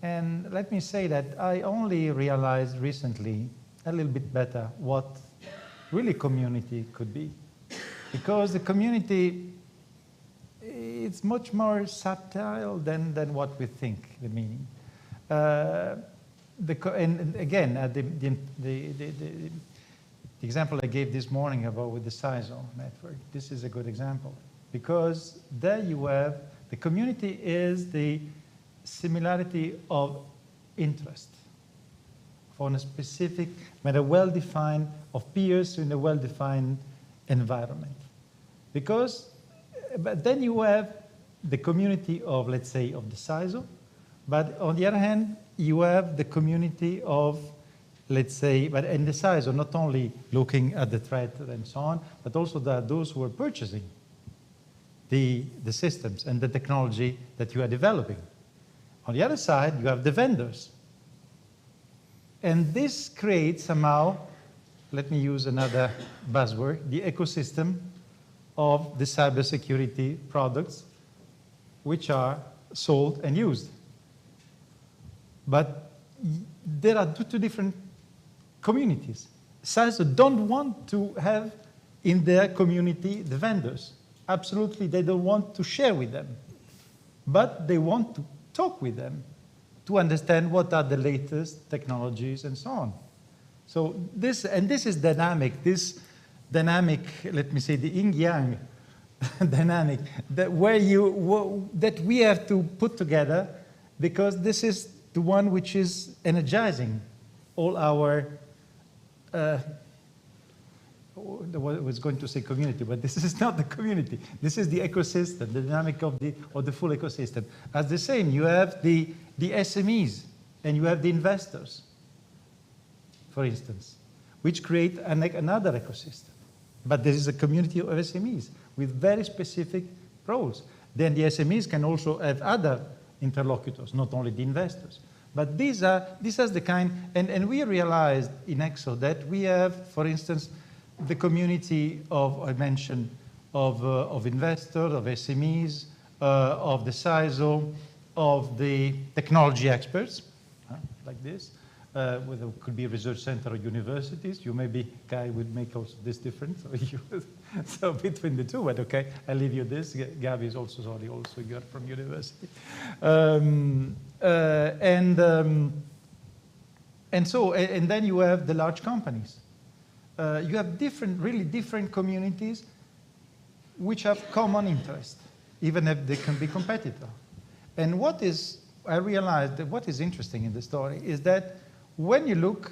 And let me say that I only realized recently a little bit better what really community could be. Because the community, it's much more subtle than what we think, the meaning. And again, the example I gave this morning about with the CISO network, this is a good example. Because there you have, the community is the similarity of interest for a specific, but a well-defined, of peers in a well-defined environment. Because, but then you have the community of, let's say, of the CISO, but on the other hand, you have the community of, let's say, but in the CISO, not only looking at the threat and so on, but also those who are purchasing the systems and the technology that you are developing. On the other side, you have the vendors. And this creates somehow, let me use another buzzword, the ecosystem of the cybersecurity products which are sold and used. But there are two different communities. CISO don't want to have in their community the vendors. Absolutely, they don't want to share with them. But they want to talk with them to understand what are the latest technologies and so on. So this is dynamic, let me say, the yin-yang dynamic, that we have to put together, because this is the one which is energizing all our, I was going to say community, but this is not the community. This is the ecosystem, the dynamic of the full ecosystem. As the same, you have the SMEs and you have the investors, for instance, which create another ecosystem. But there is a community of SMEs with very specific roles. Then the SMEs can also have other interlocutors, not only the investors. But these are the kind, and we realized in ECSO that we have, for instance, the community of, I mentioned, of investors, of SMEs, of the CISO, of the technology experts, like this, whether it could be a research center or universities. You maybe, Kai, would make also this difference. So between the two, but okay, I'll leave you this. Gabi is also, sorry, also you're from university. And then you have the large companies. You have really different communities which have common interest, even if they can be competitor. And I realized that what is interesting in the story is that when you look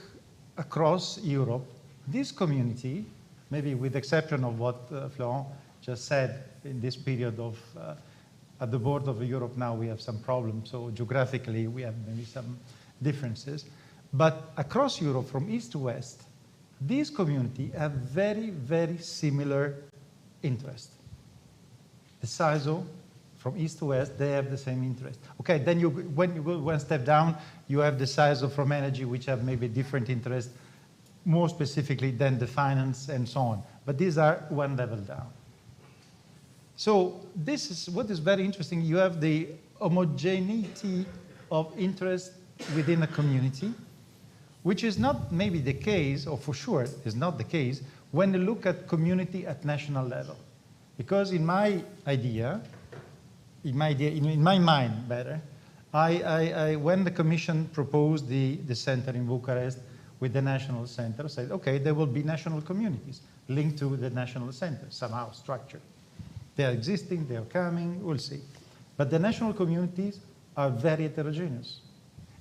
across Europe, this community, maybe with the exception of what Florent just said, in this period of, at the board of Europe now we have some problems, so geographically we have maybe some differences. But across Europe, from east to west, these communities have very, very similar interests. The CISO, from east to west, they have the same interest. Okay, then when you go one step down, you have the CISO from energy, which have maybe different interests, more specifically than the finance and so on. But these are one level down. So this is what is very interesting. You have the homogeneity of interest within a community, which is not maybe the case, or for sure is not the case, when you look at community at national level. Because in my idea, in my mind better, when the Commission proposed the center in Bucharest with the national center, said, okay, there will be national communities linked to the national center, somehow structured. They are existing, they are coming, we'll see. But the national communities are very heterogeneous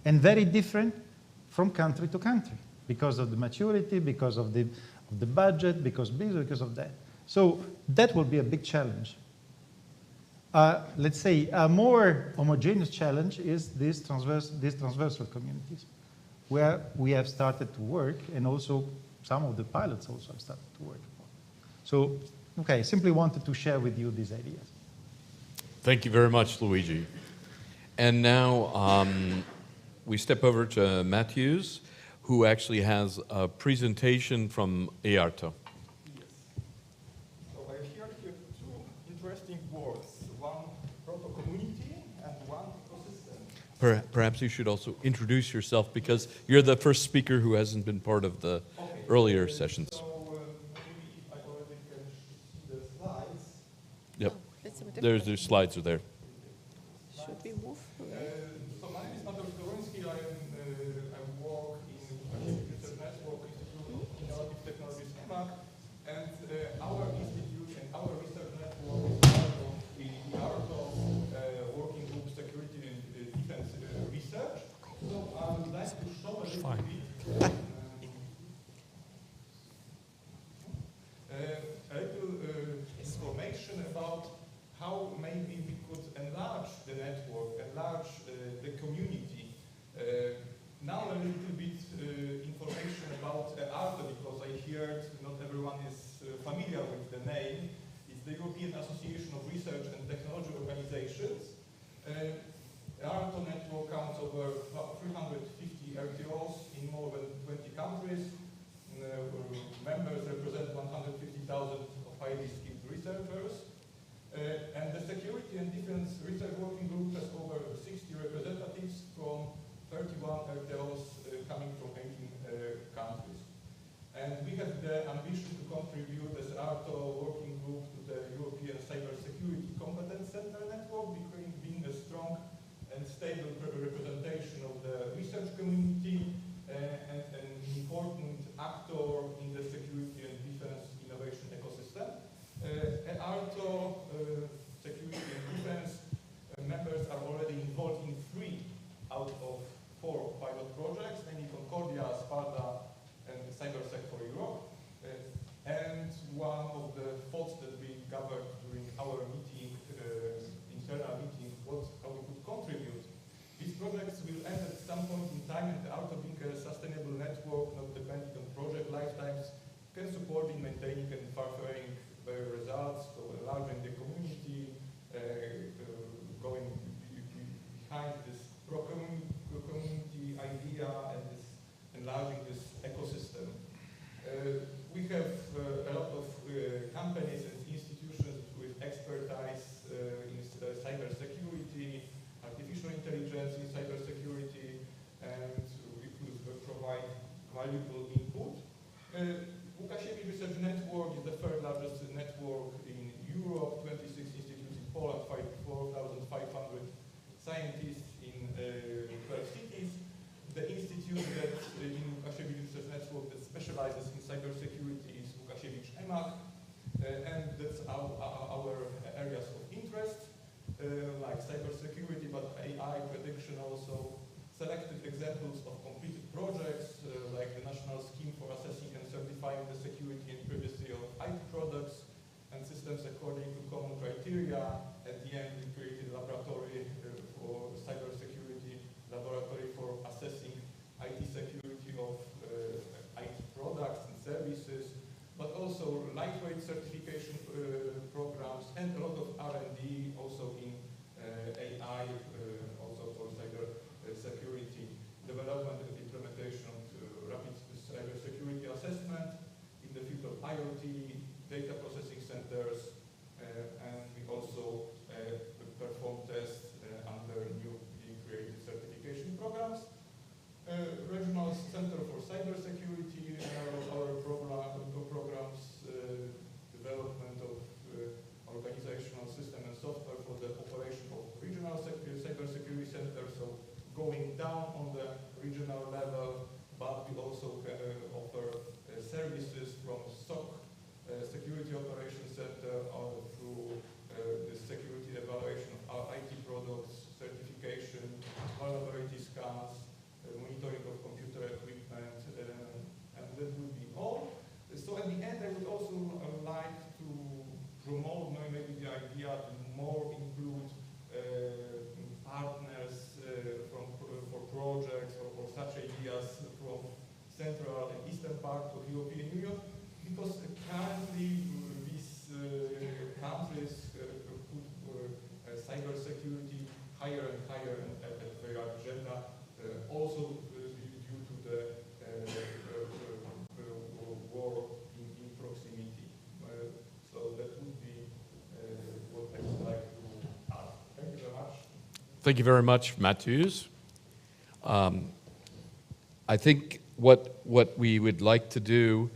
and very different from country to country because of the maturity, because of the budget, because of that. So that will be a big challenge. Let's say a more homogeneous challenge is these transversal communities, where we have started to work, and also some of the pilots also have started to work. So, okay, simply wanted to share with you these ideas. Thank you very much, Luigi. And now we step over to Matthews, who actually has a presentation from EARTA. So I heard here two interesting words, one proto-community and one ecosystem. Perhaps you should also introduce yourself, because you're the first speaker who hasn't been part of the earlier sessions. So maybe if I already can see the slides. Yep. There's the slides are there. Should we move? So my name is Natalia. I work in Research Network Institute of Innovative Technologies, EMAC, and our institute and our research network is part of the EARTA working group Security and Defense Research. So I would like to show a little bit information about how maybe we could EARTO, because I heard not everyone is familiar with the name. It's the European Association of Research and Technology Organizations. EARTO network counts over 350 RTOs in more than 20 countries. Members represent 150,000 of highly skilled researchers. And the Security and Defense Research Working Group has over 60 representatives from 31 RTOs coming from 18 countries. And we have the ambition to contribute as EARTO working group to the European Cybersecurity Competence Center network, being a strong and stable representation of the research community and an important actor in the security and defense innovation ecosystem. EARTO security and defense members are already involved in 3 out of 4 pilot projects, namely CONCORDIA, SPARTA, and Cybersec for Europe. And one of the thoughts that we gathered during our meeting, internal meeting, was how we could contribute. These projects will end at some point in time, and EARTO being a sustainable network, not depending on project lifetimes, can support in maintaining and furthering their results, so enlarging the community, going behind this pro-community idea and this enlarging this ecosystem. We have a lot of companies and institutions with expertise in cybersecurity, artificial intelligence in cybersecurity, and we could provide valuable input. Łukasiewicz Research Network is the 3rd largest network in Europe, 26 institutes in Poland, 4,500 scientists in 12 cities. The institute that in Łukasiewicz Research Network that specializes in cybersecurity is Łukasiewicz EMAC, and that's our areas of interest, like cybersecurity, but AI prediction also. Selected examples of completed projects, like the National Scheme for Assessing and Certifying the Security and Privacy of IT Products and Systems According to Common Criteria. At the end, we created a laboratory for cybersecurity, laboratory for assessing IT security of IT products and services, but also lightweight certification programs and a lot of R&D also in AI, also for cyber security, development and implementation of rapid cybersecurity assessment in the field of IoT, data processing centers, and we also perform tests under newly created certification programs. Regional Center for Cybersecurity, our programs, development of organizational system and software for the operation of regional cybersecurity centers, so going down on the regional level, but we also offer services from SOC, Security Operations Center, through the security evaluation of our IT products, certification, vulnerability scans, monitoring of computer equipment, and that would be all. So at the end, I would also like to promote maybe the idea to more include partners for projects or such ideas from Central and Eastern part of European Union, because currently these countries put cybersecurity higher and higher at their agenda, also due to the war in proximity. So that would be what I would like to add. Thank you very much. Thank you very much, Matthews. I think what we would like to do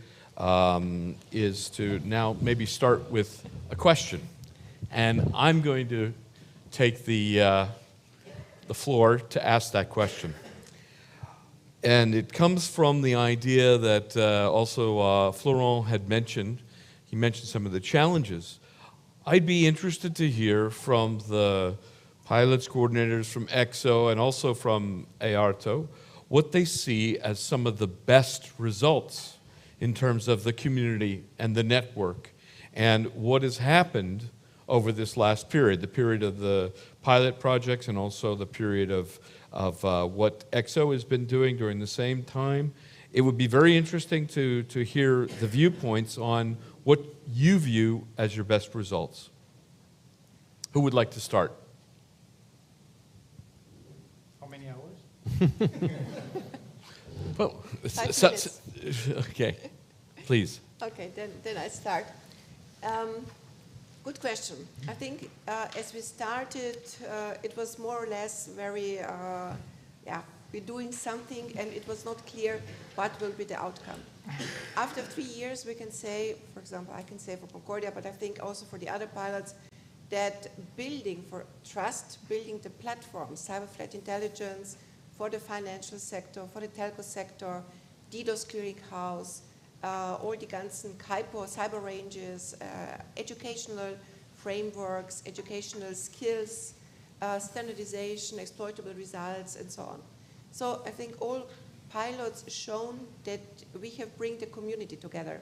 is to now maybe start with a question. And I'm going to take the floor to ask that question. And it comes from the idea that also Florent had mentioned. He mentioned some of the challenges. I'd be interested to hear from the pilots, coordinators from ECSO, and also from EARTO, what they see as some of the best results in terms of the community and the network, and what has happened over this last period, the period of the pilot projects and also the period of what ECSO has been doing during the same time, it would be very interesting to hear the viewpoints on what you view as your best results. Who would like to start? How many hours? Well, okay, please. Okay, then I start. Good question. I think as we started, it was more or less very, we're doing something and it was not clear what will be the outcome. After 3 years, we can say, for example, I can say for Concordia, but I think also for the other pilots, that building for trust, building the platform, cyber threat intelligence for the financial sector, for the telco sector, DDoS clearinghouse, all die ganzen cyber ranges, educational frameworks, educational skills, standardization, exploitable results, and so on. So I think all pilots shown that we have bring the community together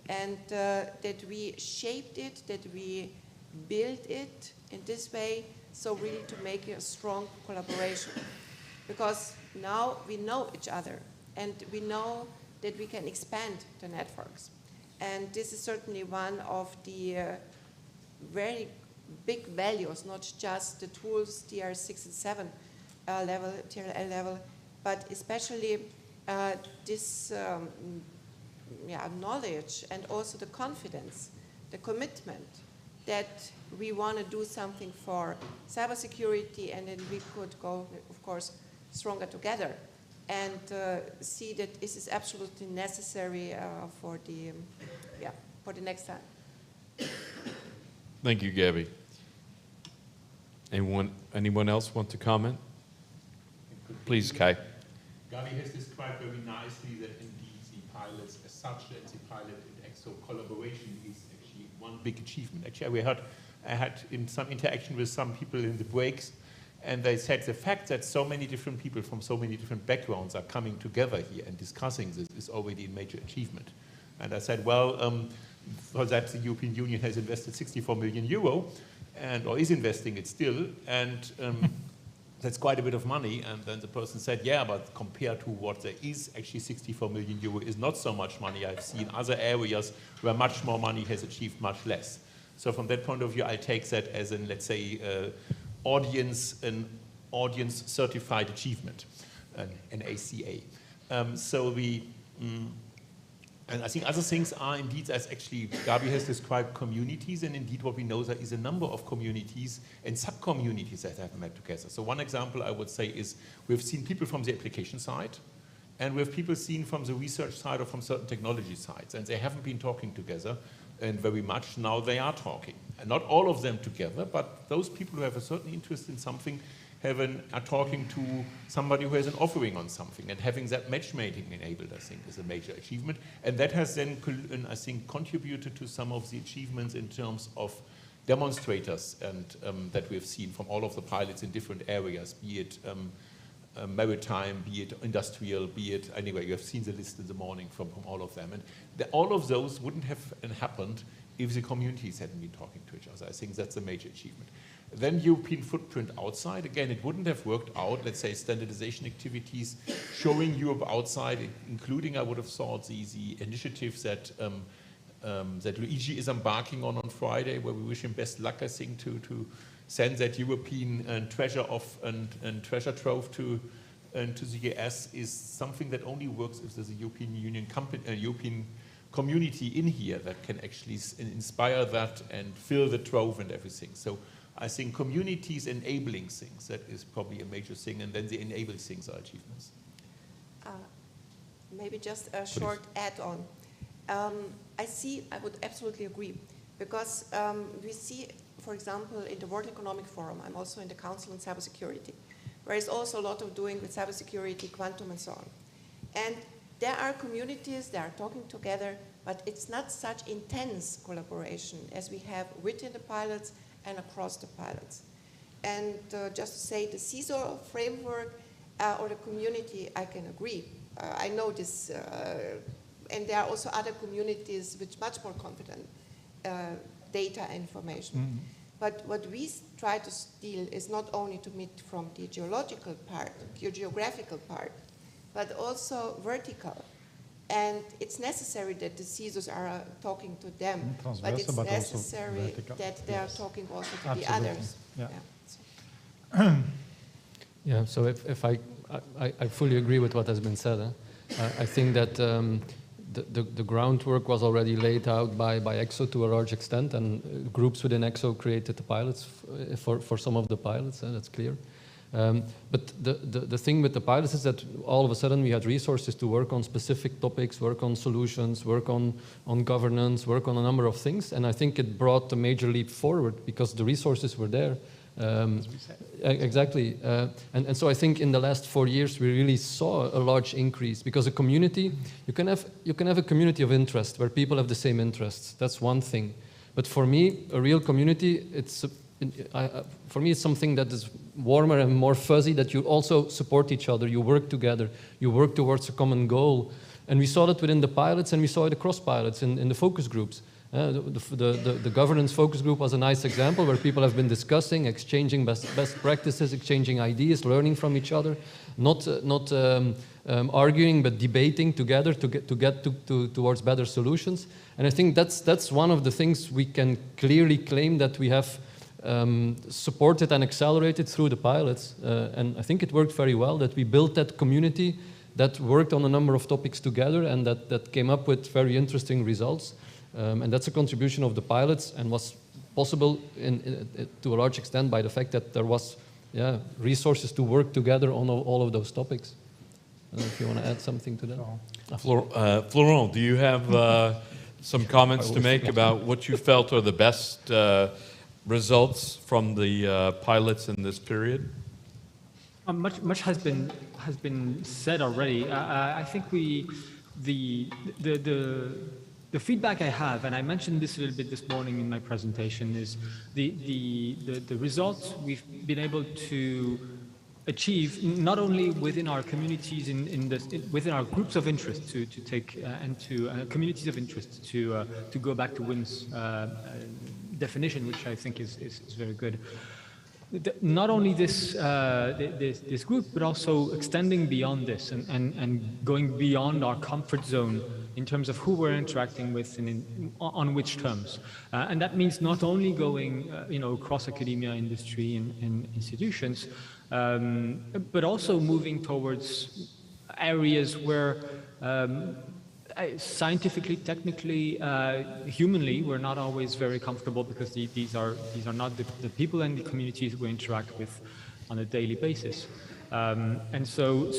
and that we shaped it, that we build it in this way, so really to make a strong collaboration. Because now we know each other and we know that we can expand the networks. And this is certainly one of the very big values, not just the tools, TR6 and 7 level, TRL level, but especially this knowledge and also the confidence, the commitment that we want to do something for cybersecurity, and then we could go, of course, stronger together and see that this is absolutely necessary for the next time. Thank you, Gabi. Anyone else want to comment? Please, Kai. Gabi has described very nicely that indeed the pilots as such and the pilot and ECSO collaboration is actually one big achievement. Actually, I had in some interaction with some people in the breaks, and they said the fact that so many different people from so many different backgrounds are coming together here and discussing this is already a major achievement. And I said, well, for that the European Union has invested 64 million euro, or is investing it still, and that's quite a bit of money. And then the person said, yeah, but compared to what there is, actually 64 million euro is not so much money. I've seen other areas where much more money has achieved much less. So from that point of view, I take that as an, let's say, audience certified achievement, an ACA. And I think other things are indeed, as actually Gabi has described, communities, and indeed what we know there is a number of communities and sub-communities that have met together. So one example I would say is we've seen people from the application side, and we have people seen from the research side or from certain technology sides, and they haven't been talking together and very much. Now they are talking. And not all of them together, but those people who have a certain interest in something are talking to somebody who has an offering on something, and having that matchmaking enabled, I think, is a major achievement. And that has then, I think, contributed to some of the achievements in terms of demonstrators and that we've seen from all of the pilots in different areas, be it maritime, be it industrial, be it, anyway, you have seen the list in the morning from all of them. And all of those wouldn't have happened if the communities hadn't been talking to each other. I think that's a major achievement. Then European footprint outside, again, it wouldn't have worked out, let's say, standardization activities showing Europe outside, including, I would have thought, the initiatives that Luigi is embarking on Friday, where we wish him best luck, I think, to send that European treasure trove to the US is something that only works if there's a European Union European community in here that can actually inspire that and fill the trove and everything. So I think communities enabling things, that is probably a major thing, and then the enabled things are achievements. Maybe just a short add-on. I would absolutely agree, because we see, for example, in the World Economic Forum, I'm also in the Council on Cybersecurity, where there's also a lot of doing with cybersecurity, quantum, and so on. And there are communities that are talking together, but it's not such intense collaboration as we have within the pilots and across the pilots. And just to say, the CISO framework or the community, I can agree. I know this, and there are also other communities with much more confident data and information. Mm-hmm. But what we try to steal is not only to meet from the geographical part, but also vertical. And it's necessary that the CISOs are talking to them, but it's but necessary that they are talking also to the Absolutely. others. Yeah. Yeah, so if I fully agree with what has been said. I think that the groundwork was already laid out by ECSO to a large extent, and groups within ECSO created the pilots for some of the pilots, that's clear. But the thing with the pilots is that all of a sudden we had resources to work on specific topics, work on solutions, work on governance, work on a number of things, and I think it brought a major leap forward because the resources were there. Exactly, and so I think in the last 4 years we really saw a large increase because a community, you can have a community of interest where people have the same interests. That's one thing, but for me, a real community, for me, it's something that is warmer and more fuzzy. That you also support each other, you work together, you work towards a common goal, and we saw that within the pilots, and we saw it across pilots in the focus groups. The governance focus group was a nice example where people have been discussing, exchanging best practices, exchanging ideas, learning from each other, not arguing but debating together to get towards better solutions. And I think that's one of the things we can clearly claim that we have supported and accelerated through the pilots. And I think it worked very well that we built that community that worked on a number of topics together and that came up with very interesting results. And that's a contribution of the pilots and was possible to a large extent by the fact that there was resources to work together on all of those topics. I don't know if you want to add something to that. Florent, do you have some comments to make about what you felt are the best results from the pilots in this period? Much has been said already. I think the feedback I have, and I mentioned this a little bit this morning in my presentation, is the results we've been able to achieve not only within our communities within our groups of interest to take and to communities of interest to go back to Wim's definition, which I think is very good. Not only this group, but also extending beyond this and going beyond our comfort zone in terms of who we're interacting with and on which terms. And that means not only going across academia, industry, and institutions, but also moving towards areas where scientifically, technically, humanly, we're not always very comfortable because these are not the people and the communities we interact with on a daily basis. And so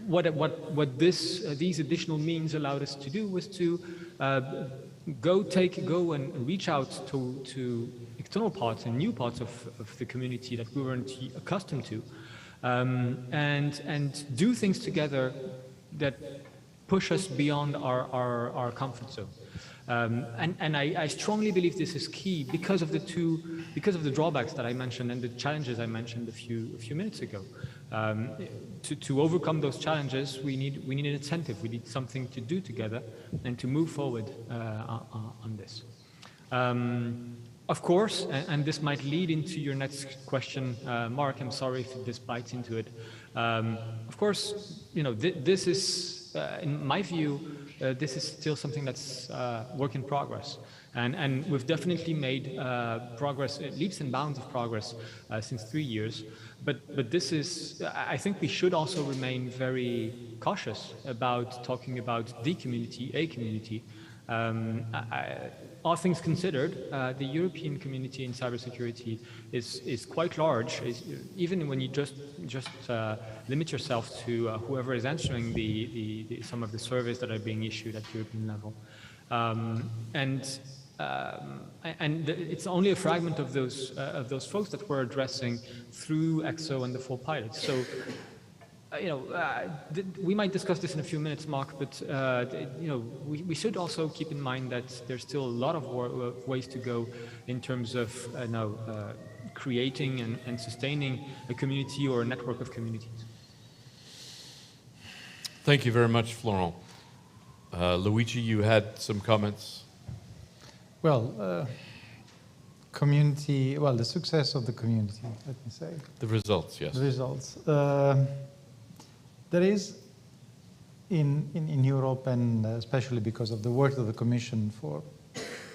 what these additional means allowed us to do was to go and reach out to external parts and new parts of the community that we weren't accustomed to, and do things together that push us beyond our comfort zone. And I strongly believe this is key because of the drawbacks that I mentioned and the challenges I mentioned a few minutes ago. To overcome those challenges, we need an incentive. We need something to do together and to move forward on this. Of course, and this might lead into your next question, Mark. I'm sorry if this bites into it. Of course, this is. In my view, this is still something that's work in progress. And we've definitely made progress, leaps and bounds of progress since 3 years. But this is, I think we should also remain very cautious about talking about the community, a community. All things considered, the European community in cybersecurity is quite large. Even when you just limit yourself to whoever is answering some of the surveys that are being issued at European level, and it's only a fragment of those folks that we're addressing through ECSO and the 4 pilots. So. We might discuss this in a few minutes, Mark, but we should also keep in mind that there's still a lot of ways to go in terms of creating and sustaining a community or a network of communities. Thank you very much, Florent. Luigi, you had some comments? Well, the success of the community, let me say. The results, yes. The results. There is in Europe, and especially because of the work of the Commission for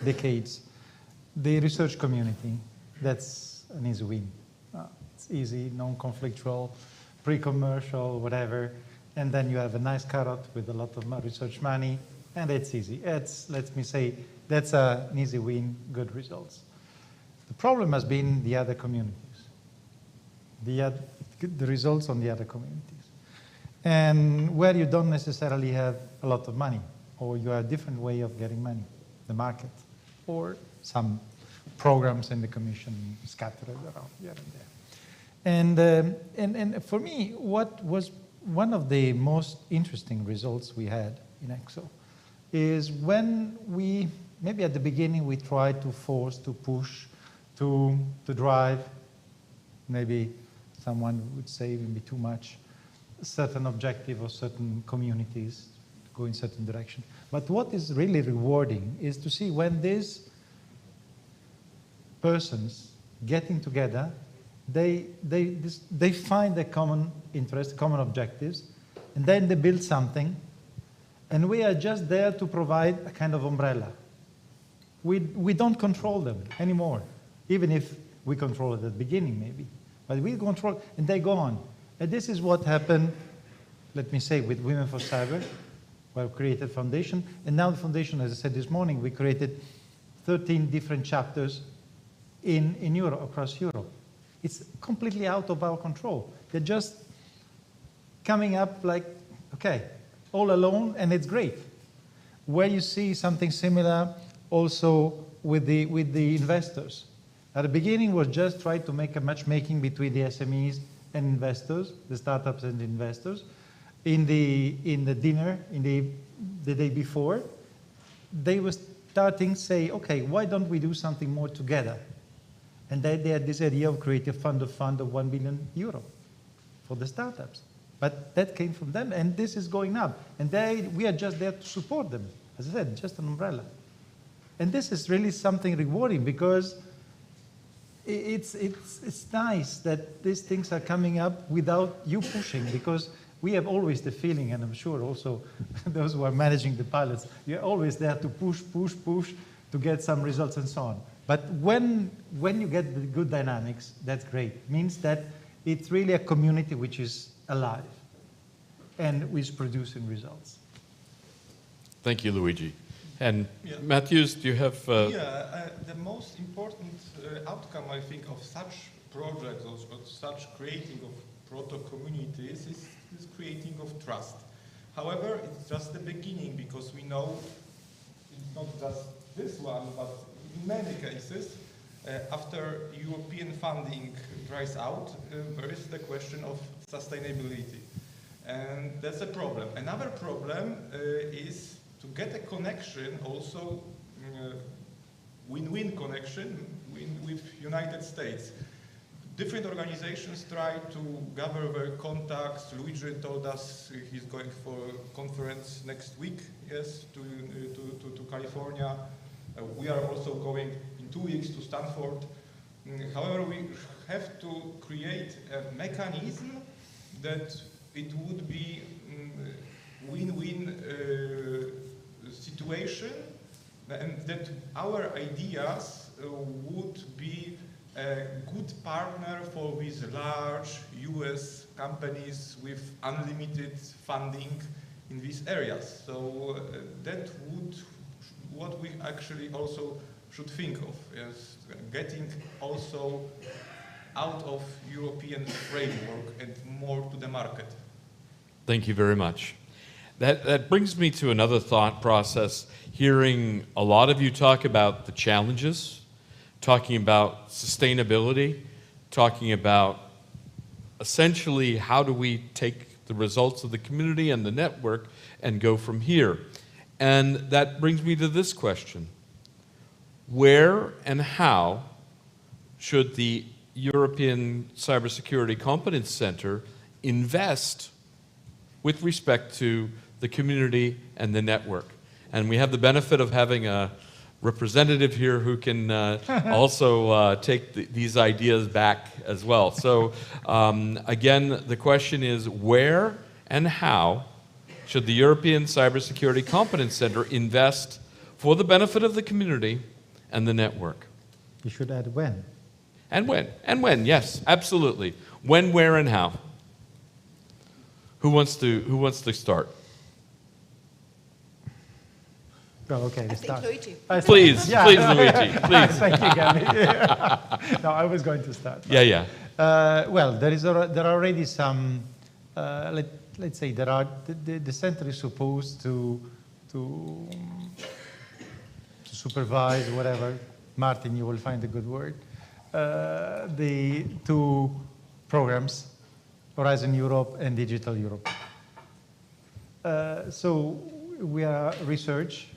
decades, the research community, that's an easy win. It's easy, non-conflictual, pre-commercial, whatever, and then you have a nice carrot with a lot of research money, and it's easy. It's, let me say, that's an easy win, good results. The problem has been the other communities, the results on the other communities. And where you don't necessarily have a lot of money, or you have a different way of getting money, the market, or some programs in the Commission scattered around here and there. And for me, what was one of the most interesting results we had in ECSO is when we, maybe at the beginning, we tried to force, to push, to drive, maybe someone would say maybe too much, certain objective or certain communities to go in certain direction. But what is really rewarding is to see when these persons getting together, they find a common interest, common objectives, and then they build something, and we are just there to provide a kind of umbrella. We don't control them anymore, even if we control it at the beginning maybe, but we control, and they go on. And this is what happened, let me say, with Women for Cyber. We created foundation, and now the foundation, as I said this morning, we created 13 different chapters in Europe, across Europe. It's completely out of our control. They're just coming up like, okay, all alone, and it's great. Where you see something similar also with the investors. At the beginning was just try to make a matchmaking between the SMEs and investors, the startups and the investors. In the dinner, the day before, they were starting to say, okay, why don't we do something more together? And they had this idea of creating a fund of 1 billion euro for the startups. But that came from them, and this is going up. And we are just there to support them. As I said, just an umbrella. And this is really something rewarding, because it's nice that these things are coming up without you pushing, because we have always the feeling, and I'm sure also those who are managing the pilots, you're always there to push to get some results and so on. But when you get the good dynamics, that's great. It means that it's really a community which is alive and is producing results. Thank you, Luigi. And yeah. Matthews, do you have... the most important outcome, I think, of such projects or such creating of proto-communities is creating of trust. However, it's just the beginning, because we know it's not just this one, but in many cases, after European funding dries out, there is the question of sustainability. And that's a problem. Another problem is to get a connection, also win-win connection with United States. Different organizations try to gather their contacts. Luigi told us he's going for a conference next week, yes, to California. We are also going in 2 weeks to Stanford. However, we have to create a mechanism that it would be win-win situation, and that our ideas would be a good partner for these large US companies with unlimited funding in these areas. So that would what we actually also should think of, is getting also out of European framework and more to the market. Thank you very much. That brings me to another thought process, hearing a lot of you talk about the challenges, talking about sustainability, talking about essentially how do we take the results of the community and the network and go from here. And that brings me to this question. Where and how should the European Cybersecurity Competence Center invest with respect to the community and the network? And we have the benefit of having a representative here who can also take these ideas back as well. So again, the question is where and how should the European Cybersecurity Competence Center invest for the benefit of the community and the network? You should add when. And when. And when, yes, absolutely. When, where, and how. Who wants to start? Oh, okay, we start. Luigi. Please, please, Luigi, please. Thank you, Gabi. No, I was going to start. Yeah. Well, there are already some. Let's say there are. The center is supposed to supervise whatever. Martin, you will find a good word. The two programs, Horizon Europe and Digital Europe. So we are research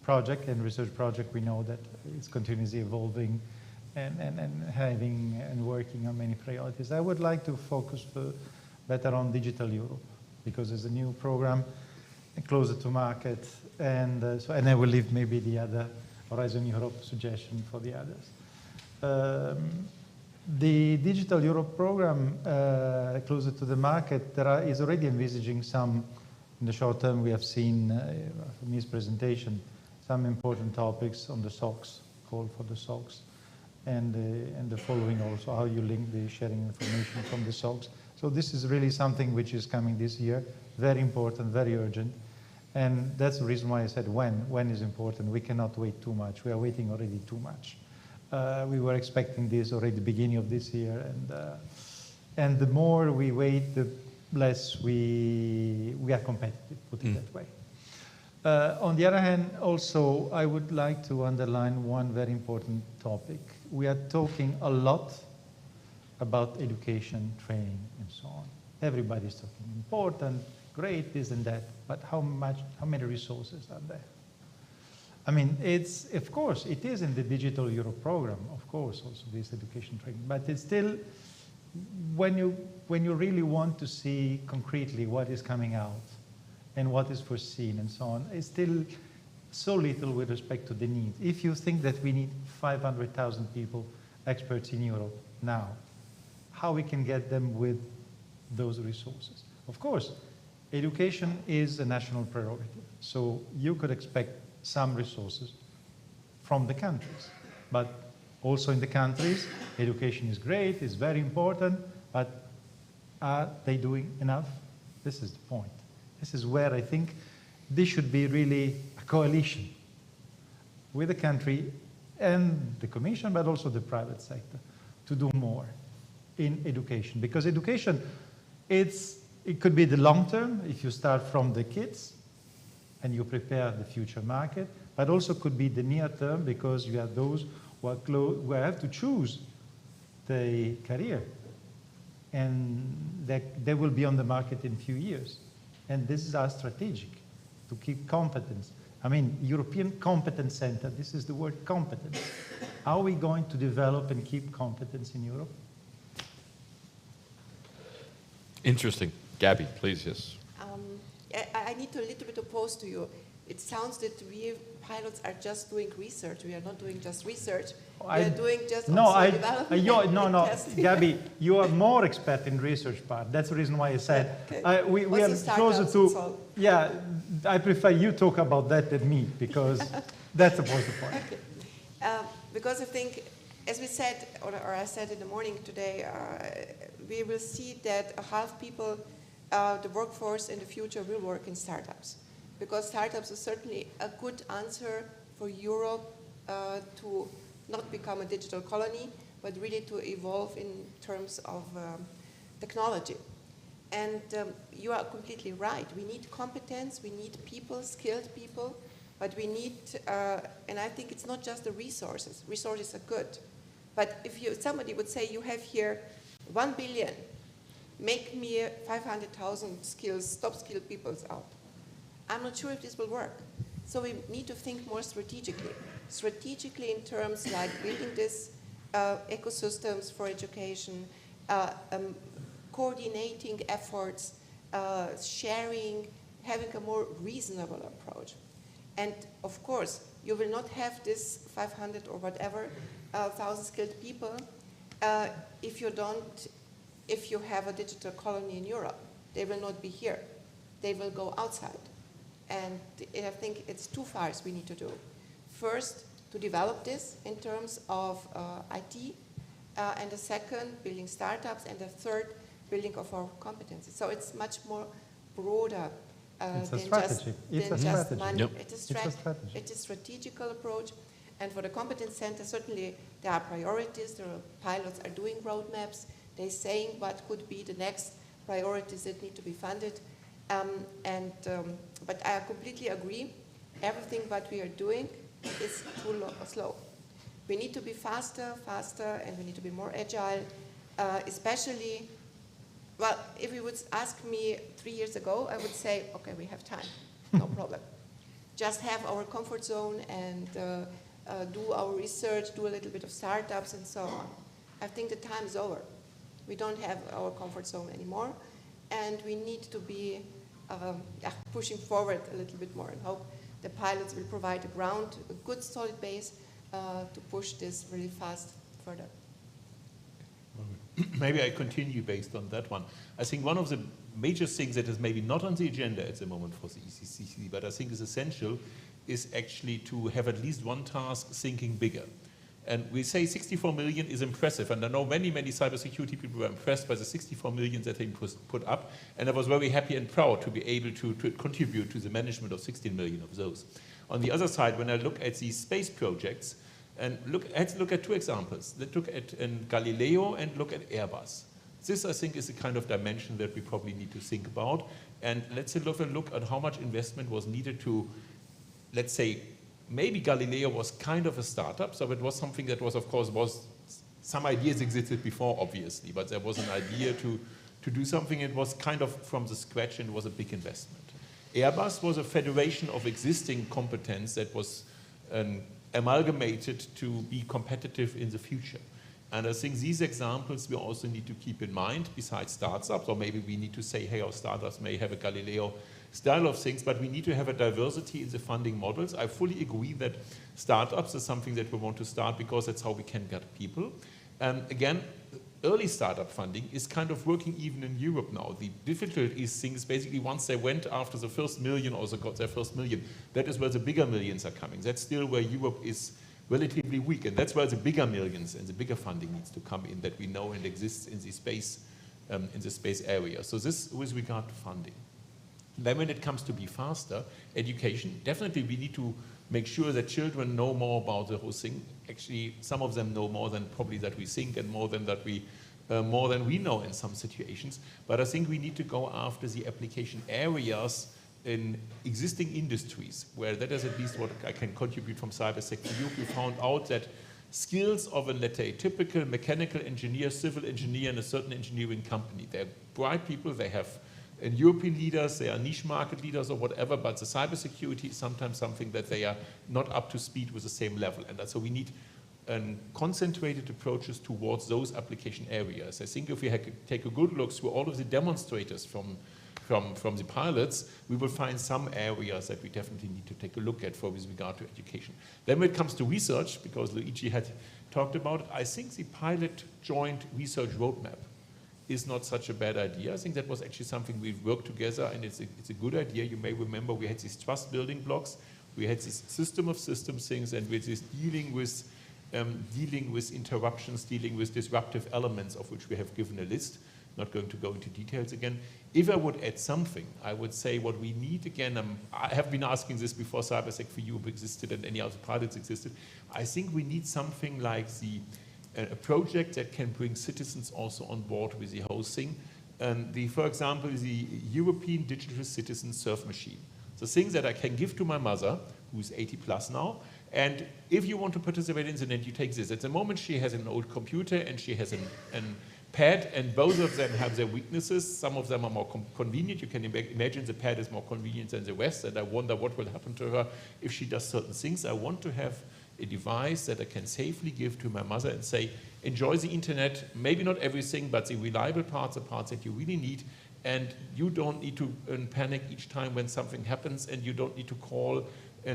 project, and research project we know that it's continuously evolving and having and working on many priorities. I would like to focus better on Digital Europe because it's a new program closer to market, and I will leave maybe the other Horizon Europe suggestion for the others. The Digital Europe program, closer to the market, is already envisaging some, in the short term we have seen from his presentation, some important topics on the SOCs, call for the SOCs, and the following also, how you link the sharing information from the SOCs. So this is really something which is coming this year, very important, very urgent. And that's the reason why I said when is important. We cannot wait too much. We are waiting already too much. We were expecting this already the beginning of this year, and the more we wait, the less we are competitive, put it that way. On the other hand, also, I would like to underline one very important topic. We are talking a lot about education, training, and so on. Everybody's talking important, great, this and that, but how many resources are there? I mean, of course, it is in the Digital Europe program, of course, also this education training, but it's still, when you really want to see concretely what is coming out and what is foreseen and so on, it's still so little with respect to the needs. If you think that we need 500,000 people, experts in Europe now, how we can get them with those resources? Of course, education is a national priority, so you could expect some resources from the countries. But also in the countries, education is great, it's very important, but are they doing enough? This is the point. This is where I think this should be really a coalition with the country and the Commission, but also the private sector, to do more in education. Because education, it could be the long term, if you start from the kids, and you prepare the future market, but also could be the near term because you have those who have to choose the career, and they will be on the market in a few years. And this is our strategic, to keep competence. I mean, European Competence Center, this is the word competence. Are we going to develop and keep competence in Europe? Interesting. Gabi, please, yes. I need to a little bit oppose to you. It sounds that we pilots are just doing research. We are not doing just research. We are doing just development. No, Gabi, you are more expert in research part. That's the reason why I said we are closer to. Yeah, I prefer you talk about that than me because that's the point. Okay. Because I think, as we said, or I said in the morning today, we will see that half people. The workforce in the future will work in startups, because startups are certainly a good answer for Europe to not become a digital colony, but really to evolve in terms of technology. And you are completely right. We need competence, we need people, skilled people, but we need, and I think it's not just the resources. Resources are good. But if somebody would say, you have here 1 billion, make me 500,000 top skilled people out. I'm not sure if this will work. So we need to think more strategically. Strategically in terms like building this ecosystems for education, coordinating efforts, sharing, having a more reasonable approach. And of course, you will not have this 500 or whatever 1,000 skilled people if you have a digital colony in Europe. They will not be here. they will go outside. And I think it's two parts we need to do. First, to develop this in terms of IT, and the second, building startups, and the third, building of our competencies. So it's much more broader it's a than strategy. just money. Yep. It's a strategy. It's a strategical approach. And for the competence center, certainly there are priorities. The pilots are doing roadmaps. They're saying what could be the next priorities that need to be funded. But I completely agree. Everything what we are doing is too slow. We need to be faster, and we need to be more agile, especially, well, if you would ask me 3 years ago, I would say, okay, we have time, no problem. Just have our comfort zone and do our research, do a little bit of startups and so on. I think the time is over. We don't have our comfort zone anymore, and we need to be pushing forward a little bit more and hope the pilots will provide a ground, a good solid base to push this really fast further. Maybe I continue based on that one. I think one of the major things that is maybe not on the agenda at the moment for the ECCC, but I think is essential, is actually to have at least one task thinking bigger. And we say 64 million is impressive, and I know many, many cybersecurity people were impressed by the 64 million that they put up, and I was very happy and proud to be able to contribute to the management of 16 million of those. On the other side, when I look at these space projects, and let's look at two examples. Let's look at Galileo and look at Airbus. This, I think, is a kind of dimension that we probably need to think about, and let's have a look at how much investment was needed to, let's say, maybe Galileo was kind of a startup, so it was something that was, of course, some ideas existed before, obviously, but there was an idea to do something. It was kind of from the scratch, and it was a big investment. Airbus was a federation of existing competence that was amalgamated to be competitive in the future. And I think these examples we also need to keep in mind, besides startups, or maybe we need to say, hey, our startups may have a Galileo style of things, but we need to have a diversity in the funding models. I fully agree that startups is something that we want to start because that's how we can get people. And again, early startup funding is kind of working even in Europe now. The difficulty is things basically once they went after the first million or they got their first million, that is where the bigger millions are coming. That's still where Europe is relatively weak, and that's where the bigger millions and the bigger funding needs to come in that we know and exists in the space area. So this with regard to funding. Then when it comes to be faster, education, definitely we need to make sure that children know more about the whole thing. Actually, some of them know more than probably that we think, and more than we know in some situations. But I think we need to go after the application areas in existing industries, where that is at least what I can contribute from Cybersec to you. We found out that skills of a, let's say, typical mechanical engineer, civil engineer in a certain engineering company, they're bright people, they have European leaders, they are niche market leaders or whatever, but the cybersecurity is sometimes something that they are not up to speed with the same level. And so we need concentrated approaches towards those application areas. I think if we take a good look through all of the demonstrators from the pilots, we will find some areas that we definitely need to take a look at with regard to education. Then when it comes to research, because Luigi had talked about it, I think the pilot joint research roadmap is not such a bad idea. I think that was actually something we've worked together, and it's a good idea. You may remember we had these trust building blocks, we had this system of systems things, and with this dealing with interruptions, dealing with disruptive elements, of which we have given a list. Not going to go into details again. If I would add something, I would say what we need again, I have been asking this before Cybersec for Europe existed and any other pilots existed. I think we need something like a project that can bring citizens also on board with the whole thing. For example, the European Digital Citizen Surf Machine. The thing that I can give to my mother, who's 80 plus now, and if you want to participate in the net, you take this. At the moment, she has an old computer and she has an pad, and both of them have their weaknesses. Some of them are more convenient. You can imagine the pad is more convenient than the rest, and I wonder what will happen to her if she does certain things. I want to have a device that I can safely give to my mother and say, enjoy the internet, maybe not everything, but the reliable parts, the parts that you really need, and you don't need to panic each time when something happens, and you don't need to call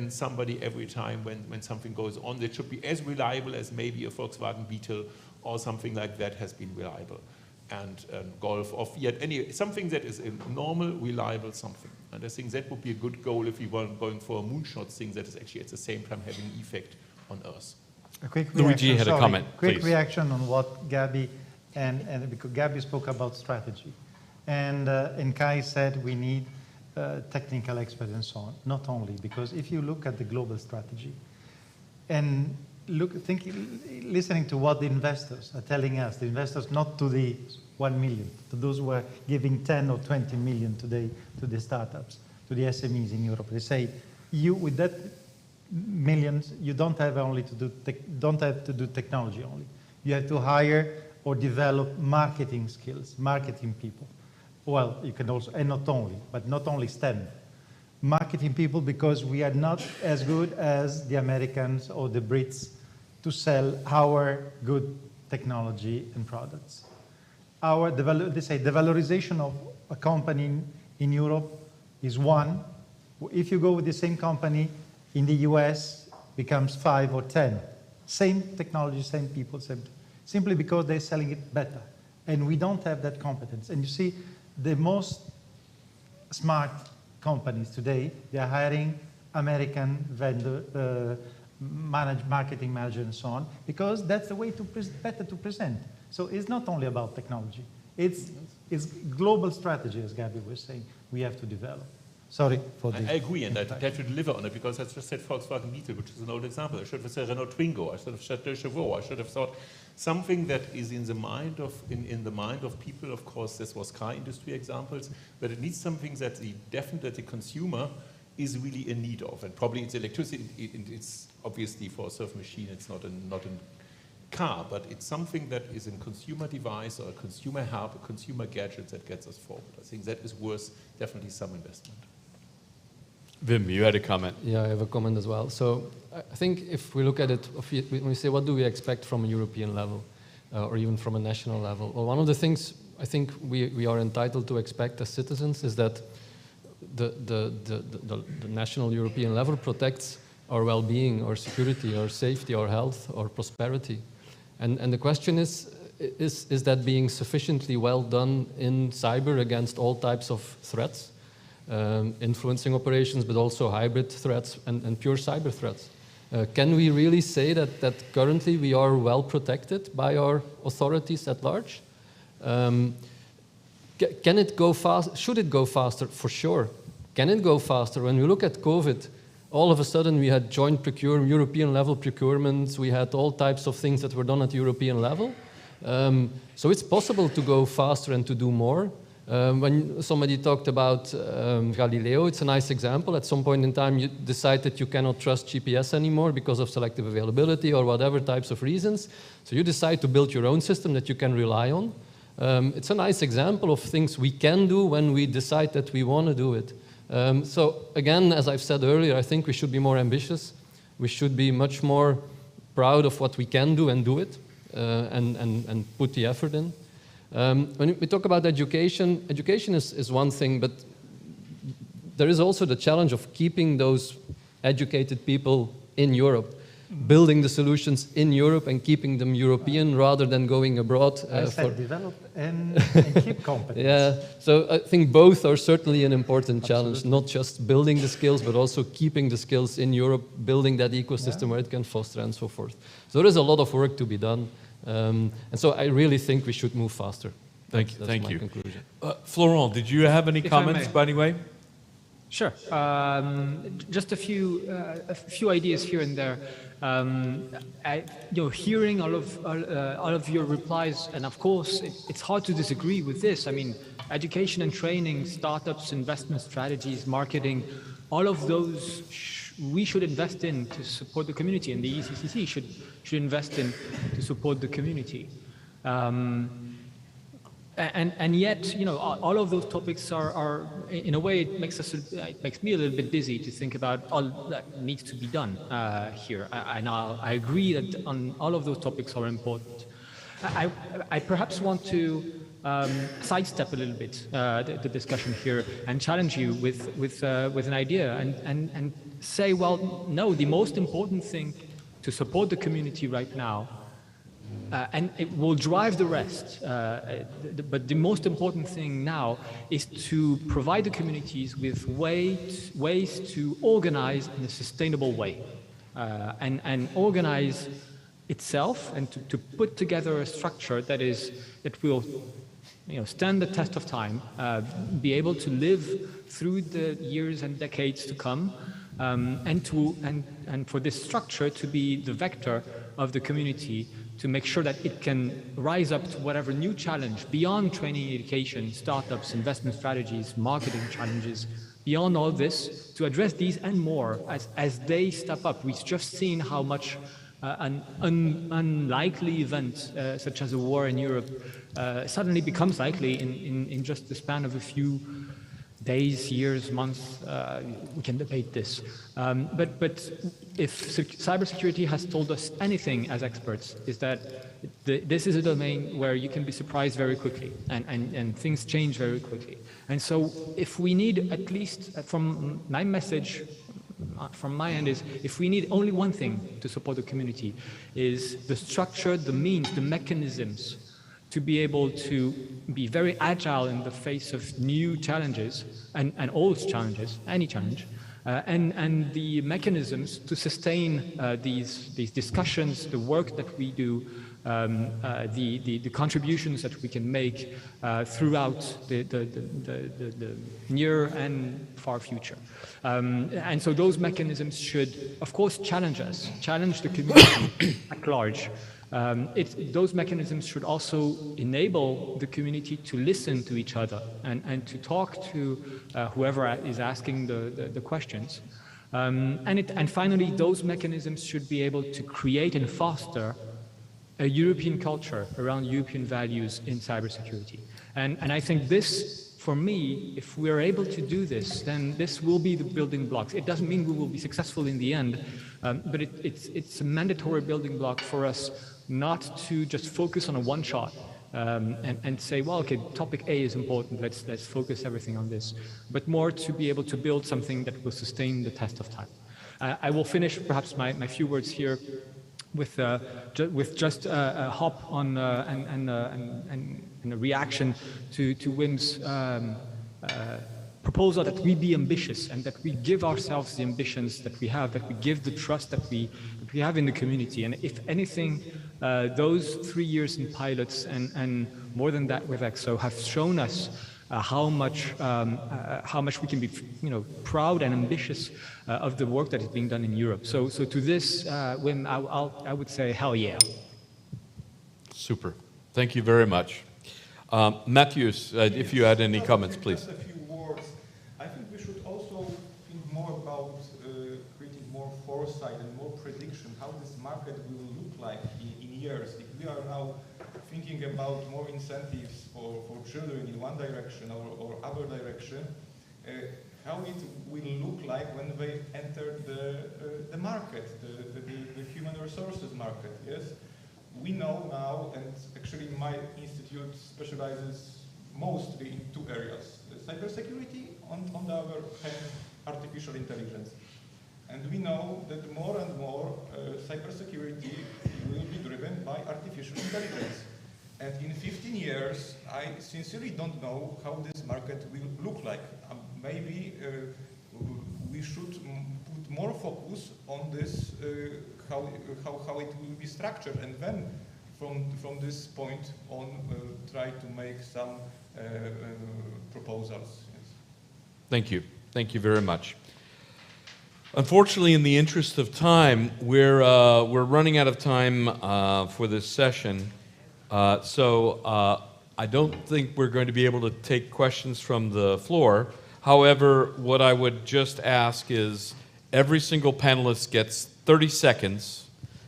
somebody every time when something goes on. It should be as reliable as maybe a Volkswagen Beetle or something like that has been reliable, and Golf or Fiat, something that is a normal, reliable something. And I think that would be a good goal if we were going for a moonshot thing that is actually at the same time having an effect on Earth. A quick Luigi reaction, had a sorry, comment, quick please. reaction on what Gabi, and because Gabi spoke about strategy. And Kai said we need technical experts and so on. Not only, because if you look at the global strategy and listening to what the investors are telling us, the investors not to the 1 million, to those who are giving 10 or 20 million today to the startups, to the SMEs in Europe, they say, you with that millions, you don't have only to do don't have to do technology only. You have to hire or develop marketing skills, marketing people. Well, you can also, and not only STEM. Marketing people, because we are not as good as the Americans or the Brits to sell our good technology and products. They say the valorization of a company in Europe is 1. If you go with the same company in the US, becomes 5 or 10. Same technology, same people, simply because they're selling it better. And we don't have that competence. And you see, the most smart companies today, they are hiring American vendor, marketing manager and so on, because that's the way better to present. So it's not only about technology. It's global strategy, as Gabi was saying, we have to develop. Sorry for this. I agree, and I have to deliver on it, because I just said Volkswagen Beetle, which is an old example. I should have said Renault Twingo. I should have said Chevrolet. I should have thought something that is in the mind of people. Of course, this was car industry examples, but it needs something that the consumer is really in need of, and probably it's electricity. It's obviously for a surf machine. It's not a car, but it's something that is a consumer device or a consumer help, a consumer gadget that gets us forward. I think that is worth definitely some investment. Wim, you had a comment. Yeah, I have a comment as well. So I think if we look at it, when we say what do we expect from a European level or even from a national level, well, one of the things I think we are entitled to expect as citizens is that the national European level protects our well-being, our security, our safety, our health, our prosperity. And the question is that being sufficiently well done in cyber against all types of threats? Influencing operations, but also hybrid threats and pure cyber threats. Can we really say that currently we are well protected by our authorities at large? Can it go fast? Should it go faster? For sure. Can it go faster? When we look at COVID, all of a sudden we had joint procurement, European level procurements, we had all types of things that were done at European level. So it's possible to go faster and to do more. When somebody talked about Galileo, it's a nice example. At some point in time, you decide that you cannot trust GPS anymore because of selective availability or whatever types of reasons. So you decide to build your own system that you can rely on. It's a nice example of things we can do when we decide that we want to do it. So again, as I've said earlier, I think we should be more ambitious. We should be much more proud of what we can do and do it and put the effort in. When we talk about education, education is one thing, but there is also the challenge of keeping those educated people in Europe, building the solutions in Europe and keeping them European rather than going abroad. I said develop and keep competence. Yeah, so I think both are certainly an important challenge, not just building the skills, but also keeping the skills in Europe, building that ecosystem where it can foster and so forth. So there is a lot of work to be done. And so I really think we should move faster. Thank you. Conclusion. Florent, did you have any comments, by the way? Sure. Just a few ideas here and there. Hearing all of your replies, and of course, it's hard to disagree with this. I mean, education and training, startups, investment strategies, marketing, all of those we should invest in to support the community, and the ECCC should invest in to support the community. And yet, all of those topics are in a way, it makes me a little bit dizzy to think about all that needs to be done here. I agree that all of those topics are important. I perhaps want to sidestep a little bit the discussion here and challenge you with an idea and say, well, no, the most important thing to support the community right now and it will drive the rest. But the most important thing now is to provide the communities with ways to organize in a sustainable way, and organize itself, and to put together a structure that will stand the test of time, be able to live through the years and decades to come, and for this structure to be the vector of the community, to make sure that it can rise up to whatever new challenge beyond training, education, startups, investment strategies, marketing challenges, beyond all this, to address these and more as they step up. We've just seen how much an unlikely event, such as a war in Europe, suddenly becomes likely in just the span of a few days, years, months. We can debate this. But if cybersecurity has told us anything as experts, is that this is a domain where you can be surprised very quickly, and things change very quickly. And so if we need, at least from my message, from my end, is if we need only one thing to support the community, is the structure, the means, the mechanisms to be able to be very agile in the face of new challenges and old challenges, any challenge, and the mechanisms to sustain these discussions, the work that we do, the contributions that we can make throughout the near and far future. And so those mechanisms should, of course, challenge us, challenge the community at large. Those mechanisms should also enable the community to listen to each other and to talk to whoever is asking the questions. And finally, those mechanisms should be able to create and foster a European culture around European values in cybersecurity. And I think this, for me, if we're able to do this, then this will be the building blocks. It doesn't mean we will be successful in the end, but it's a mandatory building block for us not to just focus on a one shot and say, well, okay, topic A is important, let's focus everything on this, but more to be able to build something that will sustain the test of time. I will finish perhaps my few words here with just a hop on and a reaction to Wim's proposal that we be ambitious and that we give ourselves the ambitions that we have, that we give the trust that we have in the community. And if anything, those 3 years in pilots and more than that with ECSO have shown us how much we can be, proud and ambitious of the work that is being done in Europe. So to this, Wim, I would say hell yeah. Super. Thank you very much. Matthews, if you had any comments, please. Just a few words. I think we should also think more about creating more foresight and more prediction, how this market will look like in years. If we are now thinking about more incentives for children in one direction or other direction, how it will look like when they enter the market, the human resources market, yes? We know now, and actually my institute specializes mostly in two areas, cybersecurity, on the other hand, artificial intelligence. And we know that more and more cybersecurity will be driven by artificial intelligence. And in 15 years, I sincerely don't know how this market will look like. Maybe we should put more focus on this, how it will be structured, and then from this point on try to make some proposals. Yes. Thank you. Thank you very much. Unfortunately, in the interest of time, we're running out of time for this session. So I don't think we're going to be able to take questions from the floor. However, what I would just ask is every single panelist gets 30 seconds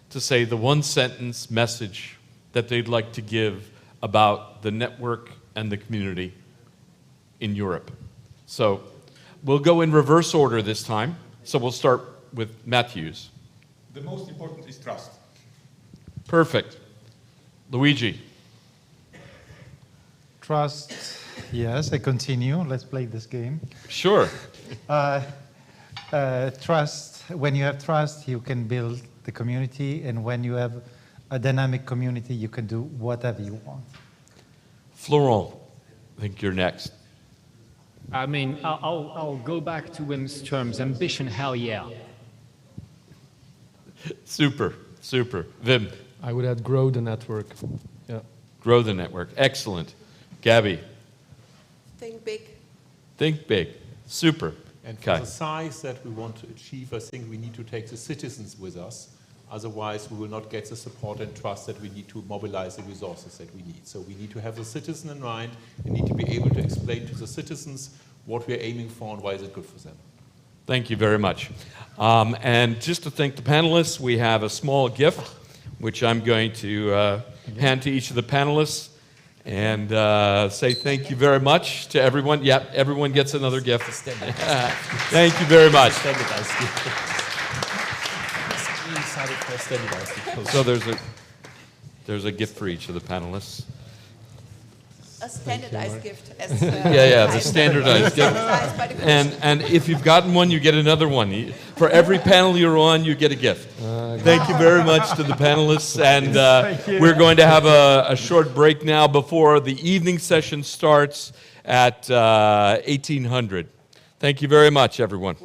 to say the one-sentence message that they'd like to give about the network and the community in Europe. So we'll go in reverse order this time. So we'll start with Matthews. The most important is trust. Perfect. Luigi. Trust. Yes, I continue. Let's play this game. Sure. Trust. When you have trust, you can build the community, and when you have a dynamic community, you can do whatever you want. Florent, I think you're next. I mean, I'll go back to Wim's terms. Ambition, hell yeah. Super, super. Wim. I would add grow the network. Yeah. Grow the network. Excellent. Gabi. Think big. Think big. Super. And for the size that we want to achieve, I think we need to take the citizens with us. Otherwise, we will not get the support and trust that we need to mobilize the resources that we need. So we need to have the citizen in mind. We need to be able to explain to the citizens what we're aiming for and why is it good for them. Thank you very much. And just to thank the panelists, we have a small gift, which I'm going to hand to each of the panelists and say thank you very much to everyone. Yep, everyone gets another gift. Thank you very much. So there's a gift for each of the panelists. A standardized gift. As, the standardized gift. And if you've gotten one, you get another one. For every panel you're on, you get a gift. Thank you very much to the panelists. And we're going to have a short break now before the evening session starts at 1800. Thank you very much, everyone.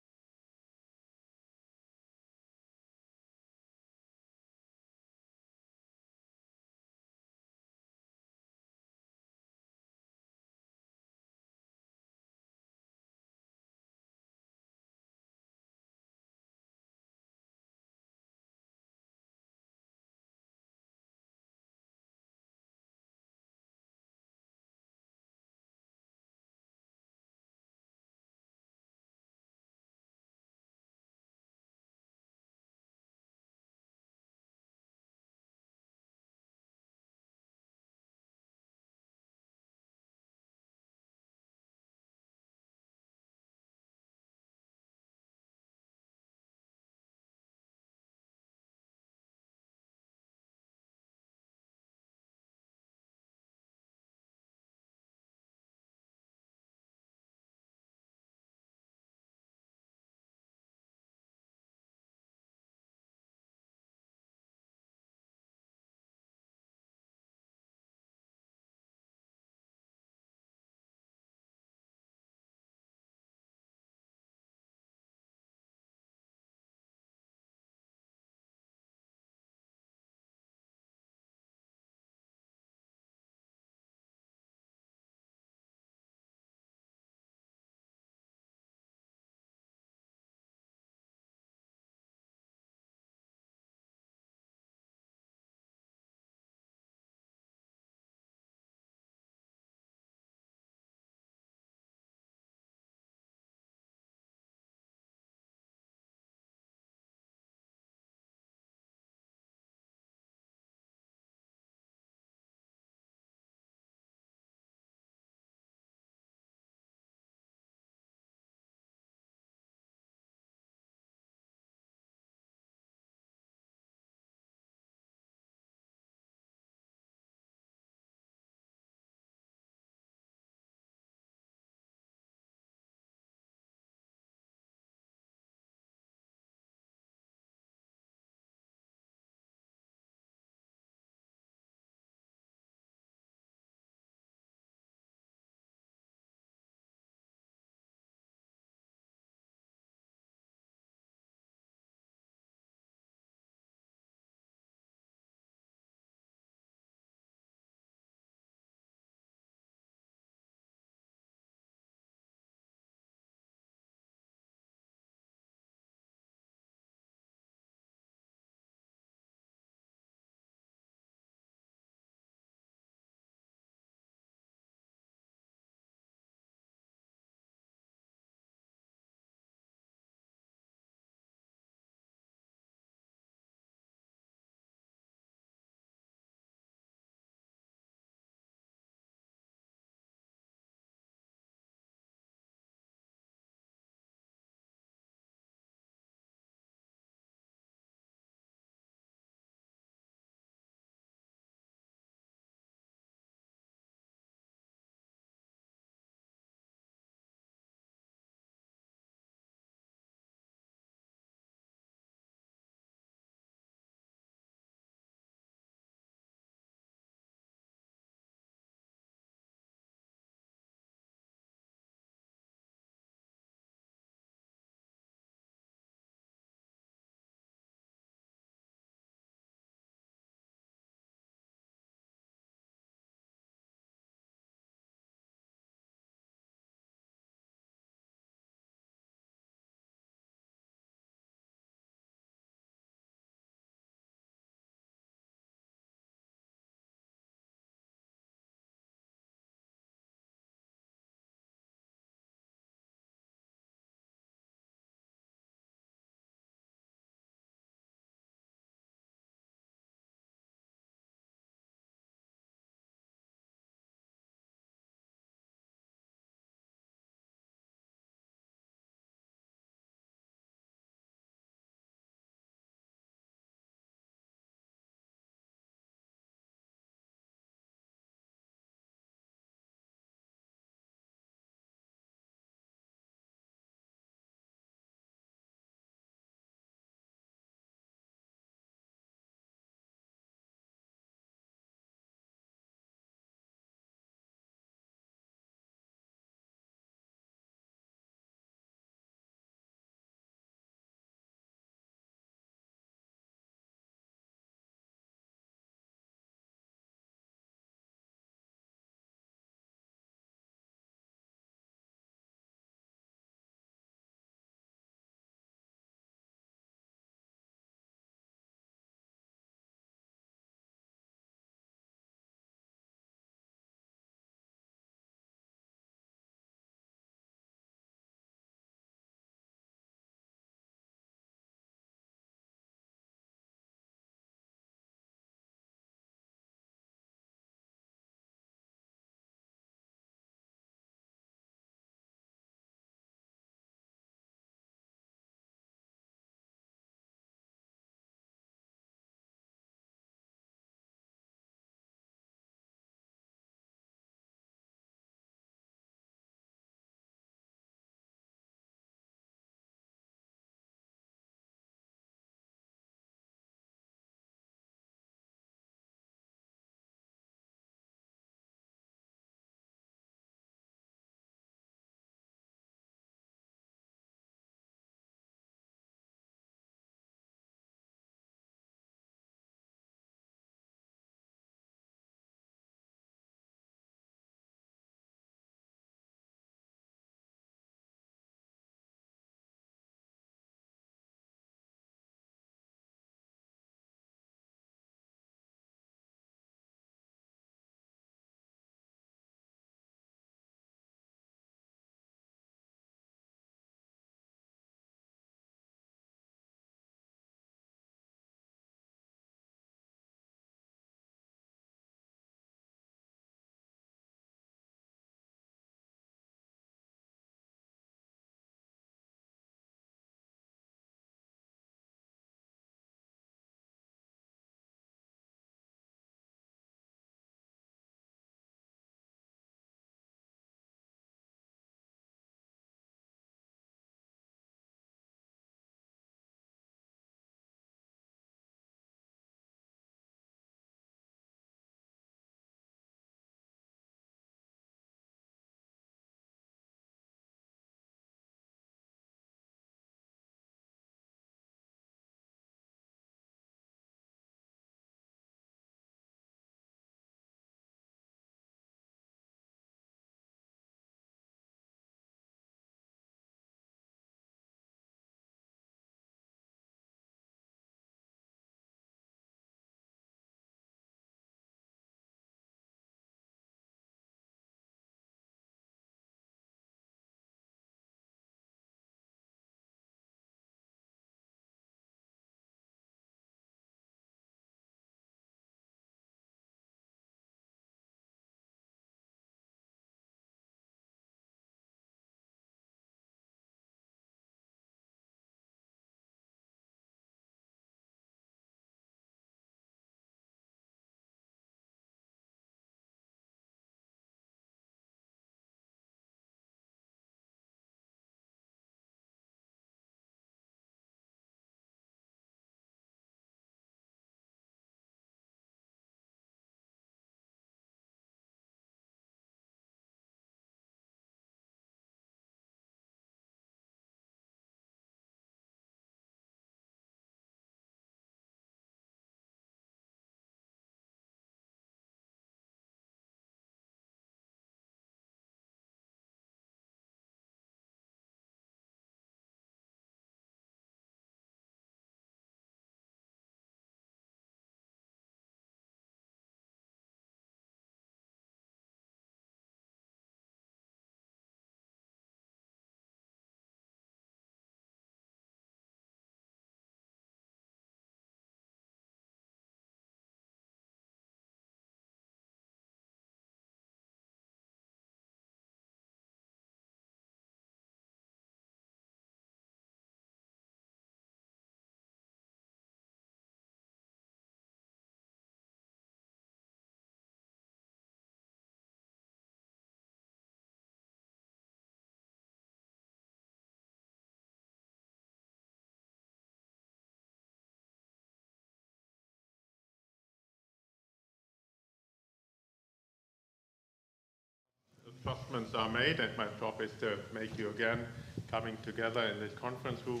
adjustments are made, and my job is to make you again coming together in this conference room,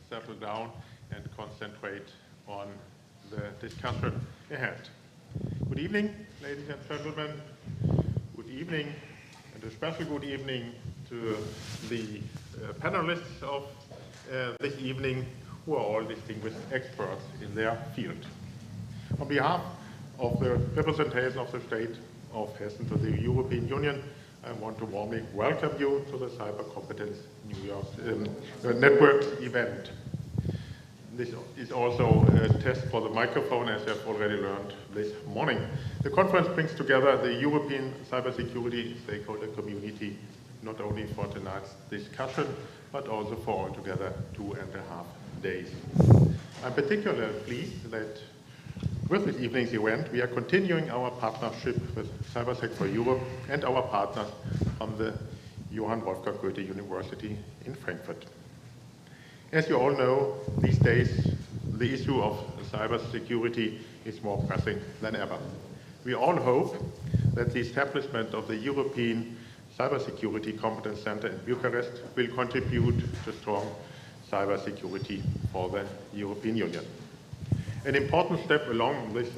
settle down, and concentrate on the discussion ahead. Good evening, ladies and gentlemen. Good evening, and a special good evening to the panelists of this evening, who are all distinguished experts in their field. On behalf of the representation of the state of Hessen to the European Union, I want to warmly welcome you to the Cyber Competence New York Network event. This is also a test for the microphone, as you have already learned this morning. The conference brings together the European cybersecurity stakeholder community, not only for tonight's discussion, but also for altogether 2.5 days. I'm particularly pleased that with this evening's event, we are continuing our partnership with Cybersec for Europe and our partners from the Johann Wolfgang Goethe University in Frankfurt. As you all know, these days, the issue of cybersecurity is more pressing than ever. We all hope that the establishment of the European Cybersecurity Competence Center in Bucharest will contribute to strong cybersecurity for the European Union. An important step along this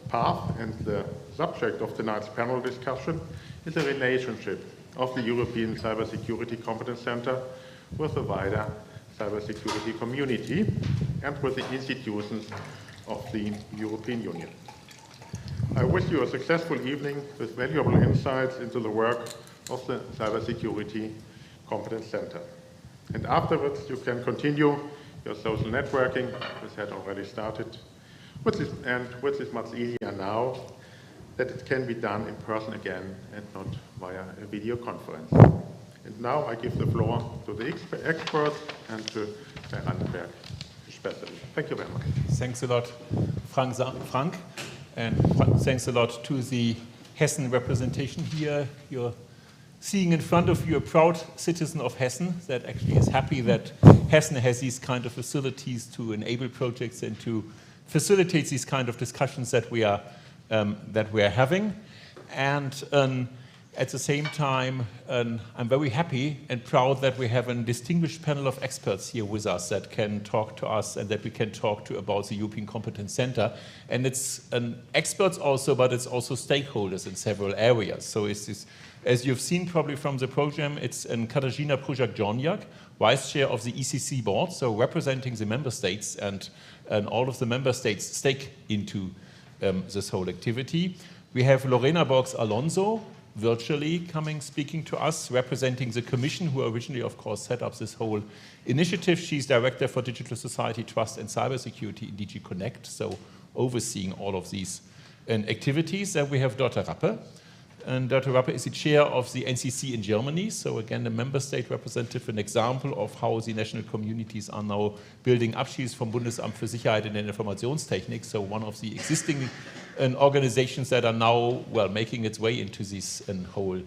path and the subject of tonight's panel discussion is the relationship of the European Cybersecurity Competence Center with the wider cybersecurity community and with the institutions of the European Union. I wish you a successful evening with valuable insights into the work of the Cybersecurity Competence Center. And afterwards, you can continue your social networking, which had already started, which is much easier now that it can be done in person again and not via a video conference. And now I give the floor to the experts and to Rannenberg especially. Thank you very much. Thanks a lot, Frank, and thanks a lot to the Hessen representation here. You're seeing in front of you a proud citizen of Hessen that actually is happy that Hessen has these kind of facilities to enable projects and to facilitate these kind of discussions that we are having. And at the same time, I'm very happy and proud that we have a distinguished panel of experts here with us that can talk to us and that we can talk to about the European Competence Center. And it's experts also, but it's also stakeholders in several areas. So it's this, as you've seen probably from the program, it's Katarzyna Pruzak-Jorniak, Vice Chair of the ECC board, so representing the member states and all of the member states stake into this whole activity. We have Lorena Borgs-Alonso, virtually coming, speaking to us, representing the Commission, who originally, of course, set up this whole initiative. She's Director for Digital Society, Trust and Cybersecurity in DG Connect, so overseeing all of these activities. Then we have Dr. Rappe. And Dr. Rappe is the chair of the NCC in Germany, so again, a member state representative, an example of how the national communities are now building up. She's from Bundesamt für Sicherheit in Informationstechnik, so one of the existing organizations that are now, well, making its way into this whole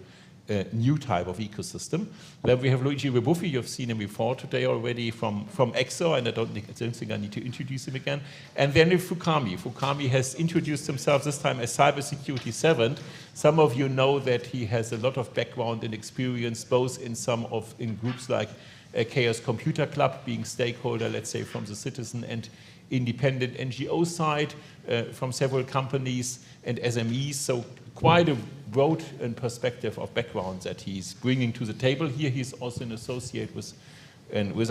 new type of ecosystem. Then we have Luigi Rebuffi. You've seen him before today already from ECSO, and I don't think I need to introduce him again. And then Fukami. Fukami has introduced himself this time as cybersecurity servant. Some of you know that he has a lot of background and experience, both in groups like Chaos Computer Club, being stakeholder, let's say, from the citizen and independent NGO side, from several companies and SMEs. So quite a broad perspective of background that he's bringing to the table here. He's also an associate with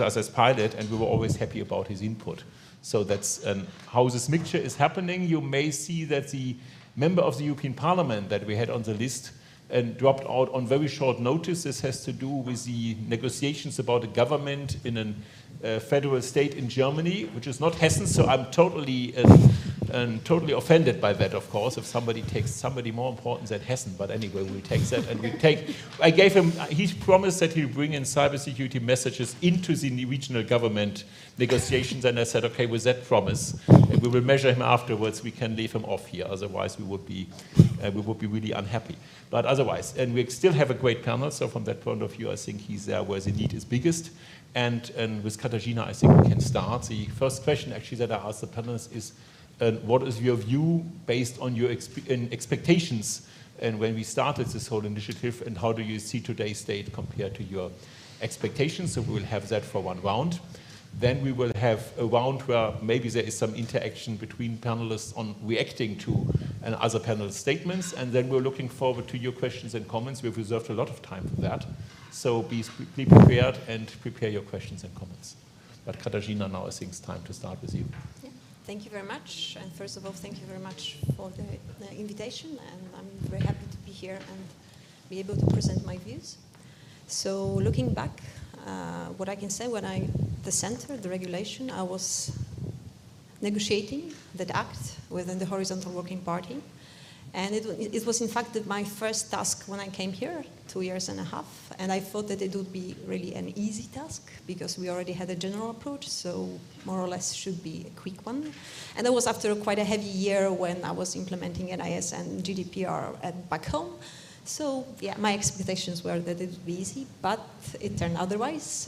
us as pilot, and we were always happy about his input. So that's how this mixture is happening. You may see that the member of the European Parliament that we had on the list dropped out on very short notice. This has to do with the negotiations about a government in a federal state in Germany, which is not Hessen, so I'm totally offended by that, of course, if somebody takes somebody more important than Hessen, but anyway, we'll take that, and I gave him, he promised that he'll bring in cybersecurity messages into the regional government negotiations, and I said, okay, with that promise, and we will measure him afterwards, we can leave him off here, otherwise we would be really unhappy. But otherwise, and we still have a great panel, so from that point of view, I think he's there where the need is biggest. And with Katarzyna, I think we can start. The first question actually that I asked the panelists is, what is your view based on your expectations and when we started this whole initiative, and how do you see today's state compared to your expectations? So we will have that for one round. Then we will have a round where maybe there is some interaction between panelists on reacting to other panel statements, and then we're looking forward to your questions and comments. We've reserved a lot of time for that. So be prepared and prepare your questions and comments. But Katarzyna, now I think it's time to start with you. Yeah. Thank you very much. And first of all, thank you very much for the invitation. And I'm very happy to be here and be able to present my views. So looking back, what I can say, when the center, the regulation, I was negotiating that act within the Horizontal Working Party. And it was in fact my first task when I came here, 2.5 years. And I thought that it would be really an easy task because we already had a general approach, so more or less should be a quick one. And that was after quite a heavy year when I was implementing NIS and GDPR back home. So yeah, my expectations were that it would be easy, but it turned otherwise.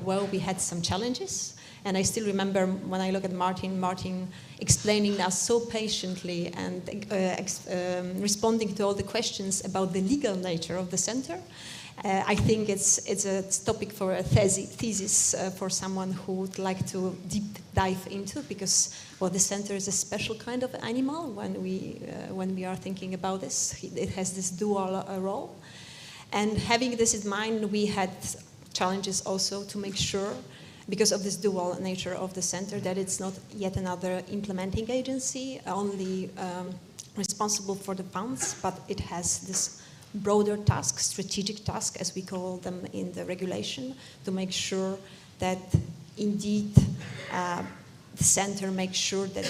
Well, we had some challenges. And I still remember when I look at Martin explaining us so patiently and responding to all the questions about the legal nature of the center. I think it's a topic for a thesis for someone who would like to deep dive into, because well, the center is a special kind of animal when we are thinking about this. It has this dual role. And having this in mind, we had challenges also to make sure, because of this dual nature of the center, that it's not yet another implementing agency, only responsible for the funds, but it has this broader task, strategic task, as we call them in the regulation, to make sure that indeed the center makes sure that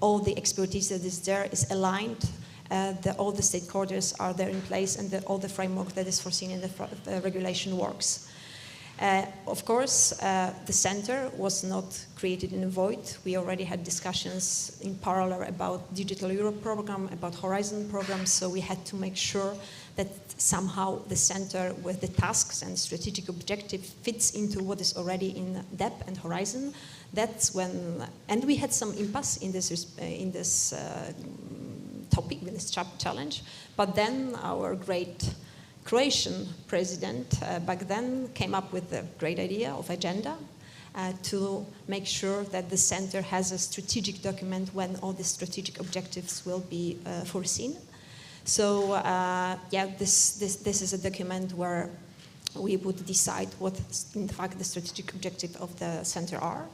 all the expertise that is there is aligned, that all the stakeholders are there in place, and that all the framework that is foreseen in the regulation works. Of course, the center was not created in a void. We already had discussions in parallel about Digital Europe program, about Horizon programs, so we had to make sure that somehow the center with the tasks and strategic objective fits into what is already in DEP and Horizon. That's when, and we had some impasse in this topic, in this challenge, but then our great Croatian president back then came up with a great idea of agenda to make sure that the center has a strategic document when all the strategic objectives will be foreseen. So yeah, this is a document where we would decide what in fact the strategic objective of the center are.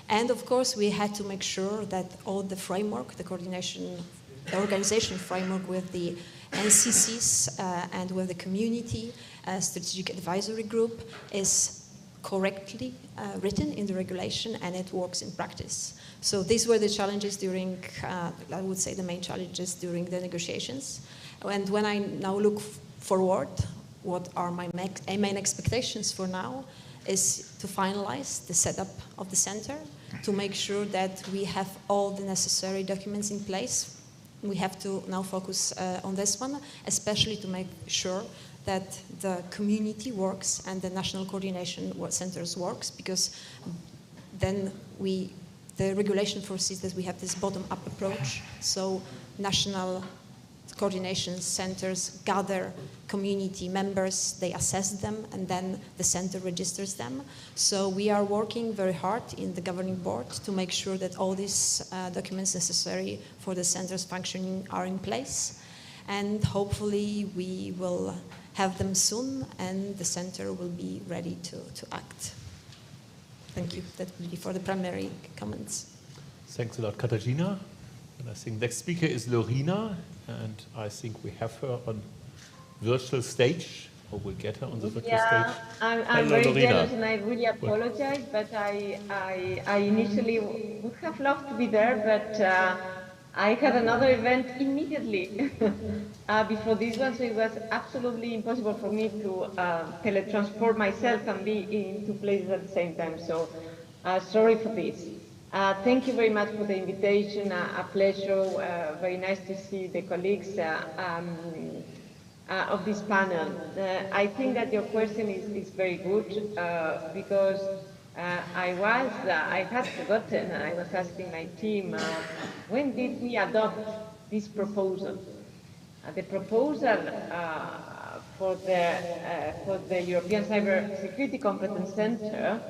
And of course we had to make sure that all the framework, the organization framework with the NCCs and with the community strategic advisory group is correctly written in the regulation, and it works in practice. So these were the challenges during, I would say the main challenges during the negotiations. And when I now look forward, what are my main expectations for now is to finalize the setup of the center, to make sure that we have all the necessary documents in place. We have to now focus on this one, especially to make sure that the community works and the national coordination centers works, because then the regulation foresees that we have this bottom-up approach. So national coordination centers gather community members, they assess them, and then the center registers them. So we are working very hard in the governing board to make sure that all these documents necessary for the center's functioning are in place. And hopefully we will have them soon, and the center will be ready to act. Thank you. That will be for the primary comments. Thanks a lot, Katarzyna. And I think next speaker is Lorena, and I think we have her on virtual stage, or we'll get her on the virtual stage. I'm very jealous, and I really apologize, but I initially would have loved to be there, but I had another event immediately before this one, so it was absolutely impossible for me to teletransport myself and be in two places at the same time, so sorry for this. Thank you very much for the invitation, a pleasure, very nice to see the colleagues of this panel. I think that your question is very good because I had forgotten, I was asking my team, when did we adopt this proposal? The proposal for the European Cybersecurity Competence Center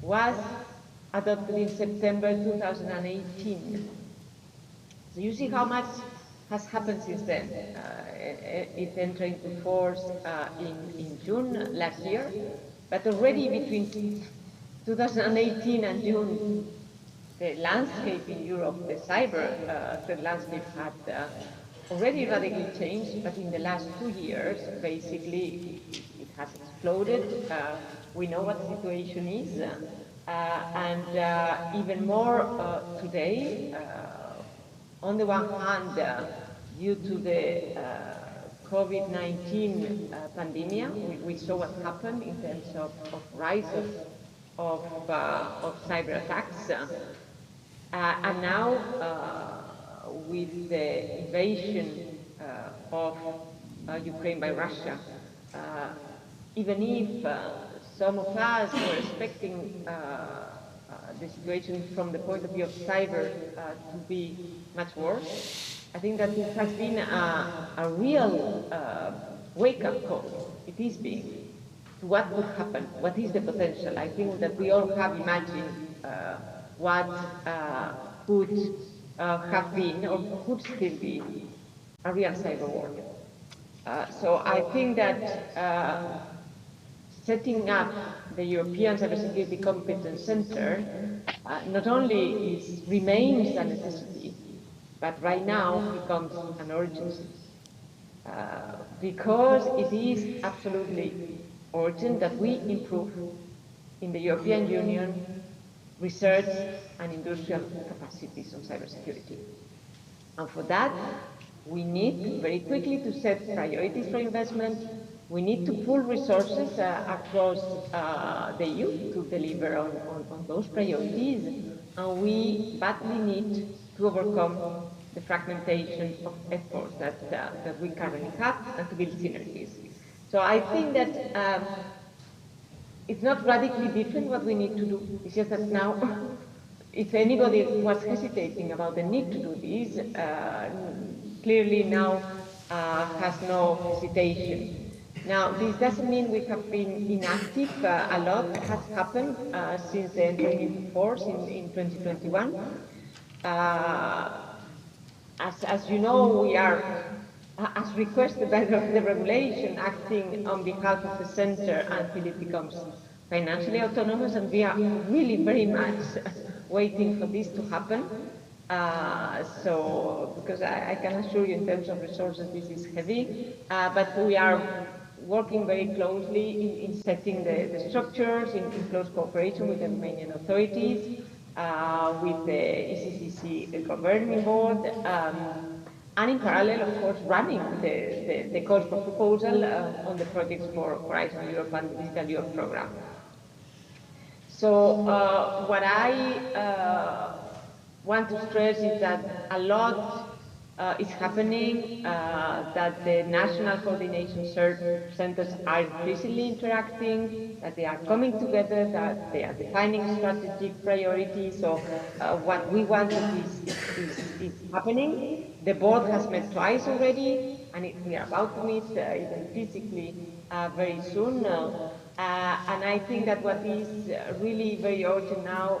was adopted in September 2018. So you see how much has happened since then. It entered into force in June last year, but already between 2018 and June, the landscape in Europe, the cyber landscape had already radically changed, but in the last 2 years, basically, it has exploded. We know what the situation is, and even more today. On the one hand, due to the COVID-19 pandemic, we saw what happened in terms of rise of cyber attacks, and now with the invasion of Ukraine by Russia, even if some of us were expecting the situation from the point of view of cyber to be much worse, I think that it has been a real wake-up call. It is being to what could happen, what is the potential. I think that we all have imagined what could have been or could still be a real cyber war. So I think that setting up the European Cybersecurity Competence Center not only remains a necessity, but right now becomes an urgency. Because it is absolutely urgent that we improve in the European Union research and industrial capacities on cybersecurity. And for that, we need very quickly to set priorities for investment. We need to pool resources across the EU to deliver on those priorities, and we badly need to overcome the fragmentation of efforts that we currently have and to build synergies. So I think that it's not radically different what we need to do. It's just that now, if anybody was hesitating about the need to do this, clearly now has no hesitation. Now, this doesn't mean we have been inactive. A lot has happened since the entry into force in 2021. As you know, we are, as requested by the regulation, acting on behalf of the center until it becomes financially autonomous, and we are really very much waiting for this to happen. Because I can assure you in terms of resources, this is heavy, but we are working very closely in setting the structures, in close cooperation with the Romanian authorities, with the ECCC governing board, and in parallel, of course, running the calls for proposal on the projects for Horizon Europe and the Digital Europe program. So what I want to stress is that a lot is happening, that the national coordination centers are increasingly interacting, that they are coming together, that they are defining strategic priorities. So what we want is happening. The board has met twice already, and we are about to meet even physically very soon. And I think that what is really very urgent now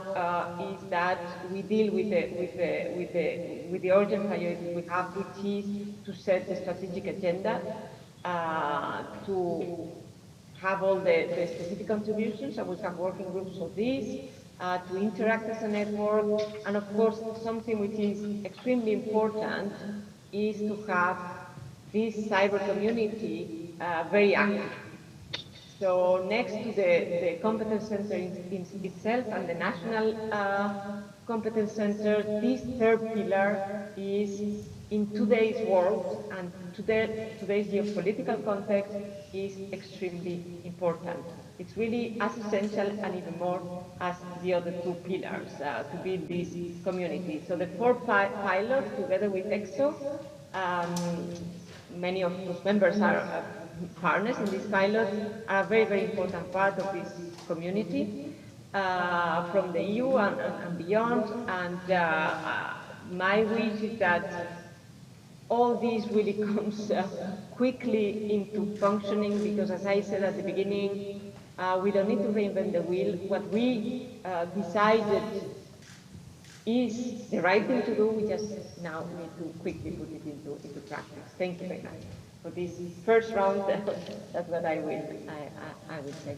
is that we deal with the urgent priorities we have, which is to set the strategic agenda, to have all the specific contributions, and we have working groups of this, to interact as a network, and of course, something which is extremely important is to have this cyber community very active. So next to the competence center itself and the national competence center, this third pillar is, in today's world and today's geopolitical context, is extremely important. It's really as essential and even more as the other two pillars to build this community. So the 4 pilots together with ECSO, many of those members are partners in this pilot, are a very, very important part of this community from the EU and beyond. And my wish is that all this really comes quickly into functioning, because as I said at the beginning, we don't need to reinvent the wheel. What we decided is the right thing to do. We just now need to quickly put it into practice. Thank you very much for this first round. That's what I would say.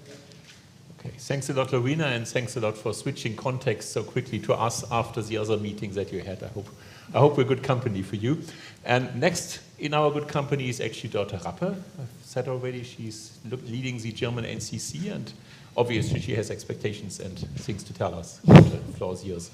Okay, thanks a lot, Lorena, and thanks a lot for switching context so quickly to us after the other meetings that you had. I hope we're good company for you. And next in our good company is actually Dr. Rappe. I've said already she's leading the German NCC, and obviously she has expectations and things to tell us. The floor is yours.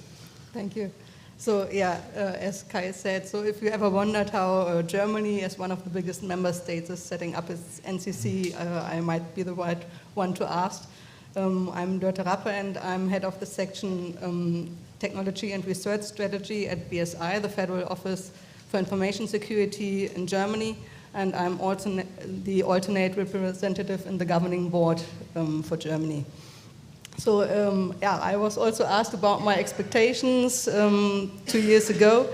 Thank you. So yeah, as Kai said, so if you ever wondered how Germany, as one of the biggest member states, is setting up its NCC, I might be the right one to ask. I'm Dr. Rappe, and I'm head of the section Technology and Research Strategy at BSI, the Federal Office for Information Security in Germany, and I'm also the alternate representative in the governing board for Germany. So yeah, I was also asked about my expectations 2 years ago.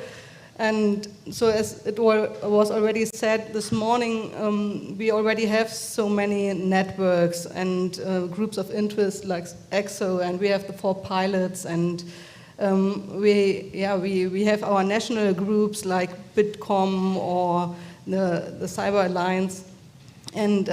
And so as it was already said this morning, we already have so many networks and groups of interest like ECSO, and we have the 4 pilots, and we have our national groups like Bitkom or the Cyber Alliance. And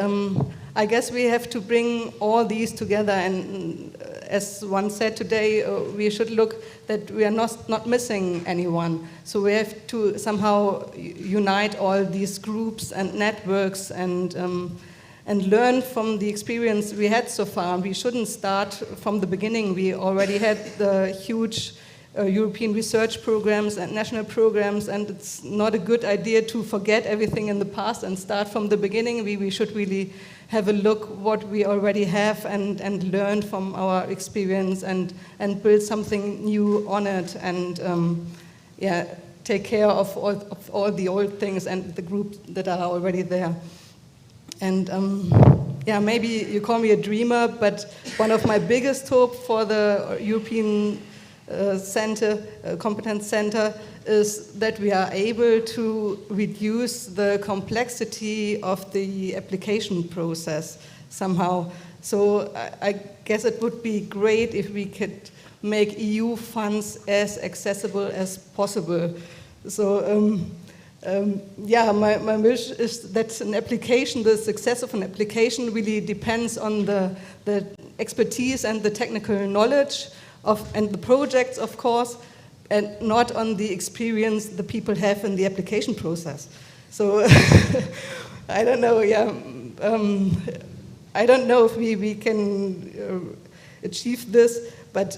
I guess we have to bring all these together, and as one said today, we should look that we are not missing anyone. So we have to somehow unite all these groups and networks and learn from the experience we had so far. We shouldn't start from the beginning. We already had the huge European research programs and national programs, and it's not a good idea to forget everything in the past and start from the beginning. We should really have a look what we already have and learn from our experience and build something new on it, and yeah, take care of all the old things and the groups that are already there. And yeah, maybe you call me a dreamer, but one of my biggest hope for the European Competence Center is that we are able to reduce the complexity of the application process somehow. So I guess it would be great if we could make EU funds as accessible as possible. So yeah, my wish is that an application, the success of an application really depends on the expertise and the technical knowledge and the projects, of course, and not on the experience the people have in the application process. So I don't know, yeah. I don't know if we can achieve this, but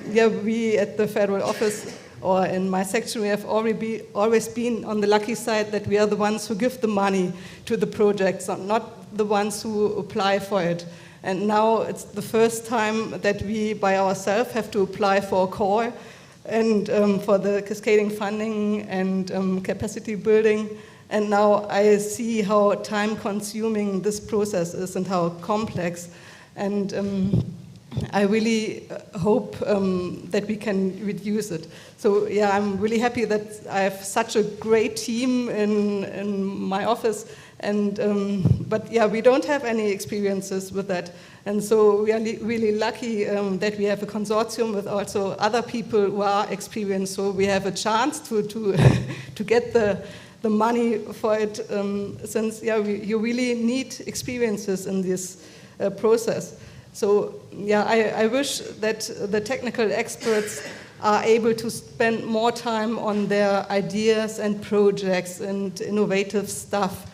yeah, we at the Federal Office or in my section, we have always been on the lucky side that we are the ones who give the money to the projects, not the ones who apply for it. And now it's the first time that we, by ourselves, have to apply for a call and for the cascading funding and capacity building. And now I see how time-consuming this process is and how complex. And I really hope that we can reduce it. So yeah, I'm really happy that I have such a great team in my office. And but yeah, we don't have any experiences with that, and so we are really lucky that we have a consortium with also other people who are experienced. So we have a chance to get the money for it, since yeah, you really need experiences in this process. So yeah, I wish that the technical experts are able to spend more time on their ideas and projects and innovative stuff.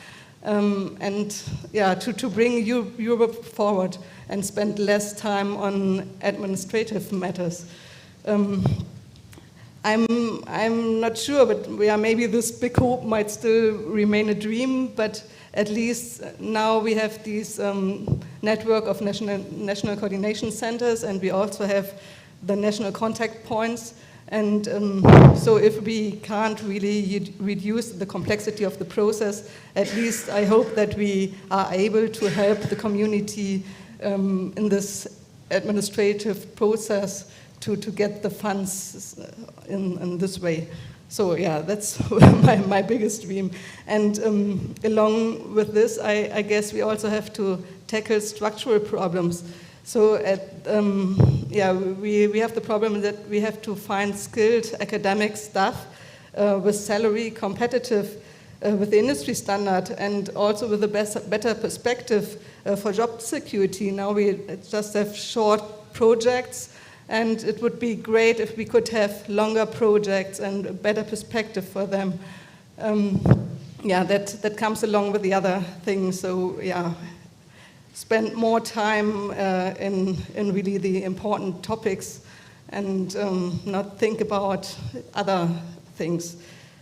And yeah, to bring Europe forward and spend less time on administrative matters. I'm not sure, but yeah, maybe this big hope might still remain a dream, but at least now we have these network of national coordination centers, and we also have the national contact points. And so if we can't really reduce the complexity of the process, at least I hope that we are able to help the community in this administrative process to get the funds in this way. So yeah, that's my biggest dream. And along with this, I guess we also have to tackle structural problems. So we have the problem that we have to find skilled academic staff with salary competitive with the industry standard, and also with a better perspective for job security. Now we just have short projects, and it would be great if we could have longer projects and a better perspective for them. That comes along with the other things. So yeah, spend more time in really the important topics, and not think about other things.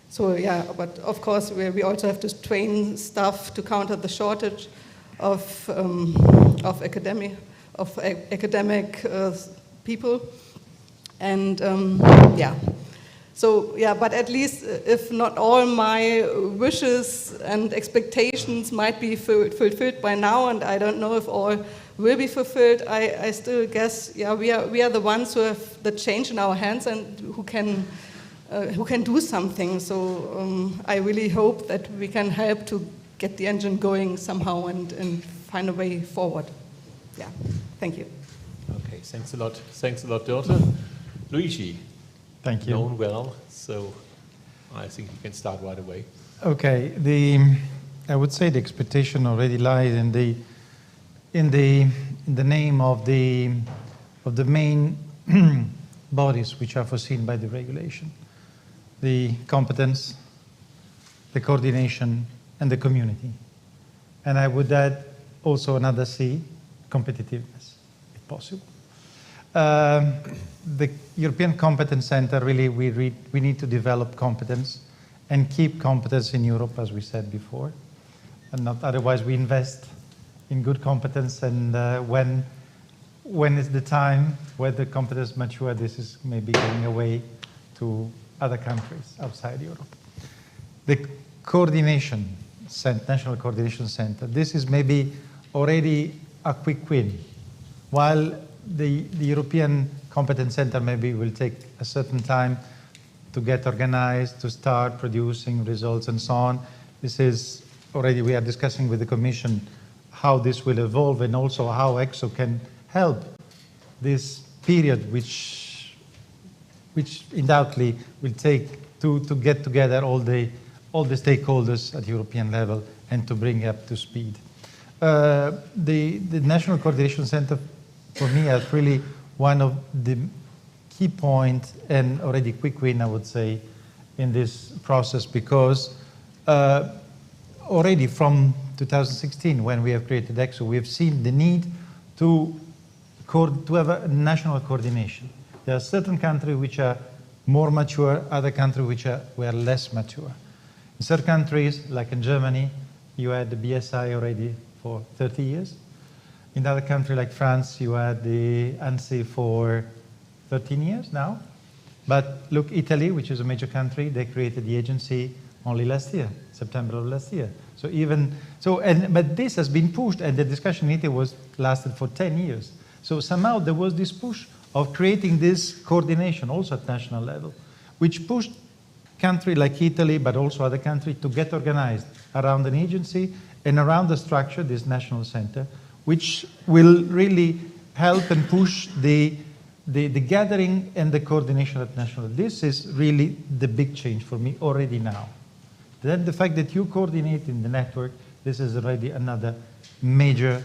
So yeah, but of course we also have to train staff to counter the shortage of academic people, and but at least if not all my wishes and expectations might be fulfilled by now, and I don't know if all will be fulfilled, I still guess we are the ones who have the change in our hands and who can do something. So I really hope that we can help to get the engine going somehow and find a way forward. Yeah, thank you. Okay, thanks a lot. Thanks a lot, Dirk. Luigi. Thank you. Known well, so I think you can start right away. Okay, I would say the expectation already lies in the name of the main bodies which are foreseen by the regulation: the competence, the coordination, and the community. And I would add also another C, competitiveness, if possible. The European Competence Center, really, we need to develop competence and keep competence in Europe, as we said before. And not otherwise we invest in good competence, and when is the time where the competence mature, this is maybe going away to other countries outside Europe. The coordination, National Coordination Center, this is maybe already a quick win. While the European Competence Center maybe will take a certain time to get organized, to start producing results and so on. This is already, we are discussing with the Commission how this will evolve, and also how ECSO can help this period which undoubtedly will take to get together all the stakeholders at European level and to bring up to speed. The National Coordination Center, for me, is really one of the key points, and already quick win, I would say, in this process, because already from 2016, when we have created ECSO, we have seen the need to have a national coordination. There are certain countries which are more mature, other countries which were less mature. In certain countries, like in Germany, you had the BSI already for 30 years. In other countries like France, you had the ANSI for 13 years now. But look, Italy, which is a major country, they created the agency only last year, September of last year. But this has been pushed, and the discussion in Italy lasted for 10 years. So somehow there was this push of creating this coordination also at national level, which pushed countries like Italy, but also other countries, to get organized around an agency and around the structure, this national center, which will really help and push the gathering and the coordination at national. This is really the big change for me already now. Then the fact that you coordinate in the network, this is already another major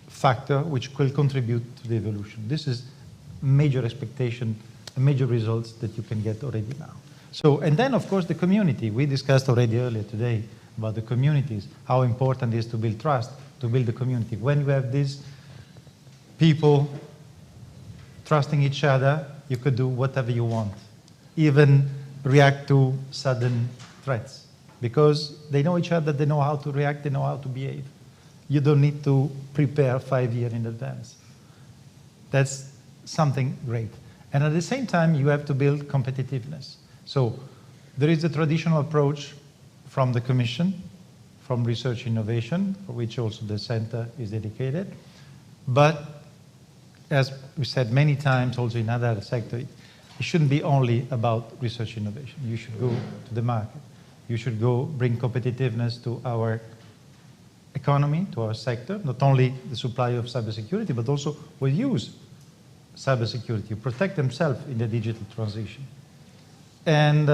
factor which will contribute to the evolution. This is major expectation, major results that you can get already now. So, and then of course the community. We discussed already earlier today about the communities, how important it is to build trust, to build the community. When you have these people trusting each other, you could do whatever you want, even react to sudden threats, because they know each other, they know how to react, they know how to behave. You don't need to prepare 5 years in advance. That's something great. And at the same time, you have to build competitiveness. So there is a traditional approach from the Commission, from research innovation, for which also the center is dedicated. But as we said many times, also in other sectors, it shouldn't be only about research innovation. You should go to the market. You should go bring competitiveness to our economy, to our sector, not only the supply of cybersecurity, but also will use cybersecurity, protect themselves in the digital transition. And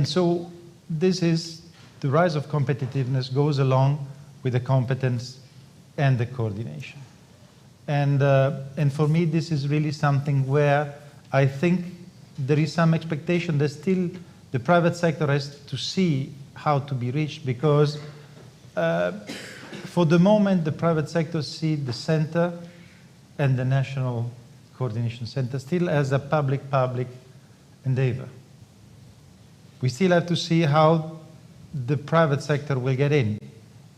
so this is, the rise of competitiveness goes along with the competence and the coordination. And for me, this is really something where I think there is some expectation that still the private sector has to see how to be reached, because for the moment, the private sector see the center and the national coordination center still as a public-public endeavor. We still have to see how the private sector will get in.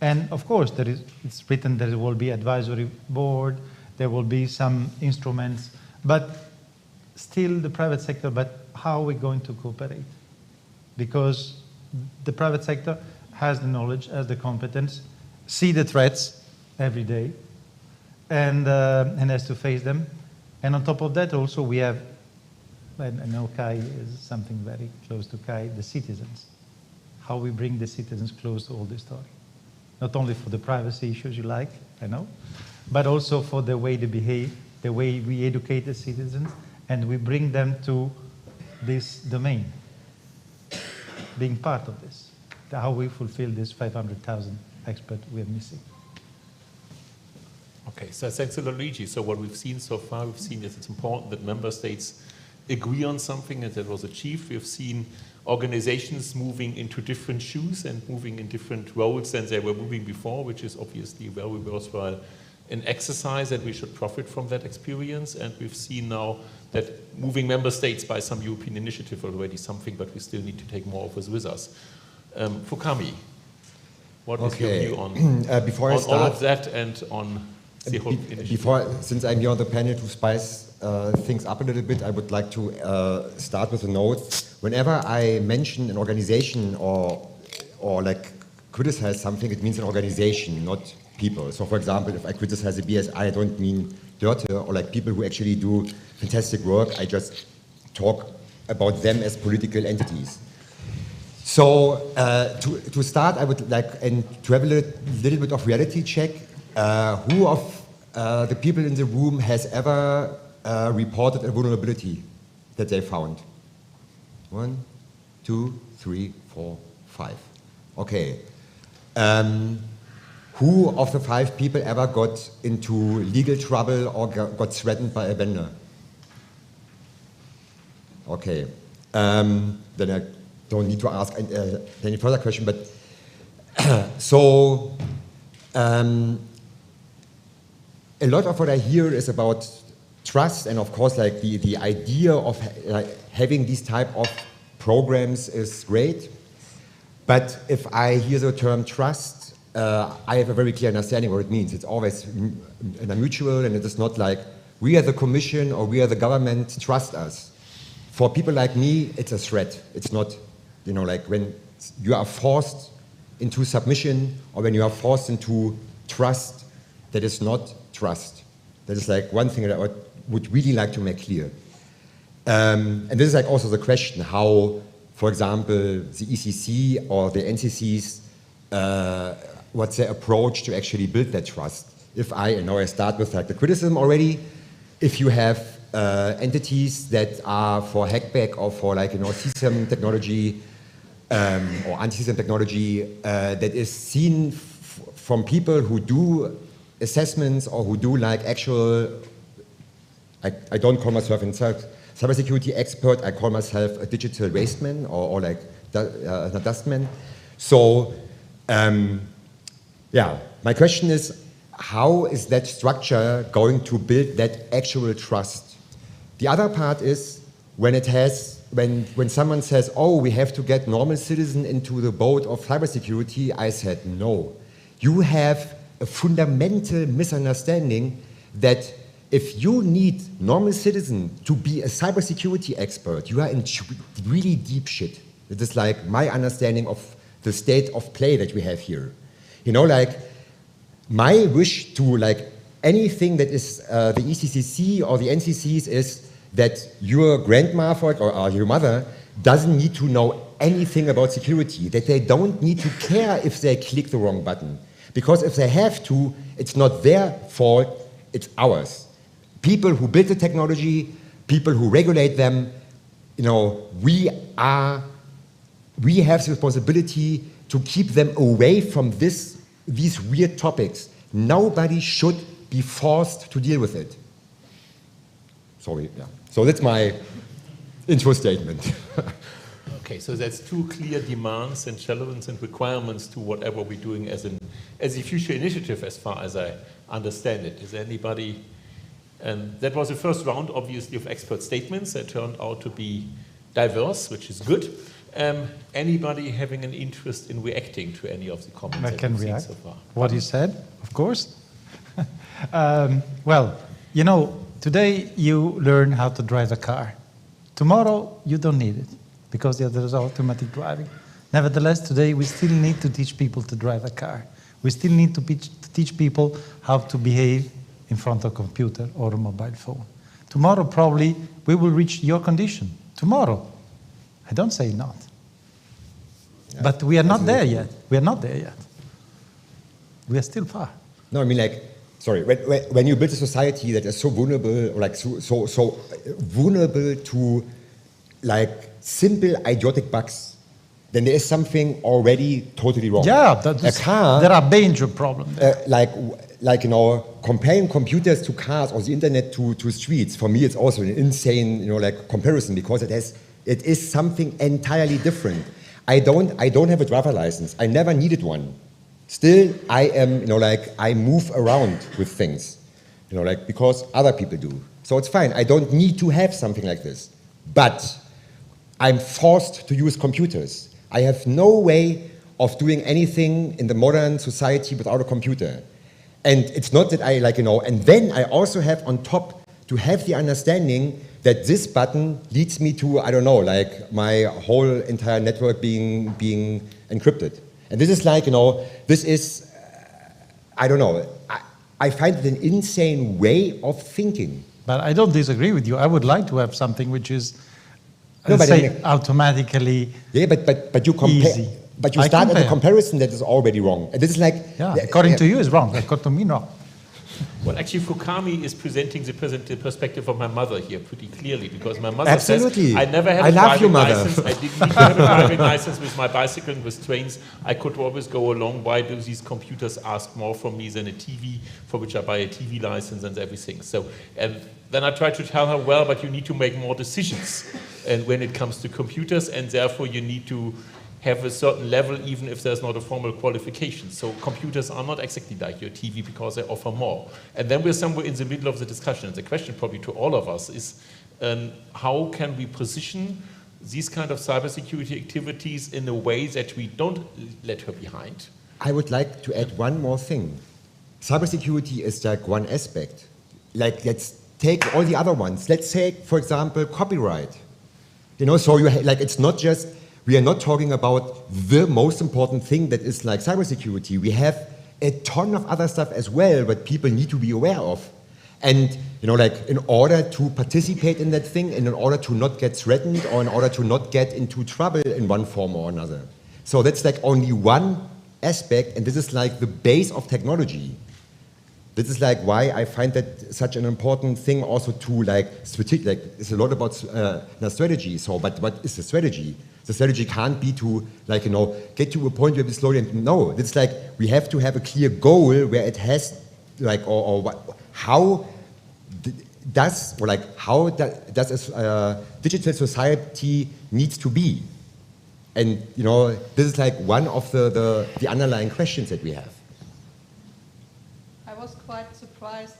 And of course, it's written there will be advisory board, there will be some instruments, but still the private sector, but how are we going to cooperate? Because the private sector has the knowledge, has the competence, see the threats every day, and has to face them. And on top of that, also we have, I know Kai is something very close to Kai, the citizens. How we bring the citizens close to all this story. Not only for the privacy issues you like, I know, but also for the way they behave, the way we educate the citizens, and we bring them to this domain, being part of this, how we fulfill this 500,000 experts we are missing. Okay, so thanks a lot, Luigi. So what we've seen so far, we've seen that it's important that member states agree on something and that was achieved. We've seen organizations moving into different shoes and moving in different roles than they were moving before, which is obviously very worthwhile an exercise, and we should profit from that experience. And we've seen now that moving member states by some European initiative already something, but we still need to take more of us with us. Fukami, what is your view on, before on I start, all of that and on the whole initiative? Since I'm here on the panel to spice things up a little bit, I would like to start with a note. Whenever I mention an organization or like criticize something, it means an organization, not people. So for example, if I criticize the BSI, I don't mean dirty or like people who actually do fantastic work. I just talk about them as political entities. So to start, I would like and to have a little bit of reality check. Who of the people in the room has ever reported a vulnerability that they found? 1, 2, 3, 4, 5. Okay. Who of the 5 people ever got into legal trouble or got threatened by a vendor? Okay. Then I don't need to ask any further question, but so a lot of what I hear is about trust, and of course, like the idea of having these type of programs is great. But if I hear the term trust, I have a very clear understanding what it means. It's always mutual, and it is not like we as the Commission or we as the government trust us. For people like me, it's a threat. It's not, you know, like when you are forced into submission or when you are forced into trust, that is not trust. That is like one thing that I would really like to make clear. And this is like also the question how, for example, the ECC or the NCCs, what's their approach to actually build that trust? If I start with like the criticism already, if you have entities that are for hackback or for like, CSAM technology or anti-CSAM technology that is seen from people who do assessments or who do like actual, I don't call myself a cybersecurity expert, I call myself a digital wasteman or like a dustman. So yeah, my question is, how is that structure going to build that actual trust? The other part is when it has, when someone says, oh, we have to get normal citizen into the boat of cybersecurity, I said, no. You have a fundamental misunderstanding that if you need normal citizen to be a cybersecurity expert, you are in really deep shit. It is like my understanding of the state of play that we have here. You know, like my wish to like anything that is the ECCC or the NCCs is that your grandma or your mother doesn't need to know anything about security, that they don't need to care if they click the wrong button. Because if they have to, it's not their fault, it's ours. People who build the technology, people who regulate them, we have the responsibility to keep them away from these weird topics. Nobody should be forced to deal with it. Sorry, yeah. So that's my intro statement. Okay, so that's two clear demands and challenges and requirements to whatever we're doing as a future initiative, as far as I understand it. Is there anybody? And that was the first round, obviously, of expert statements that turned out to be diverse, which is good. Anybody having an interest in reacting to any of the comments I can we've seen react. so far? What you said, of course. Well, today you learn how to drive a car. Tomorrow you don't need it, because there's automatic driving. Nevertheless, today we still need to teach people to drive a car. We still need to teach people how to behave in front of a computer or a mobile phone. Tomorrow probably we will reach your condition. Tomorrow. I don't say not. Yeah, but we are not there yet. We are not there yet. We are still far. No, I mean, when you build a society that is so vulnerable, or so vulnerable to simple idiotic bugs, then there is something already totally wrong. Yeah, there are major problems. Comparing computers to cars or the internet to streets, for me it's also an insane, comparison, because it is something entirely different. I don't have a driver license. I never needed one. Still, I am, I move around with things, because other people do. So it's fine. I don't need to have something like this. But I'm forced to use computers. I have no way of doing anything in the modern society without a computer. And it's not that and then I also have on top to have the understanding that this button leads me to, my whole entire network being encrypted. And this is this is, I find it an insane way of thinking. But I don't disagree with you. I would like to have something which is, automatically but you compare. easy. But you start at a comparison that is already wrong. And this is according to you is wrong. According to me, no. Well, actually, Fukami is presenting the perspective of my mother here pretty clearly, because my mother says, I never had a driving license. I didn't need to have a driving license with my bicycle and with trains. I could always go along. Why do these computers ask more from me than a TV, for which I buy a TV license and everything? So, and then I try to tell her, well, but you need to make more decisions and when it comes to computers, and therefore you need to have a certain level, even if there's not a formal qualification. So computers are not exactly like your TV because they offer more. And then we're somewhere in the middle of the discussion. And the question probably to all of us is, how can we position these kind of cybersecurity activities in a way that we don't let her behind? I would like to add one more thing. Cybersecurity is one aspect. Let's take all the other ones. Let's take, for example, copyright. So you it's not just, we are not talking about the most important thing that is cybersecurity. We have a ton of other stuff as well that people need to be aware of. And, in order to participate in that thing, and in order to not get threatened, or in order to not get into trouble in one form or another. So that's only one aspect, and this is the base of technology. This is why I find that such an important thing also to strategic. It's a lot about strategy. So, but what is the strategy? The strategy can't be to get to a point where we slowly. No, it's we have to have a clear goal where it has how does a digital society needs to be, and this is one of the underlying questions that we have. I was quite surprised.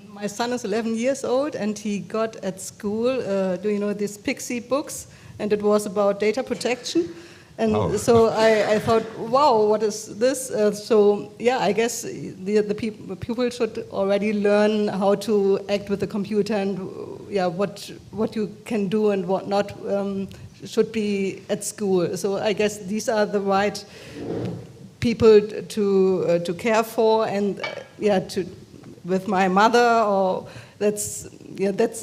My son is 11 years old, and he got at school, these Pixie books, and it was about data protection. And so I thought, wow, what is this? I guess the people should already learn how to act with the computer, and what you can do and what not should be at school. So I guess these are the right people to care for, and with my mother, or that's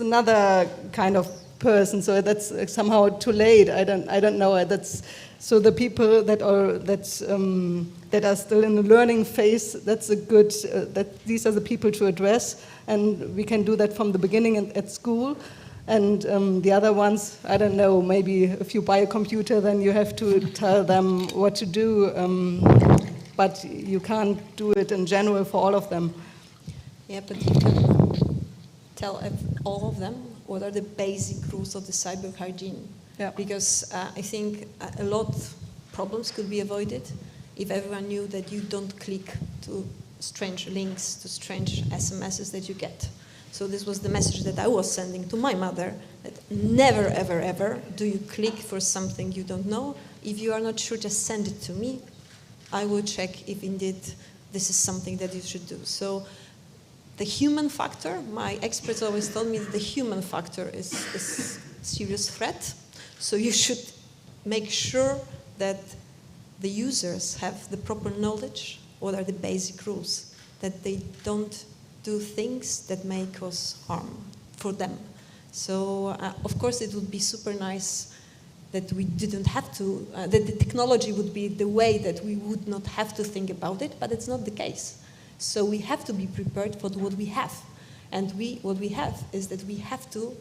another kind of person. So that's somehow too late. I don't know. That's so the people that are still in the learning phase. That's a good. That these are the people to address, and we can do that from the beginning at school. And the other ones, I don't know. Maybe if you buy a computer, then you have to tell them what to do. But you can't do it in general for all of them. Yeah, but you can tell all of them what are the basic rules of the cyber hygiene. Yeah. Because I think a lot of problems could be avoided if everyone knew that you don't click to strange links, to strange SMSs that you get. So this was the message that I was sending to my mother, that never, ever, ever do you click for something you don't know. If you are not sure, just send it to me. I will check if indeed this is something that you should do. So the human factor, my experts always told me that the human factor is a serious threat. So you should make sure that the users have the proper knowledge, what are the basic rules, that they don't do things that may cause harm for them. So of course it would be super nice that we didn't have to, that the technology would be the way that we would not have to think about it, but it's not the case. So we have to be prepared for what we have. And what we have is that we have to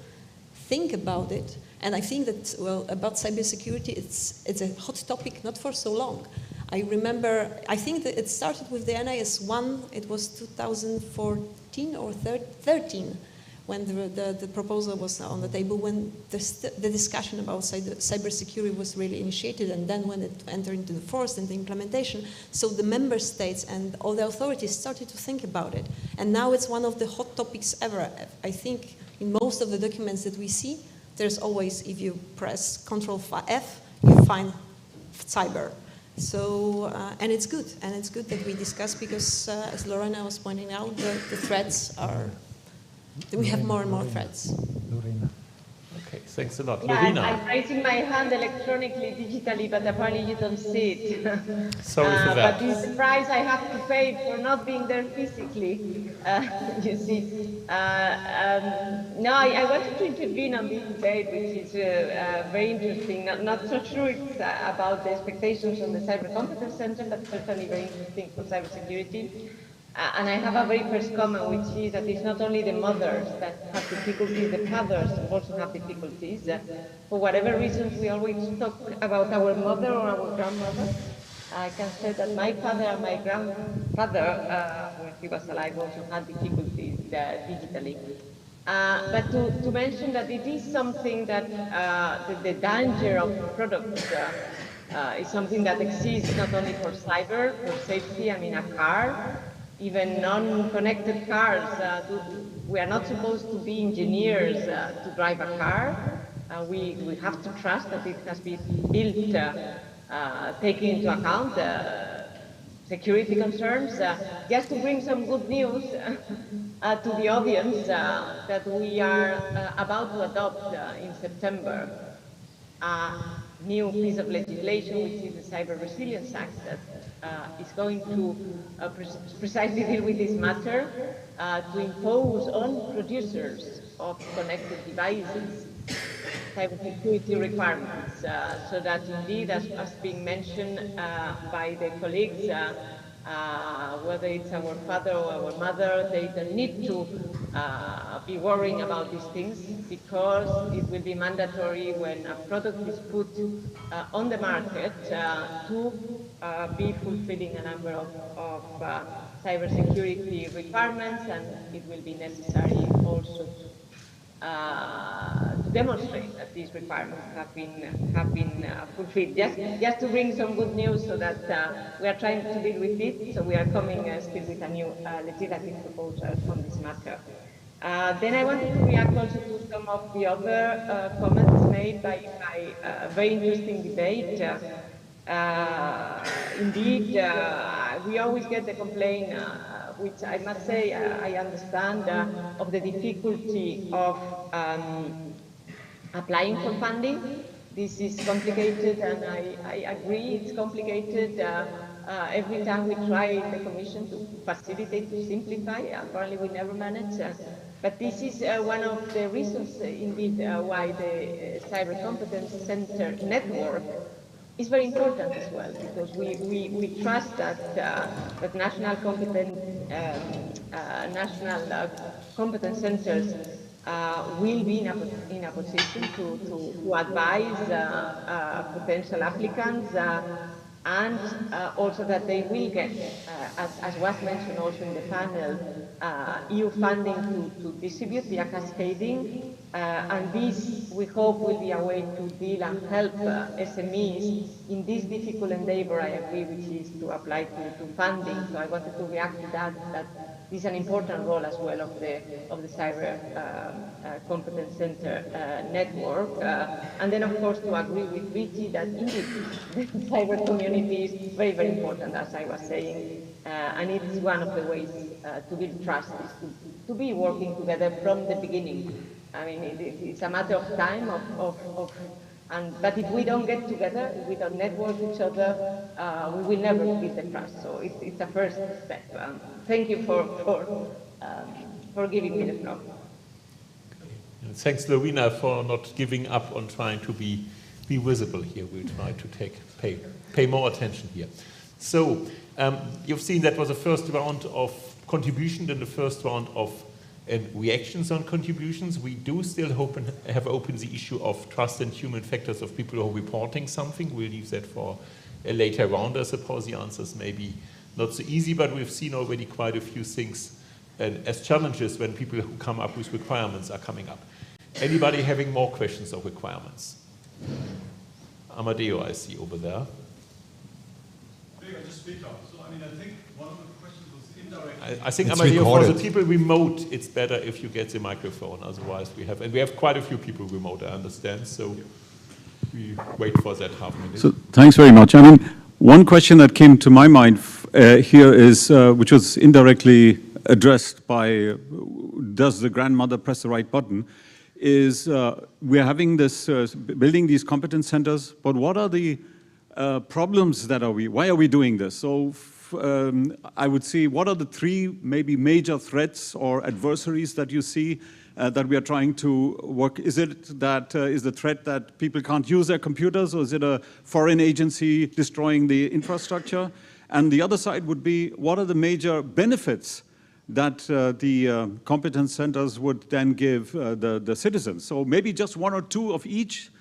think about it. And I think that, well, about cybersecurity, it's a hot topic, not for so long. I remember, I think that it started with the NIS1, it was 2014 or 13, when the proposal was on the table, when the discussion about cybersecurity was really initiated, and then when it entered into the force and the implementation, so the member states and all the authorities started to think about it. And now it's one of the hot topics ever. I think in most of the documents that we see, there's always, if you press Ctrl+F, you find cyber. So, and it's good that we discuss, because as Lorena was pointing out, the threats are, we have more and more threats. Okay, thanks a lot. Yeah, Lorena. I'm raising my hand electronically, digitally, but apparently you don't see it. Sorry for that. But it's the price I have to pay for not being there physically, you see. No, I wanted to intervene on this debate, which is very interesting. Not so sure it's about the expectations on the Cyber Competence Center, but certainly very interesting for cybersecurity. And I have a very first comment, which is that it's not only the mothers that have difficulties, the fathers also have difficulties. For whatever reasons, we always talk about our mother or our grandmother. I can say that my father and my grandfather, when he was alive, also had difficulties digitally. But to mention that it is something that the danger of the product is something that exists not only for cyber, for safety, I mean a car, even non-connected cars. We are not supposed to be engineers to drive a car. We have to trust that it has been built taking into account security concerns. Just to bring some good news to the audience, that we are about to adopt in September a new piece of legislation, which is the Cyber Resilience Act, that is going to precisely deal with this matter, to impose on producers of connected devices cybersecurity requirements, so that indeed, as being mentioned by the colleagues, whether it's our father or our mother, they don't need to be worrying about these things, because it will be mandatory when a product is put on the market to be fulfilling a number of cybersecurity requirements, and it will be necessary also to demonstrate that these requirements have been fulfilled. Just to bring some good news, so that we are trying to deal with it. So we are coming still with a new legislative proposal on this matter. Then I wanted to react also to some of the other comments made by a very interesting debate. Indeed, we always get the complaint, which I must say I understand, of the difficulty of applying for funding. This is complicated, and I agree it's complicated. every time we try in the Commission to facilitate, to simplify, apparently we never manage. But this is one of the reasons, indeed, why the Cyber Competence Center network is very important as well, because we trust that that national competence centers will be in a position to advise potential applicants and also that they will get, as was mentioned also in the panel, EU funding to distribute via cascading, and this we hope will be a way to deal and help SMEs in this difficult endeavor, I agree, which is to apply to funding. So I wanted to react to that this is an important role as well of the Cyber Competence Center network. And then, of course, to agree with Luigi that indeed the cyber community is very, very important, as I was saying. And it's one of the ways to build trust, is to be working together from the beginning. I mean, it's a matter of time, but if we don't get together, if we don't network each other, we will never build the trust. So it's a first step. Thank you for giving me the floor. And thanks, Lorena, for not giving up on trying to be visible here. We'll try to pay more attention here. So you've seen that was the first round of contribution and the first round of reactions on contributions. We do still have open the issue of trust and human factors of people who are reporting something. We'll leave that for a later round. I suppose the answers may be not so easy, but we've seen already quite a few things as challenges when people who come up with requirements are coming up. Anybody having more questions or requirements? Amadeo, I see over there. Just speak up. So, I mean, I think one of the questions was indirect. I think, Amadeo, for the people remote, it's better if you get the microphone. Otherwise, we have quite a few people remote, I understand. So we wait for that half minute. So thanks very much. I mean, one question that came to my mind here is, which was indirectly addressed by, does the grandmother press the right button? Is we're having this, building these competence centers, but what are the problems that why are we doing this? So I would see, what are the three maybe major threats or adversaries that you see that we are trying to work? Is it that, is the threat that people can't use their computers, or is it a foreign agency destroying the infrastructure? And the other side would be, what are the major benefits that the competence centers would then give the citizens? So maybe just one or two of each,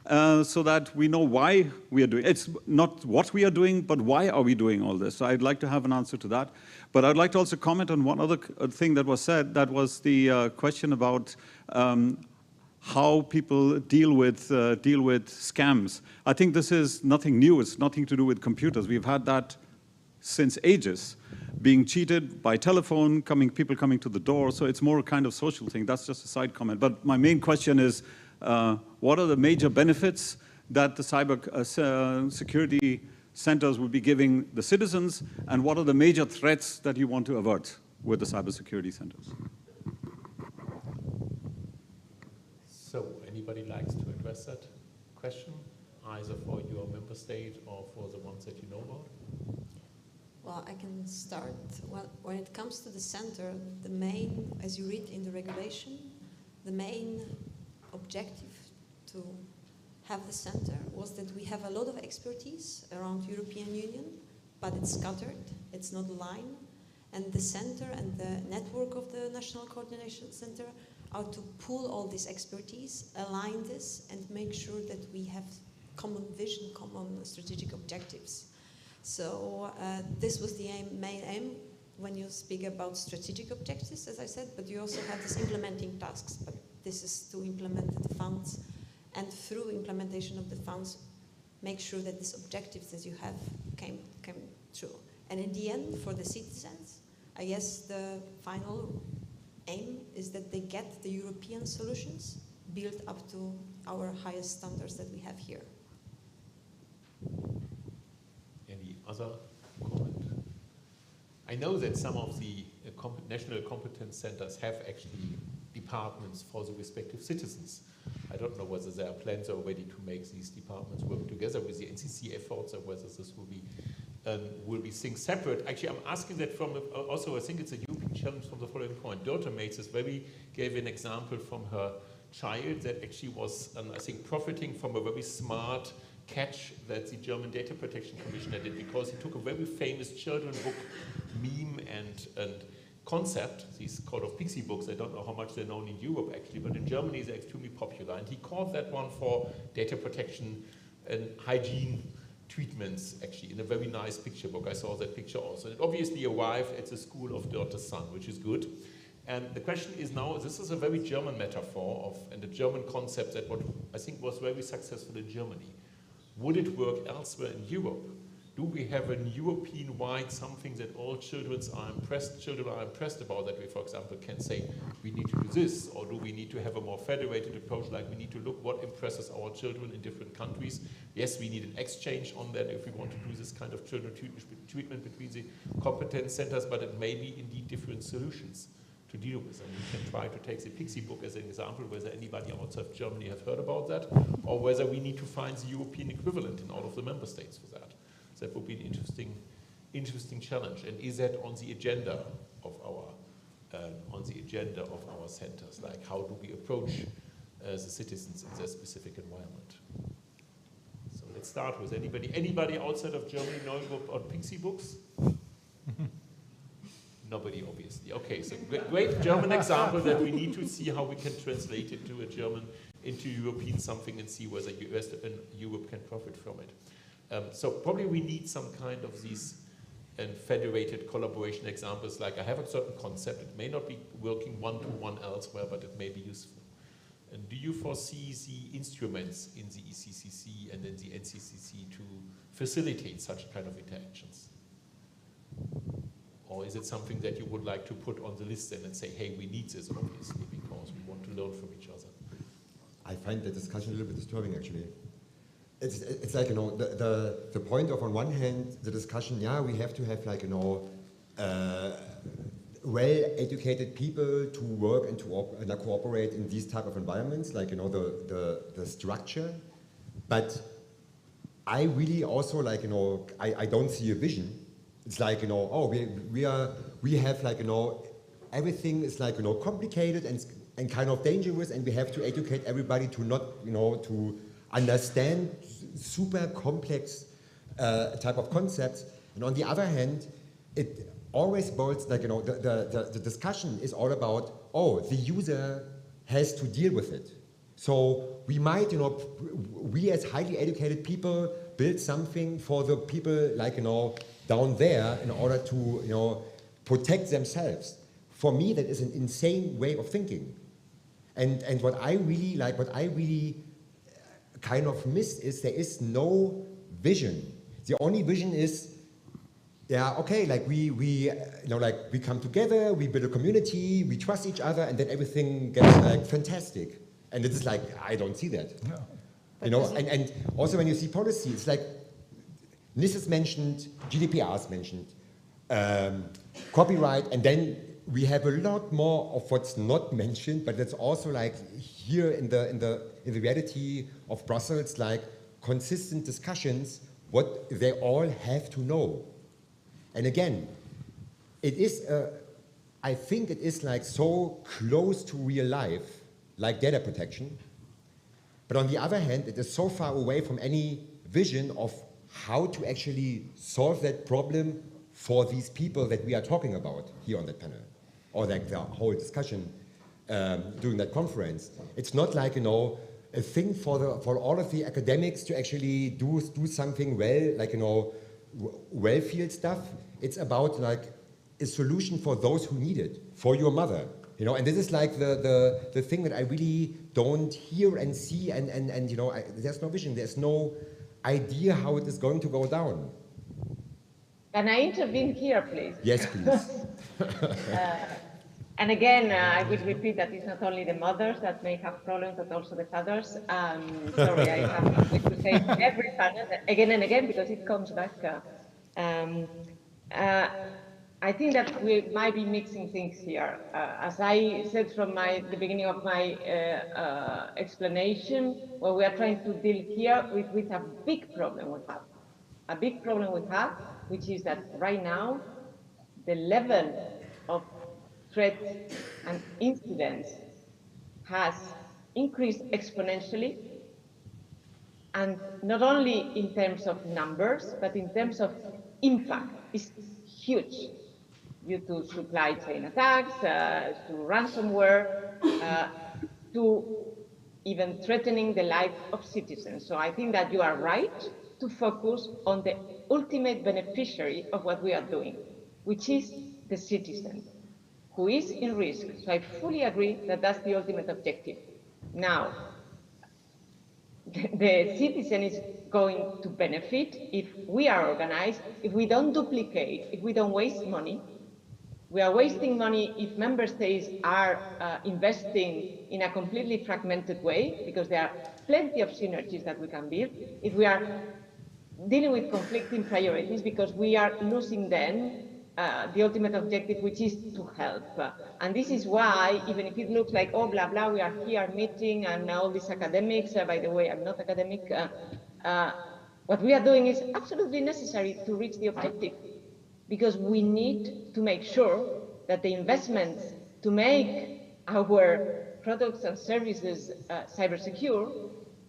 so that we know why we are doing it. It's not what we are doing, but why are we doing all this? So I'd like to have an answer to that. But I'd like to also comment on one other thing that was said, that was the question about how people deal with scams. I think this is nothing new. It's nothing to do with computers. We've had that since ages, being cheated by telephone, people coming to the door. So it's more a kind of social thing. That's just a side comment. But my main question is, what are the major benefits that the cyber security centers will be giving the citizens, and what are the major threats that you want to avert with the cybersecurity centers? So anybody likes to address that question, either for your member state or for the ones that you know about? Well, I can start. Well, when it comes to the center, the main, as you read in the regulation, the main objective to have the center was that we have a lot of expertise around European Union, but it's scattered, it's not aligned, and the center and the network of the National Coordination Center are to pool all this expertise, align this, and make sure that we have common vision, common strategic objectives. So this was the main aim when you speak about strategic objectives, as I said, but you also have these implementing tasks, but this is to implement the funds, and through implementation of the funds, make sure that these objectives that you have came true. And in the end, for the citizens, I guess the final aim is that they get the European solutions built up to our highest standards that we have here. Any other comment? I know that some of the national competence centers have actually departments for the respective citizens. I don't know whether there are plans already to make these departments work together with the NCC efforts, or whether this will be will be things separate. Actually, I'm asking that from, also I think it's a European challenge from the following point. Dörte gave an example from her child that actually was, I think, profiting from a very smart catch that the German Data Protection Commissioner did, because he took a very famous children's book meme and concept, these called of pixie books. I don't know how much they're known in Europe actually, but in Germany they're extremely popular. And he called that one for data protection and hygiene treatments, actually, in a very nice picture book. I saw that picture also. It obviously arrived at the school of Dörte's son, which is good. And the question is now, this is a very German metaphor of, and a German concept that what I think was very successful in Germany. Would it work elsewhere in Europe? Do we have a European-wide something that all children are impressed about, that we, for example, can say, we need to do this, or do we need to have a more federated approach, like we need to look what impresses our children in different countries? Yes, we need an exchange on that if we want to do this kind of children treatment between the competence centers, but it may be indeed different solutions to deal with. And we can try to take the Pixie book as an example, whether anybody outside Germany have heard about that, or whether we need to find the European equivalent in all of the member states for that. That would be an interesting challenge. And is that on the agenda of our centers? Like, how do we approach the citizens in their specific environment? So let's start with anybody outside of Germany knowing about Pixie books? Nobody, obviously. Okay, so great German example that we need to see how we can translate it into European something and see whether US and Europe can profit from it. So probably we need some kind of these federated collaboration examples, like I have a certain concept, it may not be working one-to-one elsewhere, but it may be useful. And do you foresee the instruments in the ECCC and in the NCCC to facilitate such kind of interactions? Or is it something that you would like to put on the list and say, hey, we need this, obviously, because we want to learn from each other? I find the discussion a little bit disturbing, actually. It's like, you know, the point of, on one hand, the discussion, yeah, we have to have, like, you know, well-educated people to work and to cooperate in these type of environments, like, you know, the structure. But I really also, like, you know, I don't see a vision. It's like, you know, oh, we have, like, you know, everything is, like, you know, complicated and kind of dangerous, and we have to educate everybody to not, you know, to understand super complex type of concepts. And on the other hand, it always boils, like, you know, the discussion is all about, oh, the user has to deal with it. So we might, you know, we as highly educated people build something for the people, like, you know, down there in order to, you know, protect themselves. For me, that is an insane way of thinking. And what I really like, what I really kind of miss is there is no vision. The only vision is, yeah, okay, like we you know, like we come together, we build a community, we trust each other, and then everything gets like fantastic. And it is like, I don't see that. No. You know, and also when you see policy, it's like, NIS is mentioned, GDPR is mentioned, copyright, and then we have a lot more of what's not mentioned, but it's also like here in the reality of Brussels, like consistent discussions, what they all have to know. And again, it is, I think it is like so close to real life, like data protection. But on the other hand, it is so far away from any vision of how to actually solve that problem for these people that we are talking about here on that panel, or like the whole discussion during that conference. It's not like, you know, a thing for all of the academics to actually do something well, like, you know, well-field stuff. It's about like a solution for those who need it, for your mother, you know. And this is like the thing that I really don't hear and see, and you know, there's no vision, there's no idea how it is going to go down. Can I intervene here, please? Yes, please. And again, I will repeat that it's not only the mothers that may have problems, but also the fathers. Sorry, I have to say every panel again and again because it comes back. I think that we might be mixing things here. As I said from the beginning of my explanation, what we are trying to deal here with a big problem we have. A big problem we have which is that right now, the level of threats and incidents has increased exponentially, and not only in terms of numbers, but in terms of impact. It's huge due to supply chain attacks, to ransomware, to even threatening the life of citizens. So I think that you are right to focus on the ultimate beneficiary of what we are doing, which is the citizen, who is in risk. So I fully agree that that's the ultimate objective. Now, the citizen is going to benefit if we are organized, if we don't duplicate, if we don't waste money. We are wasting money if member states are investing in a completely fragmented way, because there are plenty of synergies that we can build. If we are dealing with conflicting priorities, because we are losing then the ultimate objective, which is to help. And this is why, even if it looks like, oh, blah, blah, we are here meeting and all these academics, by the way, I'm not academic, what we are doing is absolutely necessary to reach the objective, because we need to make sure that the investments to make our products and services cyber secure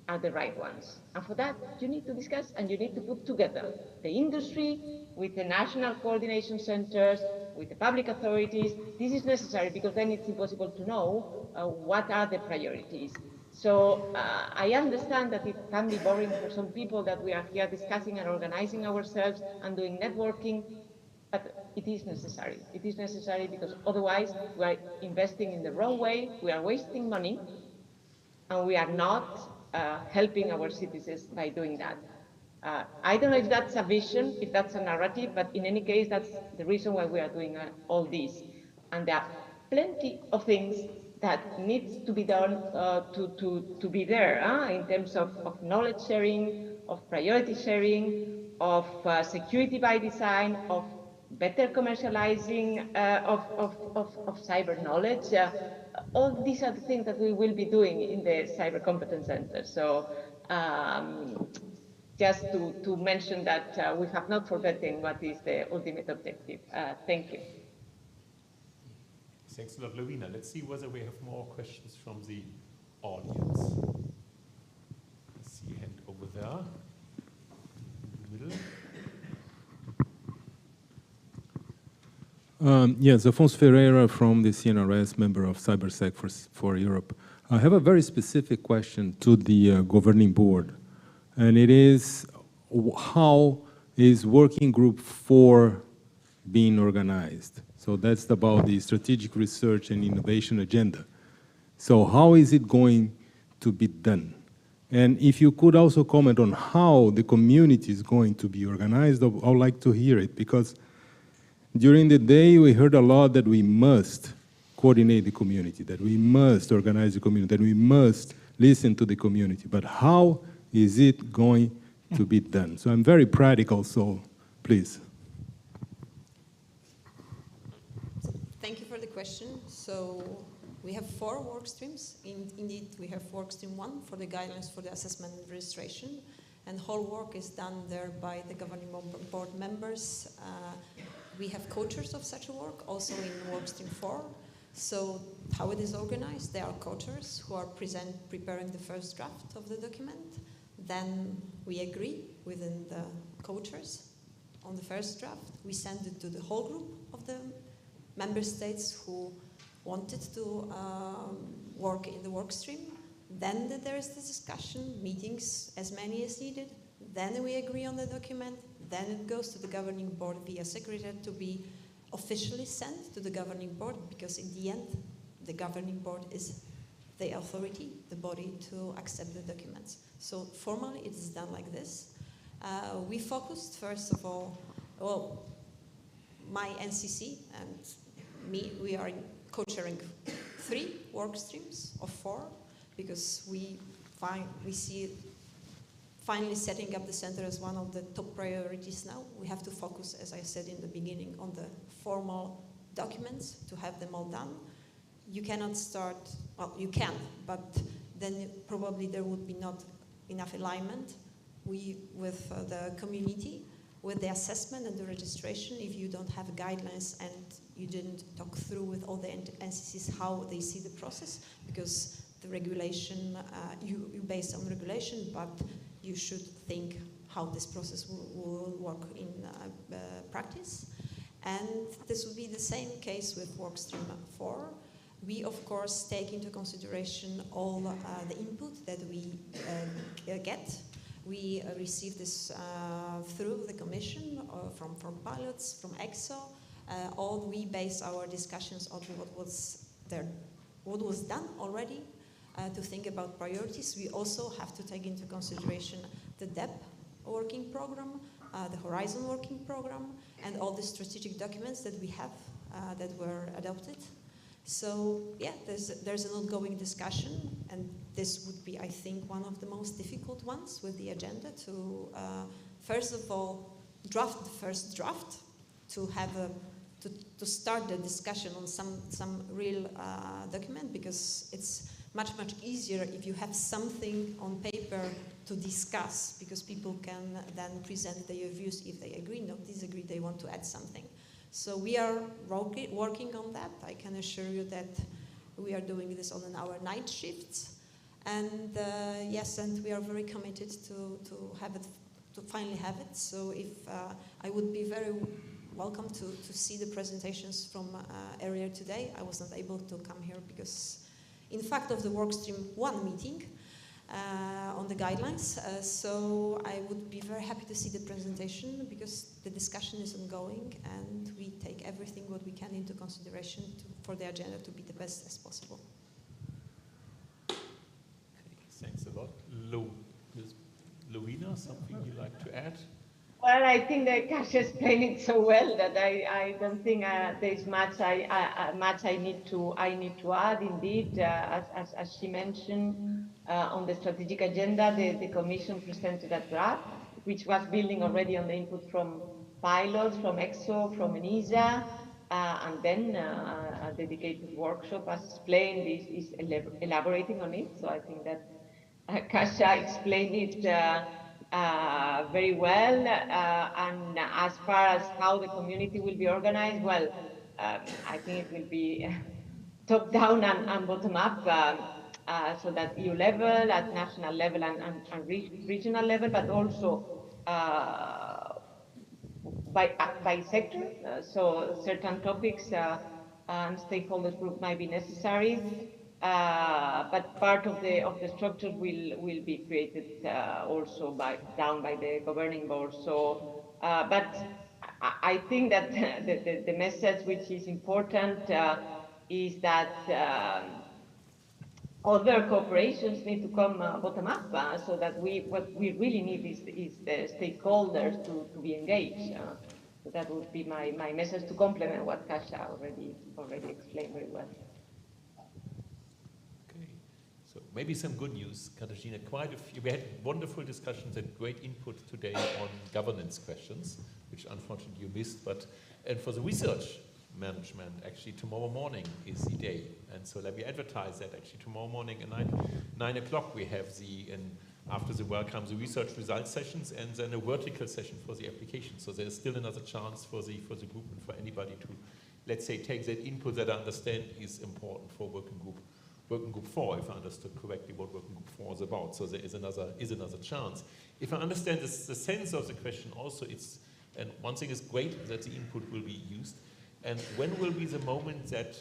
are the right ones. And for that, you need to discuss and you need to put together the industry with the national coordination centers, with the public authorities. This is necessary because then it's impossible to know what are the priorities. So I understand that it can be boring for some people that we are here discussing and organizing ourselves and doing networking, but it is necessary. It is necessary because otherwise we are investing in the wrong way, we are wasting money, and we are not helping our citizens by doing that. I don't know if that's a vision, if that's a narrative, but in any case, that's the reason why we are doing all this. And there are plenty of things that needs to be done to be there in terms of knowledge sharing, of priority sharing, of security by design, of better commercializing of cyber knowledge. All these are the things that we will be doing in the Cyber Competence Center. So just to mention that we have not forgotten what is the ultimate objective. Thank you. Thanks a lot, Louina. Let's see whether we have more questions from the audience. I see a hand over there in the middle. Yes, Afonso Ferreira from the CNRS, member of Cybersec for Europe. I have a very specific question to the governing board, and it is, how is Working Group 4 being organized? So that's about the strategic research and innovation agenda. So how is it going to be done? And if you could also comment on how the community is going to be organized, I would like to hear it, because during the day, we heard a lot that we must coordinate the community, that we must organize the community, that we must listen to the community. But how is it going to be done? So I'm very practical, so please. Thank you for the question. So we have 4 work streams. Indeed, we have work stream 1 for the guidelines for the assessment and registration. And whole work is done there by the governing board members. We have co-chairs of such a work, also in work stream 4. So how it is organized, there are co-chairs who are preparing the first draft of the document. Then we agree within the co-chairs on the first draft. We send it to the whole group of the member states who wanted to work in the work stream. Then there is the discussion, meetings, as many as needed. Then we agree on the document. Then it goes to the governing board via secretariat to be officially sent to the governing board, because in the end, the governing board is the authority, the body to accept the documents. So formally, it is done like this. We focused, first of all, well, my NCC and me, we are co-chairing 3 work streams of 4, because we see finally setting up the center as one of the top priorities now. We have to focus, as I said in the beginning, on the formal documents to have them all done. You cannot start, well, you can, but then probably there would be not enough alignment with the community. with the assessment and the registration, if you don't have guidelines and you didn't talk through with all the entities how they see the process, because the regulation, you base on regulation, but you should think how this process will work in practice. And this would be the same case with Workstream 4. We, of course, take into consideration all the input that we get. We receive this through the Commission, from pilots, from ECSO. All we base our discussions on what was done already to think about priorities. We also have to take into consideration the DEP working program, the Horizon working program, and all the strategic documents that we have that were adopted. So yeah, there's an ongoing discussion, and this would be, I think, one of the most difficult ones with the agenda to, first of all, draft the first draft, to have to start the discussion on some real document, because it's much easier if you have something on paper to discuss, because people can then present their views if they agree, not disagree, they want to add something. So we are working on that. I can assure you that we are doing this on our night shifts. And yes, and we are very committed to have it, to finally have it. So if I would be very welcome to see the presentations from earlier today. I was not able to come here because, in fact, of the Workstream 1 meeting on the guidelines. So I would be very happy to see the presentation, because the discussion is ongoing and we take everything what we can into consideration for the agenda to be the best as possible. Thanks a lot. Louina, something you'd like to add? Well, I think that Kasia explained it so well that I don't think there's much I need to add. Indeed, as she mentioned, on the strategic agenda, the Commission presented a draft, which was building already on the input from pilots, from ECSO, from ENISA, and then a dedicated workshop, as explained, is elaborating on it. So I think that Kasia explained it very well. And as far as how the community will be organized, well, I think it will be top-down and bottom-up. So that EU level, at national level and regional level, but also by sector. So certain topics and stakeholders group might be necessary, but part of the structure will be created also down by the governing board. So, but I think that the message which is important is that. Other corporations need to come bottom up, so that what we really need is the stakeholders to be engaged. So that would be my message to complement what Kasia already explained very well. Okay, so maybe some good news, Katarzyna. Quite a few. We had wonderful discussions and great input today on governance questions, which unfortunately you missed. And for the research management, actually tomorrow morning is the day, and so let me advertise that actually tomorrow morning at 9 o'clock we have after the welcome the research results sessions, and then a vertical session for the application. So there's still another chance for the group and for anybody to, let's say, take that input that I understand is important for working group 4, if I understood correctly what working group 4 is about. So there is another chance. If I understand the sense of the question also, and one thing is great that the input will be used. And when will be the moment that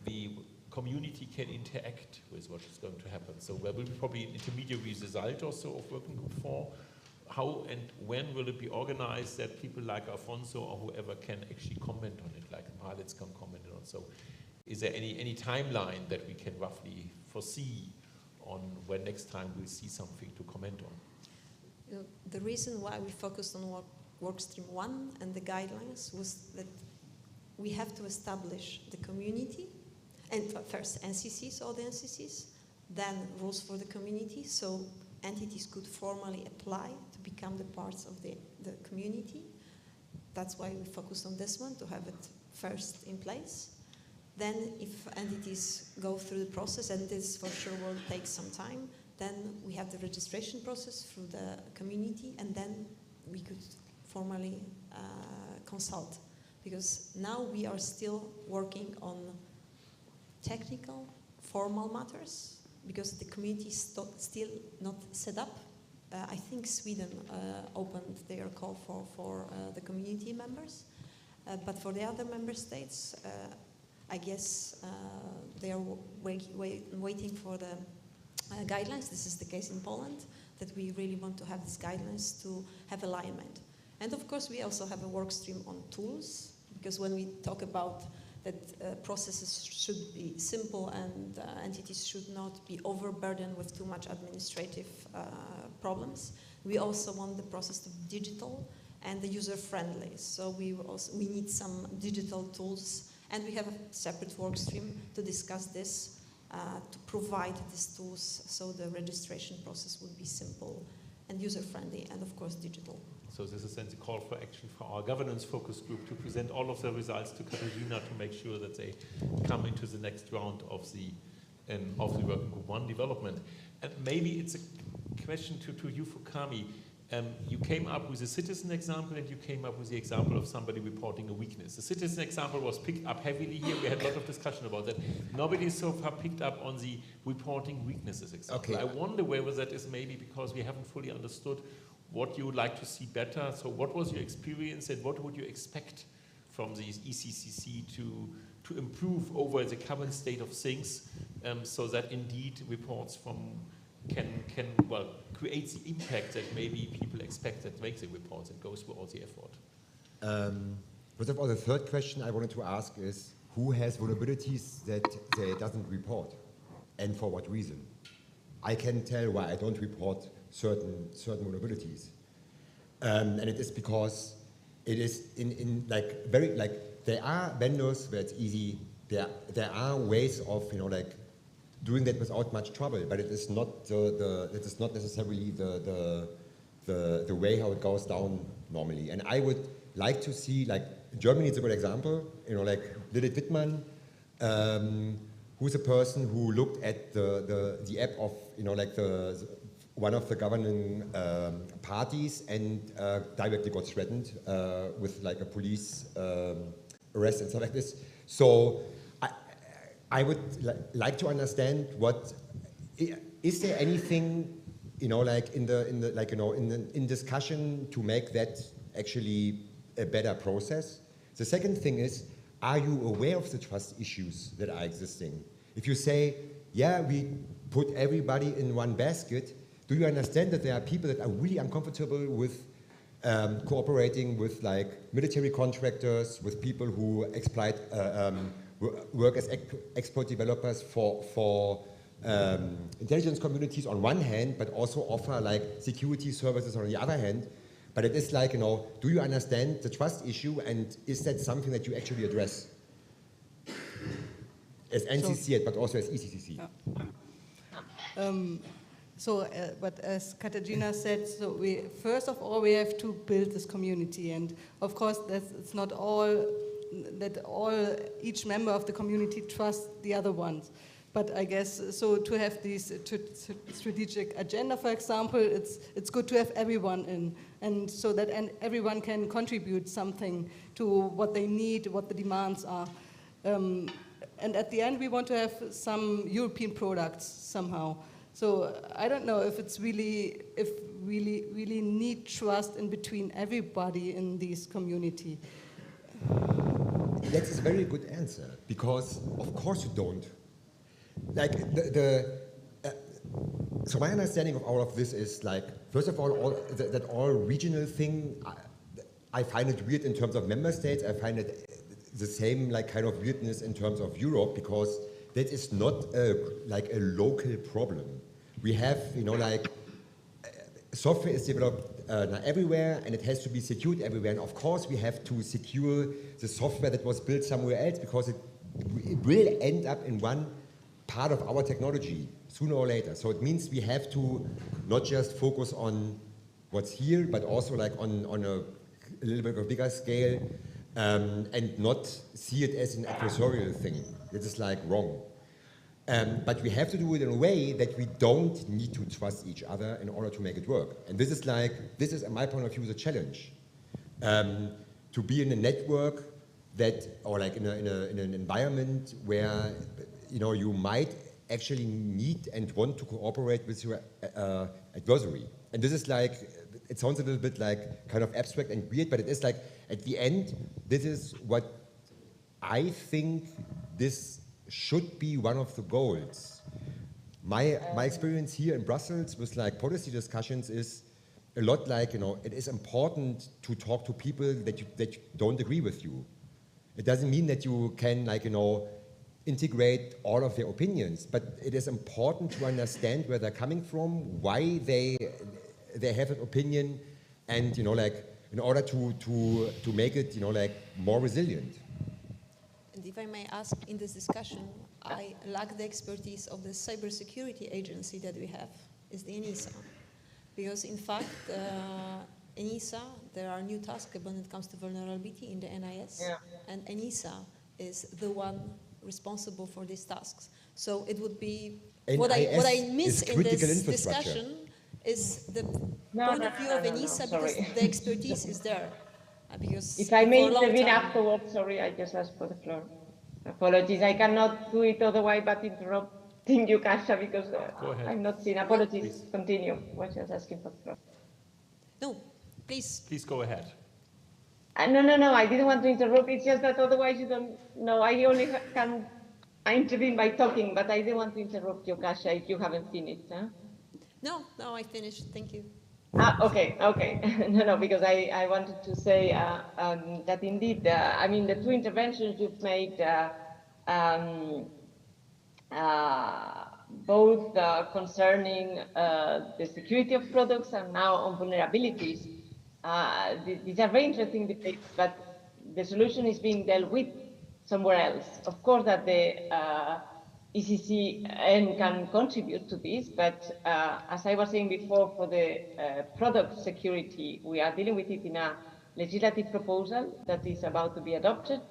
the community can interact with what is going to happen? So there will be probably an intermediary result also of working group 4. How and when will it be organized that people like Alfonso or whoever can actually comment on it, like pilots can comment on it? So is there any timeline that we can roughly foresee on when next time we'll see something to comment on? The reason why we focused on Workstream 1 and the guidelines was that we have to establish the community, and first NCCs, all the NCCs, then rules for the community, so entities could formally apply to become the parts of the community. That's why we focused on this one, to have it first in place. Then if entities go through the process, and this for sure will take some time, then we have the registration process through the community, and then we could formally consult. Because now we are still working on technical, formal matters, because the community is still not set up. I think Sweden opened their call for the community members, but for the other member states, I guess they are waiting for the guidelines. This is the case in Poland, that we really want to have these guidelines to have alignment. And of course, we also have a work stream on tools, because when we talk about that processes should be simple and entities should not be overburdened with too much administrative problems, we also want the process to be digital and the user-friendly. So we need some digital tools, and we have a separate work stream to discuss this, to provide these tools so the registration process would be simple and user-friendly, and of course digital. So this is then the call for action for our governance focus group to present all of the results to Katarzyna to make sure that they come into the next round of the working group 1 development. And maybe it's a question to you, Fukami. You came up with a citizen example, and you came up with the example of somebody reporting a weakness. The citizen example was picked up heavily here. We had a lot of discussion about that. Nobody so far picked up on the reporting weaknesses example. Okay. I wonder whether that is maybe because we haven't fully understood what you would like to see better. So what was your experience, and what would you expect from the ECCC to improve over the current state of things, so that indeed reports can create the impact that maybe people expect that makes the reports and goes through all the effort? First of all, the third question I wanted to ask is, who has vulnerabilities that they doesn't report, and for what reason? I can tell why I don't report certain vulnerabilities, and it is because it is there are vendors where it's easy. There are ways of doing that without much trouble, but it is not it is not necessarily the way how it goes down normally. And I would like to see, Germany is a good example. Lilith Wittmann, who's a person who looked at the app of one of the governing parties and directly got threatened with a police arrest and stuff like this. So I would like to understand is there anything in discussion to make that actually a better process? The second thing is, are you aware of the trust issues that are existing? If you say, yeah, we put everybody in one basket, do you understand that there are people that are really uncomfortable with cooperating with military contractors, with people who exploit work as expert developers for intelligence communities on one hand, but also offer security services on the other hand? But it is do you understand the trust issue, and is that something that you actually address as NCC, but also as ECCC? But as Katarzyna said, first of all, we have to build this community, and of course, it's not all that each member of the community trusts the other ones. But I guess, to have this strategic agenda, for example, it's good to have everyone in, and so that everyone can contribute something to what they need, what the demands are. And at the end, we want to have some European products somehow. So I don't know if really need trust in between everybody in this community. That's a very good answer, because of course you don't. So my understanding of all of this is first of all, that all regional thing, I find it weird in terms of member states. I find it the same kind of weirdness in terms of Europe, because that is not a local problem. We have, software is developed everywhere, and it has to be secured everywhere. And of course, we have to secure the software that was built somewhere else, because it will end up in one part of our technology sooner or later. So it means we have to not just focus on what's here, but also on a little bit of a bigger scale, and not see it as an adversarial thing. It is wrong. But we have to do it in a way that we don't need to trust each other in order to make it work. And this is in my point of view, the challenge. To be in a network that, or like in an environment where, you know, you might actually need and want to cooperate with your adversary. And this is like, it sounds a little bit like kind of abstract and weird, but it is like, at the end, this is what I think this should be one of the goals. My experience here in Brussels with like policy discussions is a lot like, you know, it is important to talk to people that don't agree with you. It doesn't mean that you can, like, you know, integrate all of their opinions, but it is important to understand where they're coming from, why they have an opinion, and, you know, like, in order to make it, you know, like, more resilient. And if I may ask, in this discussion, I lack the expertise of the cybersecurity agency that we have, is the ENISA. Because in fact, ENISA, there are new tasks when it comes to vulnerability in the NIS, and ENISA is the one responsible for these tasks. So it would be, what I miss in this discussion is the point of view of ENISA, because the expertise is there. Because if I may intervene afterwards, sorry, I just asked for the floor. Apologies, I cannot do it otherwise but interrupting you, Kasia, because I'm not seeing. Apologies, please. Continue. I was just asking for the floor. No, please. Please go ahead. No, I didn't want to interrupt. It's just that otherwise you don't know. I only can intervene by talking, but I didn't want to interrupt you, Kasia, if you haven't finished. Huh? No, I finished. Thank you. Okay. No, because I wanted to say that indeed, I mean, the two interventions you've made, both concerning the security of products and now on vulnerabilities, these are very interesting debates, but the solution is being dealt with somewhere else. Of course that the ECCN can contribute to this, but as I was saying before, for the product security, we are dealing with it in a legislative proposal that is about to be adopted.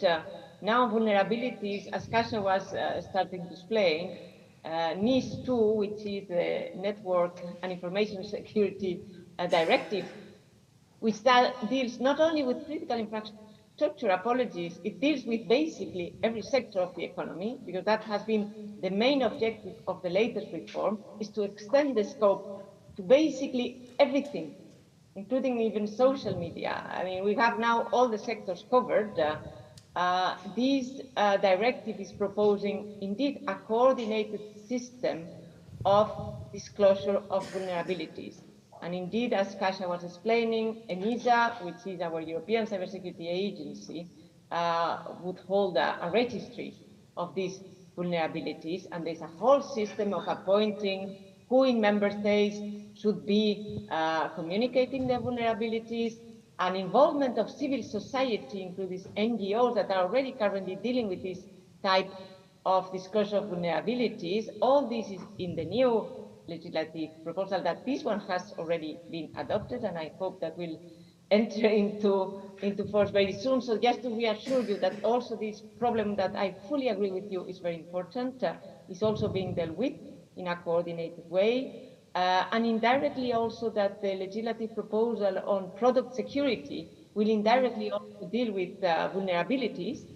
Now vulnerabilities, as Kasia was starting to explain, NIS 2, which is the Network and Information Security Directive, which deals not only with critical infrastructure, apologies, it deals with basically every sector of the economy, because that has been the main objective of the latest reform, is to extend the scope to basically everything, including even social media. I mean, we have now all the sectors covered. This directive is proposing, indeed, a coordinated system of disclosure of vulnerabilities. And indeed, as Kasia was explaining, ENISA, which is our European Cybersecurity Agency, would hold a registry of these vulnerabilities, and there's a whole system of appointing who in member states should be communicating the vulnerabilities, and involvement of civil society, including NGOs that are already currently dealing with this type of disclosure of vulnerabilities. All this is in the new legislative proposal that this one has already been adopted, and I hope that will enter into force very soon. So just to reassure you that also this problem that I fully agree with you is very important, is also being dealt with in a coordinated way. And indirectly also that the legislative proposal on product security will indirectly also deal with vulnerabilities,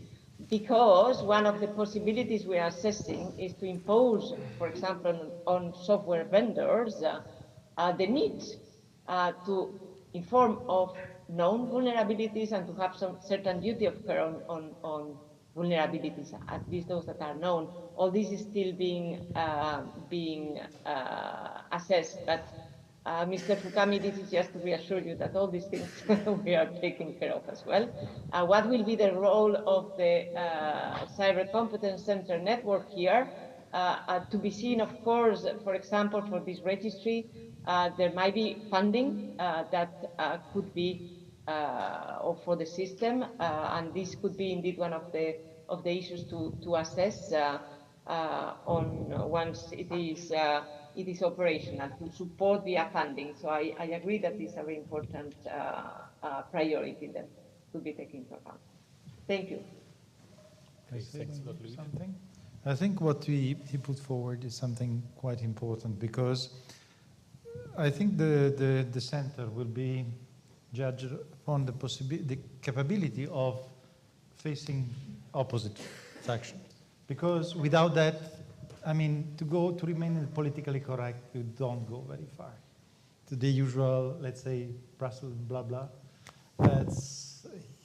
because one of the possibilities we are assessing is to impose, for example, on software vendors, the need to inform of known vulnerabilities and to have some certain duty of care on vulnerabilities, at least those that are known. All this is still being assessed, but Mr. Fukami, this is just to reassure you that all these things we are taking care of as well. What will be the role of the Cyber Competence Center network here? To be seen, of course, for example, for this registry, there might be funding that could be for the system, and this could be indeed one of the issues to assess on once it is operational, to support via funding. So I agree that this is a very important priority that could be taken into account. Thank you. Thanks a lot, Luigi. I think what he put forward is something quite important, because I think the center will be judged upon the capability of facing opposite faction. Because without that, I mean, to remain politically correct, you don't go very far. To the usual, let's say, Brussels blah blah.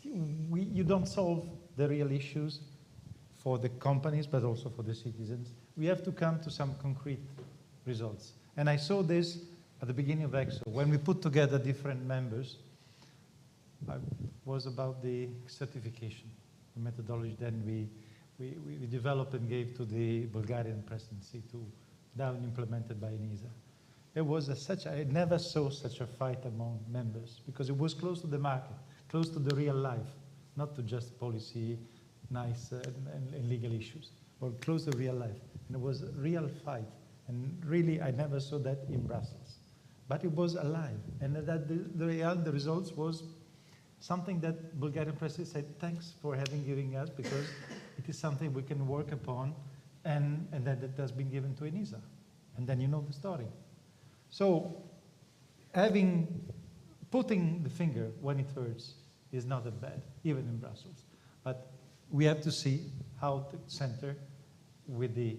You don't solve the real issues for the companies, but also for the citizens. We have to come to some concrete results. And I saw this at the beginning of ECSO. When we put together different members, it was about the certification, the methodology. Then we developed and gave to the Bulgarian presidency to now implemented by ENISA. It was I never saw such a fight among members, because it was close to the market, close to the real life, not to just policy, nice and legal issues, but close to real life. And it was a real fight. And really, I never saw that in Brussels. But it was alive. And that the results was something that Bulgarian president said, thanks for giving us, because it is something we can work upon, and that has been given to ENISA. And then you know the story. So putting the finger when it hurts is not that bad, even in Brussels. But we have to see how the center, in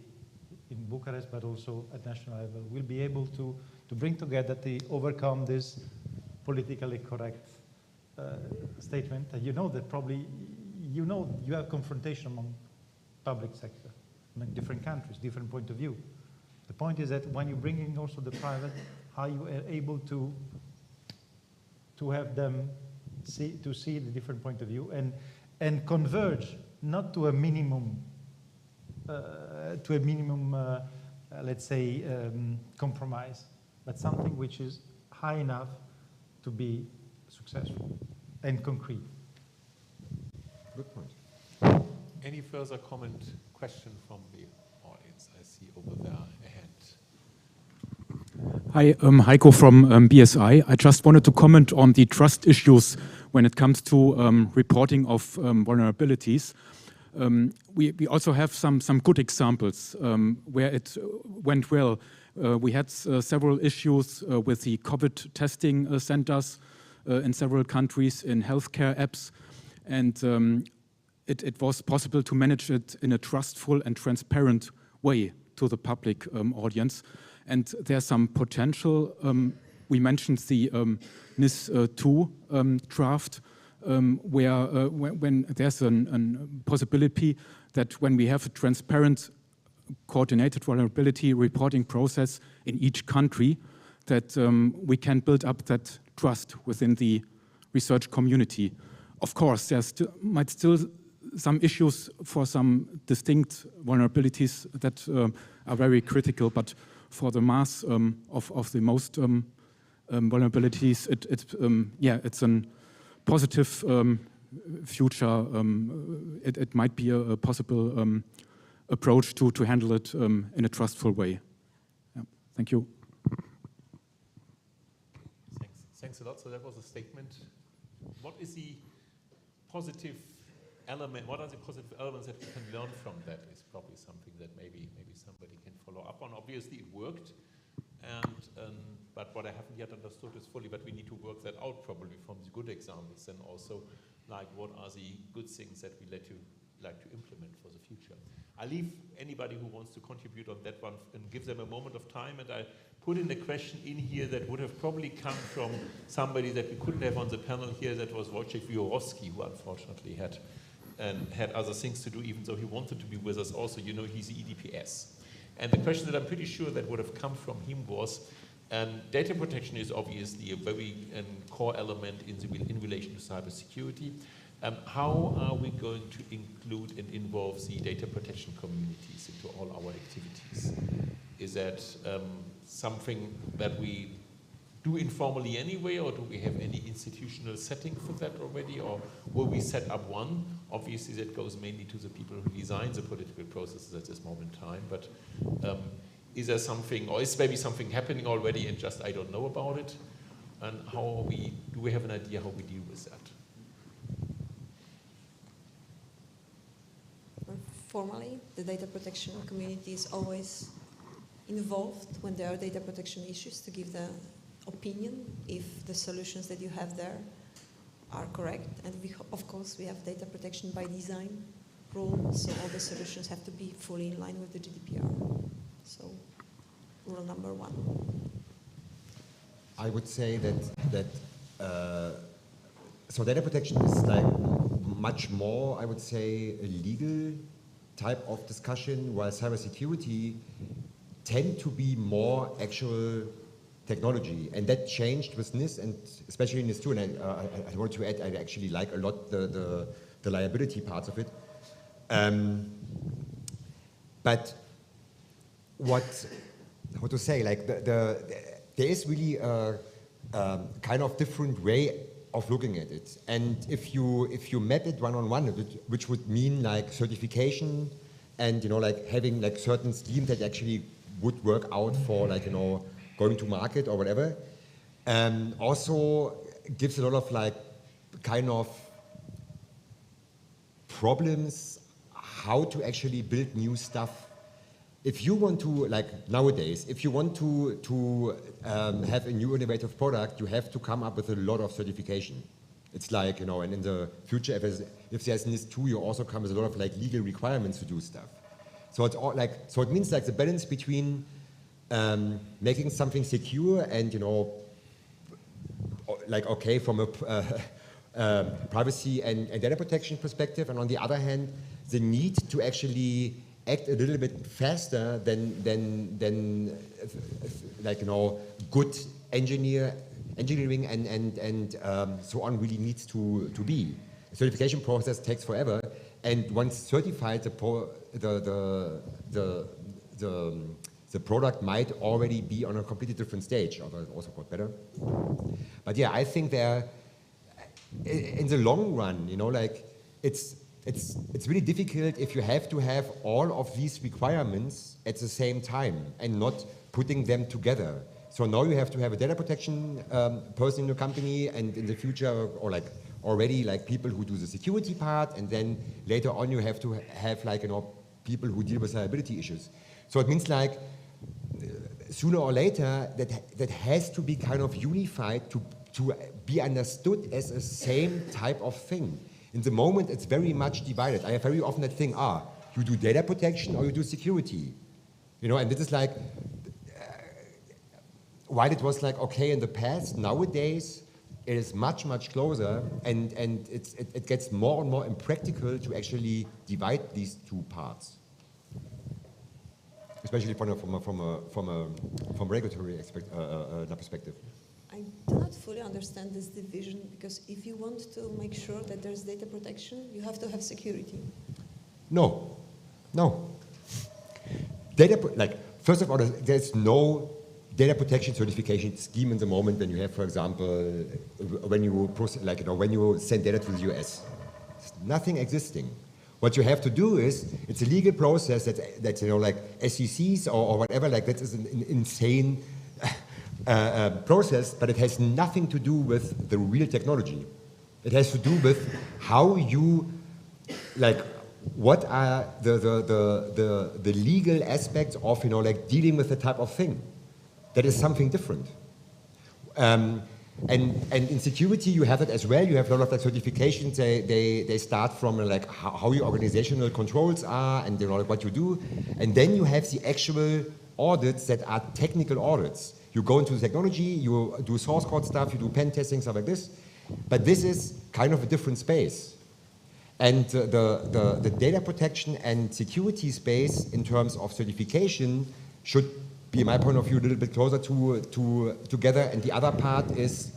Bucharest, but also at national level, will be able to bring together to overcome this politically correct statement. And you know that probably, you have confrontation among public sector, among different countries, different point of view. The point is that when you bring in also the private, how you are able to have them see the different point of view and converge, not to a minimum, let's say, compromise, but something which is high enough to be successful and concrete. Good point. Any further comment, question from the audience? I see over there a hand. Hi, Heiko from BSI. I just wanted to comment on the trust issues when it comes to reporting of vulnerabilities. We also have some good examples where it went well. We had several issues with the COVID testing centers in several countries, in healthcare apps, and it was possible to manage it in a trustful and transparent way to the public audience. And there's some potential. We mentioned the NIS2 draft, where when there's a possibility that when we have a transparent, coordinated vulnerability reporting process in each country, that we can build up that trust within the research community. Of course, might still some issues for some distinct vulnerabilities that are very critical, but for the mass of the most vulnerabilities, it's a positive future. It might be a possible approach to handle it in a trustful way. Yeah. Thank you. Thanks a lot. So that was a statement. What is the positive element? What are the positive elements that we can learn from that? Is probably something that maybe somebody can follow up on. Obviously, it worked, but what I haven't yet understood is fully. But we need to work that out probably from the good examples, and also like what are the good things that we like to implement for the future. I leave anybody who wants to contribute on that one and give them a moment of time, and I put in a question in here that would have probably come from somebody that we couldn't have on the panel here. That was Wojciech Wiorowski, who unfortunately had other things to do, even though he wanted to be with us also. You know, he's the EDPS. And the question that I'm pretty sure that would have come from him was, data protection is obviously a very core element in relation to cybersecurity. How are we going to include and involve the data protection communities into all our activities? Is that something that we do informally anyway, or do we have any institutional setting for that already, or will we set up one? Obviously, that goes mainly to the people who design the political processes at this moment in time, but is there something, or is maybe something happening already and just I don't know about it? And do we have an idea how we deal with that? formally. The data protection community is always involved when there are data protection issues to give the opinion if the solutions that you have there are correct. And of course, we have data protection by design rules, so all the solutions have to be fully in line with the GDPR. So, rule number 1. I would say that so data protection is like much more, I would say, a legal type of discussion, while cybersecurity tend to be more actual technology. And that changed with NIS, and especially in NIS 2, and I want to add, I actually like a lot the liability parts of it. But how to say, like there is really a kind of different way of looking at it. And if you map it one-on-one, which would mean like certification and, like having like certain schemes that actually would work out for like, going to market or whatever, also gives a lot of like kind of problems how to actually build new stuff. If you want to, like nowadays, if you want to have a new innovative product, you have to come up with a lot of certification. It's like, and in the future, if there's NIS 2, you also come with a lot of like legal requirements to do stuff. So it's all like, so it means like the balance between making something secure and, like okay from a privacy and data protection perspective, and on the other hand, the need to actually act a little bit faster than like good engineering and so on really needs to be. The certification process takes forever, and once certified, the product might already be on a completely different stage, although also got better. But yeah, I think there, in the long run, like it's really difficult if you have to have all of these requirements at the same time and not putting them together. So now you have to have a data protection person in your company, and in the future, or like already like people who do the security part, and then later on you have to have like people who deal with liability issues. So it means like sooner or later that has to be kind of unified to be understood as a same type of thing. In the moment, it's very much divided. I have very often that thing, you do data protection or you do security. And this is like, while it was like, okay, in the past, nowadays, it is much, much closer, and it gets more and more impractical to actually divide these two parts. Especially from a regulatory perspective. I do not fully understand this division, because if you want to make sure that there's data protection, you have to have security. No. First of all, there's no data protection certification scheme in the moment when you have, for example, when you send data to the US. There's nothing existing. What you have to do is, it's a legal process that's like SECs or whatever, like that is an insane process, but it has nothing to do with the real technology. It has to do with how you, like, what are the legal aspects of, like dealing with the type of thing. That is something different. And in security, you have it as well. You have a lot of like certifications. They start from like how your organizational controls are and like what you do. And then you have the actual audits that are technical audits. You go into the technology, you do source code stuff, you do pen testing, stuff like this. But this is kind of a different space. And the data protection and security space in terms of certification should be, in my point of view, a little bit closer together. And the other part is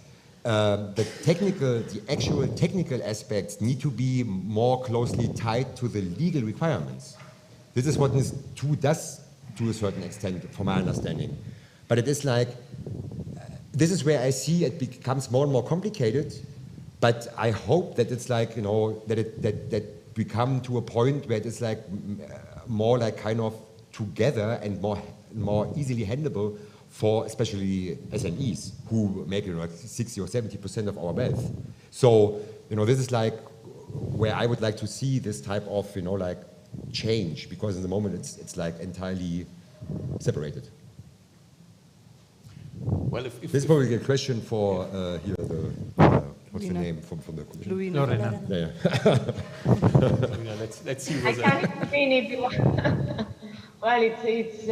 the actual technical aspects need to be more closely tied to the legal requirements. This is what NIS 2 does to a certain extent, from my understanding. But it is like, this is where I see it becomes more and more complicated, but I hope that it's like, that we come to a point where it's like more like kind of together and more easily handleable for especially SMEs who make like 60 or 70% of our wealth. So, this is like where I would like to see this type of, like change? Because in the moment it's like entirely separated. Well, this is probably a question for here the what's the name from the commission? Lorena. Yeah. Let's see. I can explain if you want. Well, it's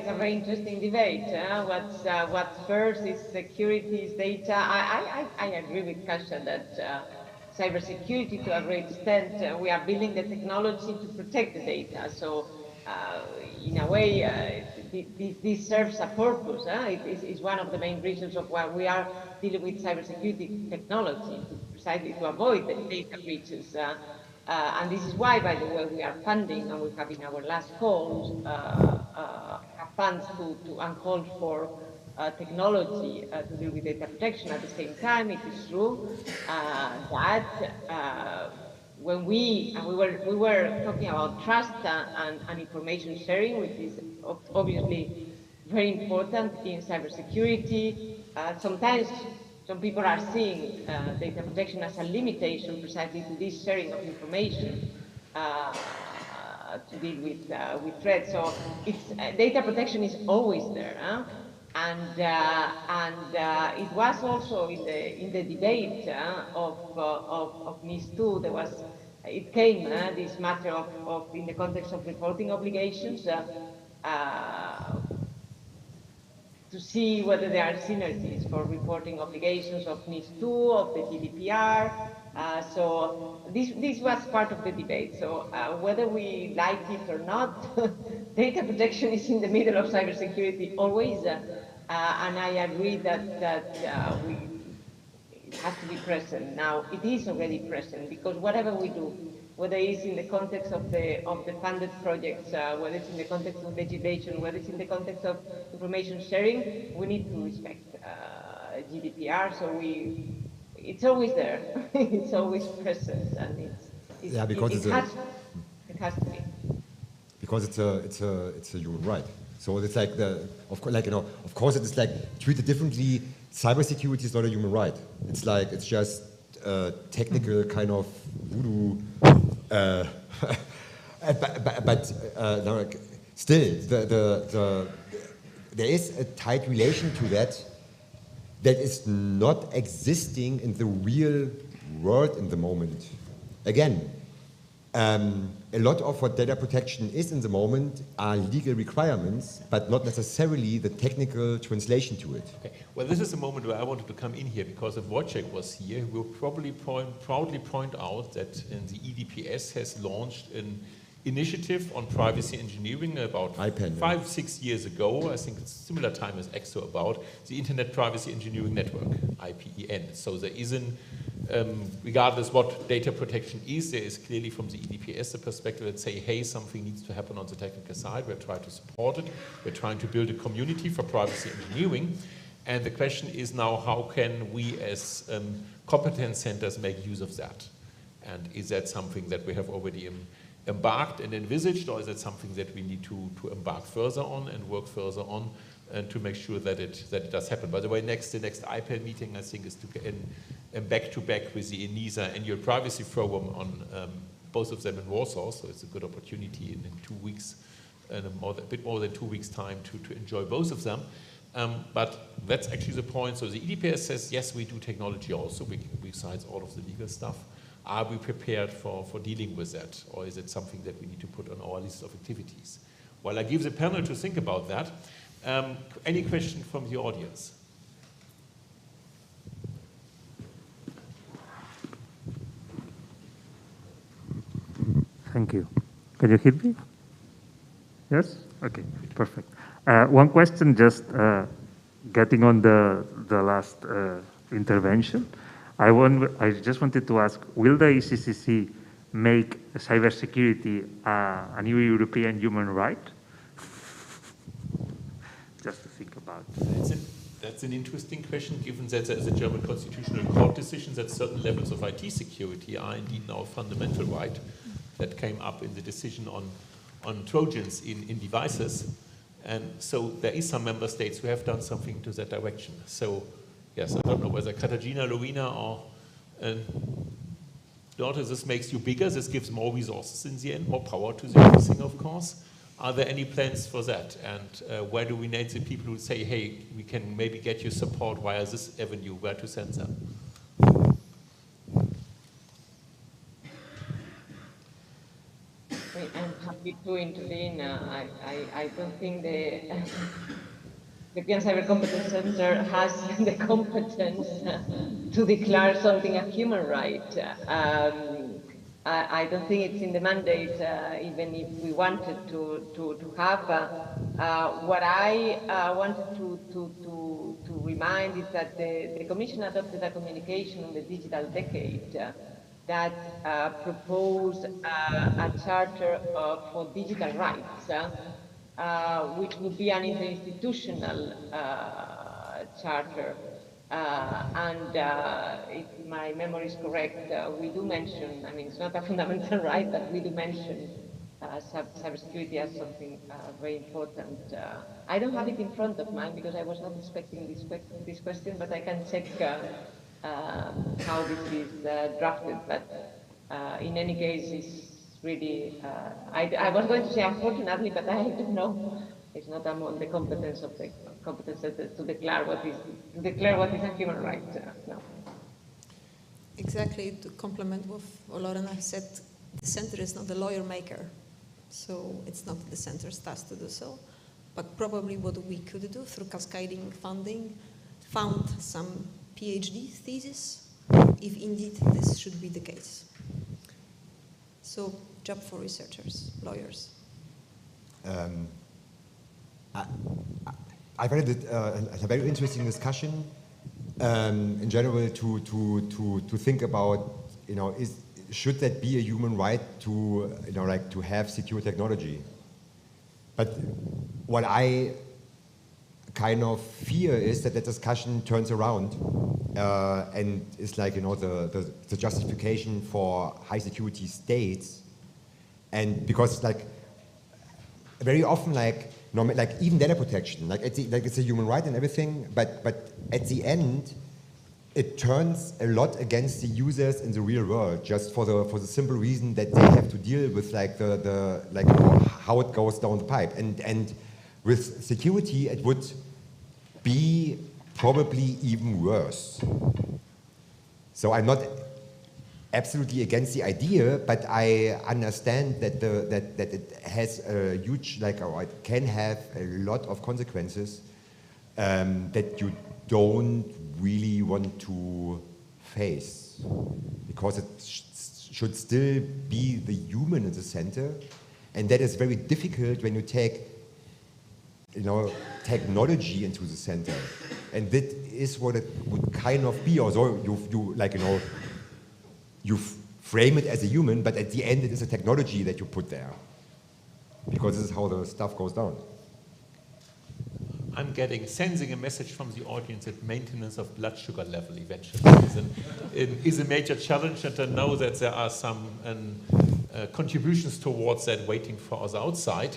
a very interesting debate. What's first is security, is data. I agree with Kasia that cybersecurity, to a great extent, we are building the technology to protect the data. So, in a way, this serves a purpose. It's one of the main reasons of why we are dealing with cybersecurity technology, precisely to avoid the data breaches. And this is why, by the way, we are funding, and we have in our last calls, funds to uncalled for technology to deal with data protection. At the same time, it is true that when we were talking about trust and information sharing, which is obviously very important in cybersecurity. Sometimes some people are seeing data protection as a limitation precisely to this sharing of information to deal with threats. So it's, data protection is always there. And it was also in the debate of NIS 2, it came this matter of in the context of reporting obligations to see whether there are synergies for reporting obligations of NIS 2, of the GDPR. So this was part of the debate. So whether we like it or not, data protection is in the middle of cybersecurity always. And I agree that it has to be present. Now, it is already present, because whatever we do, whether it's in the context of the funded projects, whether it's in the context of legislation, whether it's in the context of information sharing, we need to respect GDPR. So it's always there. It's always present, and it has to be. Because it's a human right. So it's like of course it is like treated differently. Cybersecurity is not a human right. It's like, it's just technical kind of voodoo. But still, there is a tight relation to that is not existing in the real world in the moment. Again, a lot of what data protection is in the moment are legal requirements, but not necessarily the technical translation to it. Okay. Well, this is a moment where I wanted to come in here, because if Wojciech was here, he will probably proudly point out that the EDPS has launched an initiative on privacy engineering about 5-6 years ago. I think it's similar time as ECSO, about the Internet Privacy Engineering Network, IPEN. So there is regardless what data protection is, there is clearly from the EDPS a perspective that say, hey, something needs to happen on the technical side. We're trying to support it. We're trying to build a community for privacy engineering. And the question is now, how can we as competence centers make use of that? And is that something that we have already embarked and envisaged, or is it something that we need to embark further on and work further on, and to make sure that it does happen? By the way, the next IPEN meeting, I think, is to get in back-to-back with the ENISA Annual Privacy Forum on both of them in Warsaw, so it's a good opportunity in 2 weeks, and a bit more than 2 weeks' time to enjoy both of them. But that's actually the point. So the EDPS says, yes, we do technology also, besides all of the legal stuff. Are we prepared for dealing with that? Or is it something that we need to put on our list of activities? Well, I give the panel to think about that. Any question from the audience? Thank you. Can you hear me? Yes? Okay, perfect. One question, just getting on the last intervention. I just wanted to ask, will the ECCC make cybersecurity a new European human right? Just to think about. That's an interesting question, given that there is a German Constitutional Court decision that certain levels of IT security are indeed now a fundamental right. That came up in the decision on Trojans in devices. And so there is some member states who have done something to that direction. So yes, I don't know whether Katarzyna, Lorena, or Daughter, this makes you bigger, this gives more resources in the end, more power to the everything, of course. Are there any plans for that? And where do we need the people who say, hey, we can maybe get you support via this avenue, where to send them? I'm happy to intervene. I don't think the European Cyber Competence Center has the competence to declare something a human right. I don't think it's in the mandate, even if we wanted to have. What I wanted to remind is that the Commission adopted a communication on the digital decade that proposed a charter for digital rights, which would be an interinstitutional charter. And if my memory is correct, we do mention, I mean, it's not a fundamental right, but we do mention cybersecurity as something very important. I don't have it in front of mine because I was not expecting this question, but I can check how this is drafted. But in any case, it's really, I was going to say unfortunately, but I don't know. It's not among the competence of the competence to declare what is a human right. No. Exactly, to complement what Lorena said, the center is not the lawyer maker, so it's not the center's task to do so. But probably what we could do through cascading funding, found some PhD thesis, if indeed this should be the case. So, job for researchers, lawyers. I find it a very interesting discussion in general to think about, should that be a human right to, to have secure technology? But what I kind of fear is that discussion turns around and is like, the justification for high security states, and because very often even data protection, it's a human right and everything, but at the end, it turns a lot against the users in the real world, just for the simple reason that they have to deal with how it goes down the pipe, and with security, it would be probably even worse. So I'm not absolutely against the idea, but I understand that it has a huge, or it can have a lot of consequences that you don't really want to face, because it should still be the human in the center, and that is very difficult when you take, technology into the center, and that is what it would kind of be. Although you frame it as a human, but at the end it is a technology that you put there, because this is how the stuff goes down. I'm sensing a message from the audience that maintenance of blood sugar level eventually is a major challenge, and I know that there are some contributions towards that waiting for us outside.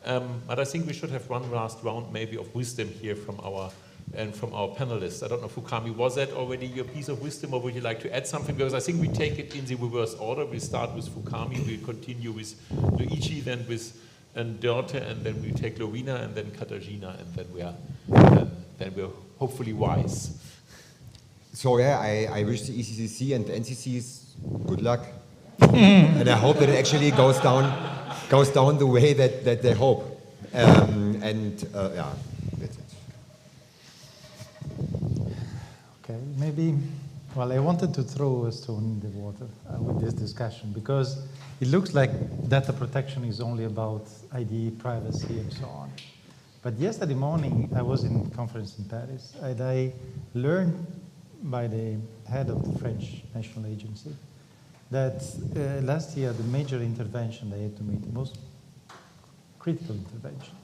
But I think we should have one last round maybe of wisdom here from our panelists. I don't know, Fukami, was that already your piece of wisdom, or would you like to add something? Because I think we take it in the reverse order. We start with Fukami, we continue with Luigi, then with Dirk, and then we take Lorena, and then Katarzyna, and then we're hopefully wise. So yeah, I wish the ECCC and the NCCs good luck, and I hope that it actually goes down the way that they hope, yeah, that's it. Okay, maybe. Well, I wanted to throw a stone in the water with this discussion, because it looks like data protection is only about ID, privacy, and so on. But yesterday morning, I was in a conference in Paris, and I learned by the head of the French National Agency that last year, the major intervention they had to meet, the most critical intervention,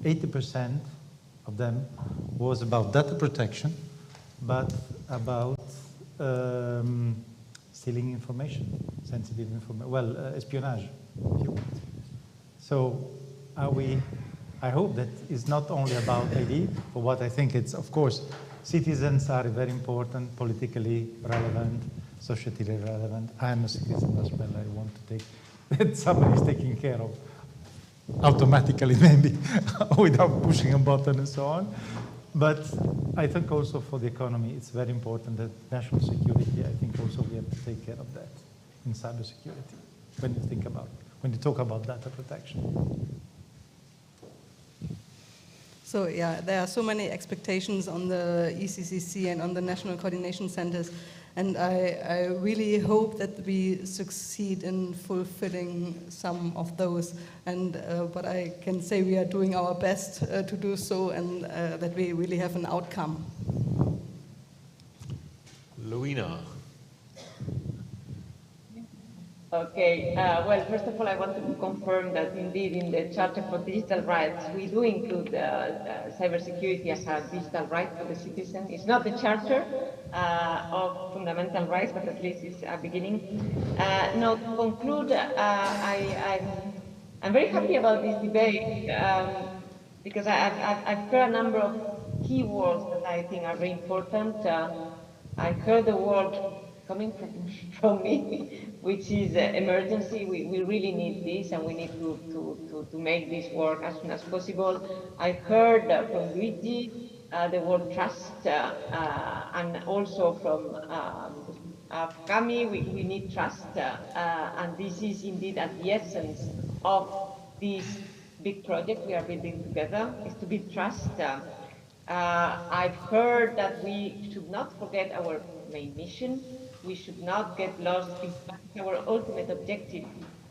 80% of them was about data protection, but about stealing information, sensitive information, well, espionage, if you want. So I hope that it's not only about ID, but what I think it's, of course, citizens are very important, politically relevant, socially relevant. I am a citizen as well. I want to take that somebody is taking care of automatically, maybe, without pushing a button and so on. But I think also for the economy, it's very important that national security, I think also we have to take care of that in cybersecurity when you think about, when you talk about data protection. So yeah, there are so many expectations on the ECCC and on the national coordination centers, and I really hope that we succeed in fulfilling some of those. And but I can say we are doing our best to do so, and that we really have an outcome. Luina. Okay, well, first of all, I wanted to confirm that indeed in the Charter for Digital Rights, we do include cybersecurity as a digital right for the citizen. It's not the Charter of Fundamental Rights, but at least it's a beginning. Now, to conclude, I'm very happy about this debate because I've heard a number of keywords that I think are very important. I heard the word coming from me, which is emergency. We really need this, and we need to make this work as soon as possible. I heard from Luigi the word trust, and also from Gabi, we need trust, and this is indeed at the essence of this big project we are building together, is to build trust. I've heard that we should not forget our main mission. We should not get lost in our ultimate objective,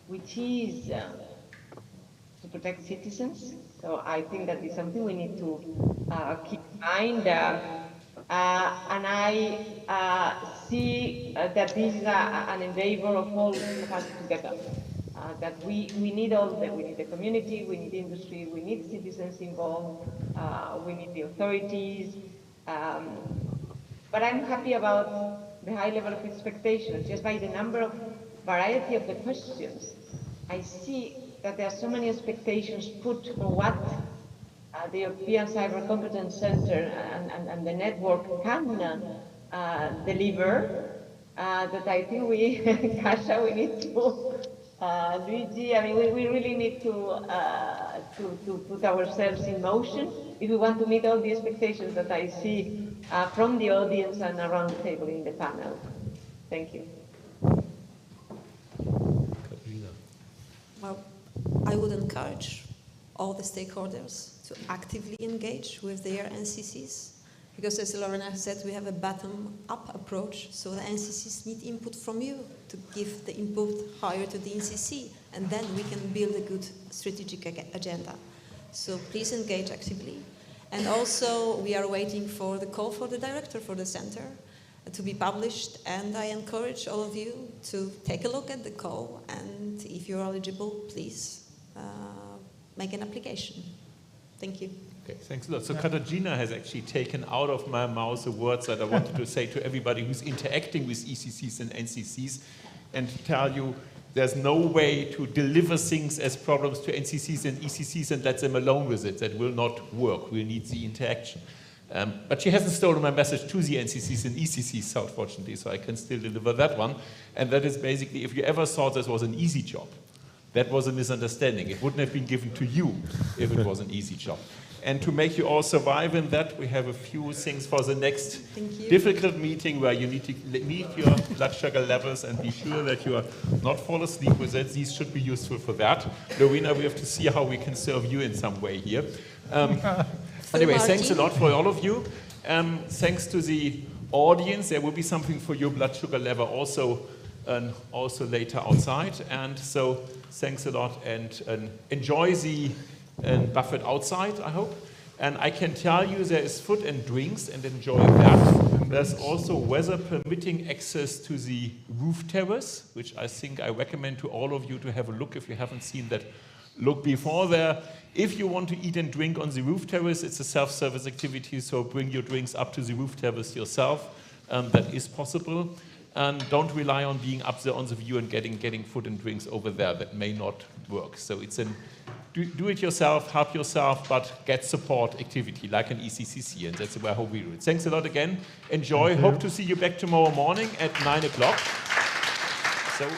which is to protect citizens. So I think that is something we need to keep in mind. And I see that this is an endeavor of all of us together. That we need we need the community, we need industry, we need citizens involved, we need the authorities. But I'm happy about the high level of expectations. Just by the number of variety of the questions, I see that there are so many expectations put on what the European Cyber Competence Center and the network can deliver, that I think we, Kasia, we need to, Luigi, I mean, we really need to put ourselves in motion if we want to meet all the expectations that I see from the audience and around the table in the panel. Thank you. Well, I would encourage all the stakeholders to actively engage with their NCCs, because as Lorena said, we have a bottom-up approach, so the NCCs need input from you to give the input higher to the NCC, and then we can build a good strategic agenda. So please engage actively. And also, we are waiting for the call for the director for the center to be published, and I encourage all of you to take a look at the call, and if you're eligible, please make an application. Thank you. Okay, thanks a lot. So Katarzyna has actually taken out of my mouth the words that I wanted to say to everybody who's interacting with ECCs and NCCs, and tell you there's no way to deliver things as problems to NCCs and ECCs and let them alone with it. That will not work. We'll need the interaction. But she hasn't stolen my message to the NCCs and ECCs, unfortunately, so I can still deliver that one. And that is basically, if you ever thought this was an easy job, that was a misunderstanding. It wouldn't have been given to you if it was an easy job. And to make you all survive in that, we have a few things for the next difficult meeting where you need to meet your blood sugar levels and be sure that you are not fall asleep with it. These should be useful for that. Lorena, we have to see how we can serve you in some way here. Anyway, thanks a lot for all of you. Thanks to the audience. There will be something for your blood sugar level also later outside. And so thanks a lot, and enjoy the buffet outside, I hope. And I can tell you there is food and drinks, and enjoy that. There's also weather permitting access to the roof terrace, which I think I recommend to all of you to have a look if you haven't seen that. Look before there. If you want to eat and drink on the roof terrace, it's a self-service activity, so bring your drinks up to the roof terrace yourself. That is possible. And don't rely on being up there on the view and getting food and drinks over there. That may not work. So it's an do it yourself, help yourself, but get support activity like an ECCC, and that's the way I hope we do it. Thanks a lot again. Enjoy. Hope to see you back tomorrow morning at 9 o'clock. So.